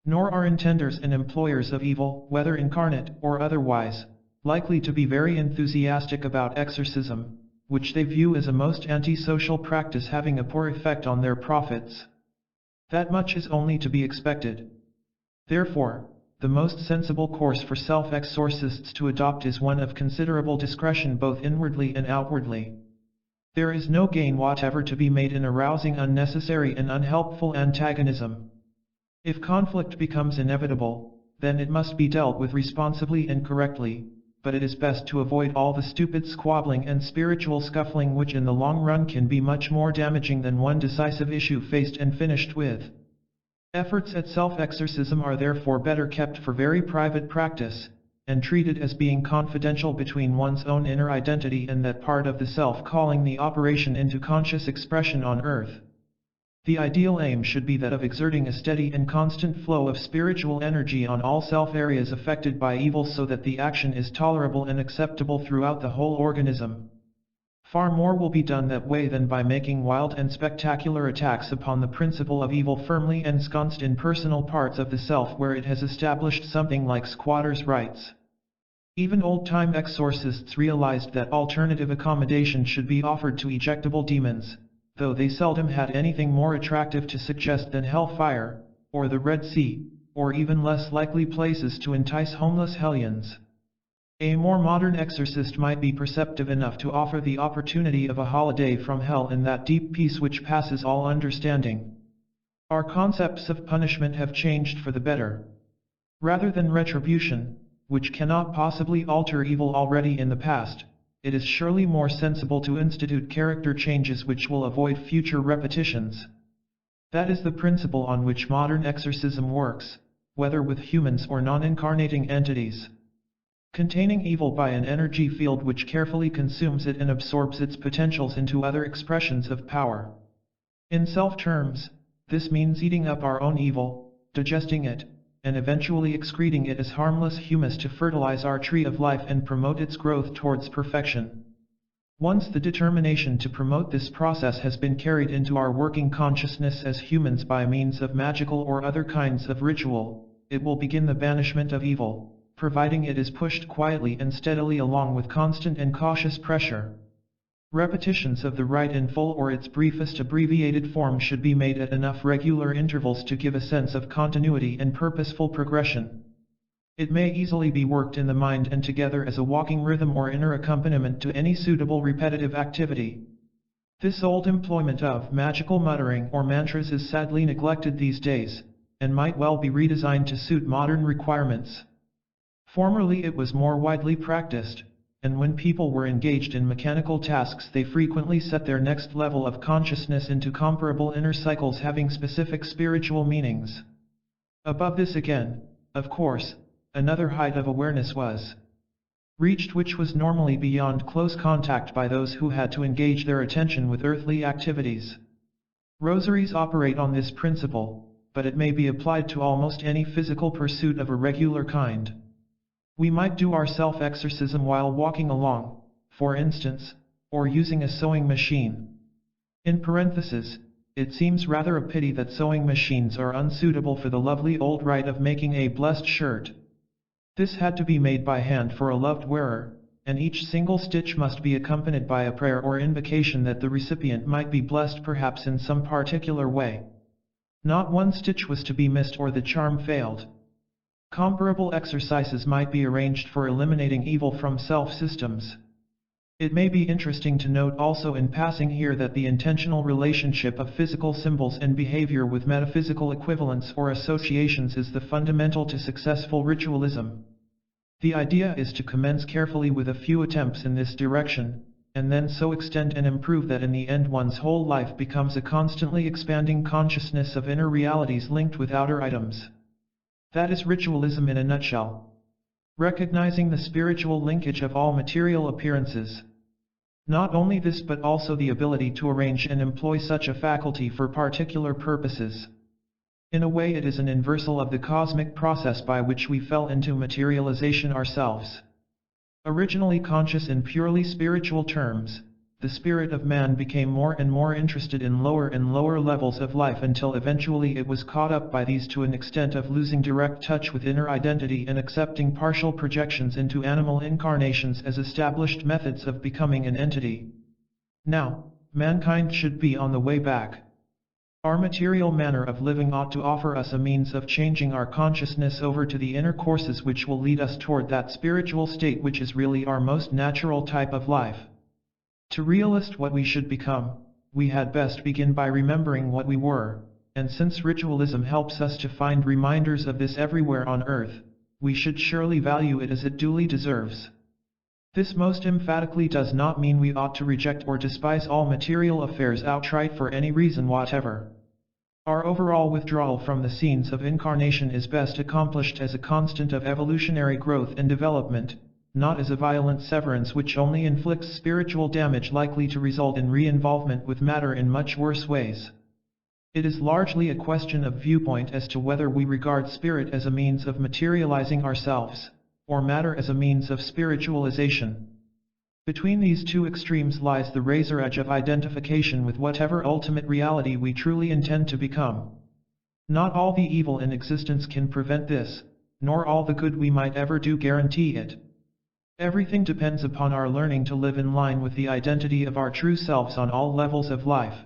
Nor are intenders and employers of evil, whether incarnate or otherwise, likely to be very enthusiastic about exorcism, which they view as a most antisocial practice having a poor effect on their profits. That much is only to be expected. Therefore, the most sensible course for self-exorcists to adopt is one of considerable discretion both inwardly and outwardly. There is no gain whatever to be made in arousing unnecessary and unhelpful antagonism. If conflict becomes inevitable, then it must be dealt with responsibly and correctly, but it is best to avoid all the stupid squabbling and spiritual scuffling which in the long run can be much more damaging than one decisive issue faced and finished with. Efforts at self-exorcism are therefore better kept for very private practice, and treated as being confidential between one's own inner identity and that part of the self calling the operation into conscious expression on earth. The ideal aim should be that of exerting a steady and constant flow of spiritual energy on all self-areas affected by evil so that the action is tolerable and acceptable throughout the whole organism. Far more will be done that way than by making wild and spectacular attacks upon the principle of evil firmly ensconced in personal parts of the self where it has established something like squatters' rights. Even old-time exorcists realized that alternative accommodation should be offered to ejectable demons, though they seldom had anything more attractive to suggest than hellfire, or the Red Sea, or even less likely places to entice homeless hellions. A more modern exorcist might be perceptive enough to offer the opportunity of a holiday from hell in that deep peace which passes all understanding. Our concepts of punishment have changed for the better. Rather than retribution, which cannot possibly alter evil already in the past, it is surely more sensible to institute character changes which will avoid future repetitions. That is the principle on which modern exorcism works, whether with humans or non-incarnating entities. Containing evil by an energy field which carefully consumes it and absorbs its potentials into other expressions of power. In self-terms, this means eating up our own evil, digesting it, and eventually excreting it as harmless humus to fertilize our tree of life and promote its growth towards perfection. Once the determination to promote this process has been carried into our working consciousness as humans by means of magical or other kinds of ritual, it will begin the banishment of evil, providing it is pushed quietly and steadily along with constant and cautious pressure. Repetitions of the rite in full or its briefest abbreviated form should be made at enough regular intervals to give a sense of continuity and purposeful progression. It may easily be worked in the mind and together as a walking rhythm or inner accompaniment to any suitable repetitive activity. This old employment of magical muttering or mantras is sadly neglected these days, and might well be redesigned to suit modern requirements. Formerly it was more widely practiced, and when people were engaged in mechanical tasks they frequently set their next level of consciousness into comparable inner cycles having specific spiritual meanings. Above this again, of course, another height of awareness was reached which was normally beyond close contact by those who had to engage their attention with earthly activities. Rosaries operate on this principle, but it may be applied to almost any physical pursuit of a regular kind. We might do our self-exorcism while walking along, for instance, or using a sewing machine. In parenthesis, it seems rather a pity that sewing machines are unsuitable for the lovely old rite of making a blessed shirt. This had to be made by hand for a loved wearer, and each single stitch must be accompanied by a prayer or invocation that the recipient might be blessed perhaps in some particular way. Not one stitch was to be missed or the charm failed. Comparable exercises might be arranged for eliminating evil from self-systems. It may be interesting to note also in passing here that the intentional relationship of physical symbols and behavior with metaphysical equivalents or associations is the fundamental to successful ritualism. The idea is to commence carefully with a few attempts in this direction, and then so extend and improve that in the end one's whole life becomes a constantly expanding consciousness of inner realities linked with outer items. That is ritualism in a nutshell. Recognizing the spiritual linkage of all material appearances. Not only this but also the ability to arrange and employ such a faculty for particular purposes. In a way it is an inversal of the cosmic process by which we fell into materialization ourselves. Originally conscious in purely spiritual terms, the spirit of man became more and more interested in lower and lower levels of life until eventually it was caught up by these to an extent of losing direct touch with inner identity and accepting partial projections into animal incarnations as established methods of becoming an entity. Now, mankind should be on the way back. Our material manner of living ought to offer us a means of changing our consciousness over to the inner courses which will lead us toward that spiritual state which is really our most natural type of life. To realist what we should become, we had best begin by remembering what we were, and since ritualism helps us to find reminders of this everywhere on earth, we should surely value it as it duly deserves. This most emphatically does not mean we ought to reject or despise all material affairs outright for any reason whatever. Our overall withdrawal from the scenes of incarnation is best accomplished as a constant of evolutionary growth and development, not as a violent severance which only inflicts spiritual damage likely to result in re-involvement with matter in much worse ways. It is largely a question of viewpoint as to whether we regard spirit as a means of materializing ourselves, or matter as a means of spiritualization. Between these two extremes lies the razor edge of identification with whatever ultimate reality we truly intend to become. Not all the evil in existence can prevent this, nor all the good we might ever do guarantee it. Everything depends upon our learning to live in line with the identity of our true selves on all levels of life.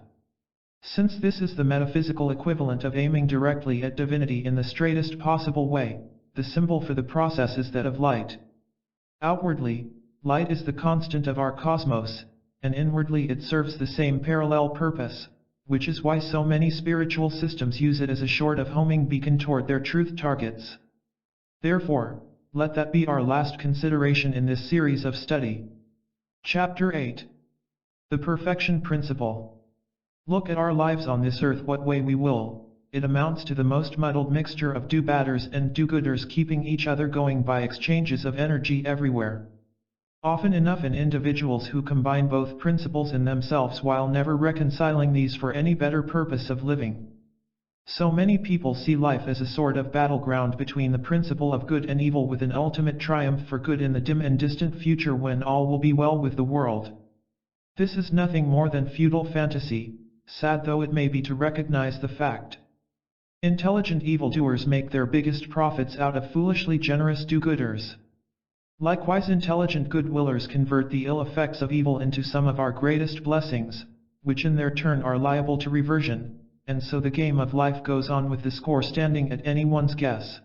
Since this is the metaphysical equivalent of aiming directly at divinity in the straightest possible way, the symbol for the process is that of light. Outwardly, light is the constant of our cosmos, and inwardly it serves the same parallel purpose, which is why so many spiritual systems use it as a sort of homing beacon toward their truth targets. Therefore, let that be our last consideration in this series of study. Chapter 8. The Perfection Principle. Look at our lives on this earth what way we will, it amounts to the most muddled mixture of do-badders and do-gooders keeping each other going by exchanges of energy everywhere. Often enough in individuals who combine both principles in themselves while never reconciling these for any better purpose of living. So many people see life as a sort of battleground between the principle of good and evil with an ultimate triumph for good in the dim and distant future when all will be well with the world. This is nothing more than futile fantasy, sad though it may be to recognize the fact. Intelligent evildoers make their biggest profits out of foolishly generous do-gooders. Likewise intelligent good-willers convert the ill effects of evil into some of our greatest blessings, which in their turn are liable to reversion. And so the game of life goes on with the score standing at anyone's guess.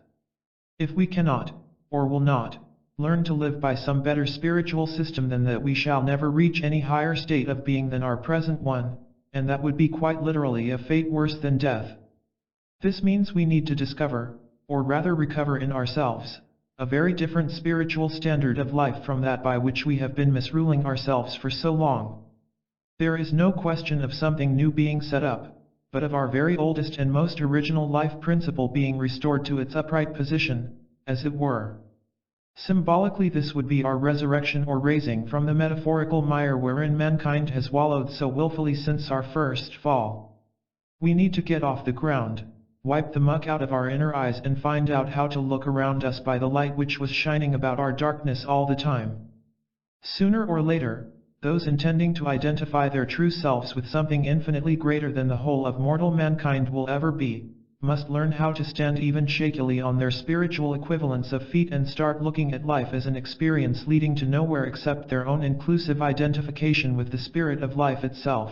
If we cannot, or will not, learn to live by some better spiritual system than that we shall never reach any higher state of being than our present one, and that would be quite literally a fate worse than death. This means we need to discover, or rather recover in ourselves, a very different spiritual standard of life from that by which we have been misruling ourselves for so long. There is no question of something new being set up, but of our very oldest and most original life principle being restored to its upright position, as it were. Symbolically this would be our resurrection or raising from the metaphorical mire wherein mankind has wallowed so willfully since our first fall. We need to get off the ground, wipe the muck out of our inner eyes and find out how to look around us by the light which was shining about our darkness all the time. Sooner or later, those intending to identify their true selves with something infinitely greater than the whole of mortal mankind will ever be, must learn how to stand even shakily on their spiritual equivalents of feet and start looking at life as an experience leading to nowhere except their own inclusive identification with the spirit of life itself.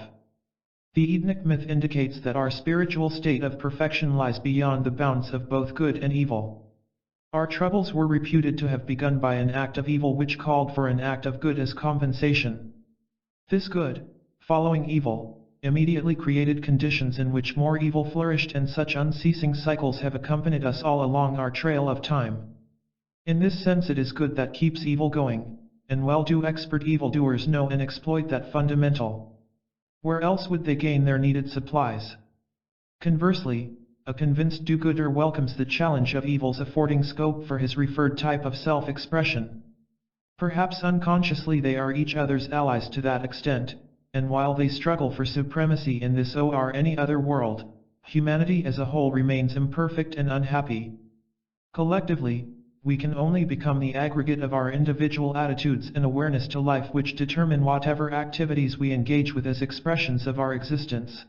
The Edenic myth indicates that our spiritual state of perfection lies beyond the bounds of both good and evil. Our troubles were reputed to have begun by an act of evil which called for an act of good as compensation. This good, following evil, immediately created conditions in which more evil flourished, and such unceasing cycles have accompanied us all along our trail of time. In this sense it is good that keeps evil going, and well do expert evildoers know and exploit that fundamental. Where else would they gain their needed supplies? Conversely, a convinced do-gooder welcomes the challenge of evils affording scope for his referred type of self-expression. Perhaps unconsciously they are each other's allies to that extent, and while they struggle for supremacy in this or any other world, humanity as a whole remains imperfect and unhappy. Collectively, we can only become the aggregate of our individual attitudes and awareness to life which determine whatever activities we engage with as expressions of our existence.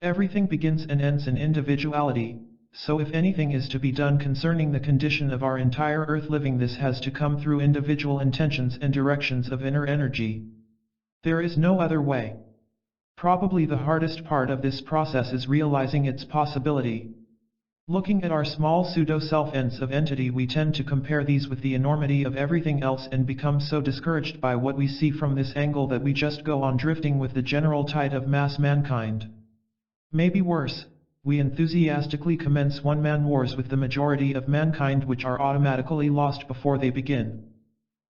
Everything begins and ends in individuality, so if anything is to be done concerning the condition of our entire earth living, this has to come through individual intentions and directions of inner energy. There is no other way. Probably the hardest part of this process is realizing its possibility. Looking at our small pseudo-self-ends of entity, we tend to compare these with the enormity of everything else and become so discouraged by what we see from this angle that we just go on drifting with the general tide of mass mankind. Maybe worse, we enthusiastically commence one-man wars with the majority of mankind which are automatically lost before they begin.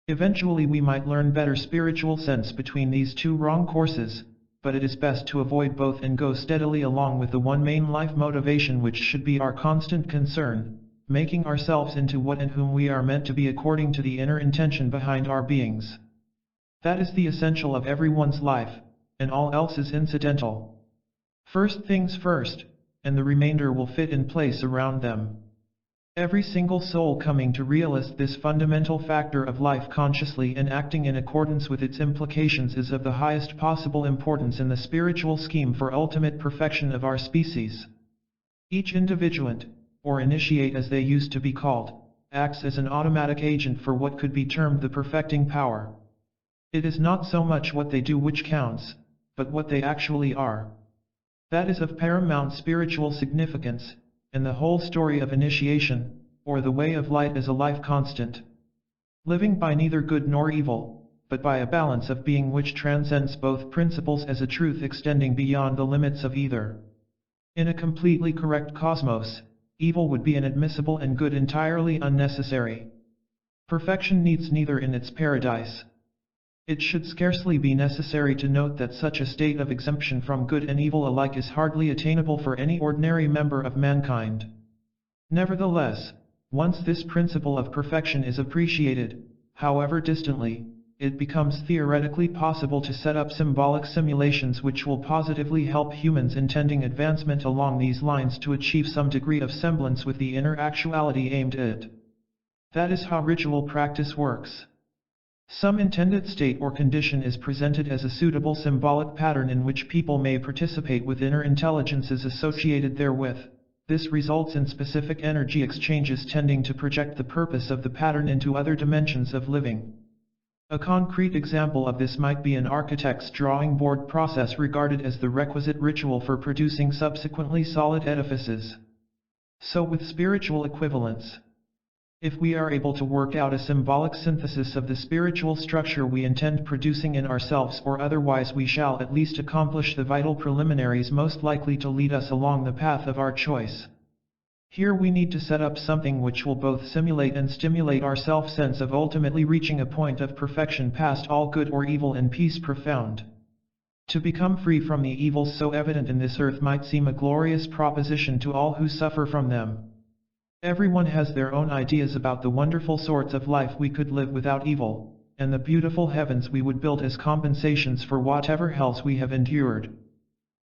Eventually we might learn better spiritual sense between these two wrong courses, but it is best to avoid both and go steadily along with the one main life motivation which should be our constant concern, making ourselves into what and whom we are meant to be according to the inner intention behind our beings. That is the essential of everyone's life, and all else is incidental. First things first, and the remainder will fit in place around them. Every single soul coming to realize this fundamental factor of life consciously and acting in accordance with its implications is of the highest possible importance in the spiritual scheme for ultimate perfection of our species. Each individuant, or initiate as they used to be called, acts as an automatic agent for what could be termed the perfecting power. It is not so much what they do which counts, but what they actually are. That is of paramount spiritual significance, and the whole story of initiation, or the way of light, is a life constant. Living by neither good nor evil, but by a balance of being which transcends both principles as a truth extending beyond the limits of either. In a completely correct cosmos, evil would be inadmissible and good entirely unnecessary. Perfection needs neither in its paradise. It should scarcely be necessary to note that such a state of exemption from good and evil alike is hardly attainable for any ordinary member of mankind. Nevertheless, once this principle of perfection is appreciated, however distantly, it becomes theoretically possible to set up symbolic simulations which will positively help humans intending advancement along these lines to achieve some degree of semblance with the inner actuality aimed at. That is how ritual practice works. Some intended state or condition is presented as a suitable symbolic pattern in which people may participate with inner intelligences associated therewith. This results in specific energy exchanges tending to project the purpose of the pattern into other dimensions of living. A concrete example of this might be an architect's drawing board process, regarded as the requisite ritual for producing subsequently solid edifices. So with spiritual equivalents. If we are able to work out a symbolic synthesis of the spiritual structure we intend producing in ourselves or otherwise, we shall at least accomplish the vital preliminaries most likely to lead us along the path of our choice. Here we need to set up something which will both simulate and stimulate our self-sense of ultimately reaching a point of perfection past all good or evil and peace profound. To become free from the evils so evident in this earth might seem a glorious proposition to all who suffer from them. Everyone has their own ideas about the wonderful sorts of life we could live without evil, and the beautiful heavens we would build as compensations for whatever hells we have endured.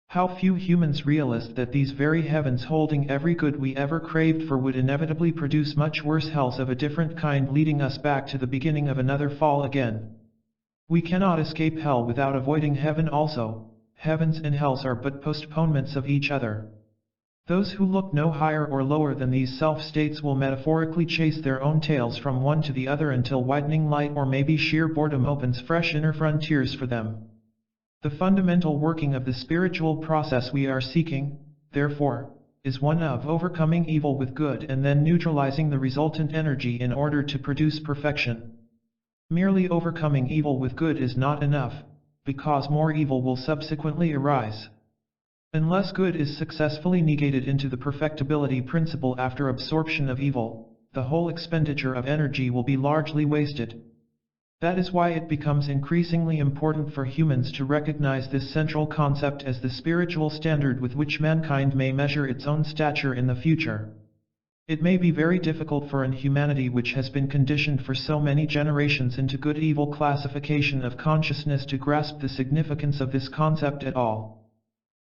How few humans realize that these very heavens holding every good we ever craved for would inevitably produce much worse hells of a different kind, leading us back to the beginning of another fall again. We cannot escape hell without avoiding heaven also. Heavens and hells are but postponements of each other. Those who look no higher or lower than these self-states will metaphorically chase their own tails from one to the other until widening light or maybe sheer boredom opens fresh inner frontiers for them. The fundamental working of the spiritual process we are seeking, therefore, is one of overcoming evil with good and then neutralizing the resultant energy in order to produce perfection. Merely overcoming evil with good is not enough, because more evil will subsequently arise. Unless good is successfully negated into the perfectibility principle after absorption of evil, the whole expenditure of energy will be largely wasted. That is why it becomes increasingly important for humans to recognize this central concept as the spiritual standard with which mankind may measure its own stature in the future. It may be very difficult for an humanity which has been conditioned for so many generations into good-evil classification of consciousness to grasp the significance of this concept at all.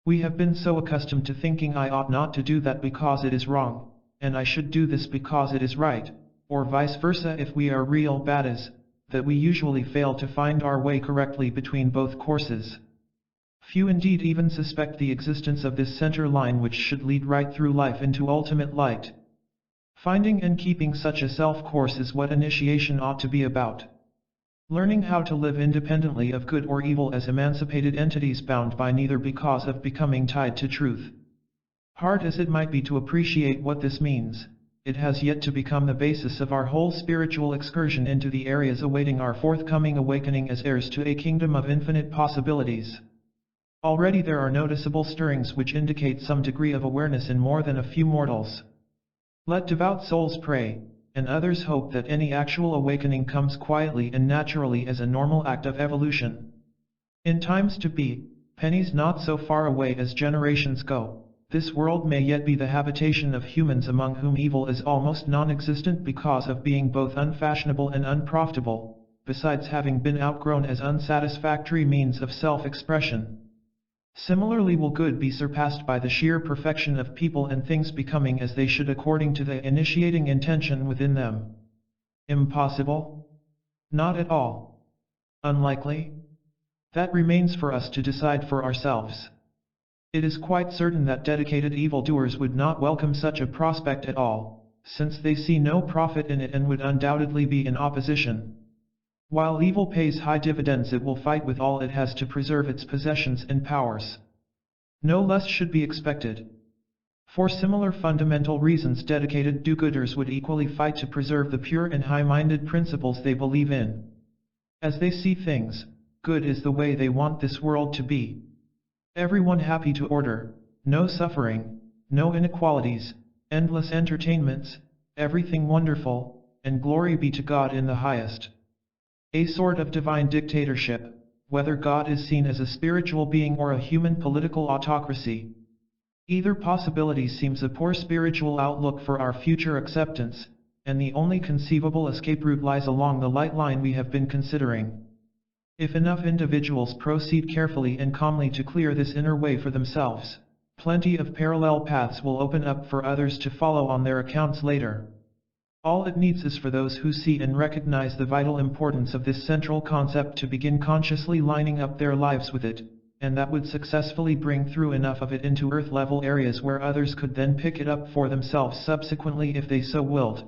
We have been so accustomed to thinking I ought not to do that because it is wrong, and I should do this because it is right, or vice versa if we are real baddies, that we usually fail to find our way correctly between both courses. Few indeed even suspect the existence of this center line which should lead right through life into ultimate light. Finding and keeping such a self-course is what initiation ought to be about. Learning how to live independently of good or evil as emancipated entities bound by neither because of becoming tied to truth. Hard as it might be to appreciate what this means, it has yet to become the basis of our whole spiritual excursion into the areas awaiting our forthcoming awakening as heirs to a kingdom of infinite possibilities. Already there are noticeable stirrings which indicate some degree of awareness in more than a few mortals. Let devout souls pray, and others hope that any actual awakening comes quietly and naturally as a normal act of evolution. In times to be, pennies not so far away as generations go, this world may yet be the habitation of humans among whom evil is almost non-existent because of being both unfashionable and unprofitable, besides having been outgrown as unsatisfactory means of self-expression. Similarly will good be surpassed by the sheer perfection of people and things becoming as they should according to the initiating intention within them. Impossible? Not at all. Unlikely? That remains for us to decide for ourselves. It is quite certain that dedicated evildoers would not welcome such a prospect at all, since they see no profit in it and would undoubtedly be in opposition. While evil pays high dividends, it will fight with all it has to preserve its possessions and powers. No less should be expected. For similar fundamental reasons, dedicated do-gooders would equally fight to preserve the pure and high-minded principles they believe in. As they see things, good is the way they want this world to be. Everyone happy to order, no suffering, no inequalities, endless entertainments, everything wonderful, and glory be to God in the highest. A sort of divine dictatorship, whether God is seen as a spiritual being or a human political autocracy. Either possibility seems a poor spiritual outlook for our future acceptance, and the only conceivable escape route lies along the light line we have been considering. If enough individuals proceed carefully and calmly to clear this inner way for themselves, plenty of parallel paths will open up for others to follow on their accounts later. All it needs is for those who see and recognize the vital importance of this central concept to begin consciously lining up their lives with it, and that would successfully bring through enough of it into earth-level areas where others could then pick it up for themselves subsequently if they so willed.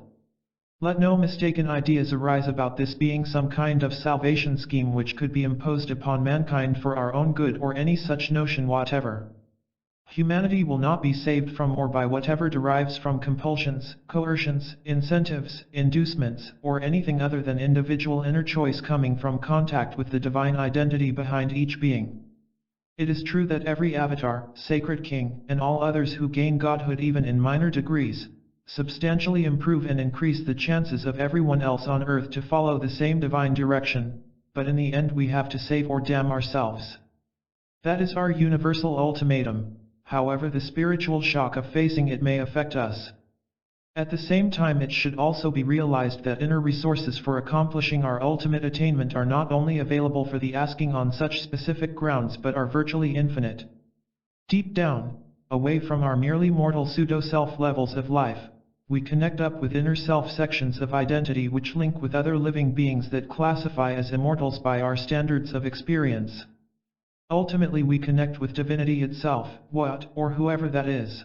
Let no mistaken ideas arise about this being some kind of salvation scheme which could be imposed upon mankind for our own good or any such notion whatever. Humanity will not be saved from or by whatever derives from compulsions, coercions, incentives, inducements, or anything other than individual inner choice coming from contact with the divine identity behind each being. It is true that every avatar, sacred king, and all others who gain godhood even in minor degrees, substantially improve and increase the chances of everyone else on earth to follow the same divine direction, but in the end we have to save or damn ourselves. That is our universal ultimatum, however the spiritual shock of facing it may affect us. At the same time it should also be realized that inner resources for accomplishing our ultimate attainment are not only available for the asking on such specific grounds but are virtually infinite. Deep down, away from our merely mortal pseudo-self levels of life, we connect up with inner self sections of identity which link with other living beings that classify as immortals by our standards of experience. Ultimately we connect with divinity itself, what or whoever that is.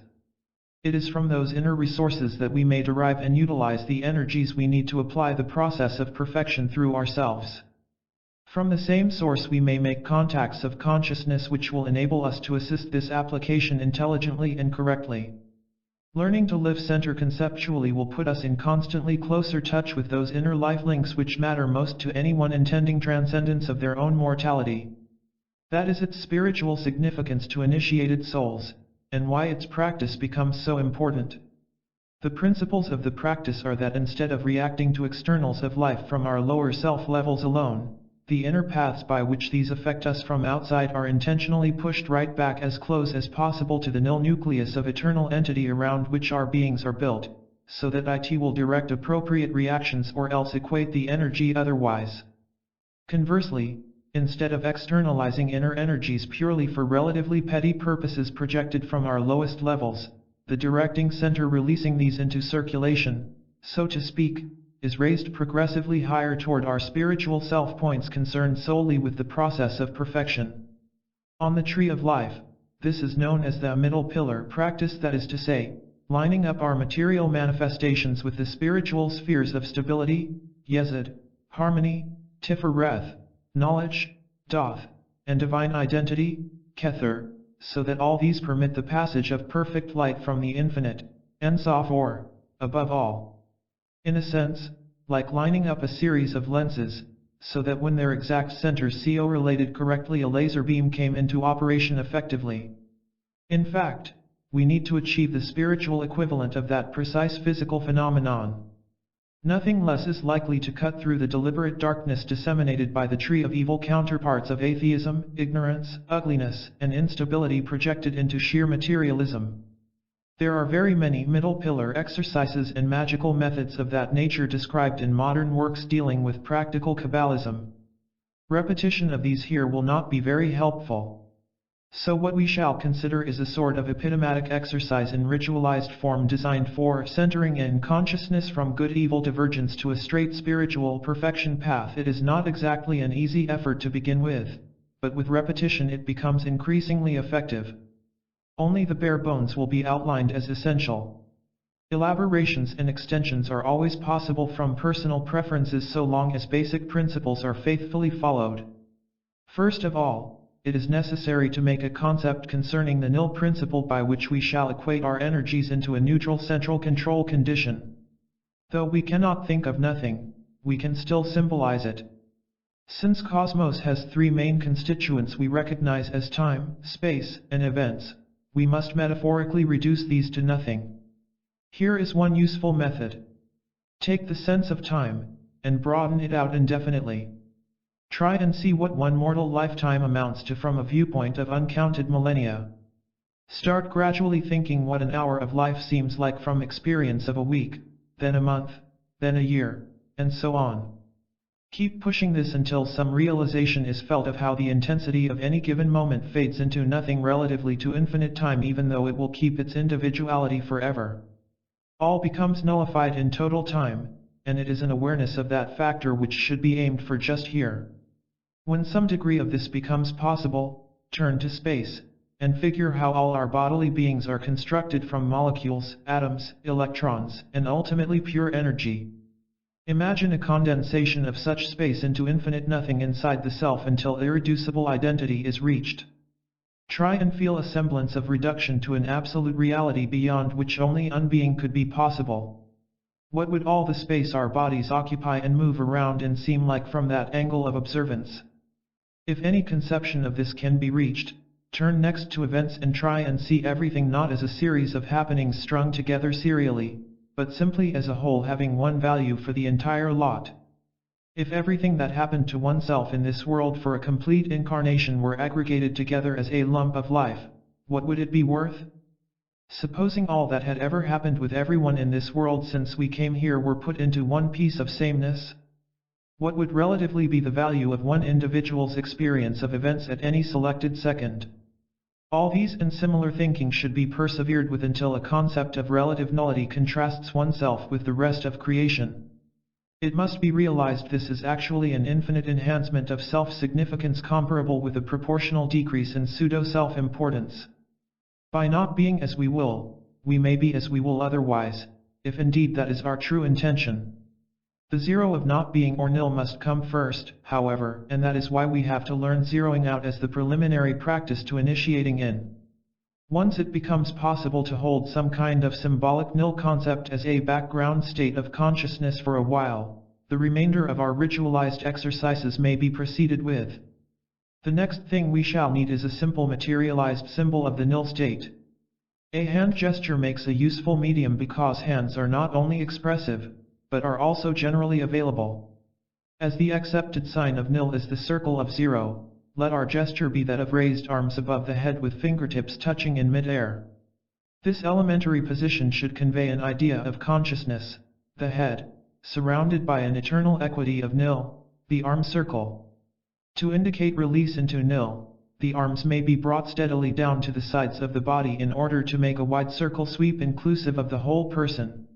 It is from those inner resources that we may derive and utilize the energies we need to apply the process of perfection through ourselves. From the same source we may make contacts of consciousness which will enable us to assist this application intelligently and correctly. Learning to live center conceptually will put us in constantly closer touch with those inner life links which matter most to anyone intending transcendence of their own mortality. That is its spiritual significance to initiated souls, and why its practice becomes so important. The principles of the practice are that instead of reacting to externals of life from our lower self levels alone, the inner paths by which these affect us from outside are intentionally pushed right back as close as possible to the nil nucleus of eternal entity around which our beings are built, so that it will direct appropriate reactions or else equate the energy otherwise. Conversely, instead of externalizing inner energies purely for relatively petty purposes projected from our lowest levels, the directing center releasing these into circulation, so to speak, is raised progressively higher toward our spiritual self points concerned solely with the process of perfection. On the tree of life, this is known as the middle pillar practice, that is to say, lining up our material manifestations with the spiritual spheres of stability, yesod, harmony, tifereth, knowledge, doth, and divine identity, kether, so that all these permit the passage of perfect light from the infinite, ensof, or, above all. In a sense, like lining up a series of lenses, so that when their exact centers CO-related correctly a laser beam came into operation effectively. In fact, we need to achieve the spiritual equivalent of that precise physical phenomenon. Nothing less is likely to cut through the deliberate darkness disseminated by the tree of evil counterparts of atheism, ignorance, ugliness, and instability projected into sheer materialism. There are very many middle pillar exercises and magical methods of that nature described in modern works dealing with practical Kabbalism. Repetition of these here will not be very helpful. So what we shall consider is a sort of epitomatic exercise in ritualized form designed for centering in consciousness from good-evil divergence to a straight spiritual perfection path. It is not exactly an easy effort to begin with, but with repetition it becomes increasingly effective. Only the bare bones will be outlined as essential. Elaborations and extensions are always possible from personal preferences so long as basic principles are faithfully followed. First of all, it is necessary to make a concept concerning the nil principle by which we shall equate our energies into a neutral central control condition. Though we cannot think of nothing, we can still symbolize it. Since cosmos has three main constituents we recognize as time, space, and events, we must metaphorically reduce these to nothing. Here is one useful method. Take the sense of time, and broaden it out indefinitely. Try and see what one mortal lifetime amounts to from a viewpoint of uncounted millennia. Start gradually thinking what an hour of life seems like from experience of a week, then a month, then a year, and so on. Keep pushing this until some realization is felt of how the intensity of any given moment fades into nothing relatively to infinite time, even though it will keep its individuality forever. All becomes nullified in total time, and it is an awareness of that factor which should be aimed for just here. When some degree of this becomes possible, turn to space, and figure how all our bodily beings are constructed from molecules, atoms, electrons, and ultimately pure energy. Imagine a condensation of such space into infinite nothing inside the self until irreducible identity is reached. Try and feel a semblance of reduction to an absolute reality beyond which only unbeing could be possible. What would all the space our bodies occupy and move around in seem like from that angle of observance? If any conception of this can be reached, turn next to events and try and see everything not as a series of happenings strung together serially, but simply as a whole having one value for the entire lot. If everything that happened to oneself in this world for a complete incarnation were aggregated together as a lump of life, what would it be worth? Supposing all that had ever happened with everyone in this world since we came here were put into one piece of sameness? What would relatively be the value of one individual's experience of events at any selected second? All these and similar thinking should be persevered with until a concept of relative nullity contrasts oneself with the rest of creation. It must be realized this is actually an infinite enhancement of self-significance comparable with a proportional decrease in pseudo-self-importance. By not being as we will, we may be as we will otherwise, if indeed that is our true intention. The zero of not being or nil must come first, however, and that is why we have to learn zeroing out as the preliminary practice to initiating in. Once it becomes possible to hold some kind of symbolic nil concept as a background state of consciousness for a while, the remainder of our ritualized exercises may be proceeded with. The next thing we shall need is a simple materialized symbol of the nil state. A hand gesture makes a useful medium because hands are not only expressive, but are also generally available. As the accepted sign of nil is the circle of zero, let our gesture be that of raised arms above the head with fingertips touching in mid-air. This elementary position should convey an idea of consciousness, the head, surrounded by an eternal equity of nil, the arm circle. To indicate release into nil, the arms may be brought steadily down to the sides of the body in order to make a wide circle sweep inclusive of the whole person.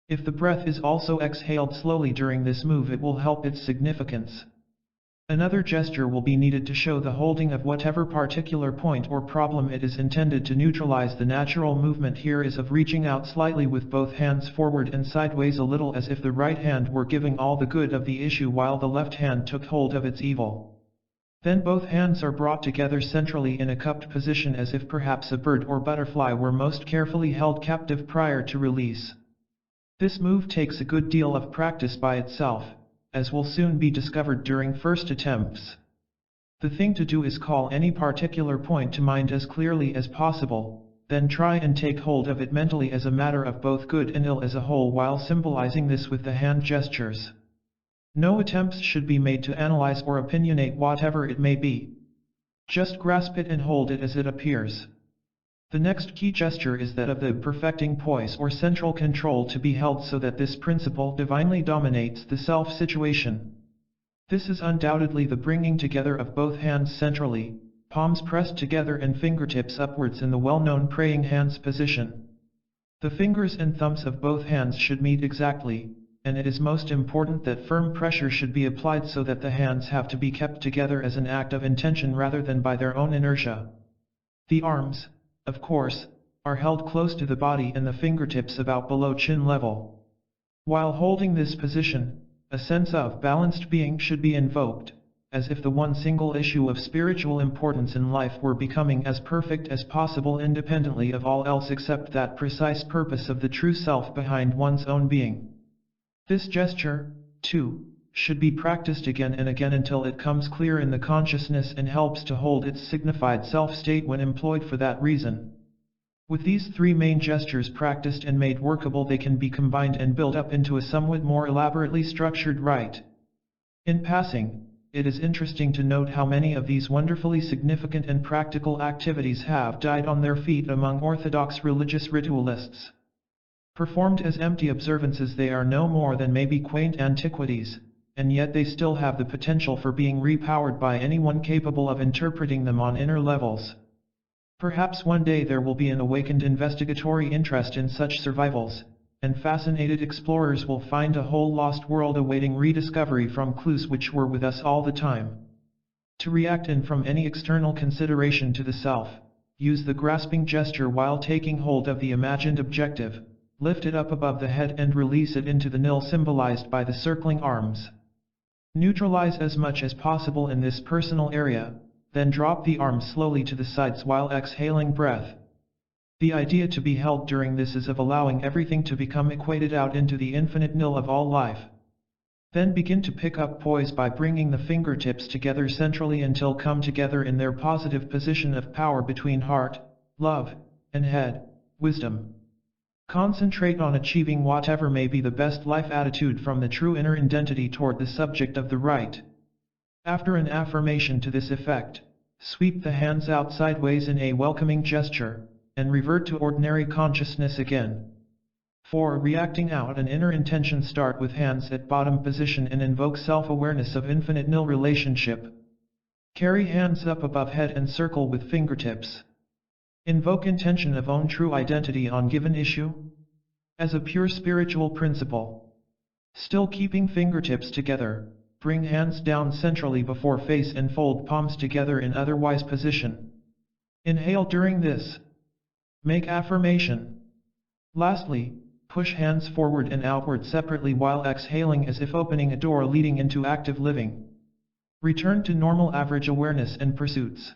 If the breath is also exhaled slowly during this move, it will help its significance. Another gesture will be needed to show the holding of whatever particular point or problem it is intended to neutralize. The natural movement here is of reaching out slightly with both hands forward and sideways a little, as if the right hand were giving all the good of the issue while the left hand took hold of its evil. Then both hands are brought together centrally in a cupped position, as if perhaps a bird or butterfly were most carefully held captive prior to release. This move takes a good deal of practice by itself, as will soon be discovered during first attempts. The thing to do is call any particular point to mind as clearly as possible, then try and take hold of it mentally as a matter of both good and ill as a whole, while symbolizing this with the hand gestures. No attempts should be made to analyze or opinionate whatever it may be. Just grasp it and hold it as it appears. The next key gesture is that of the perfecting poise or central control, to be held so that this principle divinely dominates the self-situation. This is undoubtedly the bringing together of both hands centrally, palms pressed together and fingertips upwards in the well-known praying hands position. The fingers and thumbs of both hands should meet exactly, and it is most important that firm pressure should be applied so that the hands have to be kept together as an act of intention rather than by their own inertia. The arms, of course, are held close to the body and the fingertips about below chin level. While holding this position, a sense of balanced being should be invoked, as if the one single issue of spiritual importance in life were becoming as perfect as possible independently of all else except that precise purpose of the true self behind one's own being. This gesture, too, should be practiced again and again until it comes clear in the consciousness and helps to hold its signified self-state when employed for that reason. With these three main gestures practiced and made workable, they can be combined and built up into a somewhat more elaborately structured rite. In passing, it is interesting to note how many of these wonderfully significant and practical activities have died on their feet among Orthodox religious ritualists. Performed as empty observances, they are no more than maybe quaint antiquities, and yet they still have the potential for being repowered by anyone capable of interpreting them on inner levels. Perhaps one day there will be an awakened investigatory interest in such survivals, and fascinated explorers will find a whole lost world awaiting rediscovery from clues which were with us all the time. To react in from any external consideration to the self, use the grasping gesture while taking hold of the imagined objective, lift it up above the head and release it into the nil symbolized by the circling arms. Neutralize as much as possible in this personal area, then drop the arms slowly to the sides while exhaling breath. The idea to be held during this is of allowing everything to become equated out into the infinite nil of all life. Then begin to pick up poise by bringing the fingertips together centrally until come together in their positive position of power between heart, love, and head, wisdom. Concentrate on achieving whatever may be the best life attitude from the true inner identity toward the subject of the rite. After an affirmation to this effect, sweep the hands out sideways in a welcoming gesture, and revert to ordinary consciousness again. For reacting out an inner intention, start with hands at bottom position and invoke self-awareness of infinite nil relationship. Carry hands up above head and circle with fingertips. Invoke intention of own true identity on given issue. As a pure spiritual principle. Still keeping fingertips together, bring hands down centrally before face and fold palms together in otherwise position. Inhale during this. Make affirmation. Lastly, push hands forward and outward separately while exhaling as if opening a door leading into active living. Return to normal average awareness and pursuits.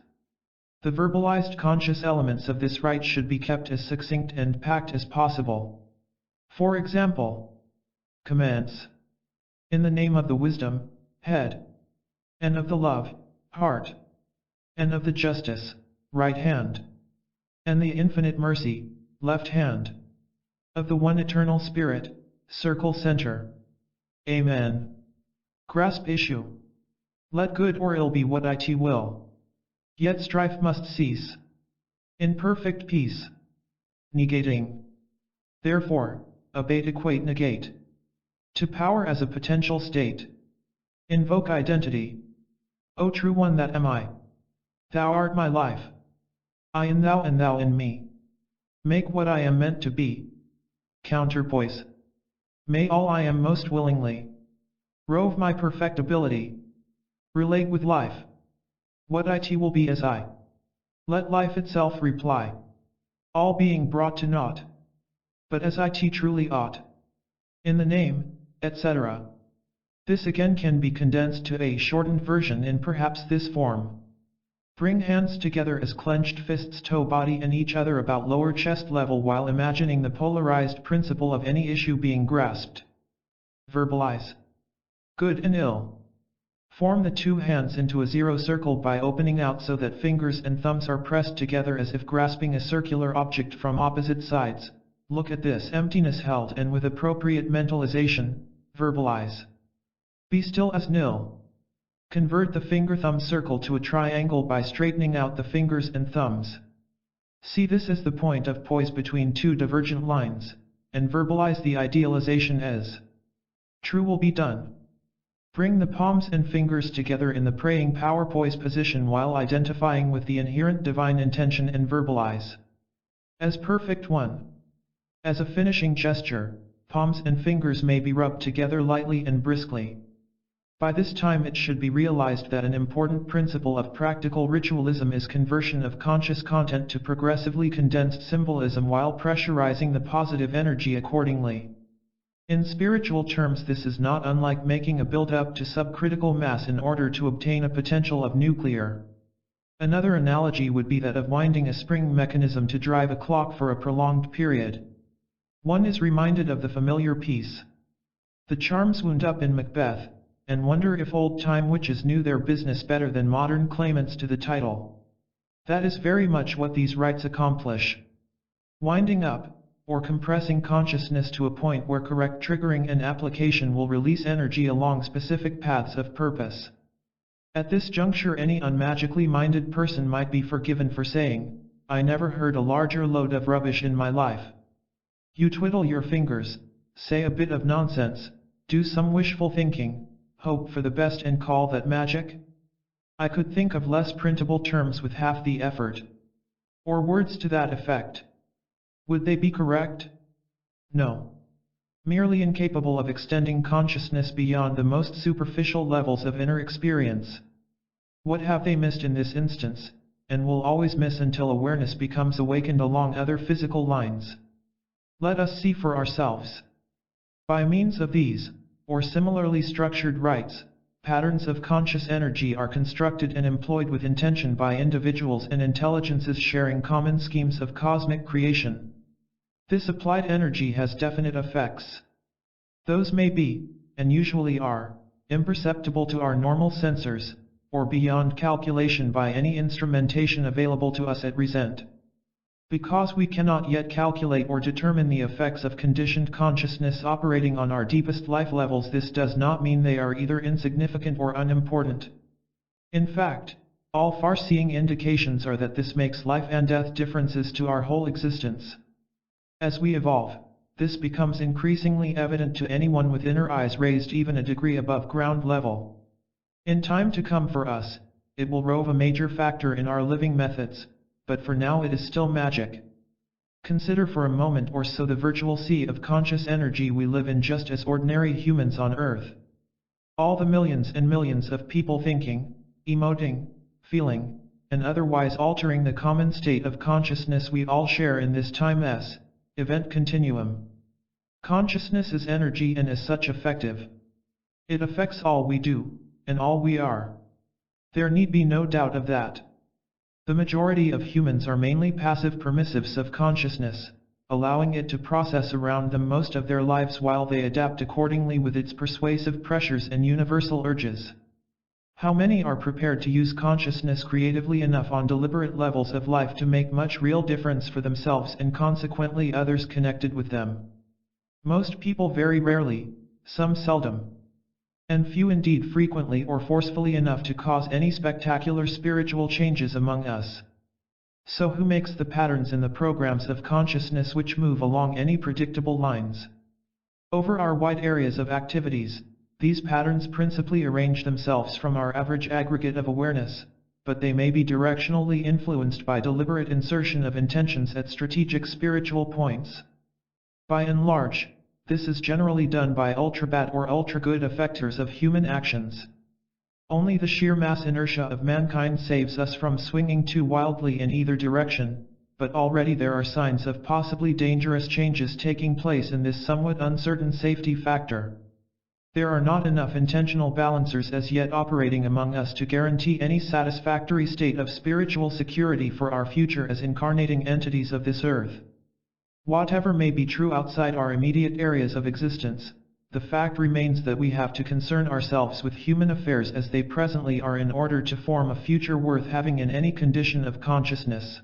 The verbalized conscious elements of this rite should be kept as succinct and packed as possible. For example, commands. In the name of the wisdom, head, and of the love, heart, and of the justice, right hand, and the infinite mercy, left hand, of the one eternal spirit, circle center. Amen. Grasp issue. Let good or ill be what it will. Yet strife must cease. In perfect peace. Negating. Therefore, abate equate negate. To power as a potential state. Invoke identity. O true one that am I. Thou art my life. I in thou and thou in me. Make what I am meant to be. Counterpoise. May all I am most willingly. Rove my perfectibility. Relate with life. What it will be as I. Let life itself reply. All being brought to naught. But as it truly ought. In the name, etc. This again can be condensed to a shortened version in perhaps this form. Bring hands together as clenched fists toe body and each other about lower chest level while imagining the polarized principle of any issue being grasped. Verbalize. Good and ill. Form the two hands into a zero circle by opening out so that fingers and thumbs are pressed together as if grasping a circular object from opposite sides. Look at this emptiness held and with appropriate mentalization, verbalize. Be still as nil. Convert the finger-thumb circle to a triangle by straightening out the fingers and thumbs. See this as the point of poise between two divergent lines, and verbalize the idealization as true will be done. Bring the palms and fingers together in the praying power poise position while identifying with the inherent divine intention and verbalize. As perfect one. As a finishing gesture, palms and fingers may be rubbed together lightly and briskly. By this time it should be realized that an important principle of practical ritualism is conversion of conscious content to progressively condensed symbolism while pressurizing the positive energy accordingly. In spiritual terms, this is not unlike making a build-up to subcritical mass in order to obtain a potential of nuclear. Another analogy would be that of winding a spring mechanism to drive a clock for a prolonged period. One is reminded of the familiar piece. The charms wound up in Macbeth, and wonder if old-time witches knew their business better than modern claimants to the title. That is very much what these rites accomplish. Winding up, or compressing consciousness to a point where correct triggering and application will release energy along specific paths of purpose. At this juncture any unmagically minded person might be forgiven for saying, I never heard a larger load of rubbish in my life. You twiddle your fingers, say a bit of nonsense, do some wishful thinking, hope for the best and call that magic? I could think of less printable terms with half the effort. Or words to that effect. Would they be correct? No. Merely incapable of extending consciousness beyond the most superficial levels of inner experience. What have they missed in this instance, and will always miss until awareness becomes awakened along other physical lines? Let us see for ourselves. By means of these, or similarly structured rites, patterns of conscious energy are constructed and employed with intention by individuals and intelligences sharing common schemes of cosmic creation. This applied energy has definite effects. Those may be, and usually are, imperceptible to our normal sensors, or beyond calculation by any instrumentation available to us at present. Because we cannot yet calculate or determine the effects of conditioned consciousness operating on our deepest life levels, this does not mean they are either insignificant or unimportant. In fact, all far-seeing indications are that this makes life and death differences to our whole existence. As we evolve, this becomes increasingly evident to anyone with inner eyes raised even a degree above ground level. In time to come for us, it will prove a major factor in our living methods, but for now it is still magic. Consider for a moment or so the virtual sea of conscious energy we live in just as ordinary humans on Earth. All the millions and millions of people thinking, emoting, feeling, and otherwise altering the common state of consciousness we all share in this time-s event continuum. Consciousness is energy and as such effective. It affects all we do, and all we are. There need be no doubt of that. The majority of humans are mainly passive permissives of consciousness, allowing it to process around them most of their lives while they adapt accordingly with its persuasive pressures and universal urges. How many are prepared to use consciousness creatively enough on deliberate levels of life to make much real difference for themselves and consequently others connected with them? Most people very rarely, some seldom, and few indeed frequently or forcefully enough to cause any spectacular spiritual changes among us. So who makes the patterns in the programs of consciousness which move along any predictable lines? Over our wide areas of activities, these patterns principally arrange themselves from our average aggregate of awareness, but they may be directionally influenced by deliberate insertion of intentions at strategic spiritual points. By and large, this is generally done by ultra-bad or ultra-good effectors of human actions. Only the sheer mass inertia of mankind saves us from swinging too wildly in either direction, but already there are signs of possibly dangerous changes taking place in this somewhat uncertain safety factor. There are not enough intentional balancers as yet operating among us to guarantee any satisfactory state of spiritual security for our future as incarnating entities of this earth. Whatever may be true outside our immediate areas of existence, the fact remains that we have to concern ourselves with human affairs as they presently are in order to form a future worth having in any condition of consciousness.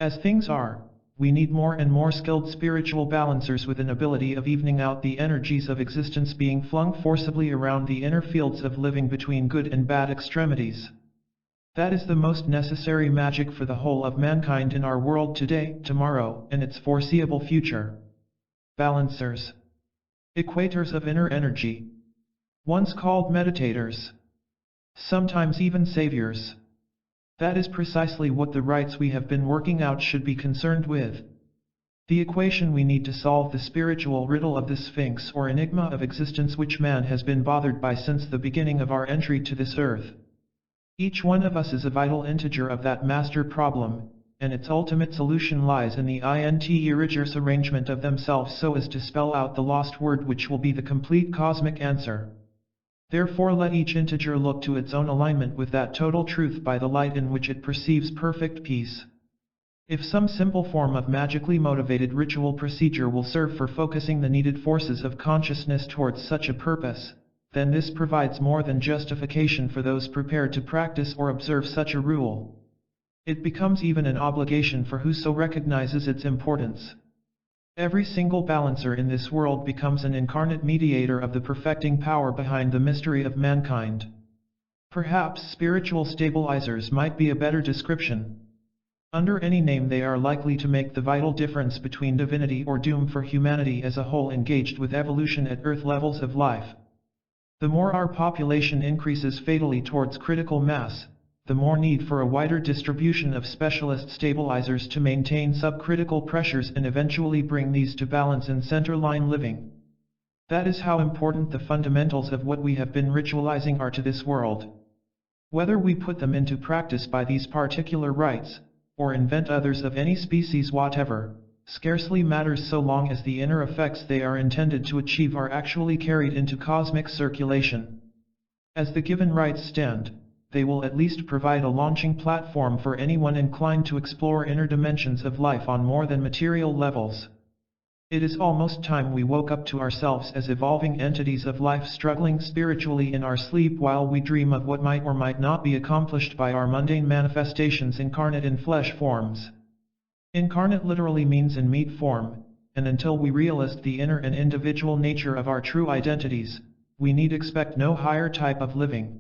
As things are, we need more and more skilled spiritual balancers with an ability of evening out the energies of existence being flung forcibly around the inner fields of living between good and bad extremities. That is the most necessary magic for the whole of mankind in our world today, tomorrow, and its foreseeable future. Balancers. Equators of inner energy. Once called meditators. Sometimes even saviors. That is precisely what the rites we have been working out should be concerned with. The equation we need to solve the spiritual riddle of the Sphinx or enigma of existence which man has been bothered by since the beginning of our entry to this earth. Each one of us is a vital integer of that master problem, and its ultimate solution lies in the integers arrangement of themselves so as to spell out the lost word which will be the complete cosmic answer. Therefore let each integer look to its own alignment with that total truth by the light in which it perceives perfect peace. If some simple form of magically motivated ritual procedure will serve for focusing the needed forces of consciousness towards such a purpose, then this provides more than justification for those prepared to practice or observe such a rule. It becomes even an obligation for whoso recognizes its importance. Every single balancer in this world becomes an incarnate mediator of the perfecting power behind the mystery of mankind. Perhaps spiritual stabilizers might be a better description. Under any name they are likely to make the vital difference between divinity or doom for humanity as a whole engaged with evolution at Earth levels of life. The more our population increases fatally towards critical mass, the more need for a wider distribution of specialist stabilizers to maintain subcritical pressures and eventually bring these to balance in centerline living. That is how important the fundamentals of what we have been ritualizing are to this world. Whether we put them into practice by these particular rites, or invent others of any species whatever, scarcely matters so long as the inner effects they are intended to achieve are actually carried into cosmic circulation. As the given rites stand, they will at least provide a launching platform for anyone inclined to explore inner dimensions of life on more than material levels. It is almost time we woke up to ourselves as evolving entities of life struggling spiritually in our sleep while we dream of what might or might not be accomplished by our mundane manifestations incarnate in flesh forms. Incarnate literally means in meat form, and until we realize the inner and individual nature of our true identities, we need expect no higher type of living.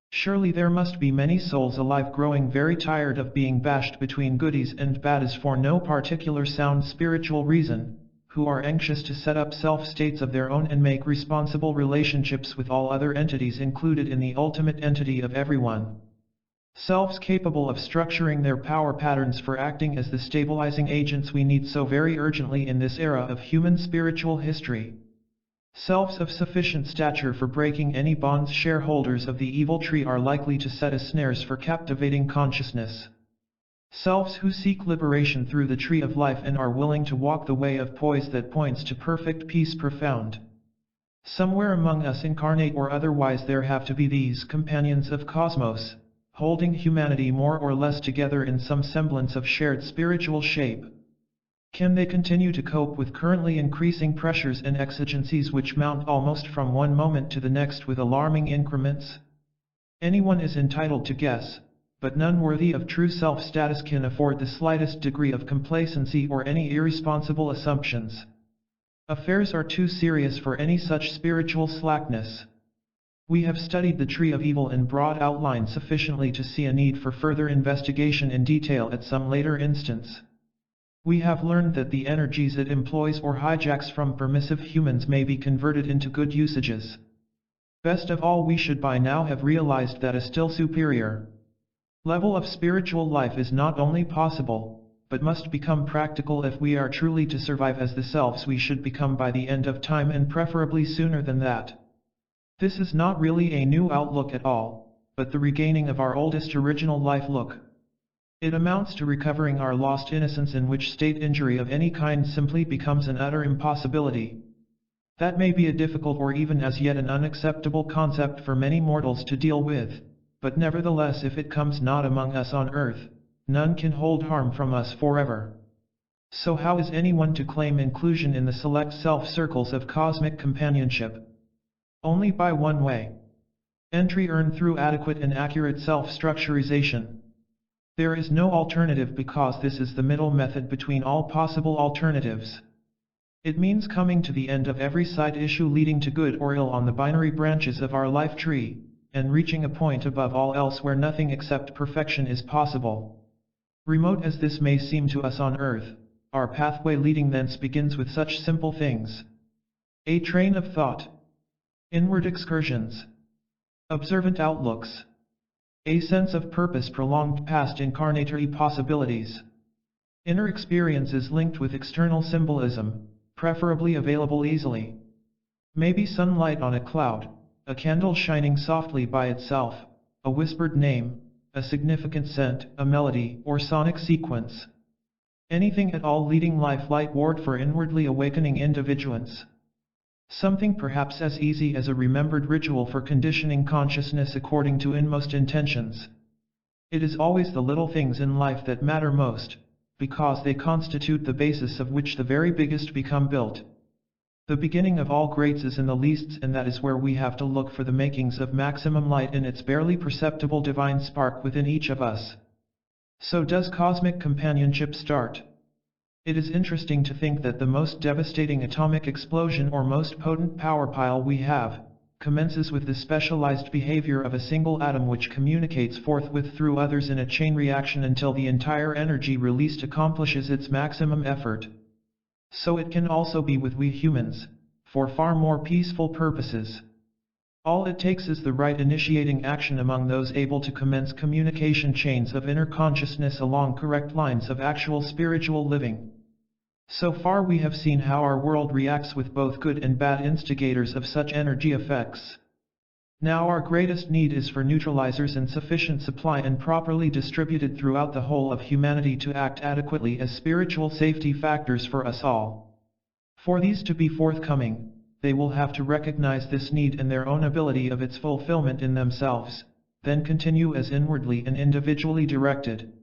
Surely there must be many souls alive growing very tired of being bashed between goodies and baddies for no particular sound spiritual reason, who are anxious to set up self-states of their own and make responsible relationships with all other entities included in the ultimate entity of everyone. Selves capable of structuring their power patterns for acting as the stabilizing agents we need so very urgently in this era of human spiritual history. Selves of sufficient stature for breaking any bonds. Shareholders of the evil tree are likely to set as snares for captivating consciousness. Selves who seek liberation through the tree of life and are willing to walk the way of poise that points to perfect peace profound. Somewhere among us, incarnate or otherwise, there have to be these companions of cosmos, holding humanity more or less together in some semblance of shared spiritual shape. Can they continue to cope with currently increasing pressures and exigencies which mount almost from one moment to the next with alarming increments? Anyone is entitled to guess, but none worthy of true self-status can afford the slightest degree of complacency or any irresponsible assumptions. Affairs are too serious for any such spiritual slackness. We have studied the tree of evil in broad outline sufficiently to see a need for further investigation in detail at some later instance. We have learned that the energies it employs or hijacks from permissive humans may be converted into good usages. Best of all, we should by now have realized that a still superior level of spiritual life is not only possible, but must become practical if we are truly to survive as the selves we should become by the end of time, and preferably sooner than that. This is not really a new outlook at all, but the regaining of our oldest original life look. It amounts to recovering our lost innocence, in which state injury of any kind simply becomes an utter impossibility. That may be a difficult or even as yet an unacceptable concept for many mortals to deal with, but nevertheless, if it comes not among us on earth, none can hold harm from us forever. So how is anyone to claim inclusion in the select self-circles of cosmic companionship? Only by one way. Entry earned through adequate and accurate self-structurization. There is no alternative, because this is the middle method between all possible alternatives. It means coming to the end of every side issue leading to good or ill on the binary branches of our life tree, and reaching a point above all else where nothing except perfection is possible. Remote as this may seem to us on earth, our pathway leading thence begins with such simple things: a train of thought, inward excursions, observant outlooks, a sense of purpose, prolonged past incarnatory possibilities, inner experiences linked with external symbolism, preferably available easily. Maybe sunlight on a cloud, a candle shining softly by itself, a whispered name, a significant scent, a melody, or sonic sequence. Anything at all leading life lightward for inwardly awakening individuants. Something perhaps as easy as a remembered ritual for conditioning consciousness according to inmost intentions. It is always the little things in life that matter most, because they constitute the basis of which the very biggest become built. The beginning of all greats is in the leasts, and that is where we have to look for the makings of maximum light in its barely perceptible divine spark within each of us. So does cosmic companionship start. It is interesting to think that the most devastating atomic explosion or most potent power pile we have, commences with the specialized behavior of a single atom, which communicates forthwith through others in a chain reaction until the entire energy released accomplishes its maximum effort. So it can also be with we humans, for far more peaceful purposes. All it takes is the right initiating action among those able to commence communication chains of inner consciousness along correct lines of actual spiritual living. So far we have seen how our world reacts with both good and bad instigators of such energy effects. Now our greatest need is for neutralizers in sufficient supply and properly distributed throughout the whole of humanity to act adequately as spiritual safety factors for us all. For these to be forthcoming, they will have to recognize this need and their own ability of its fulfillment in themselves, then continue as inwardly and individually directed.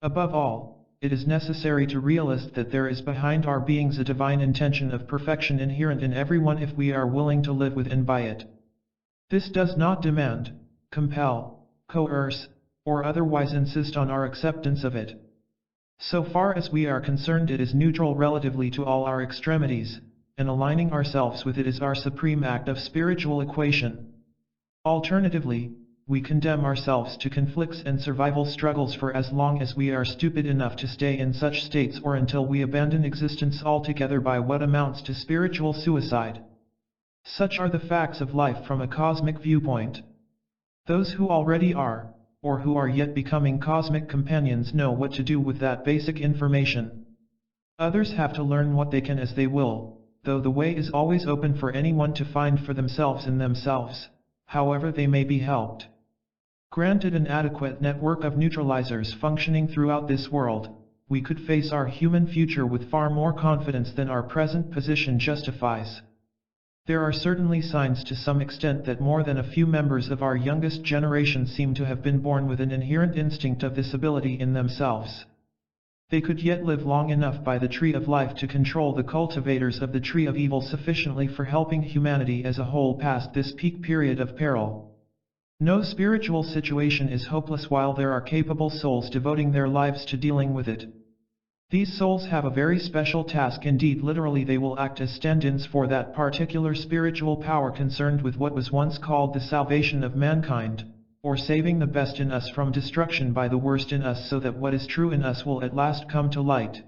Above all, it is necessary to realize that there is behind our beings a divine intention of perfection inherent in everyone if we are willing to live with and by it. This does not demand, compel, coerce, or otherwise insist on our acceptance of it. So far as we are concerned, it is neutral relatively to all our extremities, and aligning ourselves with it is our supreme act of spiritual equation. Alternatively, we condemn ourselves to conflicts and survival struggles for as long as we are stupid enough to stay in such states, or until we abandon existence altogether by what amounts to spiritual suicide. Such are the facts of life from a cosmic viewpoint. Those who already are, or who are yet becoming cosmic companions know what to do with that basic information. Others have to learn what they can as they will, though the way is always open for anyone to find for themselves in themselves, however they may be helped. Granted an adequate network of neutralizers functioning throughout this world, we could face our human future with far more confidence than our present position justifies. There are certainly signs to some extent that more than a few members of our youngest generation seem to have been born with an inherent instinct of this ability in themselves. They could yet live long enough by the tree of life to control the cultivators of the tree of evil sufficiently for helping humanity as a whole past this peak period of peril. No spiritual situation is hopeless while there are capable souls devoting their lives to dealing with it. These souls have a very special task indeed, literally they will act as stand-ins for that particular spiritual power concerned with what was once called the salvation of mankind, or saving the best in us from destruction by the worst in us so that what is true in us will at last come to light.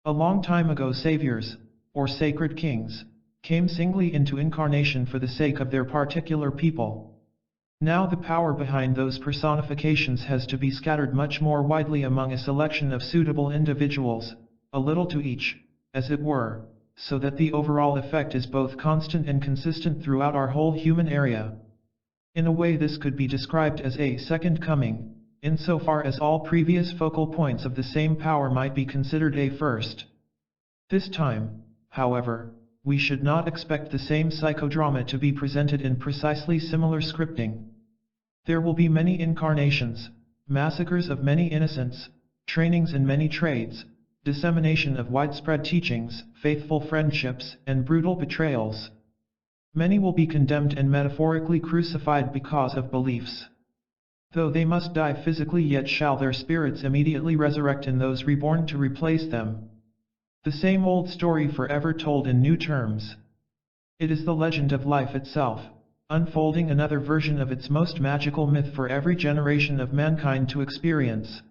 A long time ago saviors, or sacred kings, came singly into incarnation for the sake of their particular people. Now the power behind those personifications has to be scattered much more widely among a selection of suitable individuals, a little to each, as it were, so that the overall effect is both constant and consistent throughout our whole human area. In a way this could be described as a second coming, insofar as all previous focal points of the same power might be considered a first. This time, however, we should not expect the same psychodrama to be presented in precisely similar scripting. There will be many incarnations, massacres of many innocents, trainings in many trades, dissemination of widespread teachings, faithful friendships, and brutal betrayals. Many will be condemned and metaphorically crucified because of beliefs. Though they must die physically, yet shall their spirits immediately resurrect in those reborn to replace them. The same old story forever told in new terms. It is the legend of life itself, unfolding another version of its most magical myth for every generation of mankind to experience.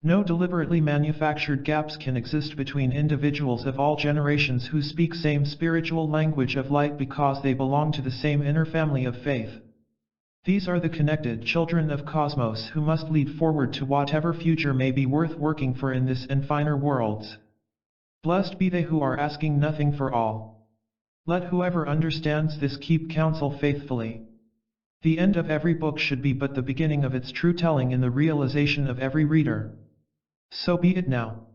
No deliberately manufactured gaps can exist between individuals of all generations who speak same spiritual language of light because they belong to the same inner family of faith. These are the connected children of Cosmos who must lead forward to whatever future may be worth working for in this and finer worlds. Blessed be they who are asking nothing for all. Let whoever understands this keep counsel faithfully. The end of every book should be but the beginning of its true telling in the realization of every reader. So be it now.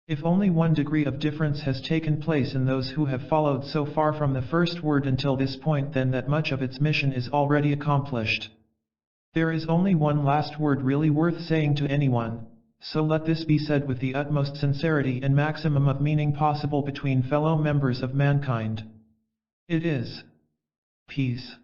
If only one degree of difference has taken place in those who have followed so far from the first word until this point, then that much of its mission is already accomplished. There is only one last word really worth saying to anyone, so let this be said with the utmost sincerity and maximum of meaning possible between fellow members of mankind. It is peace.